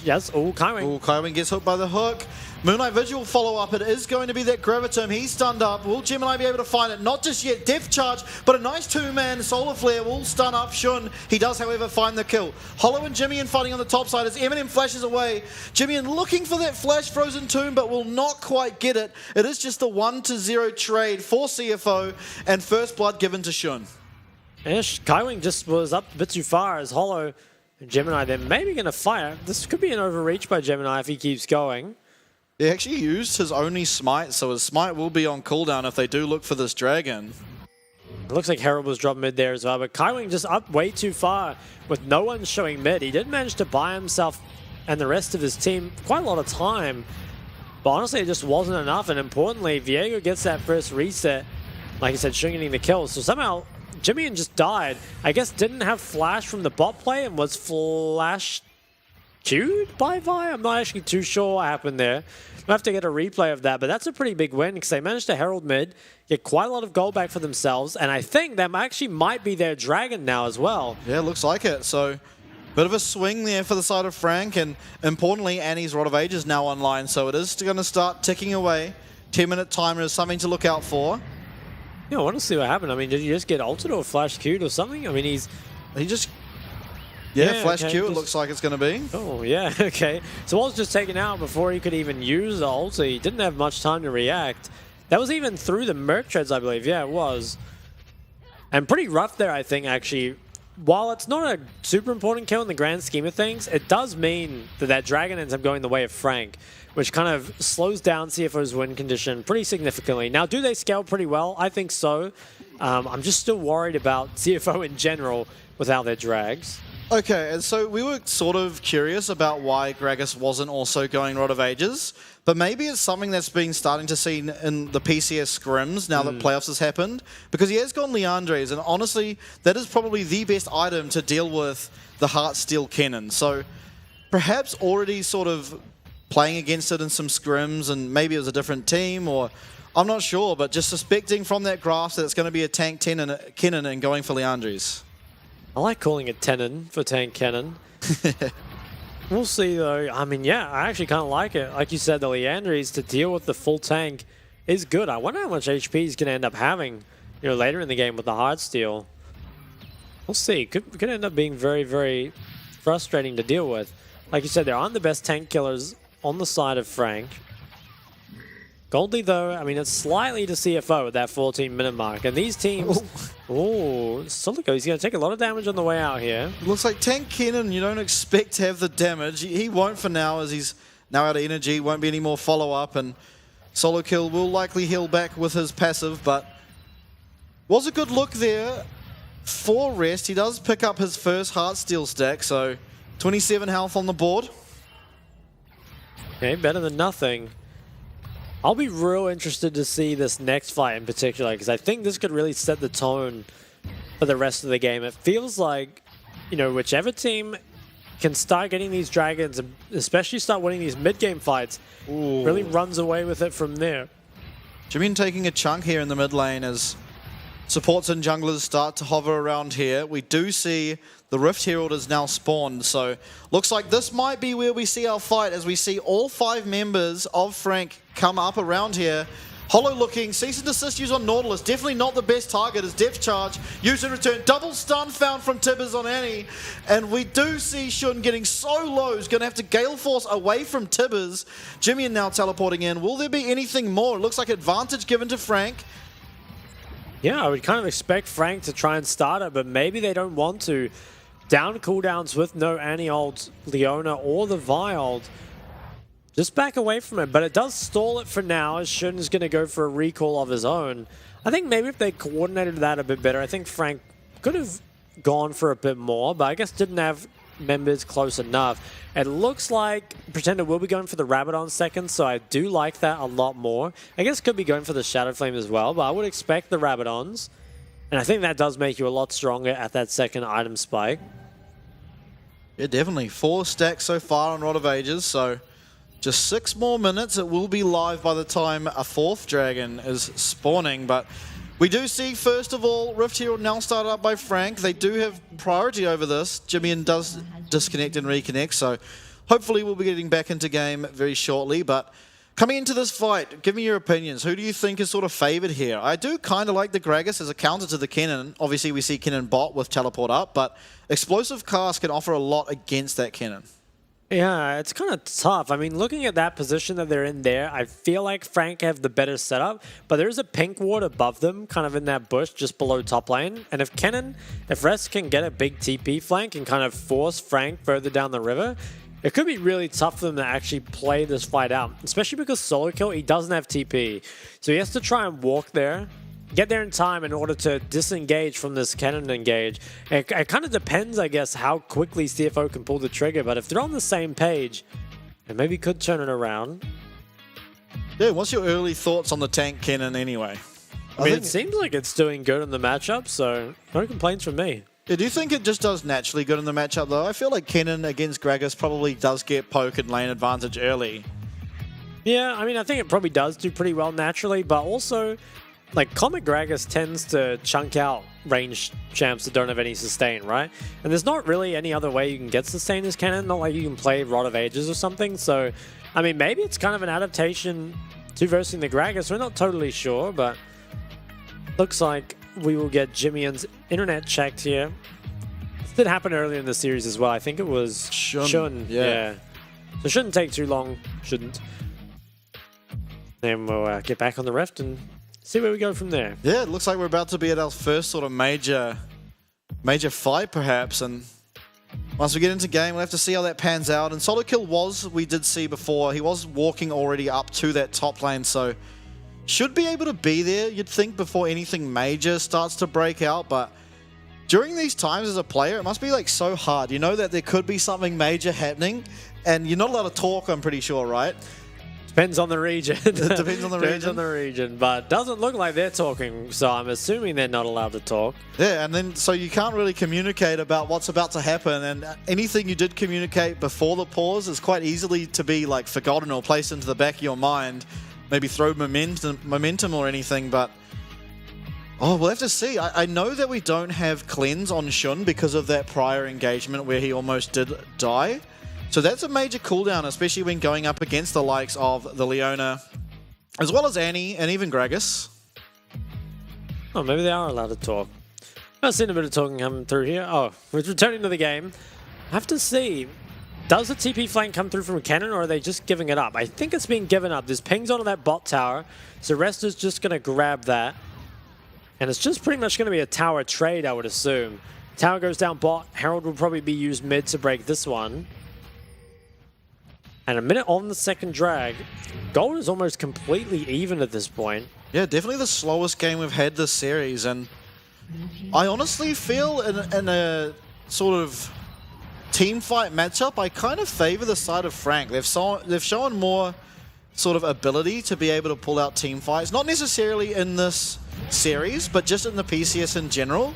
Yes, Kaiwing. Kaiwing gets hooked by the hook. Moonlight Vigil follow up. It is going to be that Gravitum. He's stunned up. Will Gemini be able to find it? Not just yet. Depth charge, but a nice two-man Solar Flare will stun up Shun. He does, however, find the kill. Hollow and Jimmy fighting on the top side as Eminem flashes away. Jimmy looking for that flash frozen tomb, but will not quite get it. It is just the 1-0 trade for CFO, and first blood given to Shun. Ish, Kaiwing just was up a bit too far as Hollow and Gemini, they're maybe going to fire. This could be an overreach by Gemini if he keeps going. He actually used his only smite, so his smite will be on cooldown if they do look for this dragon. It looks like Herald was dropped mid there as well, but Kaiwing just up way too far with no one showing mid. He did manage to buy himself and the rest of his team quite a lot of time, but honestly it just wasn't enough, and importantly, Viego gets that first reset, like I said, getting the kills. So somehow Jimmy just died. I guess didn't have flash from the bot play and was flash queued by Vi. I'm not actually too sure what happened there. We'll have to get a replay of that, but that's a pretty big win because they managed to herald mid, get quite a lot of gold back for themselves, and I think that actually might be their dragon now as well. Yeah, looks like it. So bit of a swing there for the side of Frank, and importantly, Annie's Rod of Age is now online, so it is going to start ticking away. 10-minute timer is something to look out for. Yeah, I want to see what happened. I mean, did he just get ulted or flash queued or something? I mean, he just... Yeah, flash Q it looks like it's going to be. Oh, yeah, okay. So was just taken out before he could even use the ult. He didn't have much time to react. That was even through the Merc Treads, I believe. Yeah, it was. And pretty rough there, I think, actually. While it's not a super important kill in the grand scheme of things, it does mean that that dragon ends up going the way of Frank, which kind of slows down CFO's win condition pretty significantly. Now, do they scale pretty well? I think so. I'm just still worried about CFO in general without their drags. Okay, and so we were sort of curious about why Gragas wasn't also going Rod of Ages, but maybe it's something that's been starting to see in the PCS scrims now that playoffs has happened, because he has gone Leandres, and honestly, that is probably the best item to deal with the Heartsteel Cannon. So perhaps already sort of playing against it in some scrims, and maybe it was a different team, or I'm not sure, but just suspecting from that graph that it's going to be a tank cannon and going for Leandres. I like calling it Tenon for tank cannon. We'll see though. I mean, yeah, I actually kind of like it. Like you said, the Leandres to deal with the full tank is good. I wonder how much HP he's going to end up having, you know, later in the game with the Heartsteel. We'll see. Could end up being very, very frustrating to deal with. Like you said, there aren't the best tank killers on the side of Frank. Goldie, though, I mean, it's slightly to CFO at that 14-minute mark. And these teams... Oh, Solico, he's going to take a lot of damage on the way out here. Looks like Tank Cannon, you don't expect to have the damage. He won't for now, as he's now out of energy. Won't be any more follow-up, and Solo Kill will likely heal back with his passive, but was a good look there for Rest. He does pick up his first Heartsteel stack, so 27 health on the board. Okay, better than nothing. I'll be real interested to see this next fight in particular, because I think this could really set the tone for the rest of the game. It feels like, you know, whichever team can start getting these dragons, and especially start winning these mid-game fights, really runs away with it from there. Jimin taking a chunk here in the mid lane as supports and junglers start to hover around here. We do see the Rift Herald is now spawned, so looks like this might be where we see our fight, as we see all 5 members of Frank come up around here. Hollow looking, cease and desist use on Nautilus. Definitely not the best target as depth charge. Used in return. Double stun found from Tibbers on Annie. And we do see Shun getting so low. He's going to have to Gale Force away from Tibbers. Jimmy now teleporting in. Will there be anything more? It looks like advantage given to Frank. Yeah, I would kind of expect Frank to try and start it, but maybe they don't want to. Down cooldowns with no Annie ult, Leona or the Vild. Just back away from it, but it does stall it for now as Shun is going to go for a recall of his own. I think maybe if they coordinated that a bit better, I think Frank could have gone for a bit more, but I guess didn't have members close enough. It looks like Pretender will be going for the Rabbit on second, so I do like that a lot more. I guess could be going for the Shadow Flame as well, but I would expect the Rabbit-ons. And I think that does make you a lot stronger at that second item spike. Yeah, definitely. 4 stacks so far on Rod of Ages, so just 6 more minutes. It will be live by the time a 4th dragon is spawning, but we do see, first of all, Rift Herald now started up by Frank. They do have priority over this. Jimmy does disconnect and reconnect, so hopefully we'll be getting back into game very shortly. But coming into this fight, give me your opinions. Who do you think is sort of favored here? I do kind of like the Gragas as a counter to the Kennen. Obviously, we see Kennen bot with teleport up, but Explosive Cast can offer a lot against that Kennen. Yeah, it's kind of tough. I mean, looking at that position that they're in there, I feel like Frank have the better setup, but there's a pink ward above them, kind of in that bush just below top lane. And if Rest can get a big TP flank and kind of force Frank further down the river, it could be really tough for them to actually play this fight out, especially because Solo Kill, he doesn't have TP. So he has to try and walk there, get there in time in order to disengage from this cannon engage. It kind of depends, I guess, how quickly CFO can pull the trigger, but if they're on the same page, it maybe could turn it around. Yeah, what's your early thoughts on the tank cannon anyway? I mean, it seems like it's doing good in the matchup, so no complaints from me. Yeah, do you think it just does naturally good in the matchup though? I feel like Kennen against Gragas probably does get poke and lane advantage early. Yeah, I mean, I think it probably does do pretty well naturally, but also like, Comet Gragas tends to chunk out ranged champs that don't have any sustain, right? And there's not really any other way you can get sustain as Kennen, not like you can play Rod of Ages or something. So, I mean, maybe it's kind of an adaptation to versing the Gragas. We're not totally sure, but looks like we will get Jimmy's internet checked here. This did happen earlier in the series as well. I think it was Shun. Yeah. So it shouldn't take too long. Shouldn't. Then we'll get back on the Rift and see where we go from there. Yeah, it looks like we're about to be at our first sort of major fight, perhaps. And once we get into game, we'll have to see how that pans out. And Solo Kill we did see before, he was walking already up to that top lane, so should be able to be there, you'd think, before anything major starts to break out. But during these times as a player, it must be like so hard. You know that there could be something major happening, and you're not allowed to talk, I'm pretty sure, right? Depends on the region. It depends on the region. Depends on the region, but doesn't look like they're talking, so I'm assuming they're not allowed to talk. Yeah, and then so you can't really communicate about what's about to happen, and anything you did communicate before the pause is quite easily to be like forgotten or placed into the back of your mind, maybe throw momentum or anything, but oh, we'll have to see. I know that we don't have cleanse on Shun because of that prior engagement where he almost did die. So that's a major cooldown, especially when going up against the likes of the Leona, as well as Annie and even Gragas. Oh, maybe they are allowed to talk. I've seen a bit of talking coming through here. Oh, we're returning to the game. I have to see, does the TP flank come through from a cannon, or are they just giving it up? I think it's being given up. There's pings onto that bot tower, so Rest is just going to grab that. And it's just pretty much going to be a tower trade, I would assume. Tower goes down bot. Herald will probably be used mid to break this one. And a minute on the second drag. Gold is almost completely even at this point. Yeah, definitely the slowest game we've had this series. And I honestly feel in a sort of team fight matchup, I kind of favor the side of Frank. They've shown more sort of ability to be able to pull out team fights. Not necessarily in this series, but just in the PCS in general.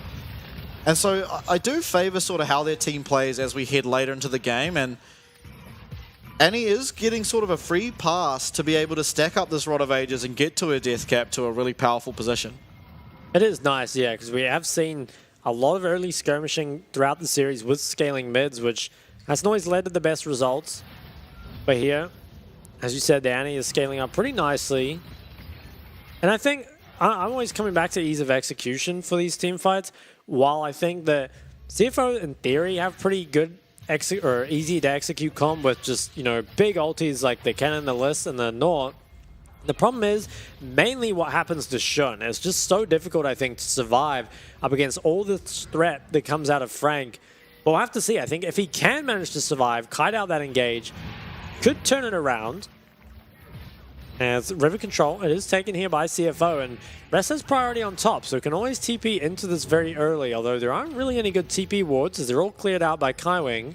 And so I do favor sort of how their team plays as we head later into the game. And Annie is getting sort of a free pass to be able to stack up this Rod of Ages and get to a death cap to a really powerful position. It is nice, yeah, because we have seen a lot of early skirmishing throughout the series with scaling mids, which hasn't always led to the best results. But here, as you said, the Annie is scaling up pretty nicely. And I think I'm always coming back to ease of execution for these team fights. While I think that CFO in theory have pretty good or easy to execute comp with just, you know, big ultis like the Cannon, the List, and the Nort. The problem is mainly what happens to Shun. It's just so difficult, I think, to survive up against all the threat that comes out of Frank. But we'll have to see. I think if he can manage to survive, kite out that engage, could turn it around. As river control, it is taken here by CFO, and Rest has priority on top, so can always TP into this very early, although there aren't really any good TP wards, as they're all cleared out by Kaiwing.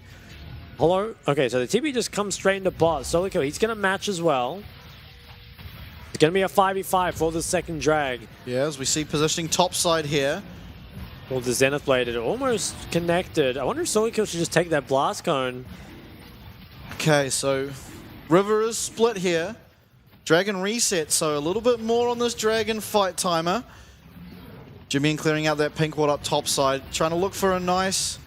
Hello? Okay, so the TP just comes straight into bot. Solo kill, he's going to match as well. It's going to be a 5v5 for the second drag. Yeah, as we see positioning top side here. Well, the Zenith Blade, it almost connected. I wonder if Solo kill should just take that Blast Cone. Okay, so River is split here. Dragon reset, so a little bit more on this Dragon fight timer. Jimin clearing out that pink ward up top side, trying to look for a nice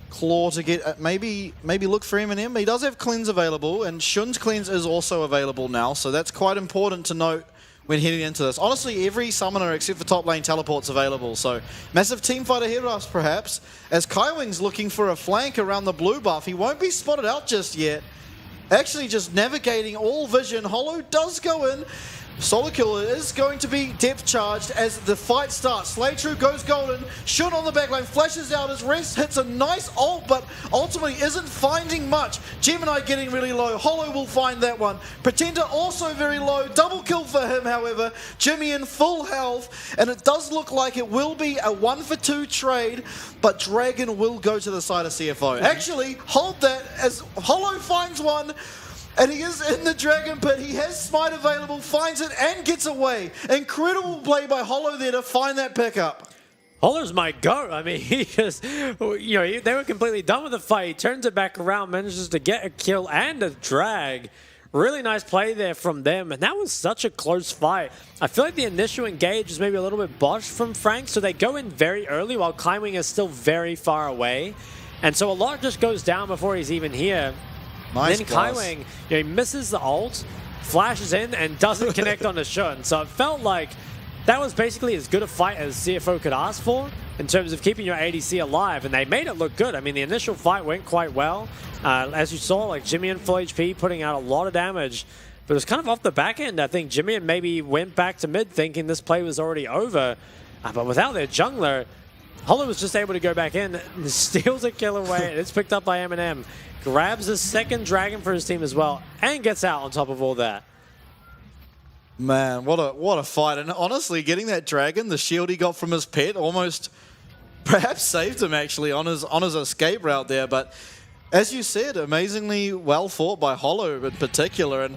claw to get, maybe look for Eminem. He does have cleanse available, and Shun's cleanse is also available now, so that's quite important to note when heading into this. Honestly, every summoner except for top lane teleport's available, so massive team fight ahead of us perhaps, as Kaiwing's looking for a flank around the blue buff. He won't be spotted out just yet. Actually just navigating all vision. Hollow does go in. Solar Kill is going to be depth charged as the fight starts. Slay True goes golden. Shun on the backline, flashes out as Rest hits a nice ult, but ultimately isn't finding much. Gemini getting really low. Hollow will find that one. Pretender also very low. Double kill for him, however. Jimmy in full health, and it does look like it will be a 1-for-2 trade, but Dragon will go to the side of CFO. Actually, hold that as Hollow finds one. And he is in the Dragon Pit. He has Smite available, finds it, and gets away. Incredible play by Hollow there to find that pickup. Hollow's my goat. I mean, he just, you know, they were completely done with the fight. He turns it back around, manages to get a kill and a drag. Really nice play there from them, and that was such a close fight. I feel like the initial engage is maybe a little bit botched from Frank, so they go in very early while Kaiwing is still very far away. And so a lot just goes down before he's even here. Nice then Kaiwing, you know, he misses the ult, flashes in, and doesn't connect on the Shun. So it felt like that was basically as good a fight as CFO could ask for in terms of keeping your ADC alive, and they made it look good. I mean, the initial fight went quite well. As you saw, like Jimmy in full HP putting out a lot of damage, but it was kind of off the back end. I think Jimmy maybe went back to mid thinking this play was already over, but without their jungler, Hollow was just able to go back in, and steals a kill away, and it's picked up by Eminem. Grabs a second Dragon for his team as well, and gets out on top of all that. Man, what a fight. And honestly, getting that Dragon, the shield he got from his pet, almost perhaps saved him actually on his escape route there. But as you said, amazingly well fought by Hollow in particular. And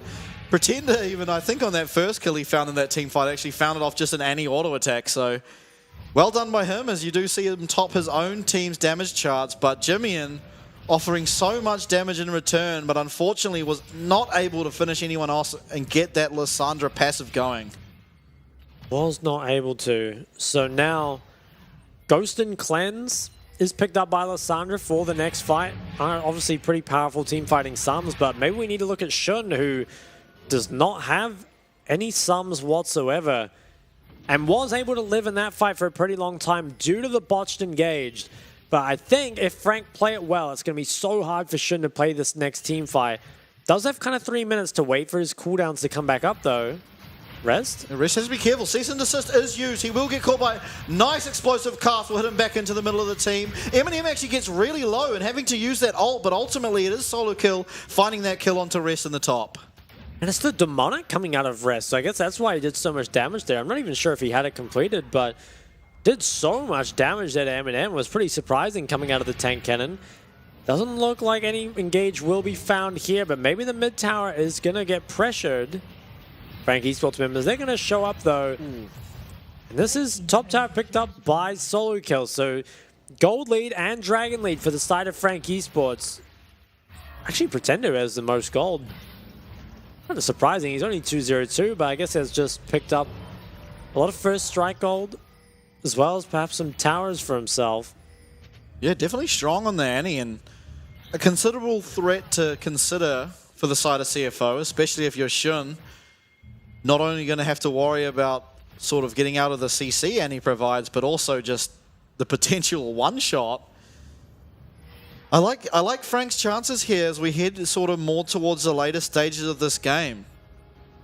Pretender even, I think on that first kill he found in that team fight, actually found it off just an anti-auto attack. So well done by him, as you do see him top his own team's damage charts. But Jimmy offering so much damage in return, but unfortunately was not able to finish anyone else and get that Lissandra passive going. Was not able to. So now, Ghost and Cleanse is picked up by Lissandra for the next fight. Obviously pretty powerful team fighting sums, but maybe we need to look at Shun, who does not have any sums whatsoever, and was able to live in that fight for a pretty long time due to the botched engaged. But I think if Frank play it well, it's going to be so hard for Shun to play this next team fight. Does have kind of 3 minutes to wait for his cooldowns to come back up, though. Rest? Rest has to be careful. Cease and desist is used. He will get caught by nice explosive cast. Will hit him back into the middle of the team. Eminem actually gets really low and having to use that ult, but ultimately it is solo kill, finding that kill onto Rest in the top. And it's the Demonic coming out of Rest, so I guess that's why he did so much damage there. I'm not even sure if he had it completed, but did so much damage that Eminem was pretty surprising coming out of the tank cannon. Doesn't look like any engage will be found here, but maybe the mid tower is going to get pressured. Frank Esports members, they're going to show up though. And this is top tower picked up by Solo Kill, so gold lead and dragon lead for the side of Frank Esports. Actually, Pretender has the most gold. Kind of surprising, he's only 202, but I guess has just picked up a lot of first strike gold, as well as perhaps some towers for himself. Yeah, definitely strong on the Annie, and a considerable threat to consider for the side of CFO, especially if you're Shun. not only going to have to worry about sort of getting out of the CC Annie provides, but also just the potential one-shot. I like Frank's chances here as we head sort of more towards the later stages of this game.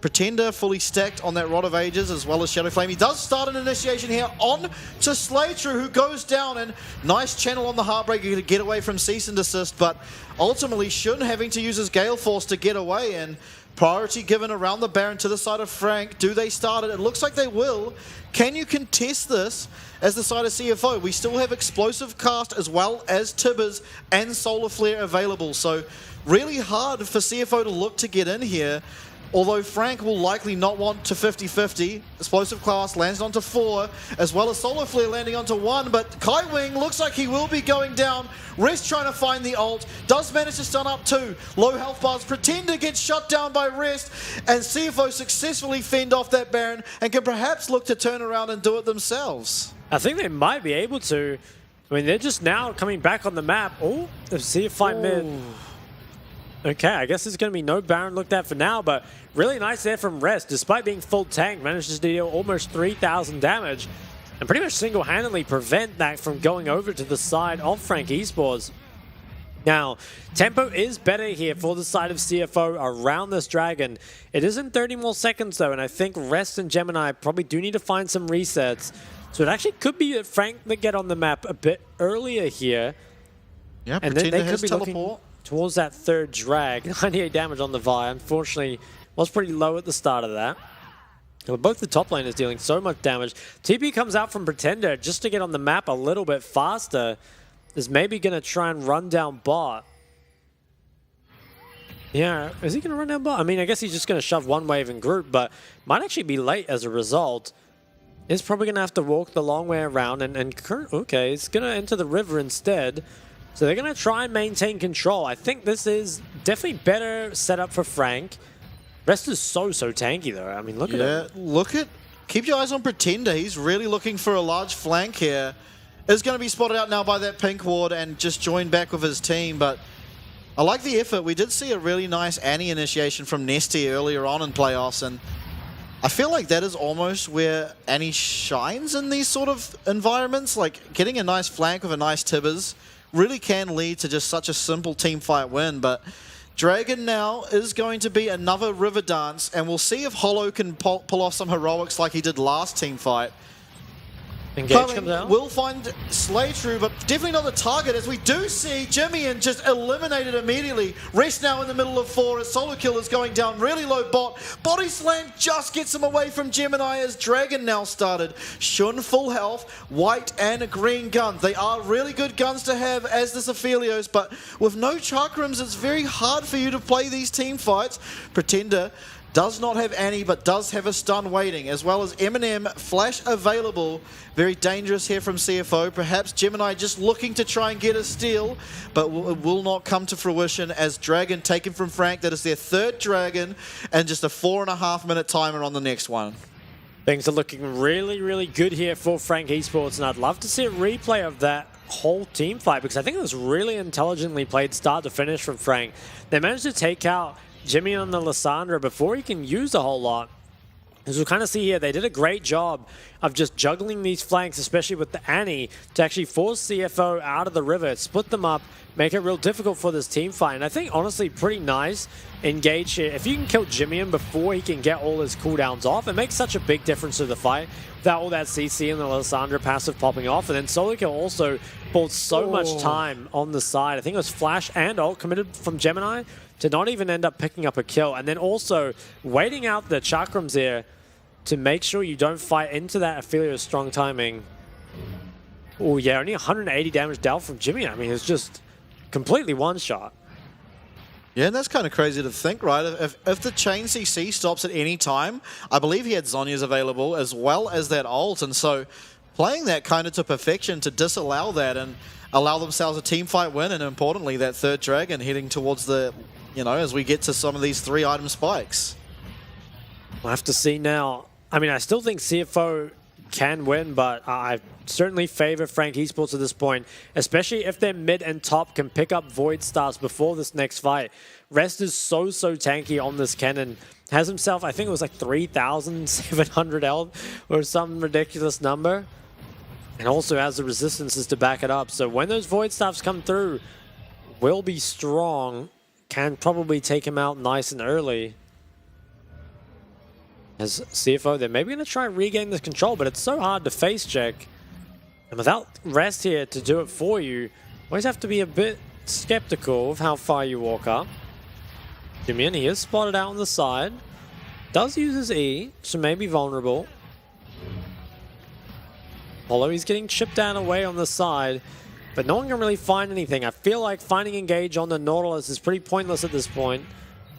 Pretender fully stacked on that Rod of Ages as well as Shadow Flame. He does start an initiation here on to Slaytrue, who goes down, and nice channel on the Heartbreaker to get away from Cease and Desist, but ultimately Shun having to use his Gale Force to get away, and priority given around the Baron to the side of Frank. Do they start it? It looks like they will. Can you contest this as the side of CFO? We still have Explosive Cast as well as Tibbers and Solar Flare available, so really hard for CFO to look to get in here. Although Frank will likely not want to 50-50. Explosive Class lands onto 4, as well as Solar Flare landing onto 1, but Kai Wing looks like he will be going down. Rest trying to find the ult, does manage to stun up 2. Low health bars, Pretender gets shut down by Rest, and CFO successfully fend off that Baron and can perhaps look to turn around and do it themselves. I think they might be able to. I mean, they're just now coming back on the map. Oh, the CFI mid. Okay, I guess there's going to be no Baron looked at for now, but really nice there from Rest. Despite being full tank, manages to deal almost 3,000 damage and pretty much single-handedly prevent that from going over to the side of Frank Esports. Now, tempo is better here for the side of CFO around this dragon. It is in 30 more seconds though, and I think Rest and Gemini probably do need to find some resets. So it actually could be that Frank that get on the map a bit earlier here. Yeah, and then they could be looking towards that third drag. 98 damage on the Vi. Unfortunately, was pretty low at the start of that. But both the top laners dealing so much damage. TP comes out from Pretender just to get on the map a little bit faster. Is maybe going to try and run down bot. Yeah, is he going to run down bot? I mean, I guess he's just going to shove one wave and group, but might actually be late as a result. Is probably going to have to walk the long way around and okay, he's going to enter the river instead. So they're going to try and maintain control. I think this is definitely better setup for Frank. Rest is so tanky though. I mean, look at him. Keep your eyes on Pretender. He's really looking for a large flank here. Is going to be spotted out now by that pink ward and just joined back with his team, but I like the effort. We did see a really nice Annie initiation from Nesty earlier on in playoffs, and I feel like that is almost where Annie shines in these sort of environments. Like getting a nice flank with a nice Tibbers really can lead to just such a simple team fight win, but Dragon now is going to be another river dance, and we'll see if Hollow can pull off some heroics like he did last team fight. Engage comes out. We'll find Slaytrue, but definitely not the target, as we do see Jimmy just eliminated immediately. Rest now in the middle of 4 as Solo Kill is going down really low bot. Body Slam just gets him away from Gemini as Dragon now started. Shun full health, white and green guns. They are really good guns to have as this Aphelios, but with no Chakrams, it's very hard for you to play these team fights. Pretender does not have Annie, but does have a stun waiting, as well as Eminem flash available. Very dangerous here from CFO. Perhaps Gemini just looking to try and get a steal, but it will not come to fruition as Dragon taken from Frank. That is their third Dragon, and just a 4.5 minute timer on the next one. Things are looking really good here for Frank Esports, and I'd love to see a replay of that whole team fight, because I think it was really intelligently played start to finish from Frank. They managed to take out Jimmy on the Lissandra before he can use a whole lot. As we'll kind of see here, they did a great job of just juggling these flanks, especially with the Annie, to actually force CFO out of the river, split them up, make it real difficult for this team fight. And I think, honestly, pretty nice engage here. If you can kill Jimmy before he can get all his cooldowns off, it makes such a big difference to the fight. Without all that CC and the Lissandra passive popping off. And then Solo Kill also bought so much time on the side. I think it was Flash and ult committed from Gemini to not even end up picking up a kill. And then also waiting out the Chakrams here to make sure you don't fight into that Aphelios strong timing. Oh yeah, only 180 damage dealt from Jimmy. I mean, it's just completely one shot. Yeah, and that's kind of crazy to think, right? If the chain CC stops at any time, I believe he had Zhonya's available as well as that ult, and so playing that kind of to perfection to disallow that and allow themselves a team fight win, and importantly, that third Dragon heading towards the, as we get to some of these 3-item spikes. We'll have to see now. I mean, I still think CFO can win, but I certainly favor Frank Esports at this point, especially if their mid and top can pick up Void Stars before this next fight. Rest is so tanky on this cannon. has himself, I think it was like 3,700 health or some ridiculous number. And also has the resistances to back it up. So when those Void Staffs come through, will be strong. Can probably take him out nice and early. As CFO, they're maybe going to try and regain this control, but it's so hard to face check. And without rest here to do it for you, always have to be a bit skeptical of how far you walk up. Jimmy, he is spotted out on the side. Does use his E, so may be vulnerable. Although he's getting chipped down away on the side, but no one can really find anything. I feel like finding engage on the Nautilus is pretty pointless at this point.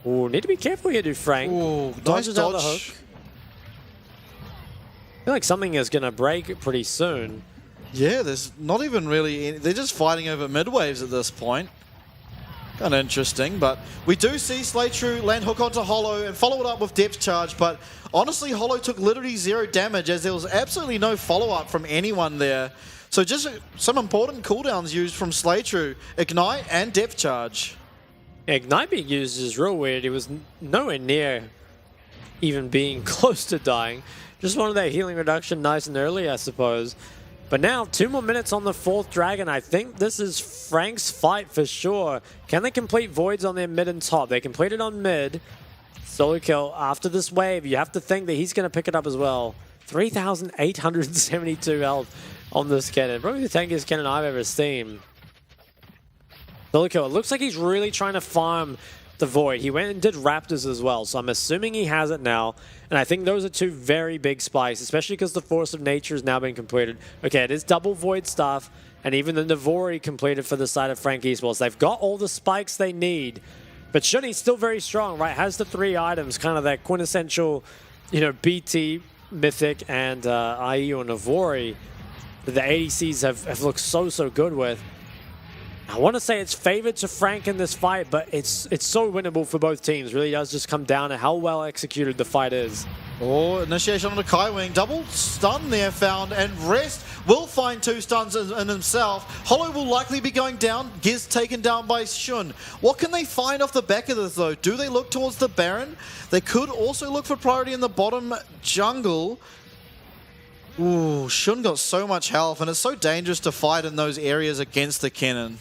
Ooh, need to be careful here, dude, Frank. Ooh, nice Dodges out the dodge. hook. I feel like something is going to break pretty soon. Yeah, there's not even really any, they're just fighting over mid-waves at this point. Kind of interesting, but we do see Slaytrue land hook onto Hollow and follow it up with depth charge, but honestly, Hollow took literally 0 damage as there was absolutely no follow-up from anyone there. So just some important cooldowns used from Slaytrue, Ignite and depth charge. Ignite being used is real weird. He was nowhere near even being close to dying. Just wanted that healing reduction nice and early, I suppose. But now, 2 more minutes on the 4th Dragon. I think this is Frank's fight for sure. Can they complete Voids on their mid and top? They completed on mid. Solo kill after this wave. You have to think that he's going to pick it up as well. 3,872 health on this cannon. Probably the tankiest cannon I've ever seen. Solo kill. It looks like he's really trying to farm the Void. He went and did Raptors as well, so I'm assuming he has it now. And I think those are 2 very big spikes, especially because the Force of Nature has now been completed. Okay, it is double Void stuff, and even the Navori completed for the side of Frank Esports. They've got all the spikes they need, but Shunny's still very strong, right? Has the 3 items, kind of that quintessential, you know, BT, Mythic, and IE or Navori that the ADCs have looked so good with. I want to say it's favored to Frank in this fight, but it's so winnable for both teams. Really does just come down to how well executed the fight is. Oh, initiation on the Kaiwing. Double stun there found, and Rest will find 2 stuns in himself. Hollow will likely be going down. Giz taken down by Shun. What can they find off the back of this, though? Do they look towards the Baron? They could also look for priority in the bottom jungle. Ooh, Shun got so much health, and it's so dangerous to fight in those areas against the Kennen.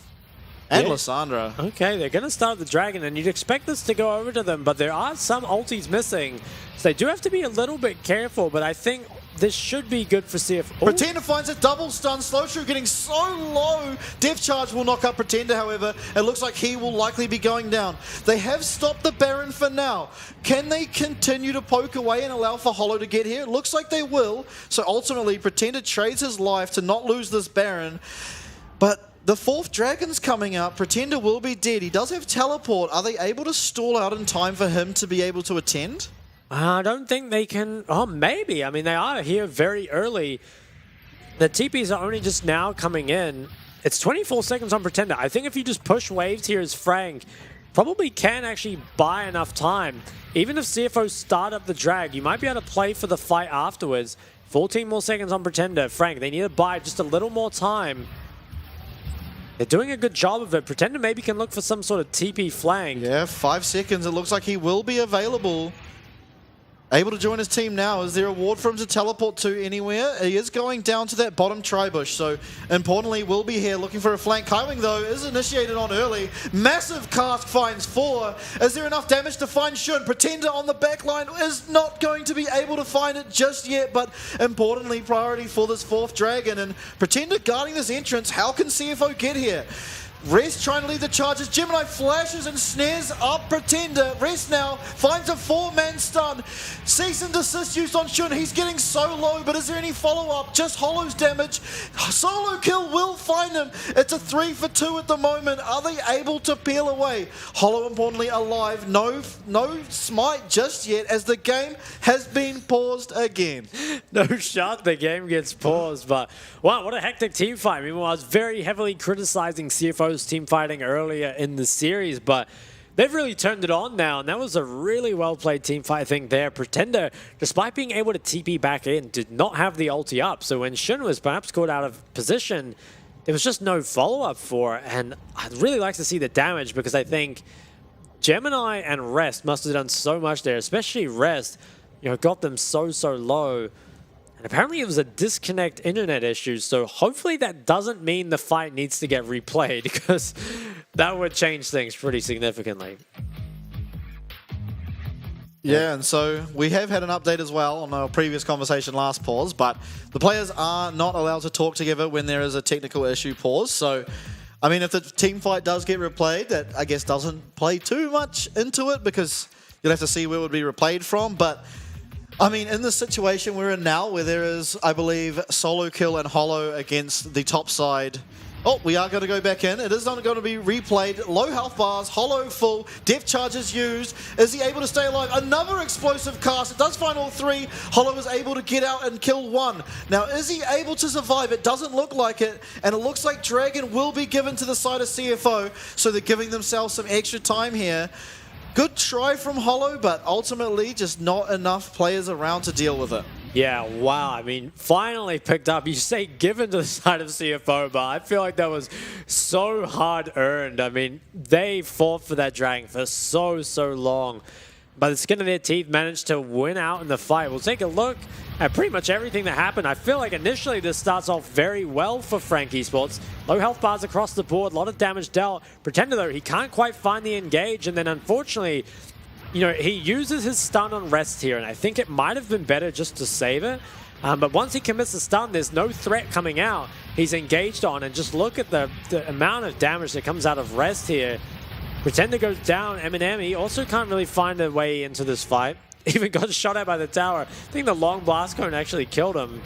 And Yeah. Lysandra. Okay, they're going to start the Dragon, and you'd expect this to go over to them, but there are some ultis missing. So they do have to be a little bit careful, but I think this should be good for CFO. Pretender finds a double stun. Slaytrue getting so low. Depth charge will knock up Pretender, however. It looks like he will likely be going down. They have stopped the Baron for now. Can they continue to poke away and allow for Hollow to get here? It looks like they will. So ultimately, Pretender trades his life to not lose this Baron. But the 4th Dragon's coming out. Pretender will be dead. He does have teleport. Are they able to stall out in time for him to be able to attend? I don't think they can. Oh, maybe. I mean, they are here very early. The TPs are only just now coming in. It's 24 seconds on Pretender. I think if you just push waves here as Frank, probably can actually buy enough time. Even if CFO start up the drag, you might be able to play for the fight afterwards. 14 more seconds on Pretender. Frank, they need to buy just a little more time. They're doing a good job of it. Pretender maybe can look for some sort of TP flank. Yeah, 5 seconds. It looks like he will be available. Able to join his team now. Is there a ward for him to teleport to anywhere? He is going down to that bottom tri-bush, so importantly will be here looking for a flank. Kaiwing, though, is initiated on early. Massive cast finds 4. Is there enough damage to find Shun? Pretender on the back line is not going to be able to find it just yet, but importantly, priority for this 4th Dragon. And Pretender guarding this entrance. How can CFO get here? Rest trying to lead the charges. Gemini flashes and snares up Pretender. Rest now finds a 4-man stun. Cease and desist used on Shun. He's getting so low, but is there any follow-up? Just Hollow's damage. Solo kill will find him. It's a 3 for 2 at the moment. Are they able to peel away? Hollow, importantly, alive. No smite just yet as the game has been paused again. No shot, the game gets paused, but wow, what a hectic team fight. I mean, well, I was very heavily criticizing CFO's team fighting earlier in the series, but they've really turned it on now, and that was a really well-played team fight, I think, there. Pretender, despite being able to TP back in, did not have the ulti up, so when Shun was perhaps caught out of position, there was just no follow-up for it, and I'd really like to see the damage, because I think Gemini and Rest must have done so much there, especially Rest, got them so low. And apparently it was a disconnect internet issue, so hopefully that doesn't mean the fight needs to get replayed, because that would change things pretty significantly. Yeah, and so we have had an update as well on our previous conversation last pause, but the players are not allowed to talk together when there is a technical issue pause. So, I mean, if the team fight does get replayed, that I guess doesn't play too much into it, because you'll have to see where it would be replayed from. But, I mean, in the situation we're in now, where there is, I believe, solo kill and Hollow against the top side. Oh, we are going to go back in. It is not going to be replayed. Low health bars, Hollow full, depth charges used. Is he able to stay alive? Another explosive cast. It does find all three. Hollow is able to get out and kill one. Now, is he able to survive? It doesn't look like it. And it looks like Dragon will be given to the side of CFO. So they're giving themselves some extra time here. Good try from Hollow, but ultimately just not enough players around to deal with it. Yeah, wow. I mean, finally picked up. You say given to the side of CFO, but I feel like that was so hard earned. I mean, they fought for that Dragon for so long. By the skin of their teeth, managed to win out in the fight. We'll take a look at pretty much everything that happened. I feel like initially this starts off very well for FAK Esports. Low health bars across the board, a lot of damage dealt. Pretender, though, he can't quite find the engage, and then unfortunately, he uses his stun on Rest here, and I think it might have been better just to save it. But once he commits the stun, there's no threat coming out. He's engaged on, and just look at the amount of damage that comes out of Rest here. Pretender goes down. Eminem, he also can't really find a way into this fight. Even got shot at by the tower. I think the long blast cone actually killed him.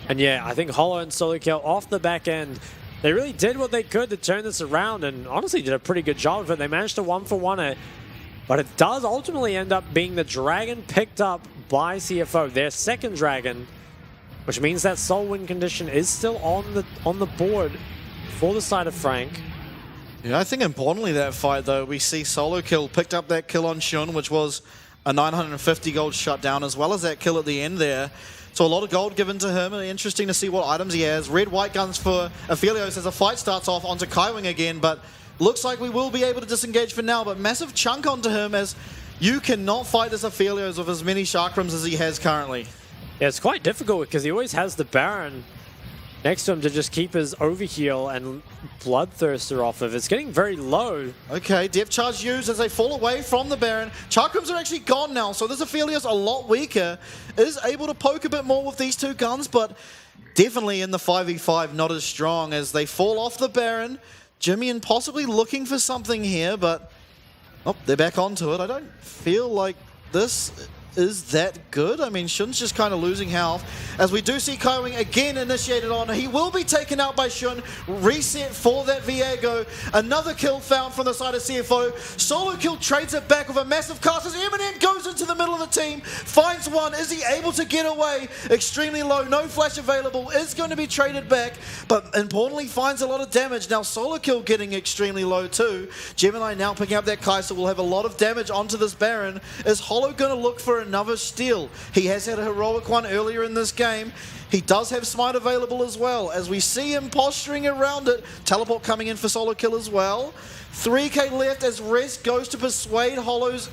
And yeah, I think Hollow and Solo Kill off the back end, they really did what they could to turn this around, and honestly did a pretty good job of it. They managed to 1-for-1 it. But it does ultimately end up being the Dragon picked up by CFO, their second Dragon, which means that Soul win condition is still on the board for the side of Frank. Yeah, I think importantly that fight, though, we see Solo Kill picked up that kill on Shun, which was a 950 gold shutdown, as well as that kill at the end there. So a lot of gold given to him, and interesting to see what items he has. Red-white guns for Aphelios as the fight starts off onto Kaiwing again, but looks like we will be able to disengage for now, but massive chunk onto him, as you cannot fight this Aphelios with as many chakrams as he has currently. Yeah, it's quite difficult because he always has the Baron next to him to just keep his overheal and Bloodthirster off of. It's getting very low. Okay, depth charge used as they fall away from the Baron. Chakrams are actually gone now, so this Aphelios a lot weaker. Is able to poke a bit more with these two guns, but definitely in the 5v5 not as strong as they fall off the Baron. Jimmy and possibly looking for something here, but oh, they're back onto it. I don't feel like this is that good. I mean, Shun's just kind of losing health. As we do see Kaiwing again initiated on. He will be taken out by Shun. Reset for that Viego. Another kill found from the side of CFO. Solo Kill trades it back with a massive cast as Eminem goes into the middle of the team. Finds one. Is he able to get away? Extremely low. No flash available. Is going to be traded back. But importantly, finds a lot of damage. Now Solo Kill getting extremely low too. Gemini now picking up that Kai'Sa will have a lot of damage onto this Baron. Is Hollow going to look for another steal? He has had a heroic one earlier in this game. He does have Smite available as well, as we see him posturing around it. Teleport coming in for Solo Kill as well. 3k left as Rest goes to persuade Hollow's.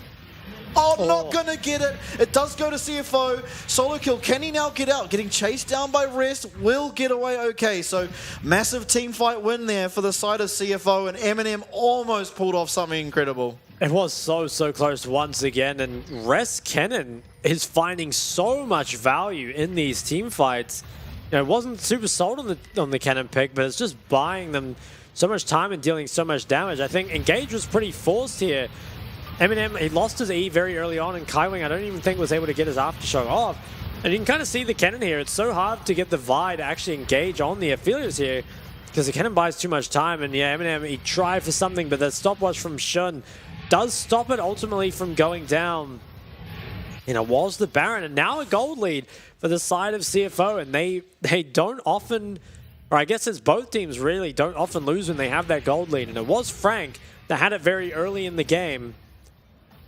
Oh, not gonna get it. It does go to CFO. Solo Kill, can he now get out? Getting chased down by Rest, will get away okay. So massive team fight win there for the side of CFO, and Eminem almost pulled off something incredible. It was so close once again, and Rest Kennen is finding so much value in these team fights. It wasn't super sold on the Kennen pick, but it's just buying them so much time and dealing so much damage. I think Engage was pretty forced here. Eminem, he lost his E very early on, and Kaiwing, I don't even think was able to get his Aftershock off. And you can kind of see the Kennen here. It's so hard to get the Vi to actually engage on the Aphelios here, because the Kennen buys too much time. And yeah, Eminem, he tried for something, but the stopwatch from Shun does stop it ultimately from going down. It was the Baron, and now a gold lead for the side of CFO, and they don't often, or I guess it's both teams really, don't often lose when they have that gold lead, and it was Frank that had it very early in the game.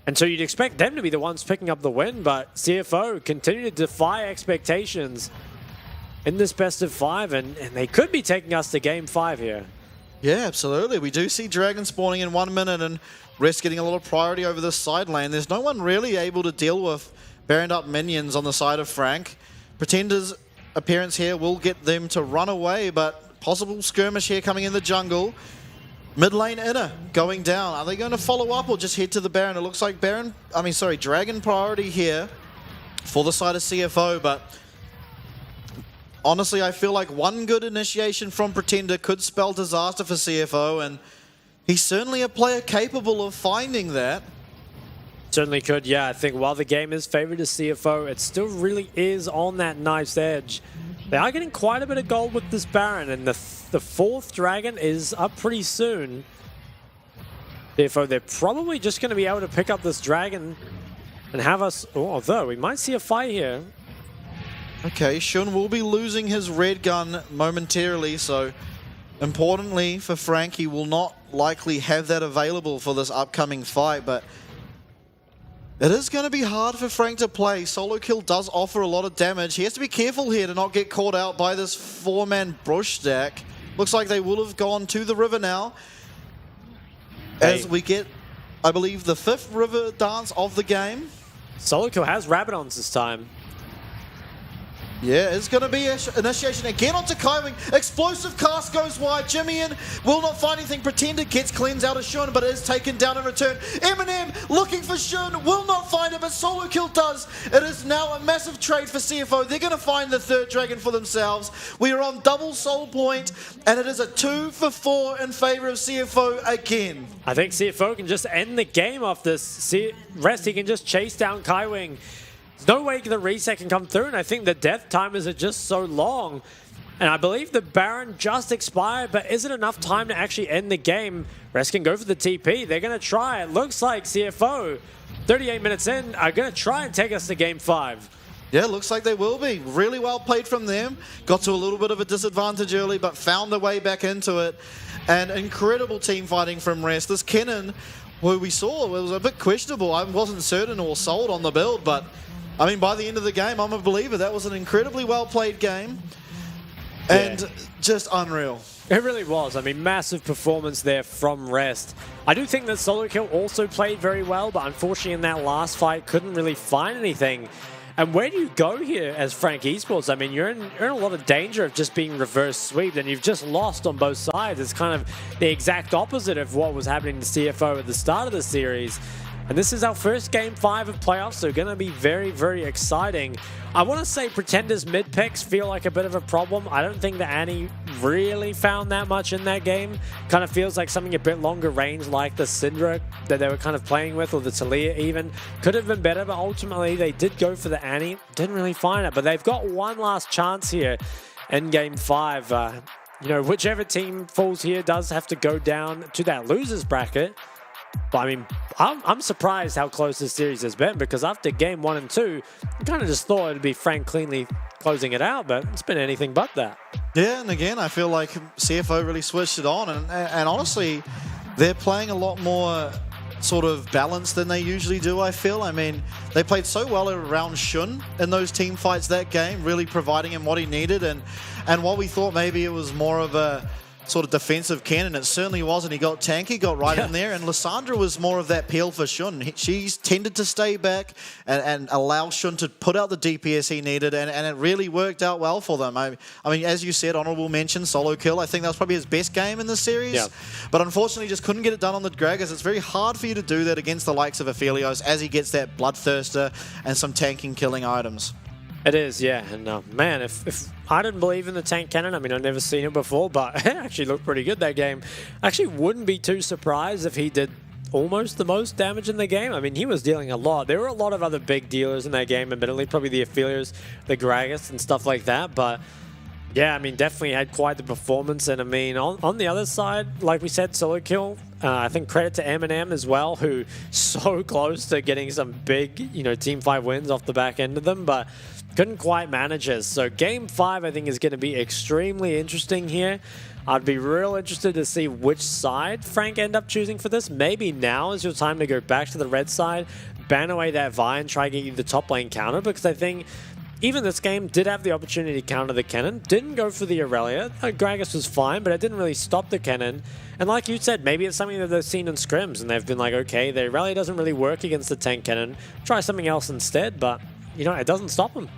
And so you'd expect them to be the ones picking up the win, but CFO continue to defy expectations in this best of 5, and they could be taking us to game 5 here. Yeah, absolutely. We do see Dragon spawning in 1 minute and Rest getting a lot of priority over this side lane. There's no one really able to deal with Baroned up minions on the side of Frank. Pretender's appearance here will get them to run away, but possible skirmish here coming in the jungle. Mid lane inner going down. Are they going to follow up or just head to the Baron? It looks like Dragon priority here for the side of CFO, but honestly, I feel like one good initiation from Pretender could spell disaster for CFO, and he's certainly a player capable of finding that. Certainly could, yeah. I think while the game is favored to CFO, it still really is on that knife's edge. They are getting quite a bit of gold with this Baron, and the fourth Dragon is up pretty soon. CFO, they're probably just going to be able to pick up this Dragon and have us... although, we might see a fight here. Okay, Shun will be losing his red gun momentarily, so importantly for Frank, he will not likely have that available for this upcoming fight, but it is going to be hard for Frank to play. Solo kill does offer a lot of damage. He has to be careful here to not get caught out by this four-man brush stack. Looks like they will have gone to the river now. As we get, I believe, the 5th river dance of the game. Solo kill has Rabadons this time. Yeah, it's going to be initiation again onto Kaiwing. Explosive cast goes wide. Jimmy will not find anything. Pretender gets cleansed out of Shun, but is taken down in return. Eminem looking for Shun, will not find it, but Solo Kill does. It is now a massive trade for CFO. They're going to find the 3rd Dragon for themselves. We are on double soul point, and it is a 2 for 4 in favor of CFO again. I think CFO can just end the game off this. Rest, he can just chase down Kaiwing. There's no way the reset can come through, and I think the death timers are just so long. And I believe the Baron just expired, but is it enough time to actually end the game? Rest can go for the TP. They're going to try. It looks like CFO, 38 minutes in, are going to try and take us to Game 5. Yeah, looks like they will be. Really well played from them. Got to a little bit of a disadvantage early, but found their way back into it. And incredible team fighting from Rest. This Kennen, who we saw, was a bit questionable. I wasn't certain or sold on the build, but I mean, by the end of the game, I'm a believer. That was an incredibly well-played game and just unreal. It really was. I mean, massive performance there from Rest. I do think that Solo Kill also played very well, but unfortunately in that last fight, couldn't really find anything. And where do you go here as Frank Esports? I mean, you're in a lot of danger of just being reverse sweeped, and you've just lost on both sides. It's kind of the exact opposite of what was happening to CFO at the start of the series. And this is our first Game 5 of playoffs, so going to be very, very exciting. I want to say Pretender's mid picks feel like a bit of a problem. I don't think that Annie really found that much in that game. Kind of feels like something a bit longer range, like the Syndra that they were kind of playing with, or the Talia even. Could have been better, but ultimately they did go for the Annie. Didn't really find it, but they've got one last chance here in Game 5. You know, whichever team falls here does have to go down to that losers bracket. But I mean, I'm surprised how close this series has been, because after Game 1 and 2, I kind of just thought it'd be Frank cleanly closing it out, but it's been anything but that. Yeah, and again, I feel like CFO really switched it on, and honestly, they're playing a lot more sort of balanced than they usually do, I feel. I mean, they played so well around Shun in those team fights that game, really providing him what he needed, and while we thought maybe it was more of a sort of defensive cannon, it certainly wasn't. He got tanky, got right in there, and Lysandra was more of that peel for Shun. She's tended to stay back and allow Shun to put out the DPS he needed, and it really worked out well for them. I mean, as you said, honorable mention, Solo Kill. I think that was probably his best game in this series, but unfortunately just couldn't get it done on the Gragas. It's very hard for you to do that against the likes of Aphelios as he gets that Bloodthirster and some tanking killing items. It is, yeah. And man, if I didn't believe in the tank cannon, I mean, I've never seen it before, but it actually looked pretty good that game. I actually wouldn't be too surprised if he did almost the most damage in the game. I mean, he was dealing a lot. There were a lot of other big dealers in that game, admittedly, probably the Aphelios, the Gragas, and stuff like that, but yeah, I mean, definitely had quite the performance. And I mean, on the other side, like we said, Solo Kill, I think credit to Eminem as well, who so close to getting some big, you know, Team 5 wins off the back end of them, but couldn't quite manage it. So Game 5, I think, is going to be extremely interesting here. I'd be real interested to see which side Frank end up choosing for this. Maybe now is your time to go back to the red side, ban away that Vi, and try to get you the top lane counter, because I think even this game did have the opportunity to counter the cannon. Didn't go for the Aurelia. Gragas was fine, but it didn't really stop the cannon. And like you said, maybe it's something that they've seen in scrims, and they've been like, okay, the Aurelia doesn't really work against the tank cannon. Try something else instead, but, you know, it doesn't stop them.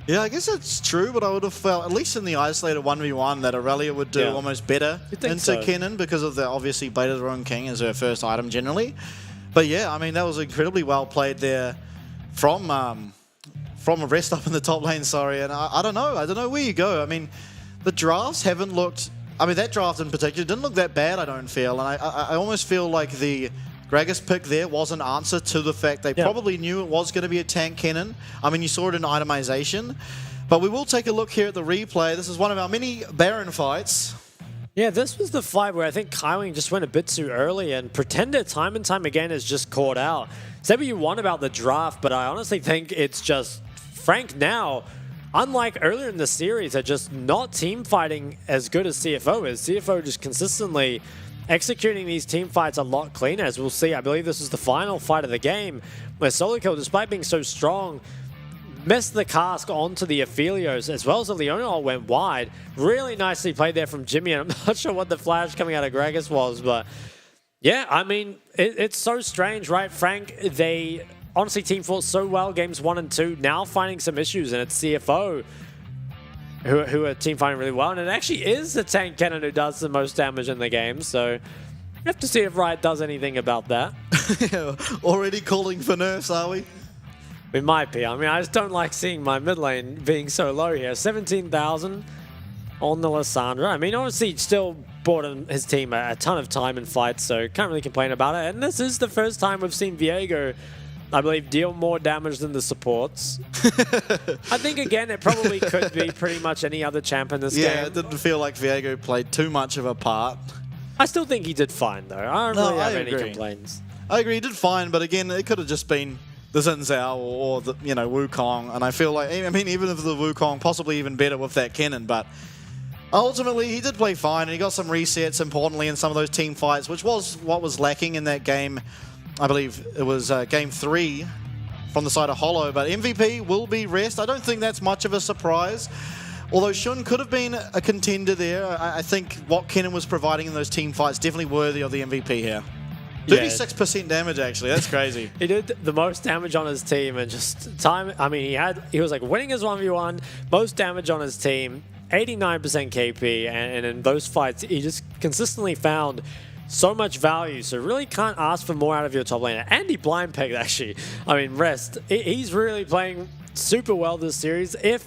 Yeah, I guess it's true, but I would have felt, at least in the isolated 1v1, that Aurelia would do almost better into Kennen because of the obviously Beta the Wrong King as her first item generally. But yeah, I mean, that was incredibly well played there from a rest up in the top lane, sorry. And I don't know where you go. I mean, the drafts haven't looked, I mean, that draft in particular didn't look that bad, I don't feel. And I almost feel like the Gragas pick there was an answer to the fact they probably knew it was going to be a tank cannon. I mean, you saw it in itemization. But we will take a look here at the replay. This is one of our mini Baron fights. Yeah, this was the fight where I think Kaiwing just went a bit too early, and Pretender time and time again is just caught out. Say what you want about the draft, but I honestly think it's just Frank now, unlike earlier in the series, are just not team fighting as good as CFO is. CFO just consistently executing these team fights a lot cleaner, as we'll see. I believe this is the final fight of the game, where Solo Kill, despite being so strong, missed the cask onto the Aphelios, as well as the Leona ult went wide. Really nicely played there from Jimmy, and I'm not sure what the flash coming out of Gragas was, but yeah, I mean, it's so strange, right? Frank, they honestly team fought so well games 1 and 2, now finding some issues, and it's CFO who are team fighting really well, and it actually is the tank cannon who does the most damage in the game, so we have to see if Riot does anything about that. Already calling for nerfs, are we? We might be. I mean, I just don't like seeing my mid lane being so low here. 17,000 on the Lissandra. I mean, obviously, still bought his team a ton of time in fights, so can't really complain about it. And this is the first time we've seen Viego, I believe, deal more damage than the supports. I think, again, it probably could be pretty much any other champ in this game. Yeah, it didn't feel like Viego played too much of a part. I still think he did fine, though. I don't really have any complaints. I agree, he did fine, but again, it could have just been the Xin Zhao or the, you know, Wukong, and I feel like, I mean, even if the Wukong, possibly even better with that cannon, but ultimately he did play fine, and he got some resets, importantly, in some of those team fights, which was what was lacking in that game. I believe it was game 3 from the side of Hollow, but MVP will be rest. I don't think that's much of a surprise. Although Shun could have been a contender there, I think what Kennen was providing in those team fights definitely worthy of the MVP here. 36% damage, actually. That's crazy. He did the most damage on his team, and just time. I mean, he was like winning his 1v1, most damage on his team, 89% KP, and in those fights, he just consistently found so much value. So really can't ask for more out of your top laner. And he blind pegged, actually. I mean, Rest, he's really playing super well this series. If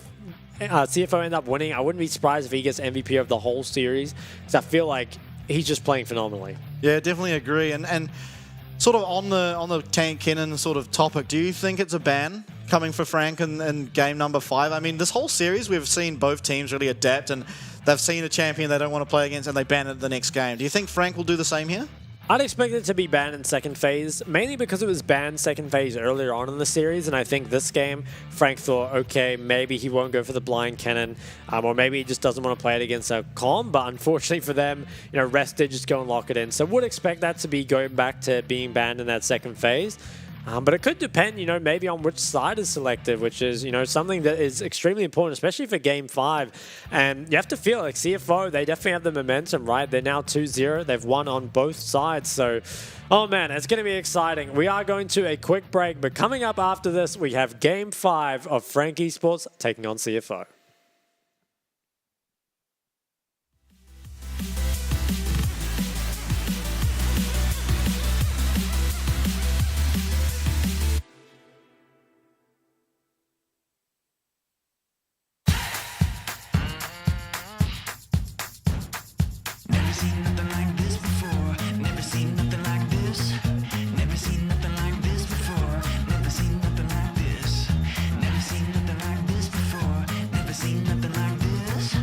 CFO end up winning, I wouldn't be surprised if he gets MVP of the whole series, because I feel like he's just playing phenomenally. Yeah, definitely agree. And sort of on the tank cannon sort of topic, do you think it's a ban coming for Frank in game number 5? I mean, this whole series we've seen both teams really adapt, and they've seen a champion they don't want to play against and they ban it the next game. Do you think Frank will do the same here? I'd expect it to be banned in second phase, mainly because it was banned second phase earlier on in the series, and I think this game, Frank thought, okay, maybe he won't go for the blind cannon, or maybe he just doesn't want to play it against a Calm, but unfortunately for them, you know, Rest did just go and lock it in. So would expect that to be going back to being banned in that second phase. But it could depend, you know, maybe on which side is selected, which is, you know, something that is extremely important, especially for Game 5. And you have to feel like CFO, they definitely have the momentum, right? They're now 2-0. They've won on both sides. So, oh man, it's going to be exciting. We are going to a quick break, but coming up after this, we have Game 5 of Frank Esports taking on CFO. Never seen nothing like this before. Never seen nothing like this. Never seen nothing like this before. Never seen nothing like this. Never seen nothing like this before. Never seen nothing like this.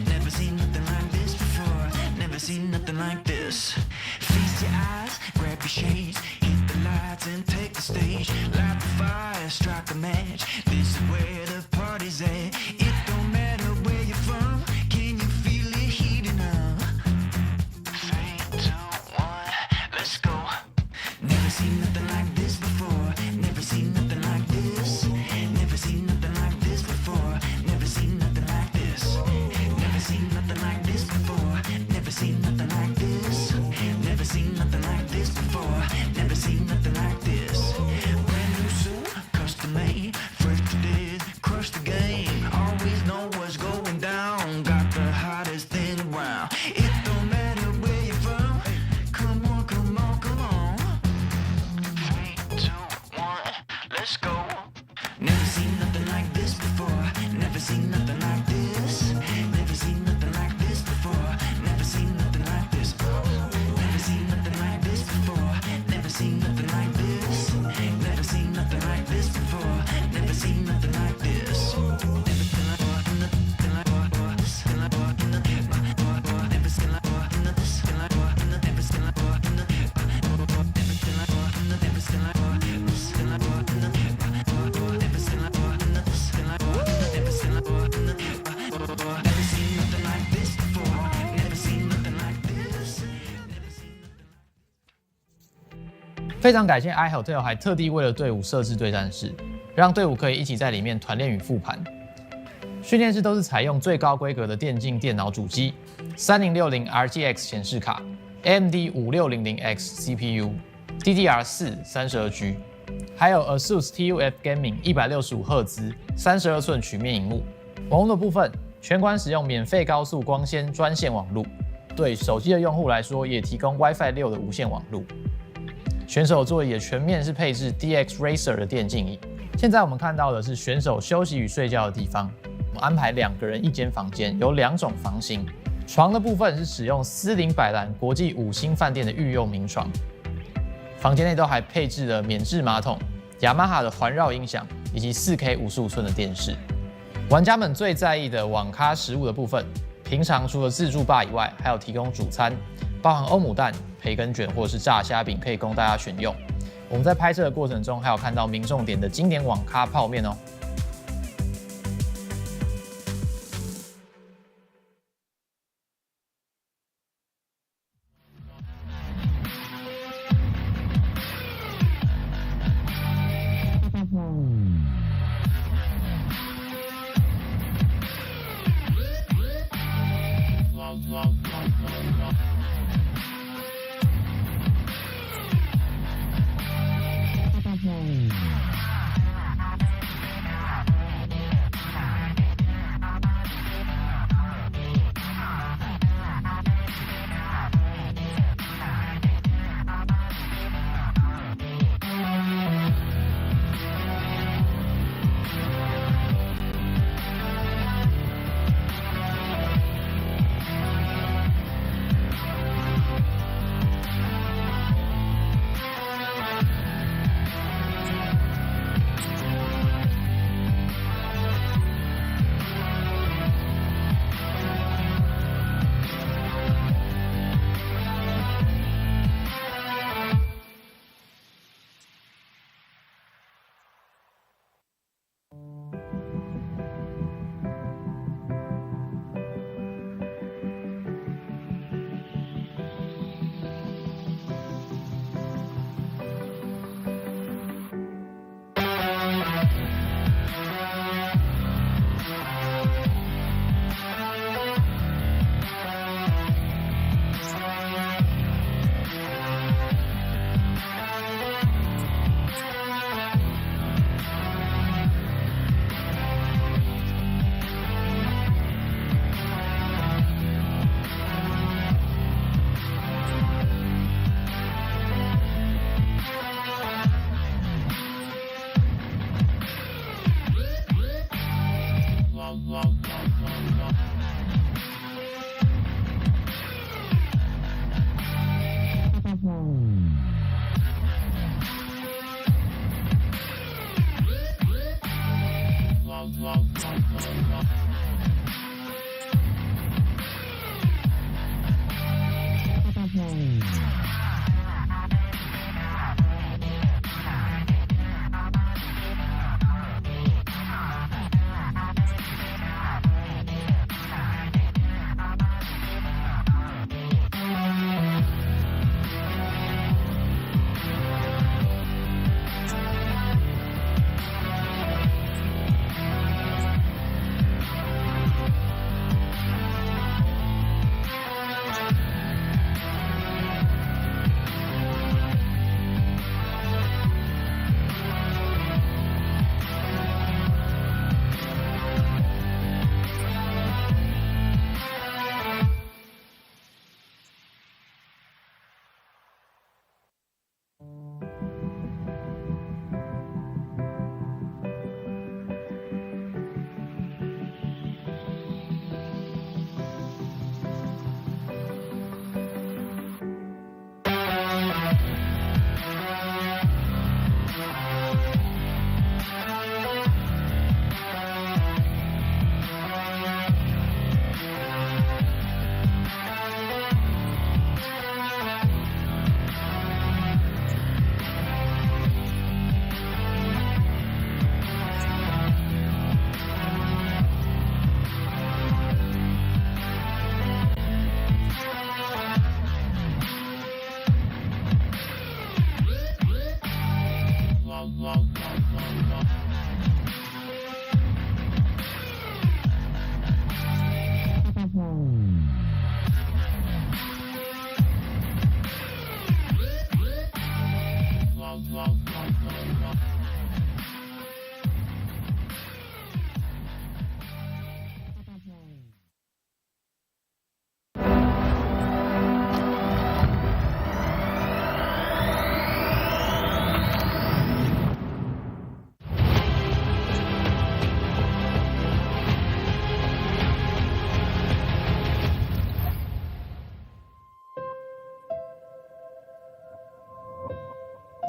Never seen nothing like this before. Never seen nothing like this. Feast your eyes, grab your shades, hit the lights and take the stage. Light the fire, strike a match. This is where the party's at. It don't matter where you're from. Can you feel it heating up? 3, 2, 1, let's go. Never seen nothing like this before. Never seen nothing like this. Never seen nothing like this before. around. It don't matter where you're from. Come on, come on, come on. 3, 2, 1, let's go. Never seen nothing like this before. Never seen nothing like this. Never seen nothing like this before. Never seen nothing like this. Never seen nothing like this before. Never seen nothing like this. Never seen nothing like this before. Never seen nothing like this. Never seen nothing like this. Never seen like this. Never seen like非常感谢 iHotel 还特地为了队伍设置对战室，让队伍可以一起在里面团练与复盘。训练室都是采用最高规格的电竞电脑主机，3060 RGX 显示卡 ，AMD 5600X CPU，DDR4 32G， 还有 ASUS TUF Gaming 165赫兹32寸曲面萤幕。网络的部分，全馆使用免费高速光纤专线网路，对手机的用户来说也提供 WiFi 6的无线网路。选手座椅也全面是配置 DX Racer 的电竞椅。现在我们看到的是选手休息与睡觉的地方，我们安排2个人1间房间，有2种房型。床的部分是使用斯林百兰国际5星饭店的御用名床，房间内都还配置了免治马桶、雅马哈的环绕音响以及4K 55寸的电视。玩家们最在意的网咖食物的部分，平常除了自助吧以外，还有提供主餐，包含欧姆蛋、培根卷或者是炸虾饼，可以供大家选用。我们在拍摄的过程中，还有看到民众点的经典网咖泡面哦。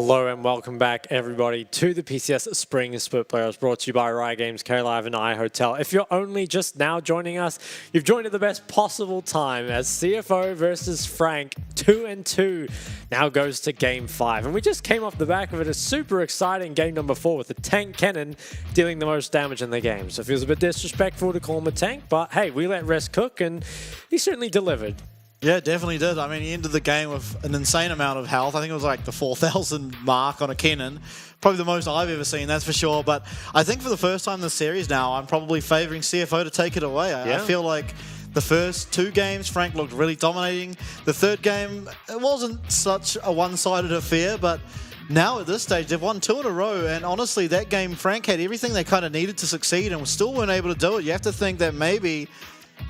Hello and welcome back, everybody, to the PCS Spring Split Playoffs, brought to you by Riot Games, K-Live, and iHotel. If you're only just now joining us, you've joined at the best possible time as CFO versus Frank, 2-2, now goes to Game 5. And we just came off the back of it, a super exciting Game number 4 with the tank cannon dealing the most damage in the game. So it feels a bit disrespectful to call him a tank, but hey, we let Rest cook, and he certainly delivered. Yeah, definitely did. I mean, he ended the game with an insane amount of health. I think it was like the 4,000 mark on a cannon. Probably the most I've ever seen, that's for sure. But I think for the first time in the series now, I'm probably favoring CFO to take it away. I feel like the first 2 games, Frank looked really dominating. The third game, it wasn't such a one-sided affair, but now at this stage, they've won 2 in a row. And honestly, that game, Frank had everything they kind of needed to succeed and still weren't able to do it. You have to think that maybe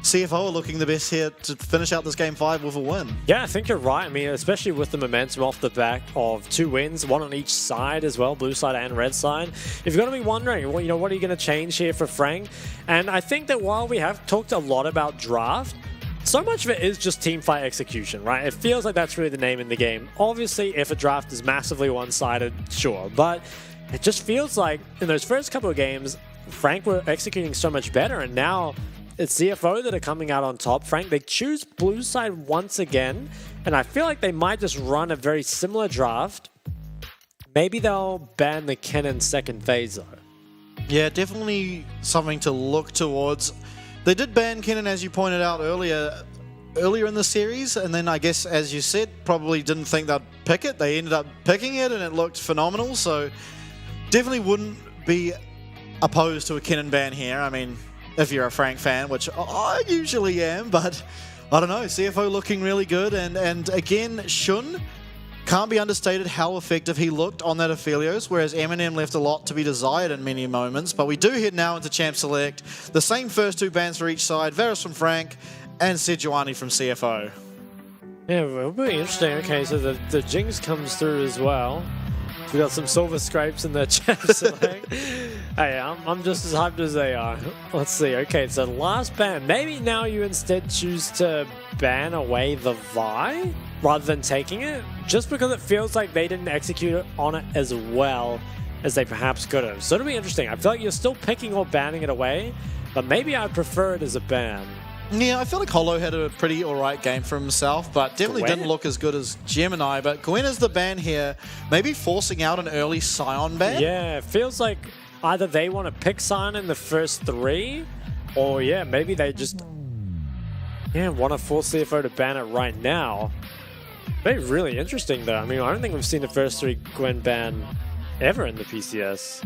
CFO are looking the best here to finish out this Game 5 with a win. Yeah, I think you're right. I mean, especially with the momentum off the back of 2 wins, 1 on each side as well, blue side and red side. If you're going to be wondering, well, what are you going to change here for Frank? And I think that while we have talked a lot about draft, so much of it is just teamfight execution, right? It feels like that's really the name in the game. Obviously, if a draft is massively one-sided, sure. But it just feels like in those first couple of games, Frank were executing so much better, and now it's CFO that are coming out on top. Frank, they choose blue side once again, and I feel like they might just run a very similar draft. Maybe they'll ban the cannon second phase, though. Yeah, definitely something to look towards. They did ban cannon, as you pointed out earlier in the series, and then I guess, as you said, probably didn't think they'd pick it. They ended up picking it, and it looked phenomenal, so definitely wouldn't be opposed to a cannon ban here. I mean, if you're a Frank fan, which I usually am, but I don't know, CFO looking really good, and again, Shun can't be understated how effective he looked on that Aphelios, whereas Eminem left a lot to be desired in many moments. But we do head now into Champ Select, the same first 2 bans for each side, Varus from Frank and Sejuani from CFO. Yeah, it'll be interesting. Okay, so the Jinx comes through as well. We got some silver scrapes in the Champ Select. Hey, I'm just as hyped as they are. Let's see. Okay, so last ban. Maybe now you instead choose to ban away the Vi rather than taking it, just because it feels like they didn't execute on it as well as they perhaps could have. So it'll be interesting. I feel like you're still picking or banning it away, but maybe I'd prefer it as a ban. Yeah, I feel like Hollow had a pretty alright game for himself, but definitely didn't look as good as Gemini. But Gwen is the ban here, maybe forcing out an early Scion ban? Yeah, it feels like either they want to pick Scion in the first 3, or yeah, maybe they just want to force CFO to ban it right now. Very really interesting though. I mean, I don't think we've seen the first 3 Gwen ban ever in the PCS.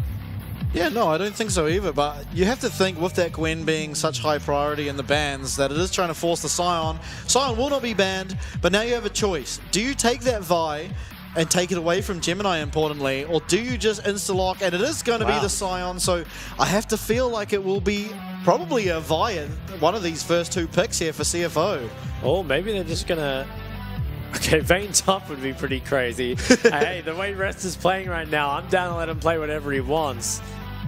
Yeah, no, I don't think so either, but you have to think with that Gwen being such high priority in the bans that it is trying to force the Scion. Scion will not be banned, but now you have a choice. Do you take that Vi and take it away from Gemini, importantly, or do you just insta-lock, and it is going to be the Scion, so I have to feel like it will be probably a Vi in one of these first 2 picks here for CFO. Oh, maybe they're just going to... Okay, Vayne top would be pretty crazy. Hey, the way Rest is playing right now, I'm down to let him play whatever he wants.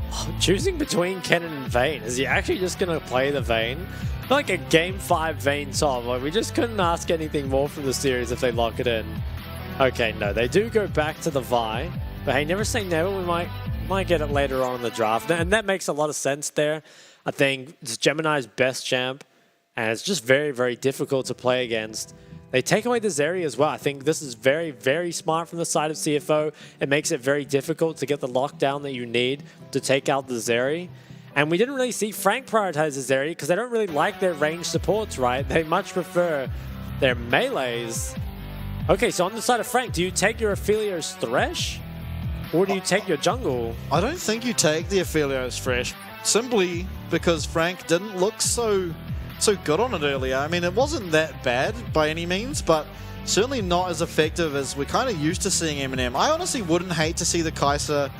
Oh, choosing between Cannon and Vayne. Is he actually just going to play the Vayne? Like a Game 5 Vayne top. Like, we just couldn't ask anything more from the series if they lock it in. Okay, no, they do go back to the Vi. But hey, never say never. We might get it later on in the draft. And that makes a lot of sense there. I think it's Gemini's best champ. And it's just very, very difficult to play against. They take away the Zeri as well. I think this is very, very smart from the side of CFO. It makes it very difficult to get the lockdown that you need to take out the Zeri. And we didn't really see Frank prioritize the Zeri because they don't really like their range supports, right? They much prefer their melees. Okay, so on the side of Frank, do you take your Aphelios Thresh? Or do you take your jungle? I don't think you take the Aphelios Thresh, simply because Frank didn't look so good on it earlier. I mean, it wasn't that bad by any means, but certainly not as effective as we're kind of used to seeing Eminem. I honestly wouldn't hate to see the Kai'Sa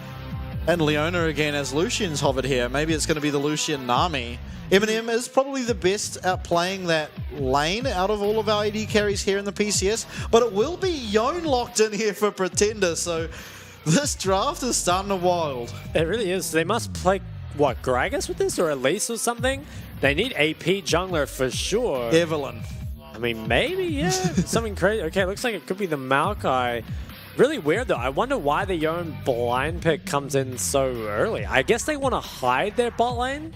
and Leona again as Lucian's hovered here. Maybe it's going to be the Lucian Nami. Eminem is probably the best at playing that lane out of all of our AD carries here in the PCS, but it will be Yone locked in here for Pretender, so this draft is starting to wild. It really is. They must play, what, Gragas with this, or Elise or something? They need AP jungler for sure. Evelyn. I mean, maybe, yeah. Something crazy. Okay, looks like it could be the Maokai Really weird though. I wonder why the Yone blind pick comes in so early. I guess they want to hide their bot lane,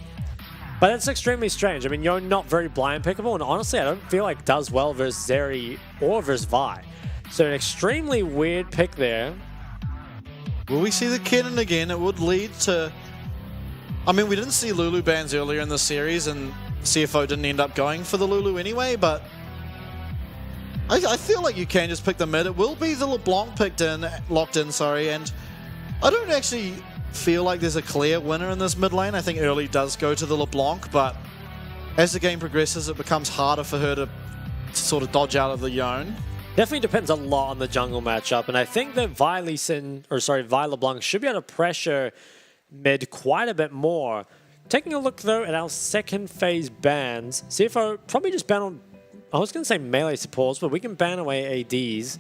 but that's extremely strange. I mean, Yone not very blind pickable, and honestly, I don't feel like does well versus Zeri or versus Vi. So an extremely weird pick there. Will we see the Kennen again? It would lead to... I mean, we didn't see Lulu bans earlier in the series, and CFO didn't end up going for the Lulu anyway, but I feel like you can just pick the mid. It will be the LeBlanc locked in, and I don't actually feel like there's a clear winner in this mid lane. I think early does go to the LeBlanc, but as the game progresses, it becomes harder for her to sort of dodge out of the Yone. Definitely depends a lot on the jungle matchup, and I think that Vi LeBlanc should be able to pressure mid quite a bit more. Taking a look though at our second phase bans, CFO probably just ban on, I was going to say melee supports, but we can ban away ADs.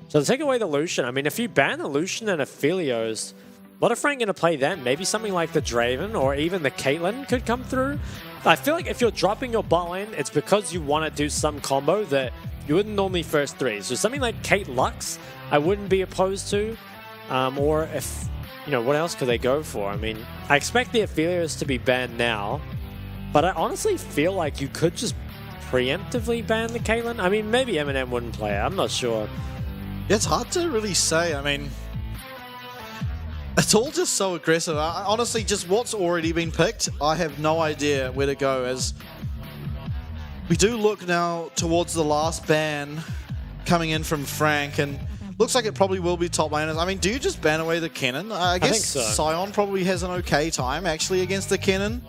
So to take away the Lucian, I mean, if you ban the Lucian and Aphelios, what are Frank going to play then? Maybe something like the Draven or even the Caitlyn could come through. I feel like if you're dropping your bot lane, it's because you want to do some combo that you wouldn't normally first three. So something like Kate Lux, I wouldn't be opposed to. Or if, you know, what else could they go for? I mean, I expect the Aphelios to be banned now, but I honestly feel like you could just preemptively ban the Caitlyn. I mean, maybe Eminem wouldn't play it. I'm not sure. Yeah, it's hard to really say. I mean, it's all just so aggressive. Honestly, just what's already been picked, I have no idea where to go, as we do look now towards the last ban coming in from Frank, and looks like it probably will be top laners. I mean, do you just ban away the Kennen? I guess think so. Sion probably has an okay time actually against the Kennen.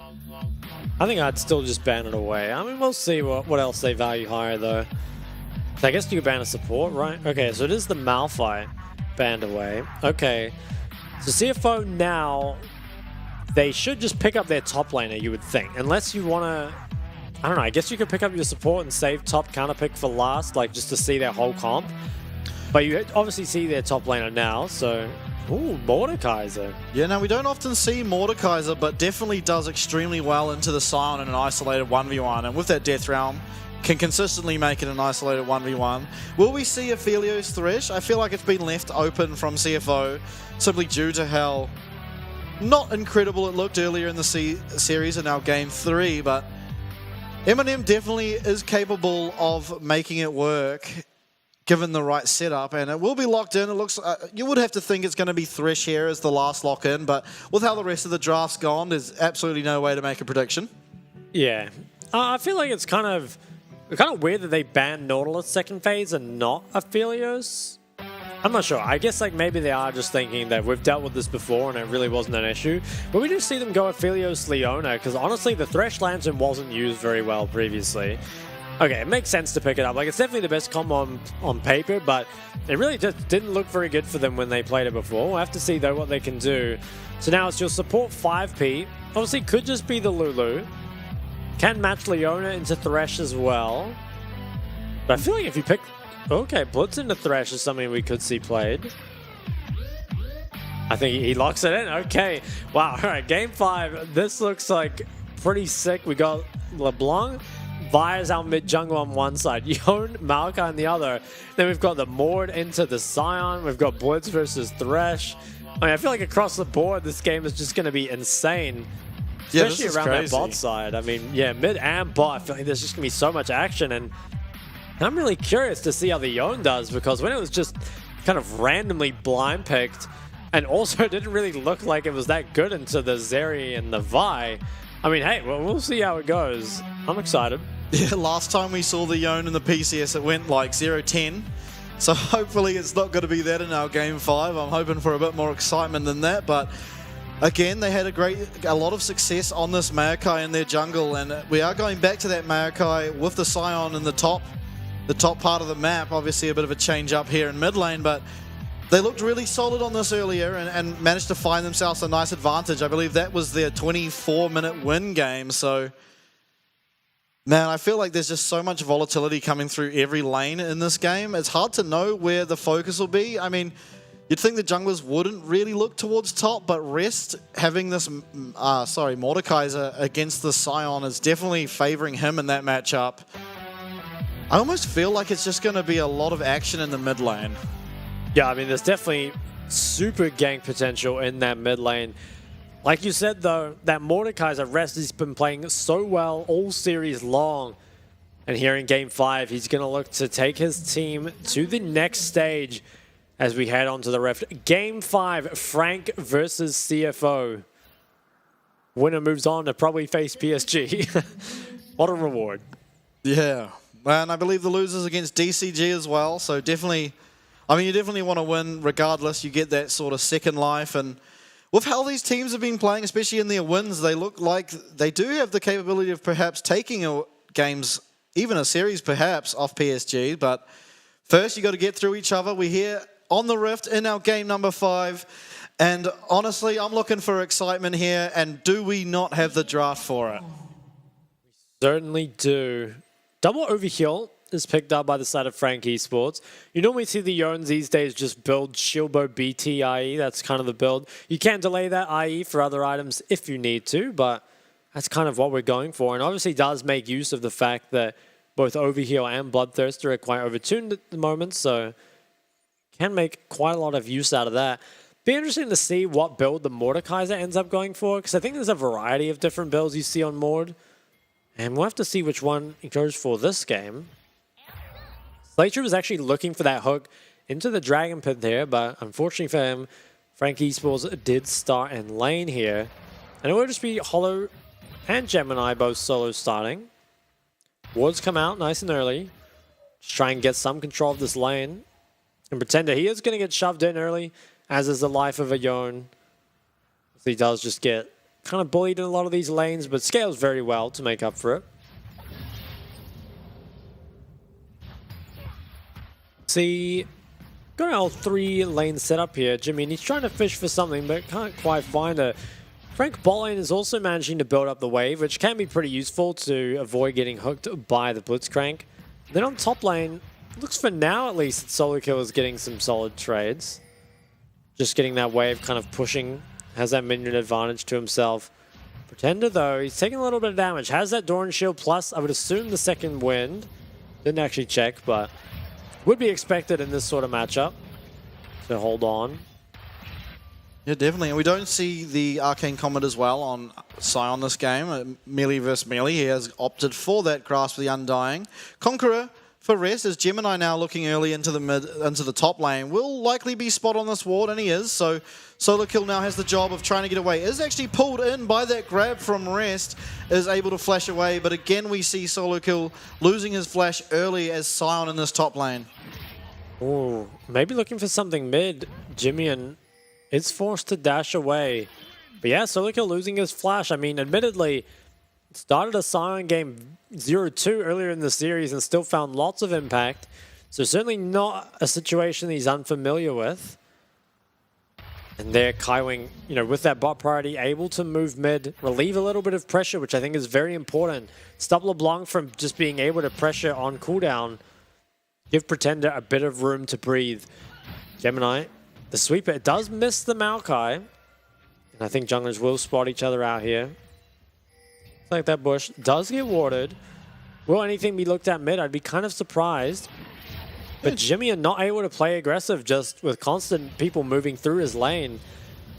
I think I'd still just ban it away. I mean, we'll see what else they value higher though. So I guess you ban a support, right? Okay, so it is the Malphite banned away. Okay, so CFO now, they should just pick up their top laner, you would think. Unless you want to, I don't know, I guess you could pick up your support and save top counter pick for last, like just to see their whole comp. But you obviously see their top laner now, so... Ooh, Mordekaiser. Yeah, now we don't often see Mordekaiser, but definitely does extremely well into the Sion in an isolated 1v1. And with that Death Realm, can consistently make it an isolated 1v1. Will we see Aphelios Thresh? I feel like it's been left open from CFO simply due to how not incredible it looked earlier in the series in our game 3, but Eminem definitely is capable of making it work given the right setup, and it will be locked in. It looks, you would have to think it's going to be Thresh here as the last lock in, but with how the rest of the draft's gone, there's absolutely no way to make a prediction. Yeah. I feel like it's kind of weird that they banned Nautilus second phase and not Aphelios. I'm not sure. I guess like maybe they are just thinking that we've dealt with this before and it really wasn't an issue. But we do see them go Aphelios Leona, because honestly the Thresh Lantern wasn't used very well previously. Okay, it makes sense to pick it up. Like, it's definitely the best combo on paper, but it really just didn't look very good for them when they played it before. We'll have to see, though, what they can do. So now it's your support 5P. Obviously, could just be the Lulu. Can match Leona into Thresh as well. But I feel like if you pick... Okay, Blitz into Thresh is something we could see played. I think he locks it in. Okay. Wow. All right, Game 5. This looks like pretty sick. We got LeBlanc. Vi is our mid jungle on one side, Yone, Maokai on the other. Then we've got the Mord into the Sion. We've got Blitz versus Thresh. I mean, I feel like across the board, this game is just going to be insane. Especially around that bot side. I mean, yeah, mid and bot, I feel like there's just going to be so much action. And I'm really curious to see how the Yone does, because when it was just kind of randomly blind picked, and also it didn't really look like it was that good into the Zeri and the Vi. I mean, hey, well, we'll see how it goes. I'm excited. Yeah, last time we saw the Yone in the PCS, it went like 0-10. So hopefully it's not going to be that in our Game 5. I'm hoping for a bit more excitement than that. But again, they had a lot of success on this Maokai in their jungle. And we are going back to that Maokai with the Sion in the top part of the map. Obviously a bit of a change up here in mid lane, but they looked really solid on this earlier and managed to find themselves a nice advantage. I believe that was their 24-minute win game. So, man, I feel like there's just so much volatility coming through every lane in this game. It's hard to know where the focus will be. I mean, you'd think the junglers wouldn't really look towards top, but Rest having this, Mordekaiser against the Sion is definitely favoring him in that matchup. I almost feel like it's just going to be a lot of action in the mid lane. Yeah, I mean, there's definitely super gank potential in that mid lane. Like you said, though, that Mordekaiser rest has been playing so well all series long. And here in Game 5, he's going to look to take his team to the next stage as we head on to the Rift. Game 5, Frank versus CFO. Winner moves on to probably face PSG. What a reward. Yeah, and I believe the losers against DCG as well, so definitely, I mean, you definitely want to win regardless. You get that sort of second life, and with how these teams have been playing, especially in their wins, they look like they do have the capability of perhaps taking games, even a series perhaps, off PSG. But first, you got to get through each other. We're here on the Rift in our game number 5. And honestly, I'm looking for excitement here. And do we not have the draft for it? Certainly do. Double overheal is picked up by the side of Frank Esports. You normally see the Yones these days just build Shilbo BT IE. That's kind of the build. You can delay that IE for other items if you need to, but that's kind of what we're going for. And obviously does make use of the fact that both Overheal and Bloodthirster are quite overtuned at the moment, so can make quite a lot of use out of that. Be interesting to see what build the Mordekaiser ends up going for, because I think there's a variety of different builds you see on Mord. And we'll have to see which one he goes for this game. Slater was actually looking for that hook into the Dragon Pit there, but unfortunately for him, Frank Esports did start in lane here. And it will just be Hollow and Gemini both solo starting. Wards come out nice and early. Just try and get some control of this lane. And Pretender, he is going to get shoved in early, as is the life of a Yone. So he does just get kind of bullied in a lot of these lanes, but scales very well to make up for it. See, got our 3-lane setup here. Jimmy, and he's trying to fish for something, but can't quite find it. Frank bot lane is also managing to build up the wave, which can be pretty useful to avoid getting hooked by the Blitzcrank. Then on top lane, looks for now at least that Solo Kill is getting some solid trades. Just getting that wave kind of pushing, has that minion advantage to himself. Pretender though, he's taking a little bit of damage. Has that Doran Shield plus, I would assume the second wind. Didn't actually check, but would be expected in this sort of matchup. So hold on. Yeah, definitely. And we don't see the Arcane Comet as well on Scion this game. Melee versus melee. He has opted for that Grasp of the Undying. Conqueror for rest is Gemini now looking early into the top lane. Will likely be spot on this ward, and he is. So Solo Kill now has the job of trying to get away. Is actually pulled in by that grab from Rest. Is able to flash away, but again we see Solo Kill losing his flash early as Scion in this top lane. Ooh, maybe looking for something mid. Jimmy is forced to dash away. But yeah, Solo Kill losing his flash. I mean, admittedly, started a Scion game 0-2 earlier in the series and still found lots of impact. So certainly not a situation he's unfamiliar with. And there, Kaiwing, with that bot priority, able to move mid, relieve a little bit of pressure, which I think is very important. Stop LeBlanc from just being able to pressure on cooldown. Give Pretender a bit of room to breathe. Gemini, the sweeper, it does miss the Maokai. And I think junglers will spot each other out here. Like that bush does get warded. Will anything be looked at mid? I'd be kind of surprised. But Jimmy are not able to play aggressive just with constant people moving through his lane.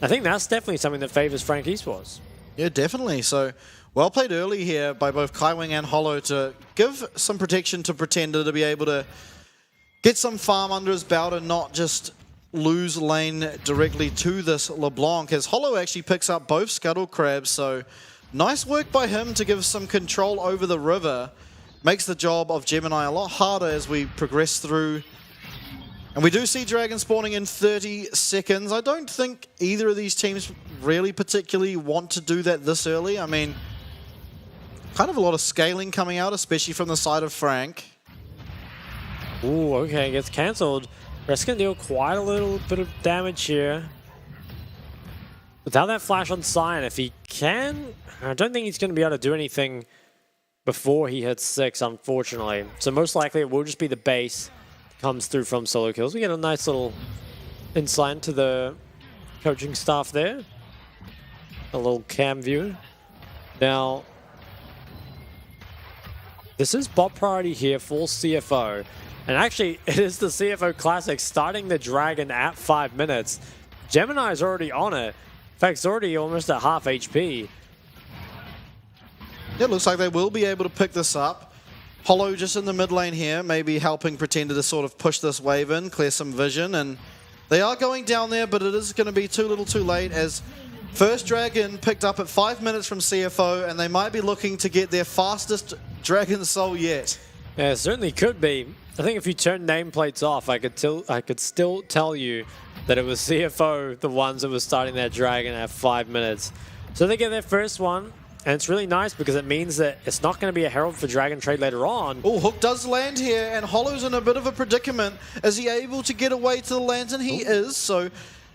I think that's definitely something that favors Frank Esports. Yeah, definitely. So well played early here by both Kaiwing and Hollow to give some protection to Pretender to be able to get some farm under his belt and not just lose lane directly to this LeBlanc, as Hollow actually picks up both Scuttle Crabs. So nice work by him to give some control over the river. Makes the job of Gemini a lot harder as we progress through. And we do see Dragon spawning in 30 seconds. I don't think either of these teams really particularly want to do that this early. I mean, kind of a lot of scaling coming out, especially from the side of Frank. Ooh, okay, gets cancelled. Rest can deal quite a little bit of damage here. Without that flash on Scion, if he can, I don't think he's going to be able to do anything before he hits 6, unfortunately. So most likely it will just be the base that comes through from Solo Kills. We get a nice little insight to the coaching staff there. A little cam view. Now, this is bot priority here for CFO. And actually, it is the CFO Classic starting the Dragon at 5 minutes. Gemini's already on it. In fact, it's already almost at half HP. It looks like they will be able to pick this up. Hollow just in the mid lane here, maybe helping Pretender to sort of push this wave in, clear some vision, and they are going down there, but it is going to be too little too late as first Dragon picked up at 5 minutes from CFO, and they might be looking to get their fastest Dragon Soul yet. Yeah, it certainly could be. I think if you turn nameplates off, I could still tell you that it was CFO, the ones that were starting that Dragon at 5 minutes. So they get their first one. And it's really nice because it means that it's not going to be a Herald for Dragon trade later on. Oh, Hook does land here, and Hollow's in a bit of a predicament. Is he able to get away to the lands? And he is, so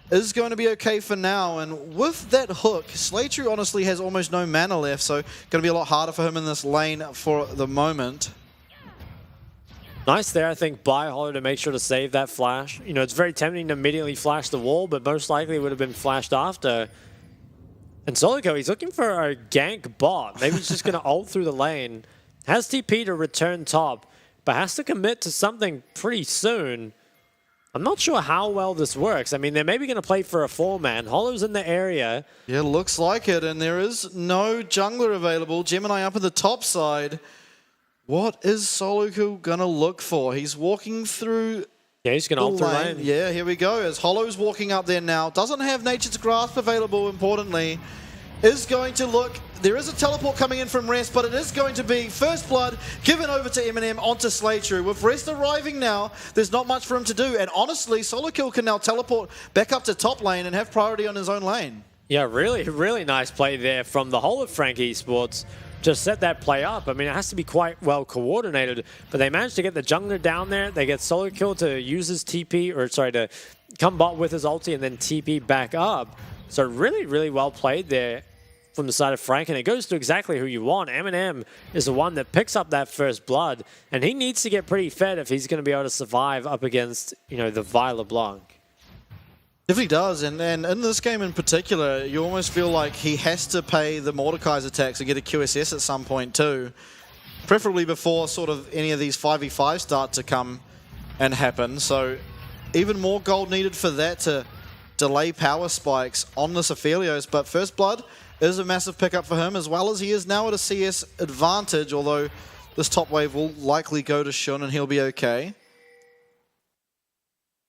is going to be okay for now. And with that Hook, Slaytrue honestly has almost no mana left, so going to be a lot harder for him in this lane for the moment. Nice there, I think, by Hollow to make sure to save that flash. You know, it's very tempting to immediately flash the wall, but most likely it would have been flashed after. And Solico, he's looking for a gank bot. Maybe he's just going to ult through the lane. Has TP to return top, but has to commit to something pretty soon. I'm not sure how well this works. I mean, they're maybe going to play for a 4-man. Hollow's in the area. Yeah, looks like it, and there is no jungler available. Gemini up at the top side. What is Solico going to look for? He's walking through... Yeah, he's going to ult through lane. Yeah, here we go. As Hollow's walking up there now. Doesn't have Nature's Grasp available, importantly. Is going to look... There is a teleport coming in from Rest, but it is going to be First Blood given over to Eminem onto Slaytrue. With Rest arriving now, there's not much for him to do. And honestly, Solo Kill can now teleport back up to top lane and have priority on his own lane. Yeah, really, really nice play there from the whole of Frank Esports. Just set that play up. I mean, it has to be quite well coordinated, but they managed to get the jungler down there. They get Solo Kill to use his TP, or sorry, to come bot with his ulti and then TP back up. So really, really well played there from the side of Frank, and it goes to exactly who you want. Eminem is the one that picks up that first blood, and he needs to get pretty fed if he's going to be able to survive up against, you know, the Vi LeBlanc. Definitely does, and in this game in particular, you almost feel like he has to pay the Mordekaiser tax and get a QSS at some point too. Preferably before sort of any of these 5v5 start to come and happen, so even more gold needed for that to delay power spikes on this Aphelios, but First Blood is a massive pickup for him, as well as he is now at a CS advantage, although this top wave will likely go to Shun and he'll be okay.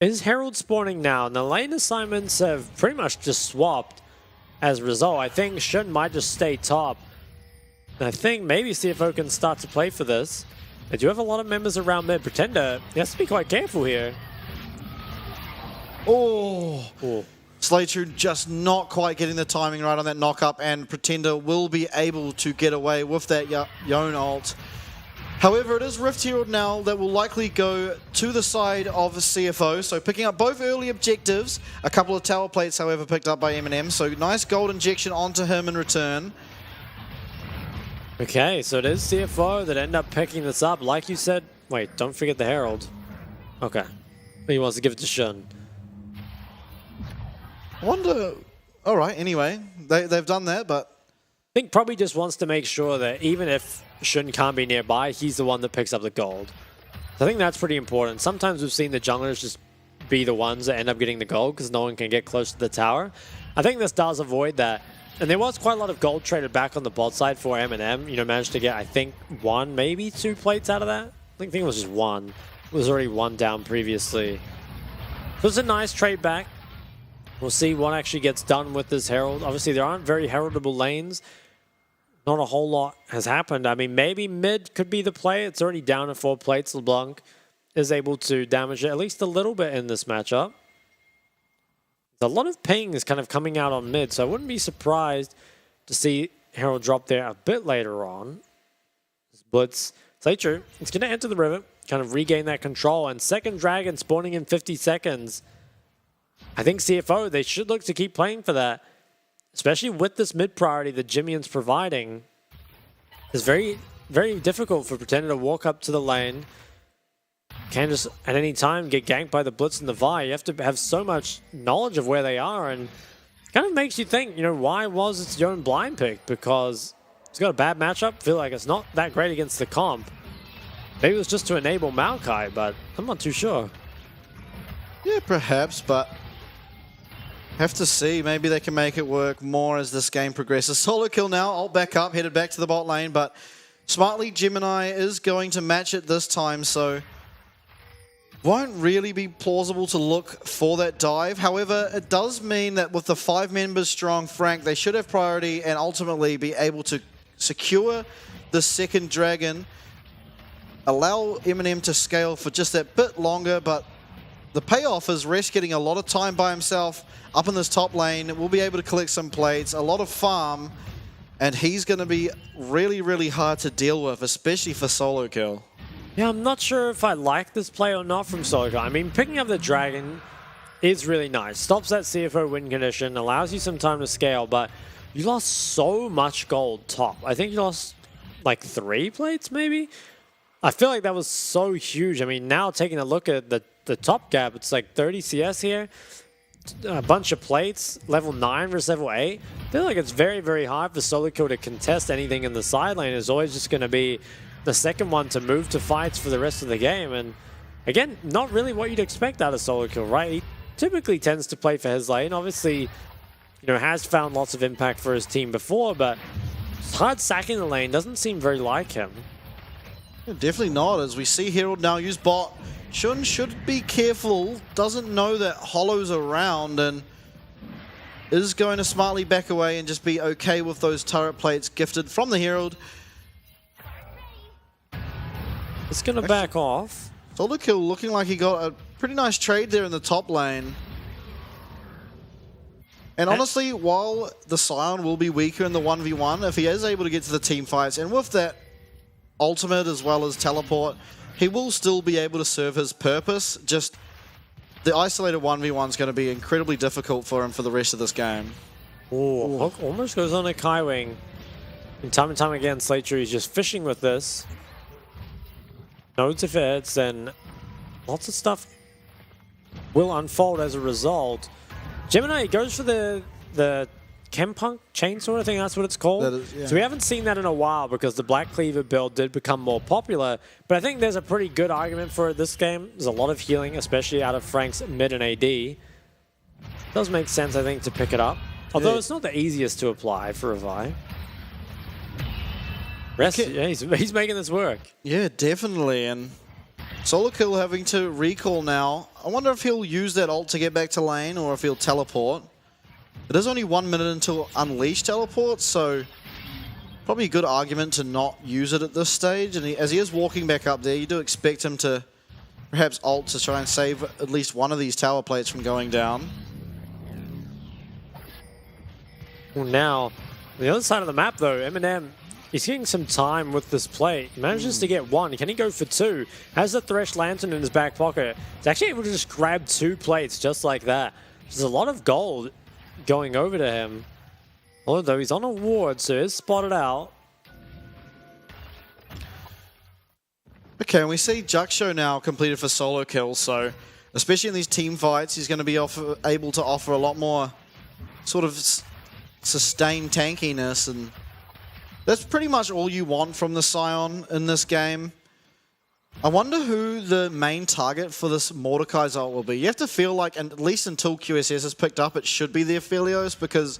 Is Herald spawning now? And the lane assignments have pretty much just swapped as a result. I think Shun might just stay top. And I think maybe CFO can start to play for this. They do have a lot of members around mid. Pretender, he has to be quite careful here. Oh! Ooh. Slaytrue just not quite getting the timing right on that knock-up, and Pretender will be able to get away with that Yone ult. However, it is Rift Herald now that will likely go to the side of CFO, so picking up both early objectives. A couple of tower plates, however, picked up by Eminem, so nice gold injection onto him in return. Okay, so it is CFO that end up picking this up. Like you said, wait, don't forget the Herald. Okay, he wants to give it to Shun. I wonder... Alright, anyway, they've done that, but... I think probably just wants to make sure that even if Shun can't be nearby, he's the one that picks up the gold. So I think that's pretty important. Sometimes we've seen the junglers just be the ones that end up getting the gold because no one can get close to the tower. I think this does avoid that. And there was quite a lot of gold traded back on the bot side for Eminem. You know, managed to get, I think, 1, maybe 2 plates out of that. I think it was just 1. It was already 1 down previously. So it's a nice trade back. We'll see what actually gets done with this Herald. Obviously, there aren't very heraldable lanes. Not a whole lot has happened. I mean, maybe mid could be the play. It's already down to 4 plates. LeBlanc is able to damage it at least a little bit in this matchup. There's a lot of pings kind of coming out on mid, so I wouldn't be surprised to see Herald drop there a bit later on. Blitz, Slaytrue, it's going to enter the river, kind of regain that control, and second dragon spawning in 50 seconds. I think CFO, they should look to keep playing for that. Especially with this mid priority that Jimmy's providing. It's very, very difficult for Pretender to walk up to the lane. Can just at any time get ganked by the Blitz and the Vi. You have to have so much knowledge of where they are, and it kind of makes you think, you know, why was its own blind pick? Because it's got a bad matchup. Feel like it's not that great against the comp. Maybe it was just to enable Maokai, but I'm not too sure. Yeah, perhaps, but have to see. Maybe they can make it work more as this game progresses. Solo kill now, ult back up, headed back to the bot lane, but smartly Gemini is going to match it this time, so won't really be plausible to look for that dive. However, it does mean that with the 5 members strong Frank, they should have priority and ultimately be able to secure the second dragon, allow Eminem to scale for just that bit longer, but the payoff is Resh getting a lot of time by himself up in this top lane. We'll be able to collect some plates, a lot of farm, and he's going to be really, really hard to deal with, especially for solo kill. Yeah, I'm not sure if I like this play or not from Solo. I mean, picking up the dragon is really nice. Stops that CFO win condition, allows you some time to scale, but you lost so much gold top. I think you lost like 3 plates, maybe? I feel like that was so huge. I mean, now taking a look at the top gap, it's like 30 CS here, a bunch of plates, level 9 versus level 8. I feel like it's very, very hard for Solo Kill to contest anything in the side lane. It's always just going to be the second one to move to fights for the rest of the game. And again, not really what you'd expect out of Solo Kill, right? He typically tends to play for his lane. Obviously, you know, has found lots of impact for his team before, but hard sacking the lane doesn't seem very like him. Definitely not, as we see Herald now use bot. Shun should be careful, doesn't know that Hollow's around, and is going to smartly back away and just be okay with those turret plates gifted from the Herald. It's going to back off. Solo Kill looking like he got a pretty nice trade there in the top lane. And honestly, while the Scion will be weaker in the 1v1, if he is able to get to the team fights, and with that ultimate as well as teleport, he will still be able to serve his purpose. Just the isolated 1v1 is going to be incredibly difficult for him for the rest of this game. Ooh, Hook almost goes on a Kai Wing. And time again, Slater is just fishing with this. Knows if it hits, then lots of stuff will unfold as a result. Gemini goes for the Chempunk chainsaw, I think that's what it's called. Is, yeah. So we haven't seen that in a while because the Black Cleaver build did become more popular. But I think there's a pretty good argument for it this game. There's a lot of healing, especially out of Frank's mid and AD. Does make sense, I think, to pick it up. Although it's not the easiest to apply for Revive. Rest, yeah, he's making this work. Yeah, definitely. And Solo Kill having to recall now. I wonder if he'll use that ult to get back to lane or if he'll teleport. It is only 1 minute until Unleash teleports, so probably a good argument to not use it at this stage. And as he is walking back up there, you do expect him to perhaps ult to try and save at least one of these tower plates from going down. Well, now, on the other side of the map, though, Eminem, he's getting some time with this play. He manages to get 1. Can he go for 2? Has the Thresh Lantern in his back pocket. He's actually able to just grab 2 plates just like that. There's a lot of gold going over to him. Although he's on a ward, so he's spotted out. Okay, and we see Juxo now completed for Solo Kill, so especially in these team fights, he's going to be able to offer a lot more sort of sustained tankiness, and that's pretty much all you want from the Scion in this game. I wonder who the main target for this Mordekai's ult will be. You have to feel like, and at least until QSS is picked up, it should be the Aphelios, because,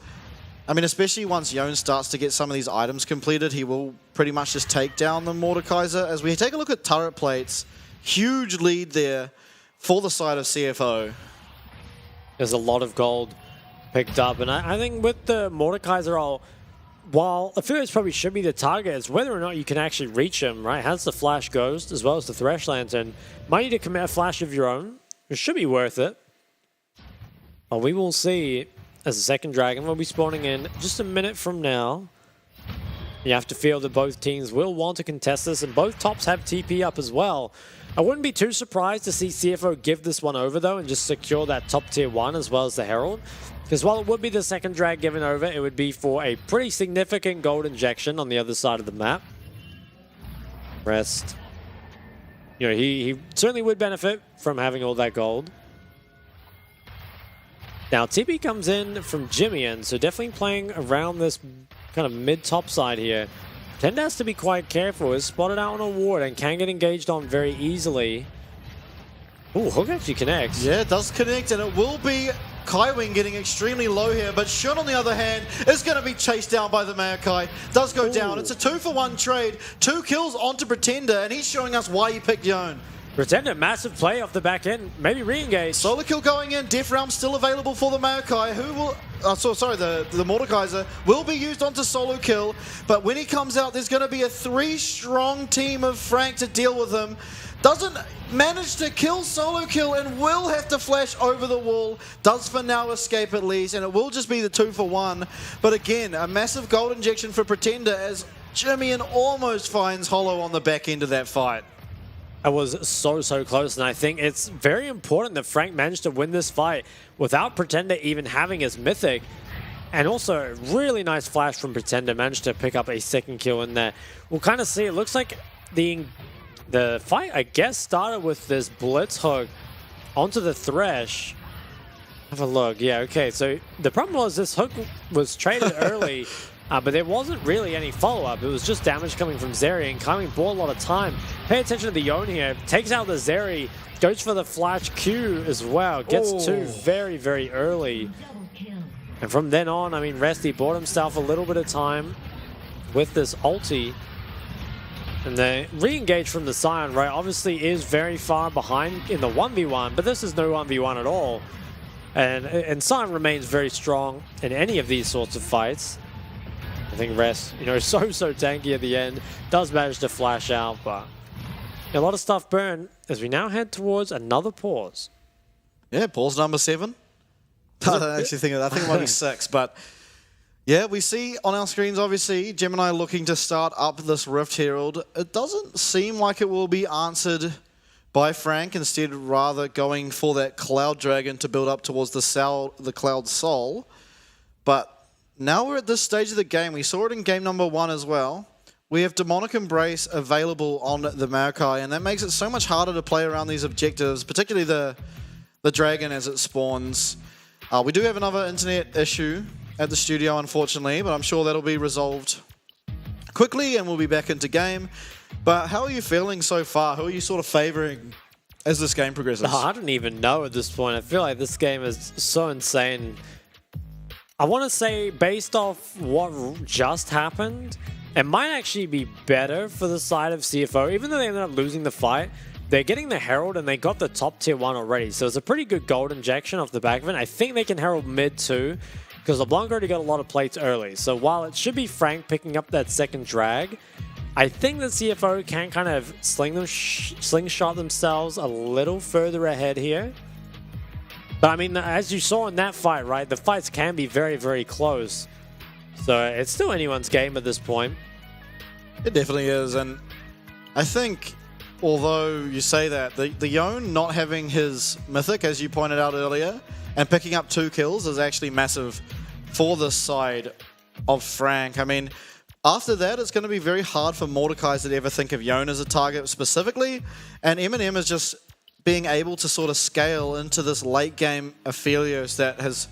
I mean, especially once Yone starts to get some of these items completed, he will pretty much just take down the Mordekaiser. As we take a look at turret plates, huge lead there for the side of CFO. There's a lot of gold picked up, and I think with the Mordekaiser ult, while Aphelios probably should be the target, it's whether or not you can actually reach him, right? Has the Flash Ghost as well as the Thresh Lantern. Might need to commit a flash of your own. It should be worth it. Well, we will see as the second dragon will be spawning in just a minute from now. You have to feel that both teams will want to contest this, and both tops have TP up as well. I wouldn't be too surprised to see CFO give this one over, though, and just secure that top tier 1 as well as the Herald. Because while it would be the second drag given over, it would be for a pretty significant gold injection on the other side of the map. Rest. You know, he certainly would benefit from having all that gold. Now, TP comes in from Jimmy, so definitely playing around this kind of mid-top side here. Pretender has to be quite careful. Is spotted out on a ward and can get engaged on very easily. Ooh, Hook actually connects. Yeah, it does connect, and it will be Kaiwing getting extremely low here, but Shun, on the other hand, is going to be chased down by the Maokai. Does go down. It's a 2-for-1 trade. 2 kills onto Pretender, and he's showing us why he picked Yone. Pretender, massive play off the back end. Maybe re-engage. Solo kill going in. Death Realm still available for the Maokai, who will... the Mordekaiser will be used onto solo kill, but when he comes out, there's going to be a 3-strong team of Frank to deal with him. Doesn't manage to kill solo kill and will have to flash over the wall. Does for now escape at least, and it will just be the 2-for-1. But again, a massive gold injection for Pretender as Jimmy almost finds Hollow on the back end of that fight. That was so close, and I think it's very important that Frank managed to win this fight without Pretender even having his mythic. And also, a really nice flash from Pretender, managed to pick up a 2nd kill in there. We'll kind of see, it looks like the fight, I guess, started with this Blitz hook onto the Thresh. Have a look. Yeah, okay, so the problem was this hook was traded early, but there wasn't really any follow-up. It was just damage coming from Zeri, and Kaiwing bought a lot of time. Pay attention to the Yone here. Takes out the Zeri, goes for the flash Q as well. Gets 2 very early. And from then on, I mean, Resty bought himself a little bit of time with this ulti. And the re-engage from the Scion, right, obviously is very far behind in the 1v1, but this is no 1v1 at all. And Scion remains very strong in any of these sorts of fights. I think Rest, you know, so tanky at the end. Does manage to flash out, but a lot of stuff burned as we now head towards another pause. Yeah, pause number 7. I don't actually think I think it might be 6, but yeah, we see on our screens, obviously, Gemini looking to start up this Rift Herald. It doesn't seem like it will be answered by Frank, instead rather going for that Cloud Dragon to build up towards the Cloud Soul. But now we're at this stage of the game. We saw it in game number 1 as well. We have Demonic Embrace available on the Maokai, and that makes it so much harder to play around these objectives, particularly the Dragon as it spawns. We do have another internet issue at the studio, unfortunately, but I'm sure that'll be resolved quickly and we'll be back into game. But how are you feeling so far? Who are you sort of favoring as this game progresses? I don't even know at this point. I feel like this game is so insane. I want to say, based off what just happened, it might actually be better for the side of CFO. Even though they ended up losing the fight, they're getting the Herald and they got the top tier 1 already. So it's a pretty good gold injection off the back of it. I think they can Herald mid too, because LeBlanc already got a lot of plates early. So while it should be Frank picking up that 2nd drag, I think that CFO can kind of slingshot themselves a little further ahead here. But I mean, as you saw in that fight, right, the fights can be very close. So it's still anyone's game at this point. It definitely is, and I think, although you say that, the Yone not having his Mythic, as you pointed out earlier, and picking up 2 kills is actually massive for this side of Frank. I mean, after that, it's going to be very hard for Mordekaiser to ever think of Yone as a target specifically, and Eminem is just being able to sort of scale into this late game Aphelios that has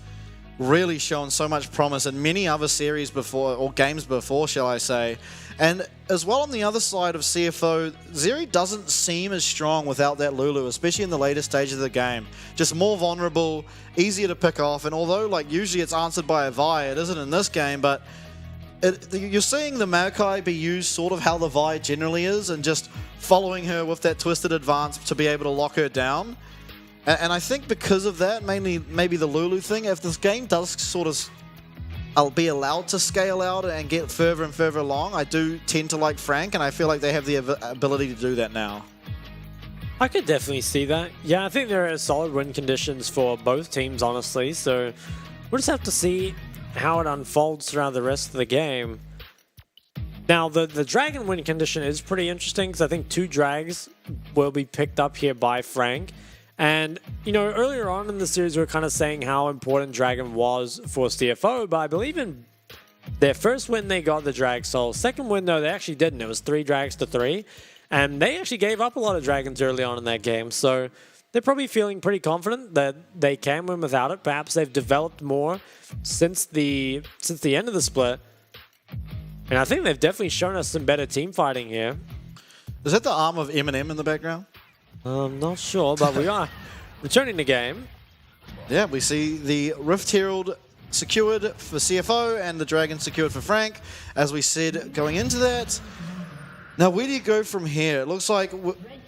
really shown so much promise in many other series before, or games before, shall I say. And as well on the other side of CFO, Zeri doesn't seem as strong without that Lulu, especially in the later stages of the game. Just more vulnerable, easier to pick off, and although like usually it's answered by a Vi, it isn't in this game, but you're seeing the Maokai be used sort of how the Vi generally is, and just following her with that twisted advance to be able to lock her down. And I think because of that, mainly maybe the Lulu thing, if this game does sort of be allowed to scale out and get further and further along, I do tend to like Frank, and I feel like they have the ability to do that now. I could definitely see that. Yeah, I think there are solid win conditions for both teams, honestly, so we'll just have to see how it unfolds throughout the rest of the game. Now, the Dragon win condition is pretty interesting, because I think 2 drags will be picked up here by Frank. And, you know, earlier on in the series, we were kind of saying how important Dragon was for CFO, but I believe in their first win, they got the Drag Soul. Second win, though, they actually didn't. It was 3 drags to 3. And they actually gave up a lot of Dragons early on in that game. So they're probably feeling pretty confident that they can win without it. Perhaps they've developed more since the end of the split. And I think they've definitely shown us some better team fighting here. Is that the arm of Eminem in the background? I'm not sure, but we are returning the game. Yeah, we see the Rift Herald secured for CFO and the Dragon secured for Frank. As we said, going into that. Now, where do you go from here? It looks like,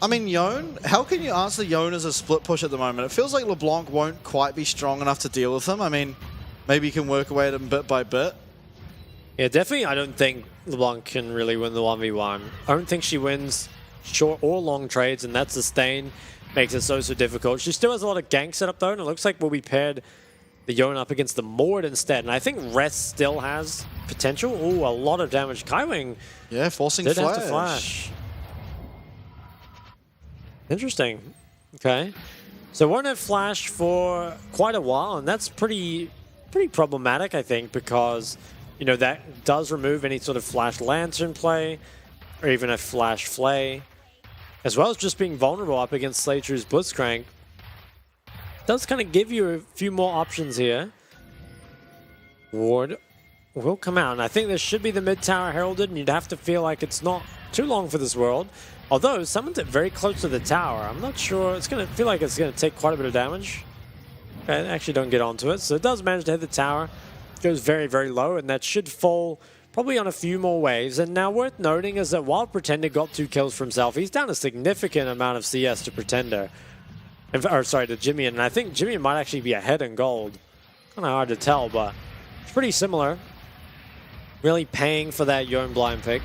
I mean, Yone, how can you answer Yone as a split push at the moment? It feels like LeBlanc won't quite be strong enough to deal with him. I mean, maybe you can work away at him bit by bit. Yeah, definitely I don't think LeBlanc can really win the 1v1. I don't think she wins short or long trades, and that sustain makes it so difficult. She still has a lot of gank set up though, and it looks like we'll be paired the Yone up against the Mord instead. And I think Rest still has potential. Ooh, a lot of damage. Kaiwing yeah, forcing did flash. have to flash. Interesting. Okay. So won't have flash for quite a while, and that's pretty problematic, I think, because you know that does remove any sort of flash lantern play or even a flash flay, as well as just being vulnerable up against Slaytrue's Blitzcrank. Does kind of give you a few more options here. Ward will come out, and I think this should be the mid tower heralded, and you'd have to feel like it's not too long for this world. Although someone's it very close to the tower, I'm not sure. It's going to feel like it's going to take quite a bit of damage. Okay, actually don't get onto it, so it does manage to hit the tower. Goes very, very low, and that should fall probably on a few more waves. And now worth noting is that while Pretender got 2 kills for himself, he's down a significant amount of CS to Pretender. Or sorry, to Jimmy, and I think Jimmy might actually be ahead in gold. Kind of hard to tell, but it's pretty similar. Really paying for that Yone blind pick.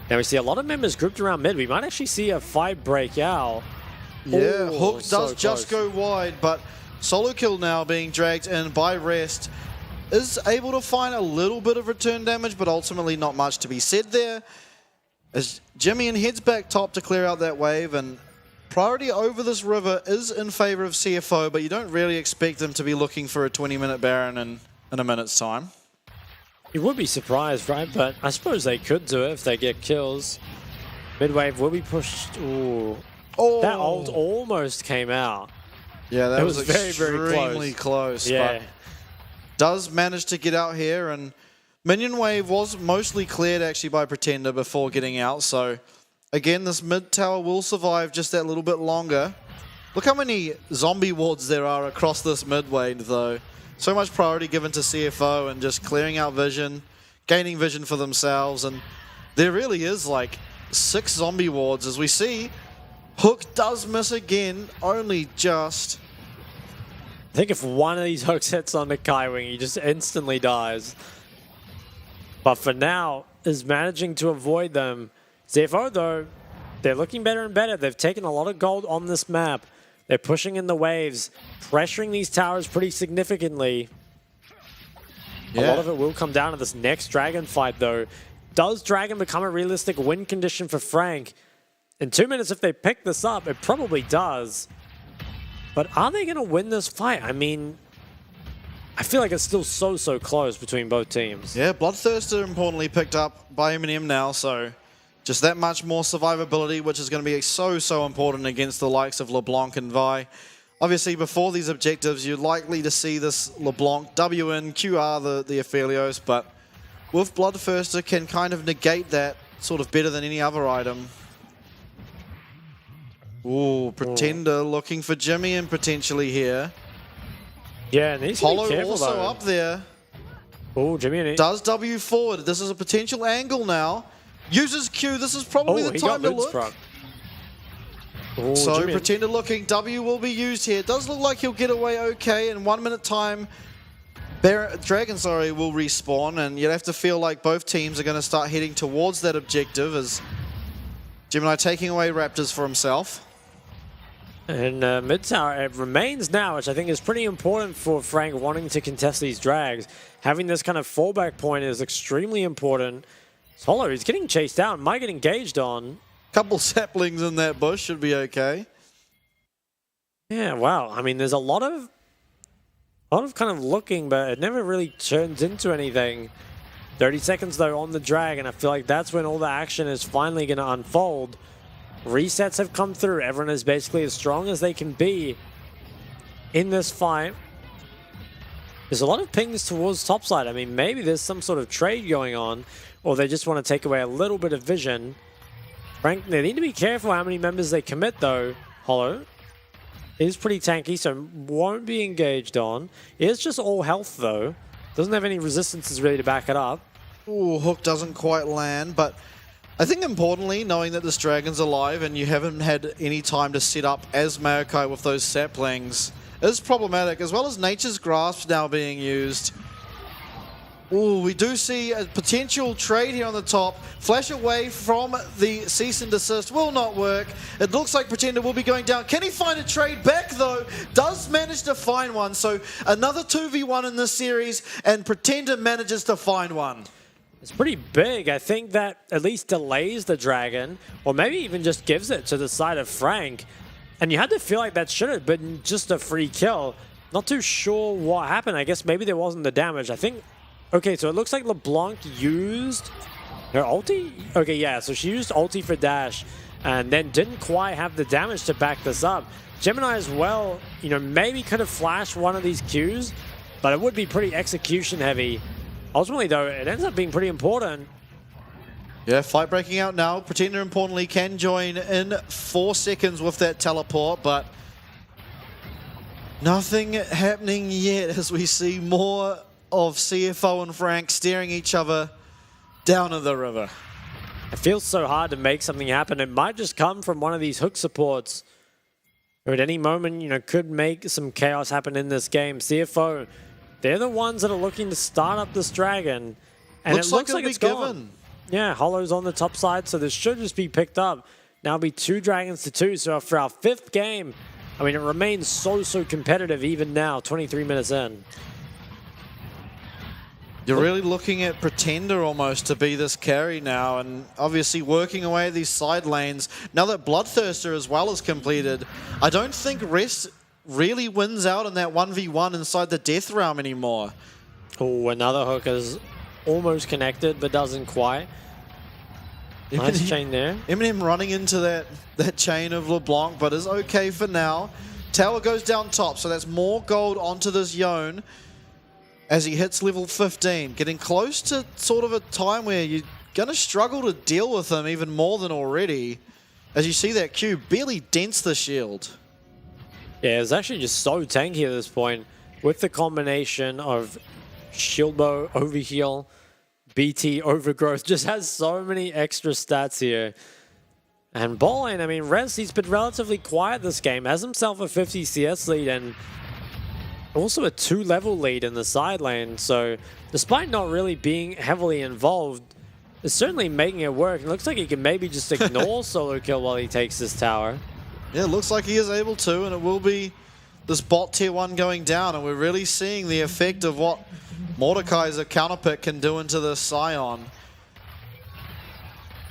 Now we see a lot of members grouped around mid. We might actually see a fight break out. Yeah, Ooh, Hook so does just close. go wide, but solo kill now being dragged in by Rest is able to find a little bit of return damage, but ultimately not much to be said there. As Jimmy heads back top to clear out that wave, and priority over this river is in favor of CFO, but you don't really expect them to be looking for a 20-minute Baron in a minute's time. You would be surprised, right? But I suppose they could do it if they get kills. Midwave will be pushed. Ooh. Oh, That ult almost came out. yeah, that It was was very, very extremely close. Yeah. But does manage to get out here, and minion wave was mostly cleared actually by Pretender before getting out. So again, this mid tower will survive just that little bit longer. Look how many zombie wards there are across this mid wave, though. So much priority given to CFO and just clearing out vision, gaining vision for themselves, and there really is like 6 zombie wards as we see. Hook does miss again, only just. I think if one of these hooks hits on the Kaiwing, he just instantly dies. But for now, is managing to avoid them. CFO, though, they're looking better and better. They've taken a lot of gold on this map. They're pushing in the waves, pressuring these towers pretty significantly. Yeah. A lot of it will come down to this next Dragon fight, though. Does Dragon become a realistic win condition for Frank? In 2 minutes, if they pick this up, it probably does. But are they going to win this fight? I mean, I feel like it's still so close between both teams. Yeah, Bloodthirster importantly picked up by Eminem now, so just that much more survivability, which is going to be so important against the likes of LeBlanc and Vi. Obviously, before these objectives, you're likely to see this LeBlanc W in QR the Aphelios, but with Bloodthirster can kind of negate that sort of better than any other item. Ooh, Pretender looking for Jimmy and potentially here. Yeah, and he's to be Hollow careful, also though. up there. Oh, Jimmy and he. Does W forward. This is a potential angle now. Uses Q. This is probably the he time got to look. Moonstruck. Oh, So Jimmy. Pretender looking. W will be used here. Does look like he'll get away okay. In 1 minute time, Dragon will respawn, and you'd have to feel like both teams are going to start heading towards that objective as Gemini taking away Raptors for himself. And mid tower, it remains now, which I think is pretty important for Frank wanting to contest these drags. Having this kind of fallback point is extremely important. Solo, he's getting chased out, might get engaged on. Couple saplings in that bush should be okay. Yeah, wow. I mean, there's a lot of kind of looking, but it never really turns into anything. 30 seconds, though, on the drag, and I feel like that's when all the action is finally going to unfold. Resets have come through. Everyone is basically as strong as they can be in this fight. There's a lot of pings towards topside. I mean, maybe there's some sort of trade going on, or they just want to take away a little bit of vision. Frank, they need to be careful how many members they commit, though. Hollow is pretty tanky, so won't be engaged on. Is just all health, though. Doesn't have any resistances really to back it up. Ooh, hook doesn't quite land, but I think importantly, knowing that this dragon's alive and you haven't had any time to set up as Maokai with those saplings is problematic, as well as Nature's Grasp now being used. Ooh, we do see a potential trade here on the top. Flash away from the cease and desist will not work. It looks like Pretender will be going down. Can he find a trade back though? Does manage to find one. So another 2v1 in this series, and Pretender manages to find one. It's pretty big. I think that at least delays the dragon, or maybe even just gives it to the side of Frank. And you had to feel like that should have been just a free kill. Not too sure what happened. I guess maybe there wasn't the damage. I think... Okay, so it looks like LeBlanc used her ulti? Okay, yeah, so she used ulti for dash and then didn't quite have the damage to back this up. Gemini as well, you know, maybe could have flashed one of these Qs, but it would be pretty execution heavy. Ultimately, though, it ends up being pretty important. Yeah, fight breaking out now. Pretender, importantly, can join in 4 seconds with that teleport, but nothing happening yet as we see more of CFO and Frank staring each other down at the river. It feels so hard to make something happen. It might just come from one of these hook supports, or at any moment, you know, could make some chaos happen in this game. CFO, they're the ones that are looking to start up this dragon, and it looks like it's gone. Yeah, Hollow's on the top side, so this should just be picked up. Now it'll be 2 dragons to 2, so for our 5th game, I mean, it remains so competitive even now, 23 minutes in. You're really looking at Pretender almost to be this carry now, and obviously working away at these side lanes. Now that Bloodthirster as well is completed, I don't think Rest really wins out in that 1v1 inside the Death Realm anymore. Oh, another hook is almost connected, but doesn't quite. Nice chain there. Eminem running into that chain of LeBlanc, but is okay for now. Tower goes down top, so that's more gold onto this Yone as he hits level 15. Getting close to sort of a time where you're going to struggle to deal with him even more than already. As you see that Q barely dents the shield. Yeah, it's actually just so tanky at this point with the combination of shield bow, overheal, BT, overgrowth. Just has so many extra stats here. And bot lane, I mean, Rez, he's been relatively quiet this game. Has himself a 50 CS lead and also a 2-level lead in the side lane. So despite not really being heavily involved, it's certainly making it work. It looks like he can maybe just ignore solo kill while he takes this tower. Yeah, it looks like he is able to, and it will be this bot tier 1 going down, and we're really seeing the effect of what Mordekai's counterpick can do into the Scion.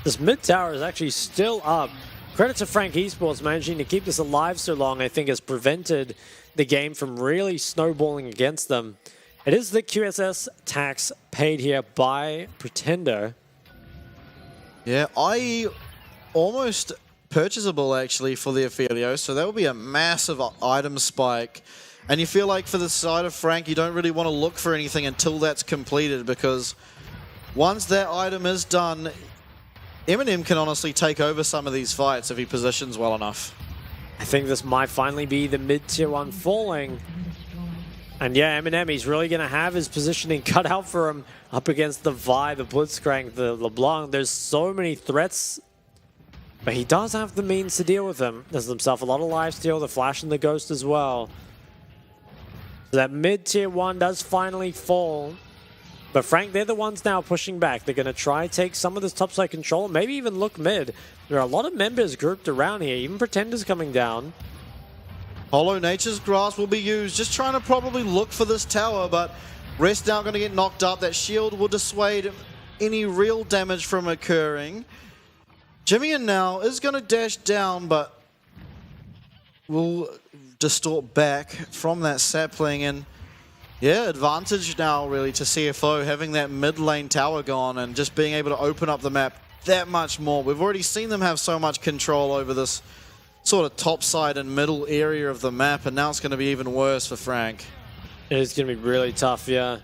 This mid tower is actually still up. Credit to Frank Esports managing to keep this alive so long, I think has prevented the game from really snowballing against them. It is the QSS tax paid here by Pretender. Yeah, IE almost purchasable actually for the Ophelio, so that will be a massive item spike. And you feel like for the side of Frank, you don't really want to look for anything until that's completed, because once that item is done, Eminem can honestly take over some of these fights if he positions well enough. I think this might finally be the mid-tier 1 falling. And yeah, Eminem, he's really going to have his positioning cut out for him up against the Vi, the Blitzcrank, the LeBlanc. There's so many threats, but he does have the means to deal with them. There's himself a lot of lifesteal, the Flash and the Ghost as well. So that mid-tier 1 does finally fall. But Frank, they're the ones now pushing back. They're going to try to take some of this topside control, maybe even look mid. There are a lot of members grouped around here, even Pretenders coming down. Hollow Nature's Grasp will be used, just trying to probably look for this tower, but Rest now going to get knocked up. That shield will dissuade any real damage from occurring. Jimmy now is going to dash down, but will distort back from that sapling, and yeah, advantage now really to CFO having that mid lane tower gone and just being able to open up the map that much more. We've already seen them have so much control over this sort of top side and middle area of the map, and now it's going to be even worse for Frank. It is going to be really tough, yeah,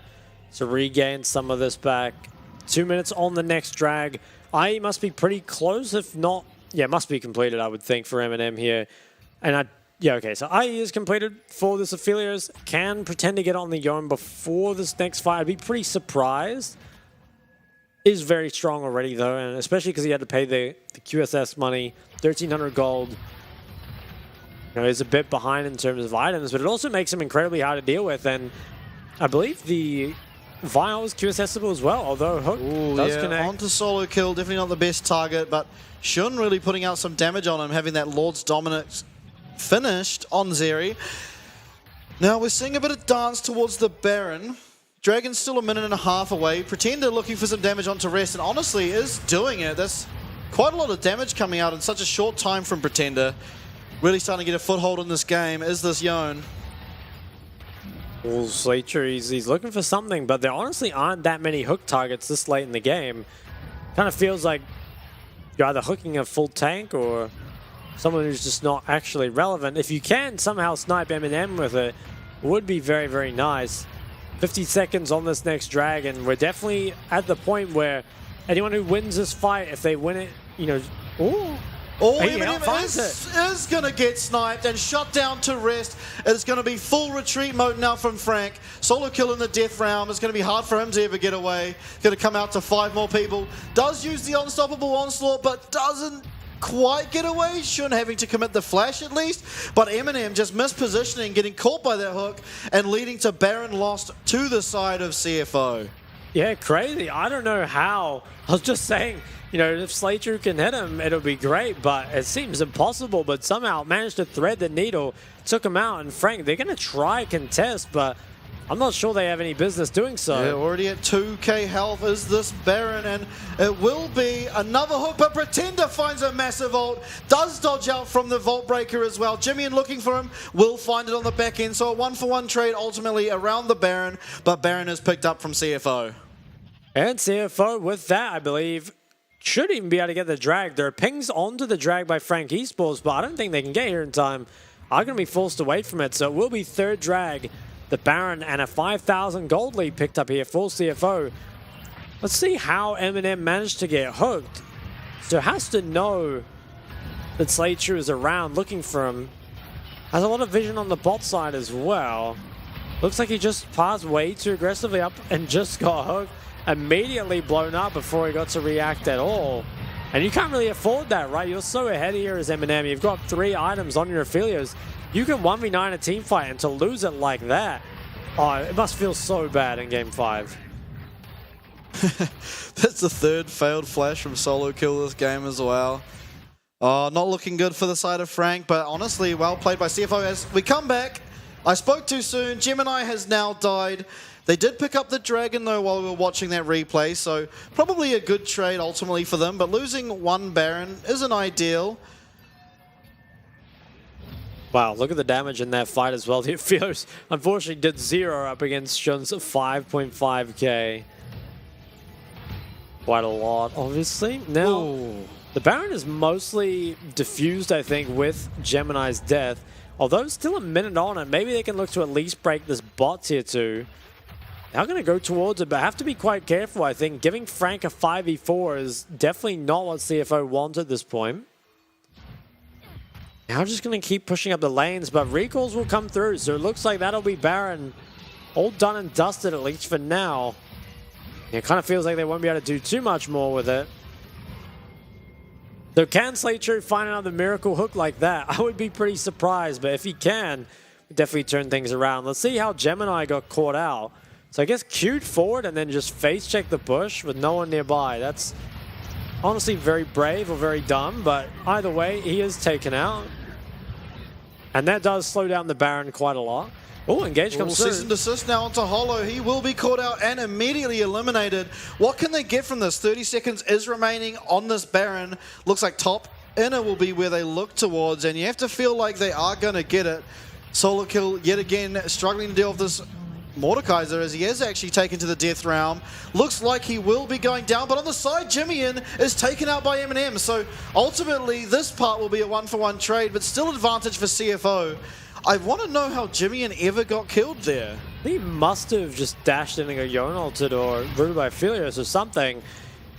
to regain some of this back. 2 minutes on the next drag. IE must be pretty close, if not, yeah, must be completed, I would think, for M&M here. And yeah, okay, so IE is completed for this Aphelios. Can pretend to get on the Yone before this next fight. I'd be pretty surprised. Is very strong already, though, and especially because he had to pay the QSS money, 1,300 gold. You know, he's a bit behind in terms of items, but it also makes him incredibly hard to deal with. And I believe the Vial is QSSable as well, although Hook does connect. Onto solo kill, definitely not the best target, but Shun really putting out some damage on him, having that Lord's Dominance finished on Zeri. Now we're seeing a bit of dance towards the Baron. Dragon's still a minute and a half away. Pretender looking for some damage onto Rest, and honestly is doing it. That's quite a lot of damage coming out in such a short time from Pretender. Really starting to get a foothold in this game is this Yone. Well, Slater, he's looking for something, but there honestly aren't that many hook targets this late in the game. Kind of feels like you're either hooking a full tank or someone who's just not actually relevant. If you can somehow snipe M&M with it, would be very, very nice. 50 seconds on this next drag, and we're definitely at the point where anyone who wins this fight, if they win it, you know, M&M is going to get sniped and shot down to Rest. It's going to be full retreat mode now from Frank. Solo kill in the death round. It's going to be hard for him to ever get away. Going to come out to 5 more people. Does use the unstoppable onslaught, but doesn't quite get away. Shun having to commit the flash at least. But M&M just mispositioning, getting caught by that hook, and leading to Baron lost to the side of CFO. Yeah, crazy. I don't know how. I was just saying, you know, if Slater can hit him, it'll be great, but it seems impossible, but somehow managed to thread the needle, took him out, and Frank, they're going to try contest, but I'm not sure they have any business doing so. Yeah, already at 2k health is this Baron, and it will be another hook, but Pretender finds a massive ult, does dodge out from the Vault Breaker as well. Jimmy looking for him, will find it on the back end, so a 1-for-1 trade ultimately around the Baron, but Baron is picked up from CFO. And CFO with that, I believe, should even be able to get the drag. There are pings onto the drag by Frank Esports, but I don't think they can get here in time. Are going to be forced away from it, so it will be third drag. The Baron and a 5,000 gold lead picked up here for CFO. Let's see how M&M managed to get hooked. So has to know that Slater is around looking for him. Has a lot of vision on the bot side as well. Looks like he just passed way too aggressively up and just got hooked. Immediately blown up before he got to react at all. And you can't really afford that, right? You're so ahead here as M&M. You've got 3 items on your Aphelios. You can 1v9 a team fight, and to lose it like that, oh, it must feel so bad in Game 5. That's the third failed flash from solo kill this game as well. Oh, not looking good for the side of Frank, but honestly, well played by CFO. As we come back, I spoke too soon. Gemini has now died. They did pick up the Dragon, though, while we were watching that replay, so probably a good trade ultimately for them, but losing 1 Baron isn't ideal. Wow, look at the damage in that fight as well. The Aphelios unfortunately did 0 up against Shun's 5.5k. Quite a lot, obviously. Now, the Baron is mostly diffused, I think, with Gemini's death. Although still a minute on it, maybe they can look to at least break this bot tier 2. They're going to go towards it, but have to be quite careful, I think. Giving Frank a 5v4 is definitely not what CFO wants at this point. Now just going to keep pushing up the lanes, but recalls will come through, so it looks like that'll be Baron all done and dusted, at least for now. It kind of feels like they won't be able to do too much more with it. Though can Slater find another miracle hook like that? I would be pretty surprised, but if he can, definitely turn things around. Let's see how Gemini got caught out. So I guess queued forward and then just face check the bush with no one nearby. That's honestly very brave or very dumb, but either way, he is taken out. And that does slow down the Baron quite a lot. Oh, engage comes through. Cease and desist now onto Hollow. He will be caught out and immediately eliminated. What can they get from this? 30 seconds is remaining on this Baron. Looks like top inner will be where they look towards, and you have to feel like they are going to get it. Solo kill yet again, struggling to deal with this Mordekaiser as he is actually taken to the death realm. Looks like he will be going down, but on the side, Jimmy is taken out by M&M. So ultimately, this part will be a 1-for-1 trade, but still advantage for CFO. I want to know how Jimmy ever got killed there. He must have just dashed in and got Yonalted or rooted by Philios or something.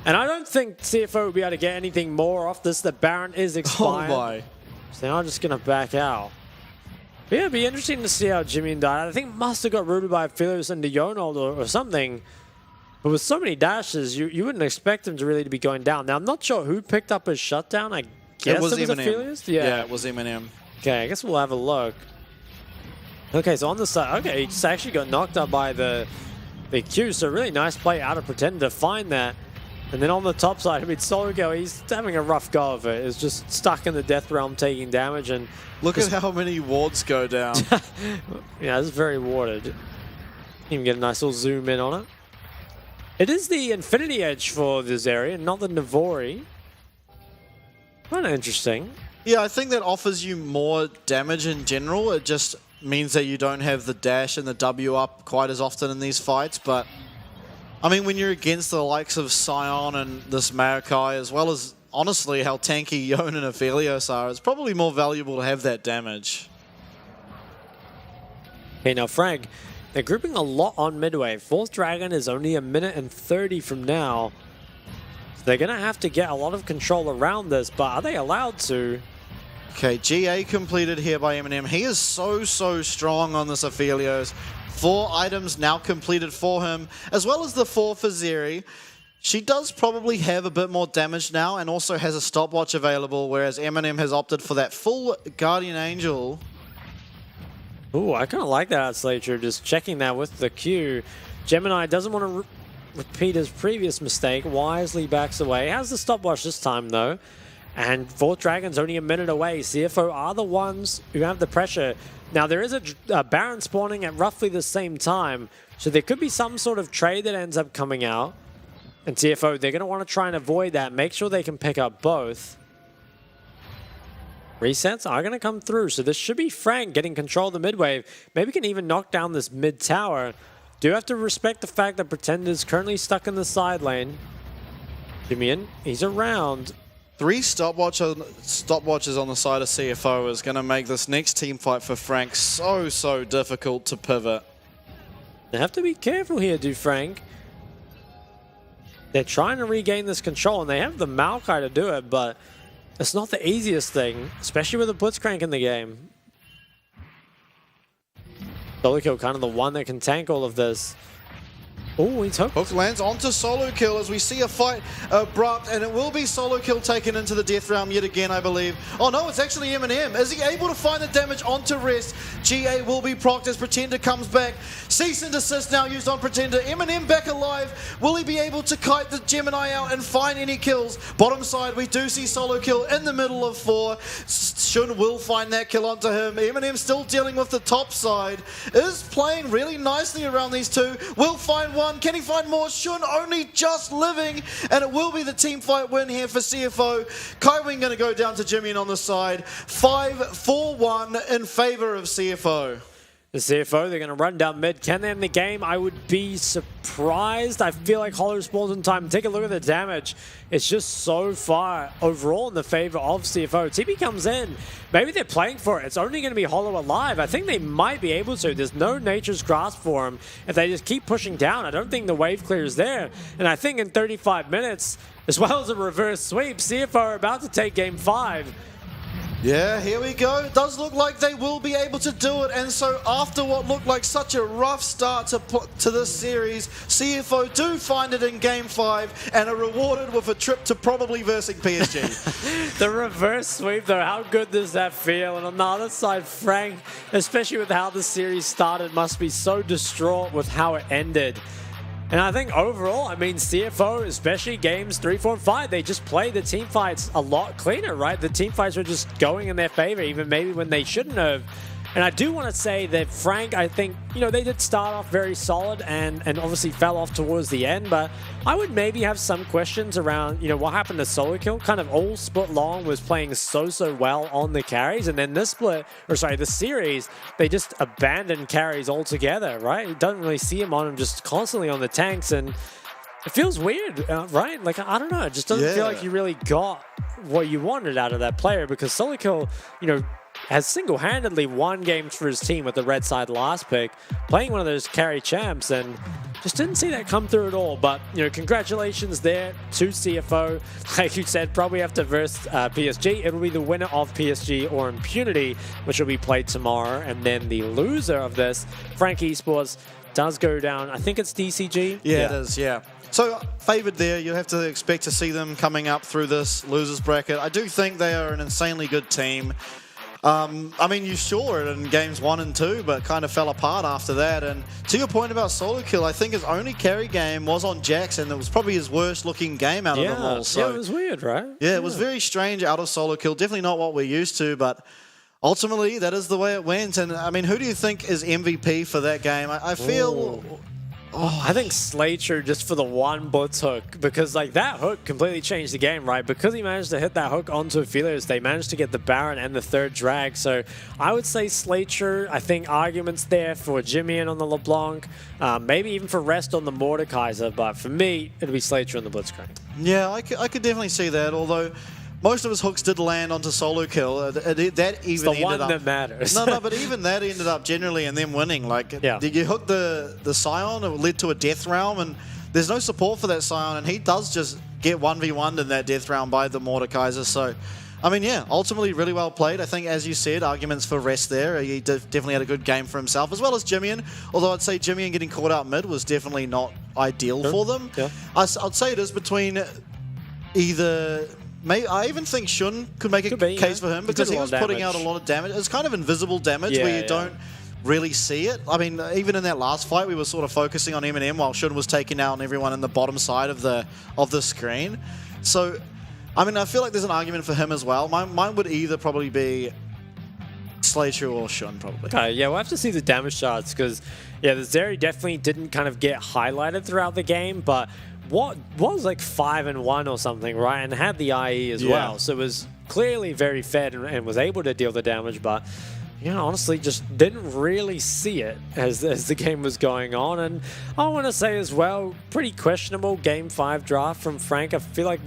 And I don't think CFO will be able to get anything more off this. The Baron is expired. Oh my. So they're just going to back out. But yeah, it'd be interesting to see how Jimmy died. I think must have got rooted by Philios into Yonald or something. But with so many dashes, you wouldn't expect him to really be going down. Now, I'm not sure who picked up his shutdown. I guess it was Philios? Yeah, it was Eminem. Okay, I guess we'll have a look. Okay, so on the side, okay, he just actually got knocked up by the Q, so really nice play out of Pretender to find that. And then on the top side, I mean, Solokill, he's having a rough go of it. It's just stuck in the death realm taking damage. And look at how many wards go down. yeah, it's very warded. You can get a nice little zoom in on it. It is the Infinity Edge for this area, not the Navori. Kind of interesting. Yeah, I think that offers you more damage in general. It just means that you don't have the dash and the W up quite as often in these fights. But, I mean, when you're against the likes of Sion and this Maokai, as well as, honestly, how tanky Yon and Aphelios are, it's probably more valuable to have that damage. Okay, now Frank, they're grouping a lot on midway. Fourth Dragon is only 1 minute and 30 from now. So they're going to have to get a lot of control around this, but are they allowed to? Okay, GA completed here by Eminem. He is so strong on this Aphelios. 4 items now completed for him, as well as the 4 for Zeri. She does probably have a bit more damage now and also has a stopwatch available, whereas Eminem has opted for that full Guardian Angel. Ooh, I kind of like that, Slater, just checking that with the Q. Gemini doesn't want to repeat his previous mistake, wisely backs away. Has the stopwatch this time, though. And Fourth Dragon's only 1 minute away. CFO are the ones who have the pressure. Now, there is a Baron spawning at roughly the same time, so there could be some sort of trade that ends up coming out. And CFO, they're going to want to try and avoid that, make sure they can pick up both. Resets are going to come through, so this should be Frank getting control of the mid-wave. Maybe can even knock down this mid-tower. Do have to respect the fact that Pretender's currently stuck in the side lane. Jimmy, he's around. 3 stopwatches on the side of CFO is going to make this next team fight for Frank so difficult to pivot. They have to be careful here, do Frank. They're trying to regain this control, and they have the Maokai to do it, but it's not the easiest thing, especially with a Blitzcrank in the game. Solokill kind of the one that can tank all of this. Oh, he took. Hook lands onto Solokill as we see a fight abrupt, and it will be Solokill taken into the death realm yet again, I believe. Oh no, it's actually Eminem. Is he able to find the damage onto rest? GA will be procced as Pretender comes back. Cease and desist now used on Pretender. Eminem back alive. Will he be able to kite the Gemini out and find any kills? Bottom side, we do see Solokill in the middle of 4. Shun will find that kill onto him. Eminem still dealing with the top side. Is playing really nicely around these two. Will find one. Can he find more? Shun only just living, and it will be the team fight win here for CFO. Kaiwing going to go down to Jimmy on the side. 5-4-1 in favor of CFO. The CFO, they're going to run down mid. Can they end the game? I would be surprised. I feel like Hollow spawns in time. Take a look at the damage. It's just so far overall in the favor of CFO. TP comes in. Maybe they're playing for it. It's only going to be Hollow alive. I think they might be able to. There's no Nature's Grasp for him. If they just keep pushing down, I don't think the wave clear is there. And I think in 35 minutes, as well as a reverse sweep, CFO are about to take game 5. Yeah, here we go. It does look like they will be able to do it. And so after what looked like such a rough start to this series, CFO do find it in Game 5 and are rewarded with a trip to probably versing PSG. The reverse sweep, though, how good does that feel? And on the other side, Frank, especially with how the series started, must be so distraught with how it ended. And I think overall, I mean, CFO, especially games 3, 4, and 5, they just played the team fights a lot cleaner, right? The team fights were just going in their favor, even maybe when they shouldn't have. And I do want to say that Frank, I think, you know, they did start off very solid and obviously fell off towards the end, but I would maybe have some questions around, you know, what happened to Solokill. Kind of all split long was playing so well on the carries, and then this this series, they just abandoned carries altogether, right? You don't really see him on them, just constantly on the tanks, and it feels weird, right? Like, I don't know, it just doesn't feel like you really got what you wanted out of that player, because Solokill, you know, has single-handedly won games for his team with the red side last pick, playing one of those carry champs, and just didn't see that come through at all. But, you know, congratulations there to CFO. Like you said, probably after versus PSG, it'll be the winner of PSG or Impunity, which will be played tomorrow. And then the loser of this, Frank Esports, does go down. I think it's DCG. Yeah, it is, yeah. So, favoured there. You have to expect to see them coming up through this losers bracket. I do think they are an insanely good team. I mean, you saw it in games 1 and 2, but kind of fell apart after that. And to your point about solo kill, I think his only carry game was on Jackson. It was probably his worst looking game out of them all. So, yeah, it was weird, right? Yeah, it was very strange out of solo kill. Definitely not what we're used to, but ultimately that is the way it went. And I mean, who do you think is MVP for that game? I feel... I think Slater just for the one blitz hook, because like that hook completely changed the game, right? Because he managed to hit that hook onto Aphelios, they managed to get the Baron and the third drag. So I would say Slater. I think arguments there for Jimmy on the LeBlanc, maybe even for Rest on the Mordekaiser, but for me, it'll be Slater on the Blitzcrank. Yeah, I could definitely see that, although most of his hooks did land onto solo kill. That even it's the ended one up, that matters. No, but even that ended up generally in them winning. Like, did you hook the Scion? It led to a death realm, and there's no support for that Scion, and he does just get 1v1'd in that death realm by the Mordekaiser. So, I mean, yeah, ultimately really well played. I think, as you said, arguments for Rest there. He definitely had a good game for himself, as well as Jimmy. Although I'd say Jimmy getting caught out mid was definitely not ideal for them. Yeah. I'd say it is between either... I even think Shun could make a case for him, because he was putting out a lot of damage. It's kind of invisible damage where you don't really see it. I mean, even in that last fight, we were sort of focusing on Eminem while Shun was taking out everyone in the bottom side of the screen. So, I mean, I feel like there's an argument for him as well. Mine would either probably be Slater or Shun, probably. Okay, yeah, we'll have to see the damage charts, because, yeah, the Zeri definitely didn't kind of get highlighted throughout the game, but what was like 5-1 or something, right? And had the IE as well. So it was clearly very fed and was able to deal the damage, but, you know, honestly, just didn't really see it as the game was going on. And I want to say as well, pretty questionable Game 5 draft from Frank. I feel like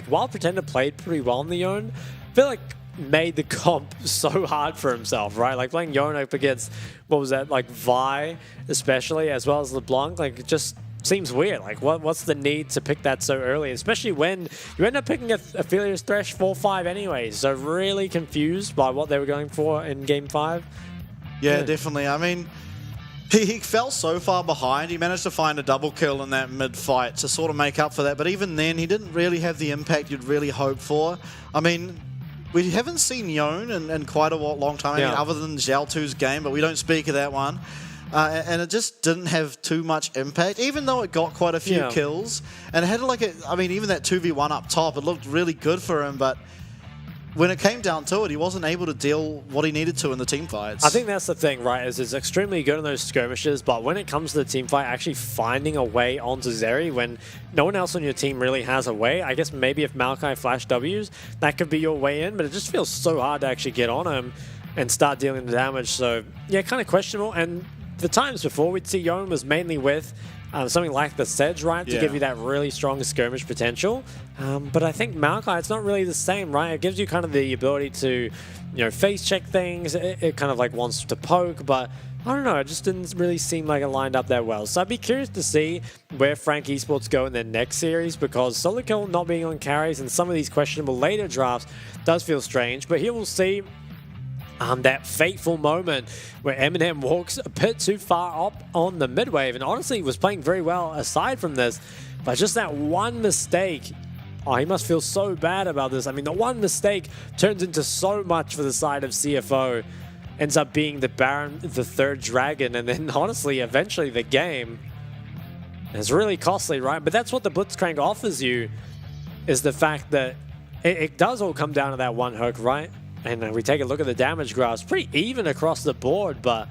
while Pretender played pretty well in the Yone, I feel like made the comp so hard for himself, right? Like playing Yone up against, what was that, like Vi especially, as well as LeBlanc, like it just seems weird. Like what's the need to pick that so early, especially when you end up picking Aphelios Thresh 4-5 anyways. So really confused by what they were going for in Game 5. Yeah, definitely. I mean, he fell so far behind. He managed to find a double kill in that mid-fight to sort of make up for that. But even then, he didn't really have the impact you'd really hope for. I mean, we haven't seen Yone in quite a long time, I mean, other than Zhao2's game, but we don't speak of that one. And it just didn't have too much impact, even though it got quite a few kills. And it had I mean, even that 2v1 up top, it looked really good for him, but when it came down to it, he wasn't able to deal what he needed to in the team fights. I think that's the thing, right, is it's extremely good in those skirmishes, but when it comes to the team fight, actually finding a way onto Zeri when no one else on your team really has a way, I guess maybe if Maokai flash Ws, that could be your way in, but it just feels so hard to actually get on him and start dealing the damage. So, yeah, kind of questionable. And the times before we'd see Yone was mainly with something like the Sedge, right, to give you that really strong skirmish potential. But I think Maokai, it's not really the same, right? It gives you kind of the ability to, you know, face check things. It kind of like wants to poke, but I don't know, it just didn't really seem like it lined up that well. So I'd be curious to see where Frank Esports go in their next series, because solo kill not being on carries and some of these questionable later drafts does feel strange. But here we'll see that fateful moment where Eminem walks a bit too far up on the mid wave, and honestly was playing very well aside from this, but just that one mistake. Oh, he must feel so bad about this. I mean, the one mistake turns into so much for the side of CFO. Ends up being the Baron, the third dragon, and then honestly, eventually the game. It's really costly, right? But that's what the Blitzcrank offers you, is the fact that it does all come down to that one hook, right? And we take a look at the damage graphs, pretty even across the board, but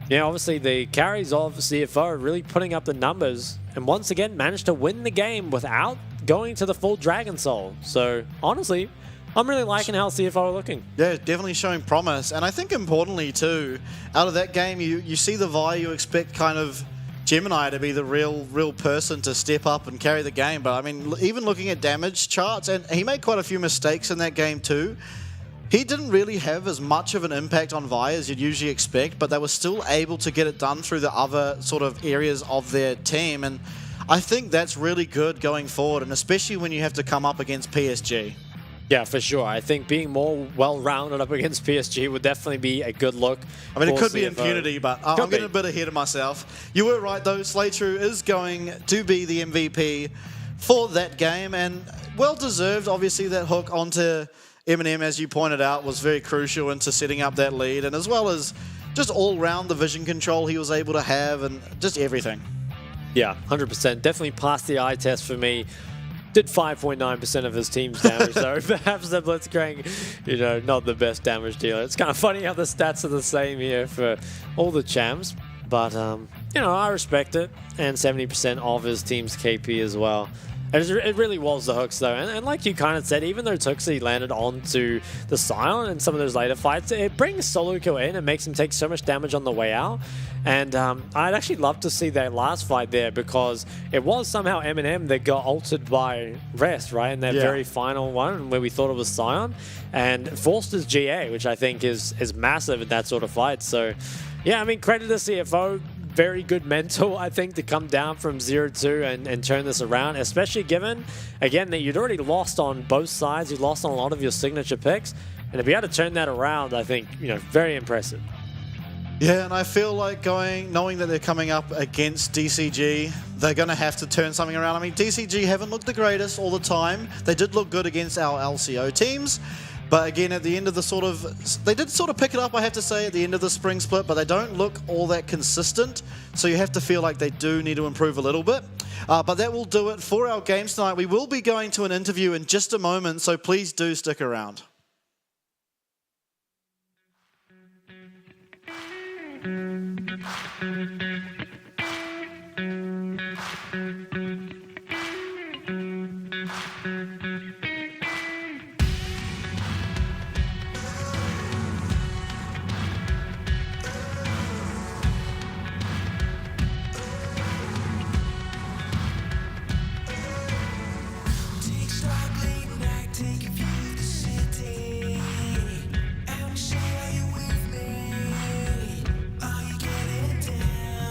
yeah, obviously the carries of CFO really putting up the numbers, and once again managed to win the game without going to the full Dragon Soul. So honestly, I'm really liking how CFO are looking. Yeah, definitely showing promise. And I think importantly too, out of that game, you see the Vi, you expect kind of Gemini to be the real person to step up and carry the game. But I mean, even looking at damage charts, and he made quite a few mistakes in that game too. he didn't really have as much of an impact on Vi as you'd usually expect, but they were still able to get it done through the other sort of areas of their team. And I think that's really good going forward, and especially when you have to come up against PSG. Yeah, for sure. I think being more well-rounded up against PSG would definitely be a good look. I mean, it for could be CFO. impunity, but I'm Could getting be. a bit ahead of myself. You were right, though. Slaytrue is going to be the MVP for that game, and well-deserved. Obviously, that hook onto Eminem, as you pointed out, was very crucial into setting up that lead, and as well as just all-round the vision control he was able to have, and just everything. Yeah, 100%. Definitely passed the eye test for me. Did 5.9% of his team's damage, though. Perhaps the Blitzcrank, not the best damage dealer. It's kind of funny how the stats are the same here for all the champs. But, I respect it. And 70% of his team's KP as well. It really was the hooks, though. And like you kind of said, even though Tuxie landed onto the Silent in some of those later fights, it brings Solo Kill in and makes him take so much damage on the way out. And I'd actually love to see that last fight there, because it was somehow Eminem that got altered by Rest, right? In that very final one where we thought it was Sion. And forced his GA, which I think is massive in that sort of fight. So, yeah, I mean, credit to CFO. Very good mental, I think, to come down from 0-2 and turn this around, especially given, again, that you'd already lost on both sides. You lost on a lot of your signature picks. And to be able to turn that around, I think, very impressive. Yeah, and I feel like knowing that they're coming up against DCG, they're going to have to turn something around. I mean, DCG haven't looked the greatest all the time. They did look good against our LCO teams. But again, at the end of they did sort of pick it up, I have to say, at the end of the spring split, but they don't look all that consistent. So you have to feel like they do need to improve a little bit. But that will do it for our games tonight. We will be going to an interview in just a moment, so please do stick around. Take stock late night, take a view of the city. MC, are you with me? Are you getting down?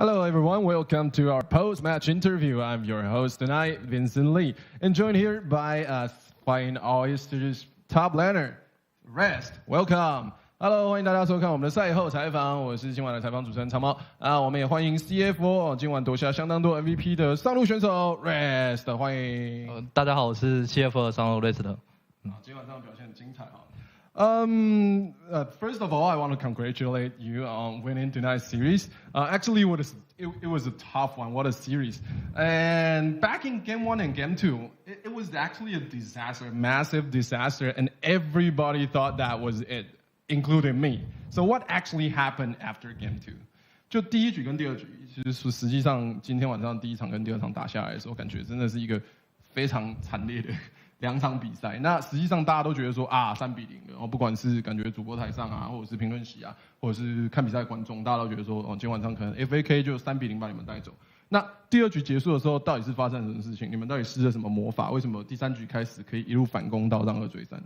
Hello, everyone. Welcome to our post-match interview. I'm your host tonight, Vincent Lee, and joined here by Flying All Studios top laner, Rest. Welcome. Hello， 欢迎大家收看我们的赛后采访，我是今晚的采访主持人长毛啊，我们也欢迎 CFO 今晚夺下相当多 MVP 的上路选手 Rest， 欢迎。大家好，我是 CFO 的上路 Rest。今晚上的表现很精彩哈。First of all, I want to congratulate you on winning tonight's series. Actually, it was a tough one. What a series! And back in Game 1 and Game 2, it was actually a disaster, massive disaster, and everybody thought that was it, including me. So what actually happened after Game 2? 就第一局跟第二局，其实实际上今天晚上第一场跟第二场打下来的时候，感觉真的是一个非常惨烈的2场比赛。那实际上大家都觉得说啊3-0的，然后不管是感觉主播台上啊，或者是评论席啊，或者是看比赛的观众，大家都觉得说哦，今天晚上可能 FAK 就3-0把你们带走。那第二局结束的时候，到底是发生了什么事情？你们到底施了什么魔法？为什么第3局开始可以一路反攻到让2追3？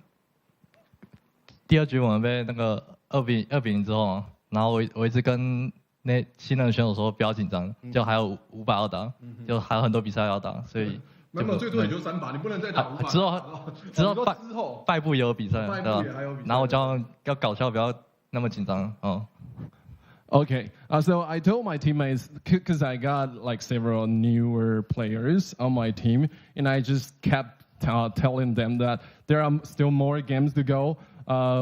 第二局我们被那个2-0之后，然后我一直跟那新人选手说不要紧张，就还有5把要打，就还有很多比赛要打，所以。没有，最多也就3把，你不能再打5把。之后败部也有比赛，对吧？然后我叫要搞笑，不要那么紧张哦。Okay, so I told my teammates, because I got like several newer players on my team, and I just kept telling them that there are still more games to go.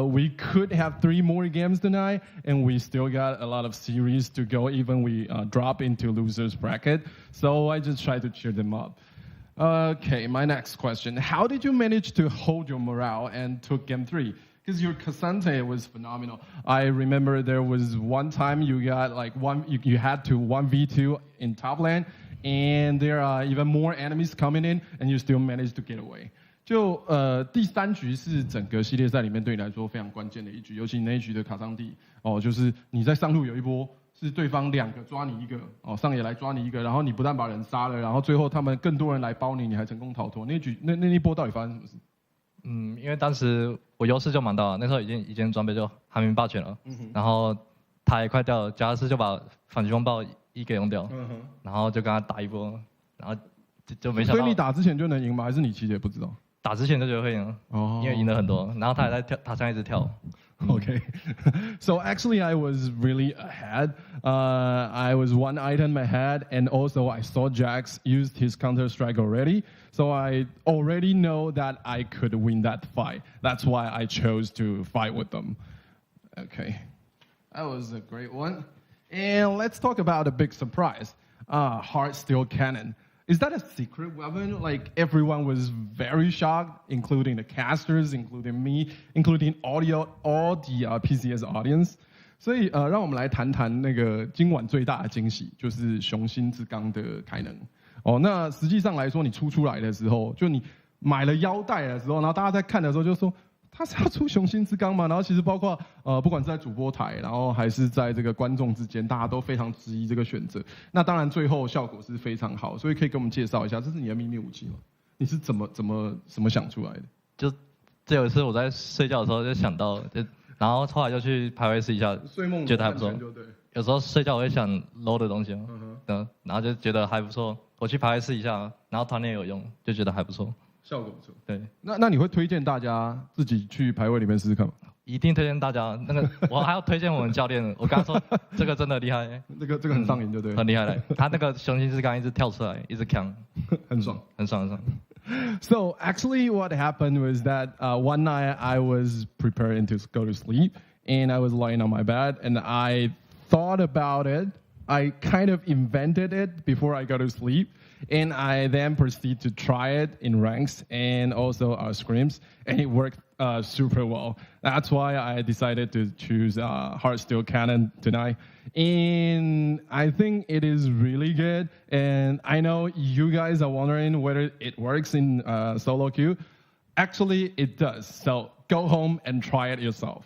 We could have 3 more games tonight, and we still got a lot of series to go, even we drop into losers bracket. So I just try to cheer them up. Okay, my next question. How did you manage to hold your morale and took Game 3? Because your Cassante was phenomenal. I remember there was one time you got like you had to 1v2 in top lane, and there are even more enemies coming in, and you still managed to get away. 就第3局是整个系列赛里面对你来说非常关键的一局，尤其你那一局的卡桑蒂哦，就是你在上路有一波。是对方2个抓你1个哦，上野来抓你1个，然后你不但把人杀了，然后最后他们更多人来包你，你还成功逃脱。那一波到底发生什么事？因为当时我优势就蛮大了，那时候已经装备就韩民霸权了，然后他也快掉了，贾斯就把反击风暴1给用掉，然后就跟他打一波，然后就没想到。所以你打之前就能赢吗？还是你其实也不知道？打之前就觉得会赢，因为赢了很多，然后他还在塔上一直跳。Okay, so actually I was really ahead. I was 1 item ahead, and also I saw Jax used his counter strike already, so I already know that I could win that fight. That's why I chose to fight with them. Okay, that was a great one. And let's talk about a big surprise. Heart Steel Cannon. Is that a secret weapon? Like everyone was very shocked, including the casters, including me, including all the PCS audience. 所以让我们来谈谈那个今晚最大的惊喜，就是雄心之钢的开能。哦，那实际上来说，你出来的时候，就你买了腰带的时候，然后大家在看的时候就说。他是要出雄心之钢吗？然后其实包括不管是在主播台，然后还是在这个观众之间，大家都非常质疑这个选择。那当然最后效果是非常好，所以可以给我们介绍一下，这是你的秘密武器吗？你是怎么想出来的？就这有一次我在睡觉的时候就想到，然后后来就去排位试一下，睡梦觉得还不错。有时候睡觉我会想 low 的东西，然后就觉得还不错。我去排位试一下，然后团练有用，就觉得还不错。效果不错，对。那你会推荐大家自己去排位里面试试看吗？一定推荐大家。那个我还要推荐我们教练，我刚刚说这个真的厉害，这个很上瘾，对不对？很厉害的，他那个雄心之钢一直跳出来，一直扛，很爽。So actually, what happened was that one night I was preparing to go to sleep, and I was lying on my bed, and I thought about it. I kind of invented it before I go to sleep. And I then proceed to try it in ranks and also our scrims, and it worked super well. That's why I decided to choose Heart Steel Cannon tonight. And I think it is really good. And I know you guys are wondering whether it works in solo queue. Actually, it does. So go home and try it yourself.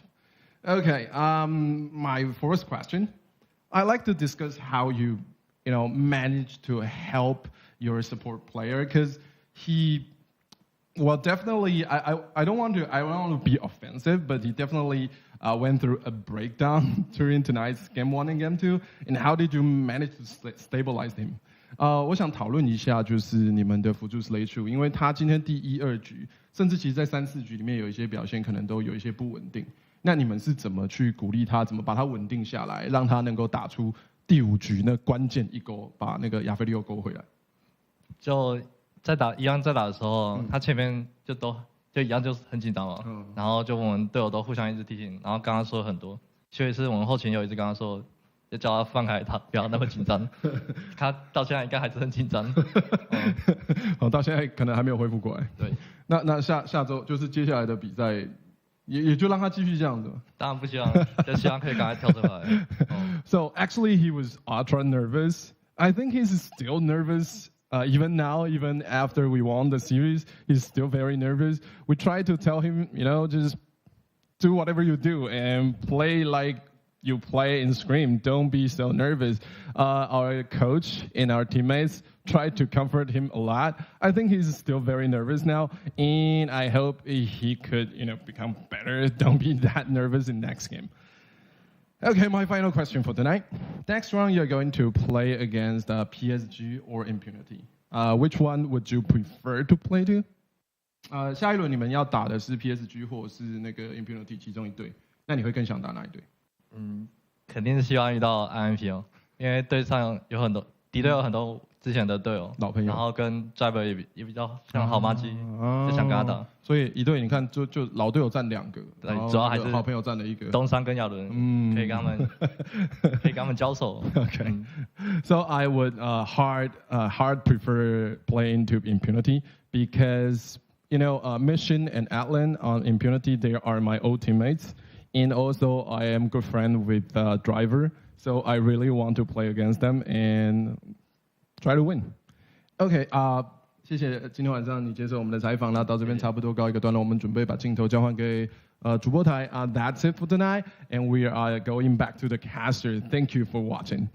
Okay, my first question. I'd like to discuss how you manage to help your support player, because he Well, definitely, I don't want to be offensive, but he definitely went through a breakdown during tonight's game 1 and game 2. And how did you manage to stabilize him? 我想讨论一下，就是你们的辅助 Slay Chu， 因为他今天第1、2局，甚至其实在3、4局里面有一些表现可能都有一些不稳定。那你们是怎么去鼓励他，怎么把他稳定下来，让他能够打出第5局那关键一勾，把那个亚菲利欧勾回来？就在打的时候，他前面就一样就是很紧张嘛，然后就我们队友都互相一直提醒，然后刚刚说了很多，所以是我们后勤有一直跟他说，就叫他放开他，不要那么紧张。他到现在应该还是很紧张。好，到现在可能还没有恢复过来。对，那下周就是接下来的比赛，也就让他继续这样子。当然不希望，就希望可以赶快跳出来。So actually, he was ultra nervous. I think he's still nervous. Even now, even after we won the series, he's still very nervous. We try to tell him, just do whatever you do and play like you play in Scream. Don't be so nervous. Our coach and our teammates try to comfort him a lot. I think he's still very nervous now, and I hope he could, become better. Don't be that nervous in next game. Okay, my final question for tonight. Next round, you're going to play against PSG or Impunity. Which one would you prefer to play to? 下一轮你们要打的是 PSG 或者是那个 Impunity 其中一队，那你会更想打哪一队？肯定是希望遇到 INP 哦，因为队上有很多敌对，有很多之前的队友，老朋友，然后跟 Driver 也比较像好妈鸡，就想跟他打。所以一队你看就老队友占2个，对，主要还是好朋友占了1个。东山跟亚伦，可以跟他们交手。Okay, so I would hard prefer playing to Impunity because Mission and Atlan on Impunity, they are my old teammates, and also I am good friend with Driver, so I really want to play against them and try to win. Okay, 谢谢今天晚上你接受我们的采访，那到这边差不多告一个段落，我们准备把镜头交换给主播台。That's it for tonight, and we are going back to the caster. Thank you for watching.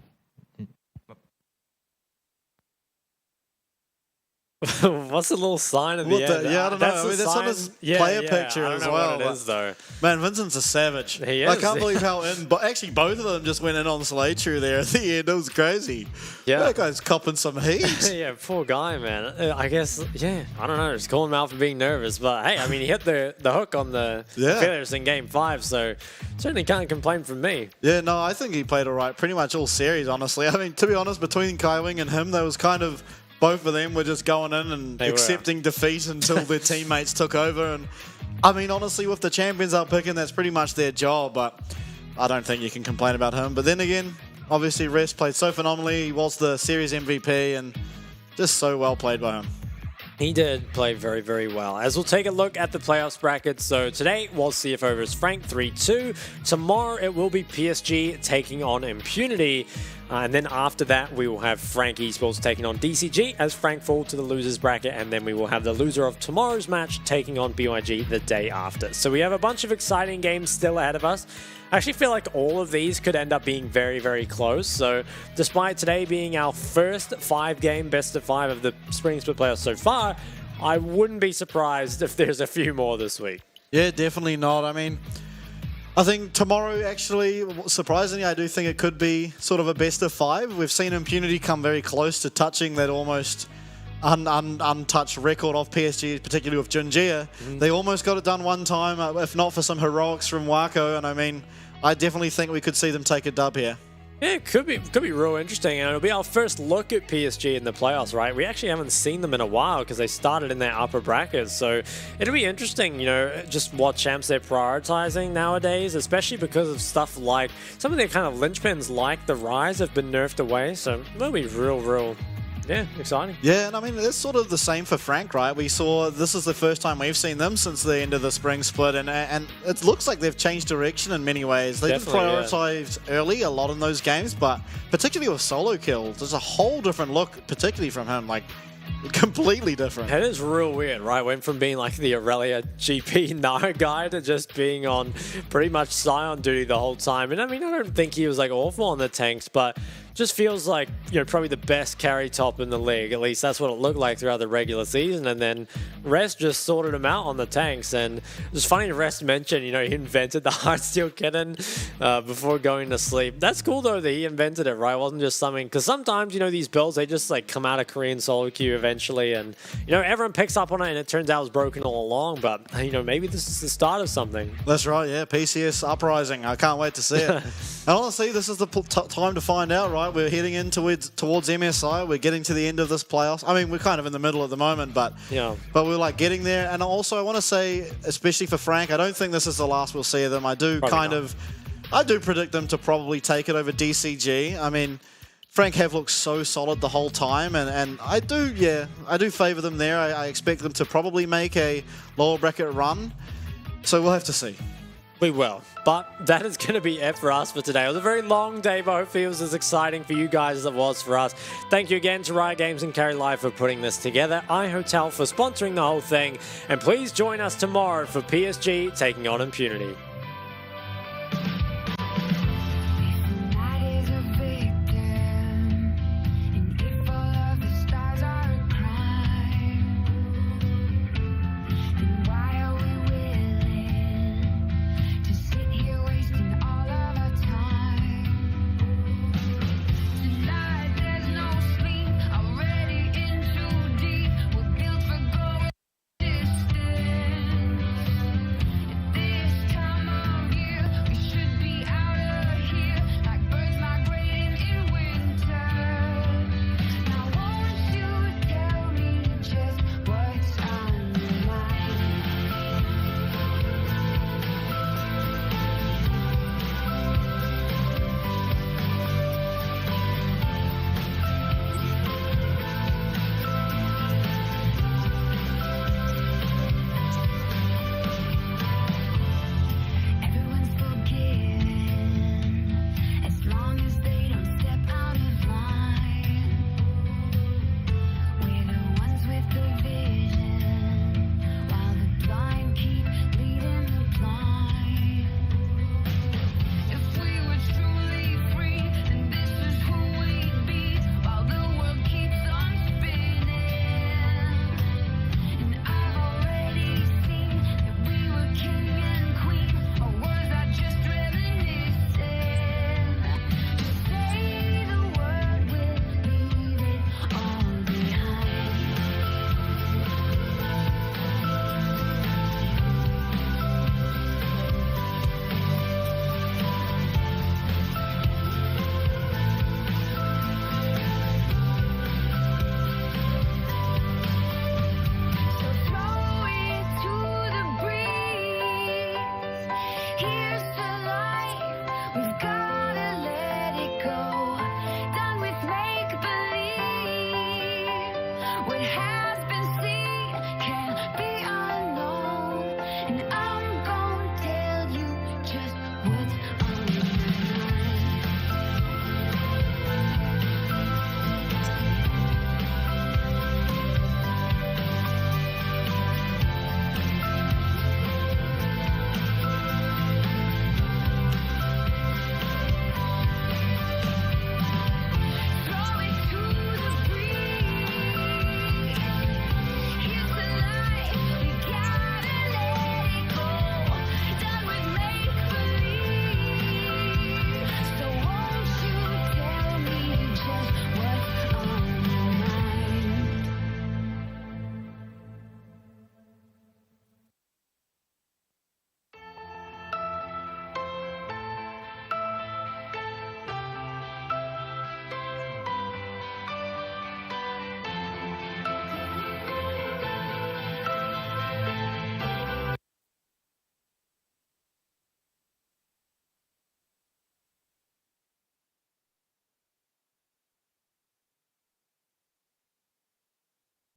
What's the little sign at the end? Yeah, I don't know. That's on his player picture as well. I don't know what it is, though. Man, Vincent's a savage. He is. I can't believe how actually both of them just went in on Slay Chu there at the end. It was crazy. Yeah. That guy's copping some heat. Yeah, poor guy, man. I guess, I don't know. Just calling him out for being nervous. But hey, I mean, he hit the hook on the failures in game 5, so certainly can't complain from me. Yeah, no, I think he played all right pretty much all series, honestly. I mean, to be honest, between Kai Wing and him, there was kind of both of them were just going in and accepting defeat until their teammates took over. And I mean, honestly, with the champions up picking, that's pretty much their job. But I don't think you can complain about him. But then again, obviously, Rest played so phenomenally. He was the series MVP and just so well played by him. He did play very, very well. As we'll take a look at the playoffs bracket. So today was CFO versus Frank 3-2. Tomorrow it will be PSG taking on Impunity. And then after that, we will have Frank Esports taking on DCG as Frank fall to the losers bracket. And then we will have the loser of tomorrow's match taking on BYG the day after. So we have a bunch of exciting games still ahead of us. I actually feel like all of these could end up being very, very close. So despite today being our first 5-game best of 5 of the Spring Split playoffs so far, I wouldn't be surprised if there's a few more this week. Yeah, definitely not. I mean, I think tomorrow, actually, surprisingly, I do think it could be sort of a best of 5. We've seen Impunity come very close to touching that almost untouched record of PSG, particularly with Junjia. They almost got it done one time, if not for some heroics from Wako. And I mean, I definitely think we could see them take a dub here. Yeah, it could be real interesting, and it'll be our first look at PSG in the playoffs, right? We actually haven't seen them in a while because they started in their upper brackets, so it'll be interesting, just what champs they're prioritizing nowadays, especially because of stuff like some of their kind of linchpins like the Rise have been nerfed away, so it'll be real, yeah, exciting. Yeah, and I mean, it's sort of the same for Frank, right? We saw this is the first time we've seen them since the end of the spring split, and it looks like they've changed direction in many ways. They did prioritize early a lot in those games, but particularly with solo kills, there's a whole different look, particularly from him, like completely different. It is real weird, right? Went from being like the Aurelia GP Nara guy to just being on pretty much Scion duty the whole time. And I mean, I don't think he was like awful on the tanks, but just feels like, probably the best carry top in the league. At least that's what it looked like throughout the regular season. And then Rest just sorted him out on the tanks. And it was funny Rest mentioned, he invented the Heartsteel Kitten before going to sleep. That's cool though that he invented it, right? It wasn't just something, because sometimes, these builds, they just like come out of Korean solo queue eventually. And, everyone picks up on it and it turns out it was broken all along. But, maybe this is the start of something. That's right, yeah. PCS Uprising. I can't wait to see it. And honestly, this is the time to find out, right? We're heading in towards MSI. We're getting to the end of this playoffs. I mean, we're kind of in the middle at the moment, but we're like getting there. And also, I want to say, especially for Frank, I don't think this is the last we'll see of them. I do predict them to probably take it over DCG. I mean, Frank have looked so solid the whole time, and I do favour them there. I expect them to probably make a lower bracket run. So we'll have to see. We will. But that is going to be it for us for today. It was a very long day, but hopefully it was as exciting for you guys as it was for us. Thank you again to Riot Games and Carry Live for putting this together, iHotel for sponsoring the whole thing, and please join us tomorrow for PSG taking on Impunity.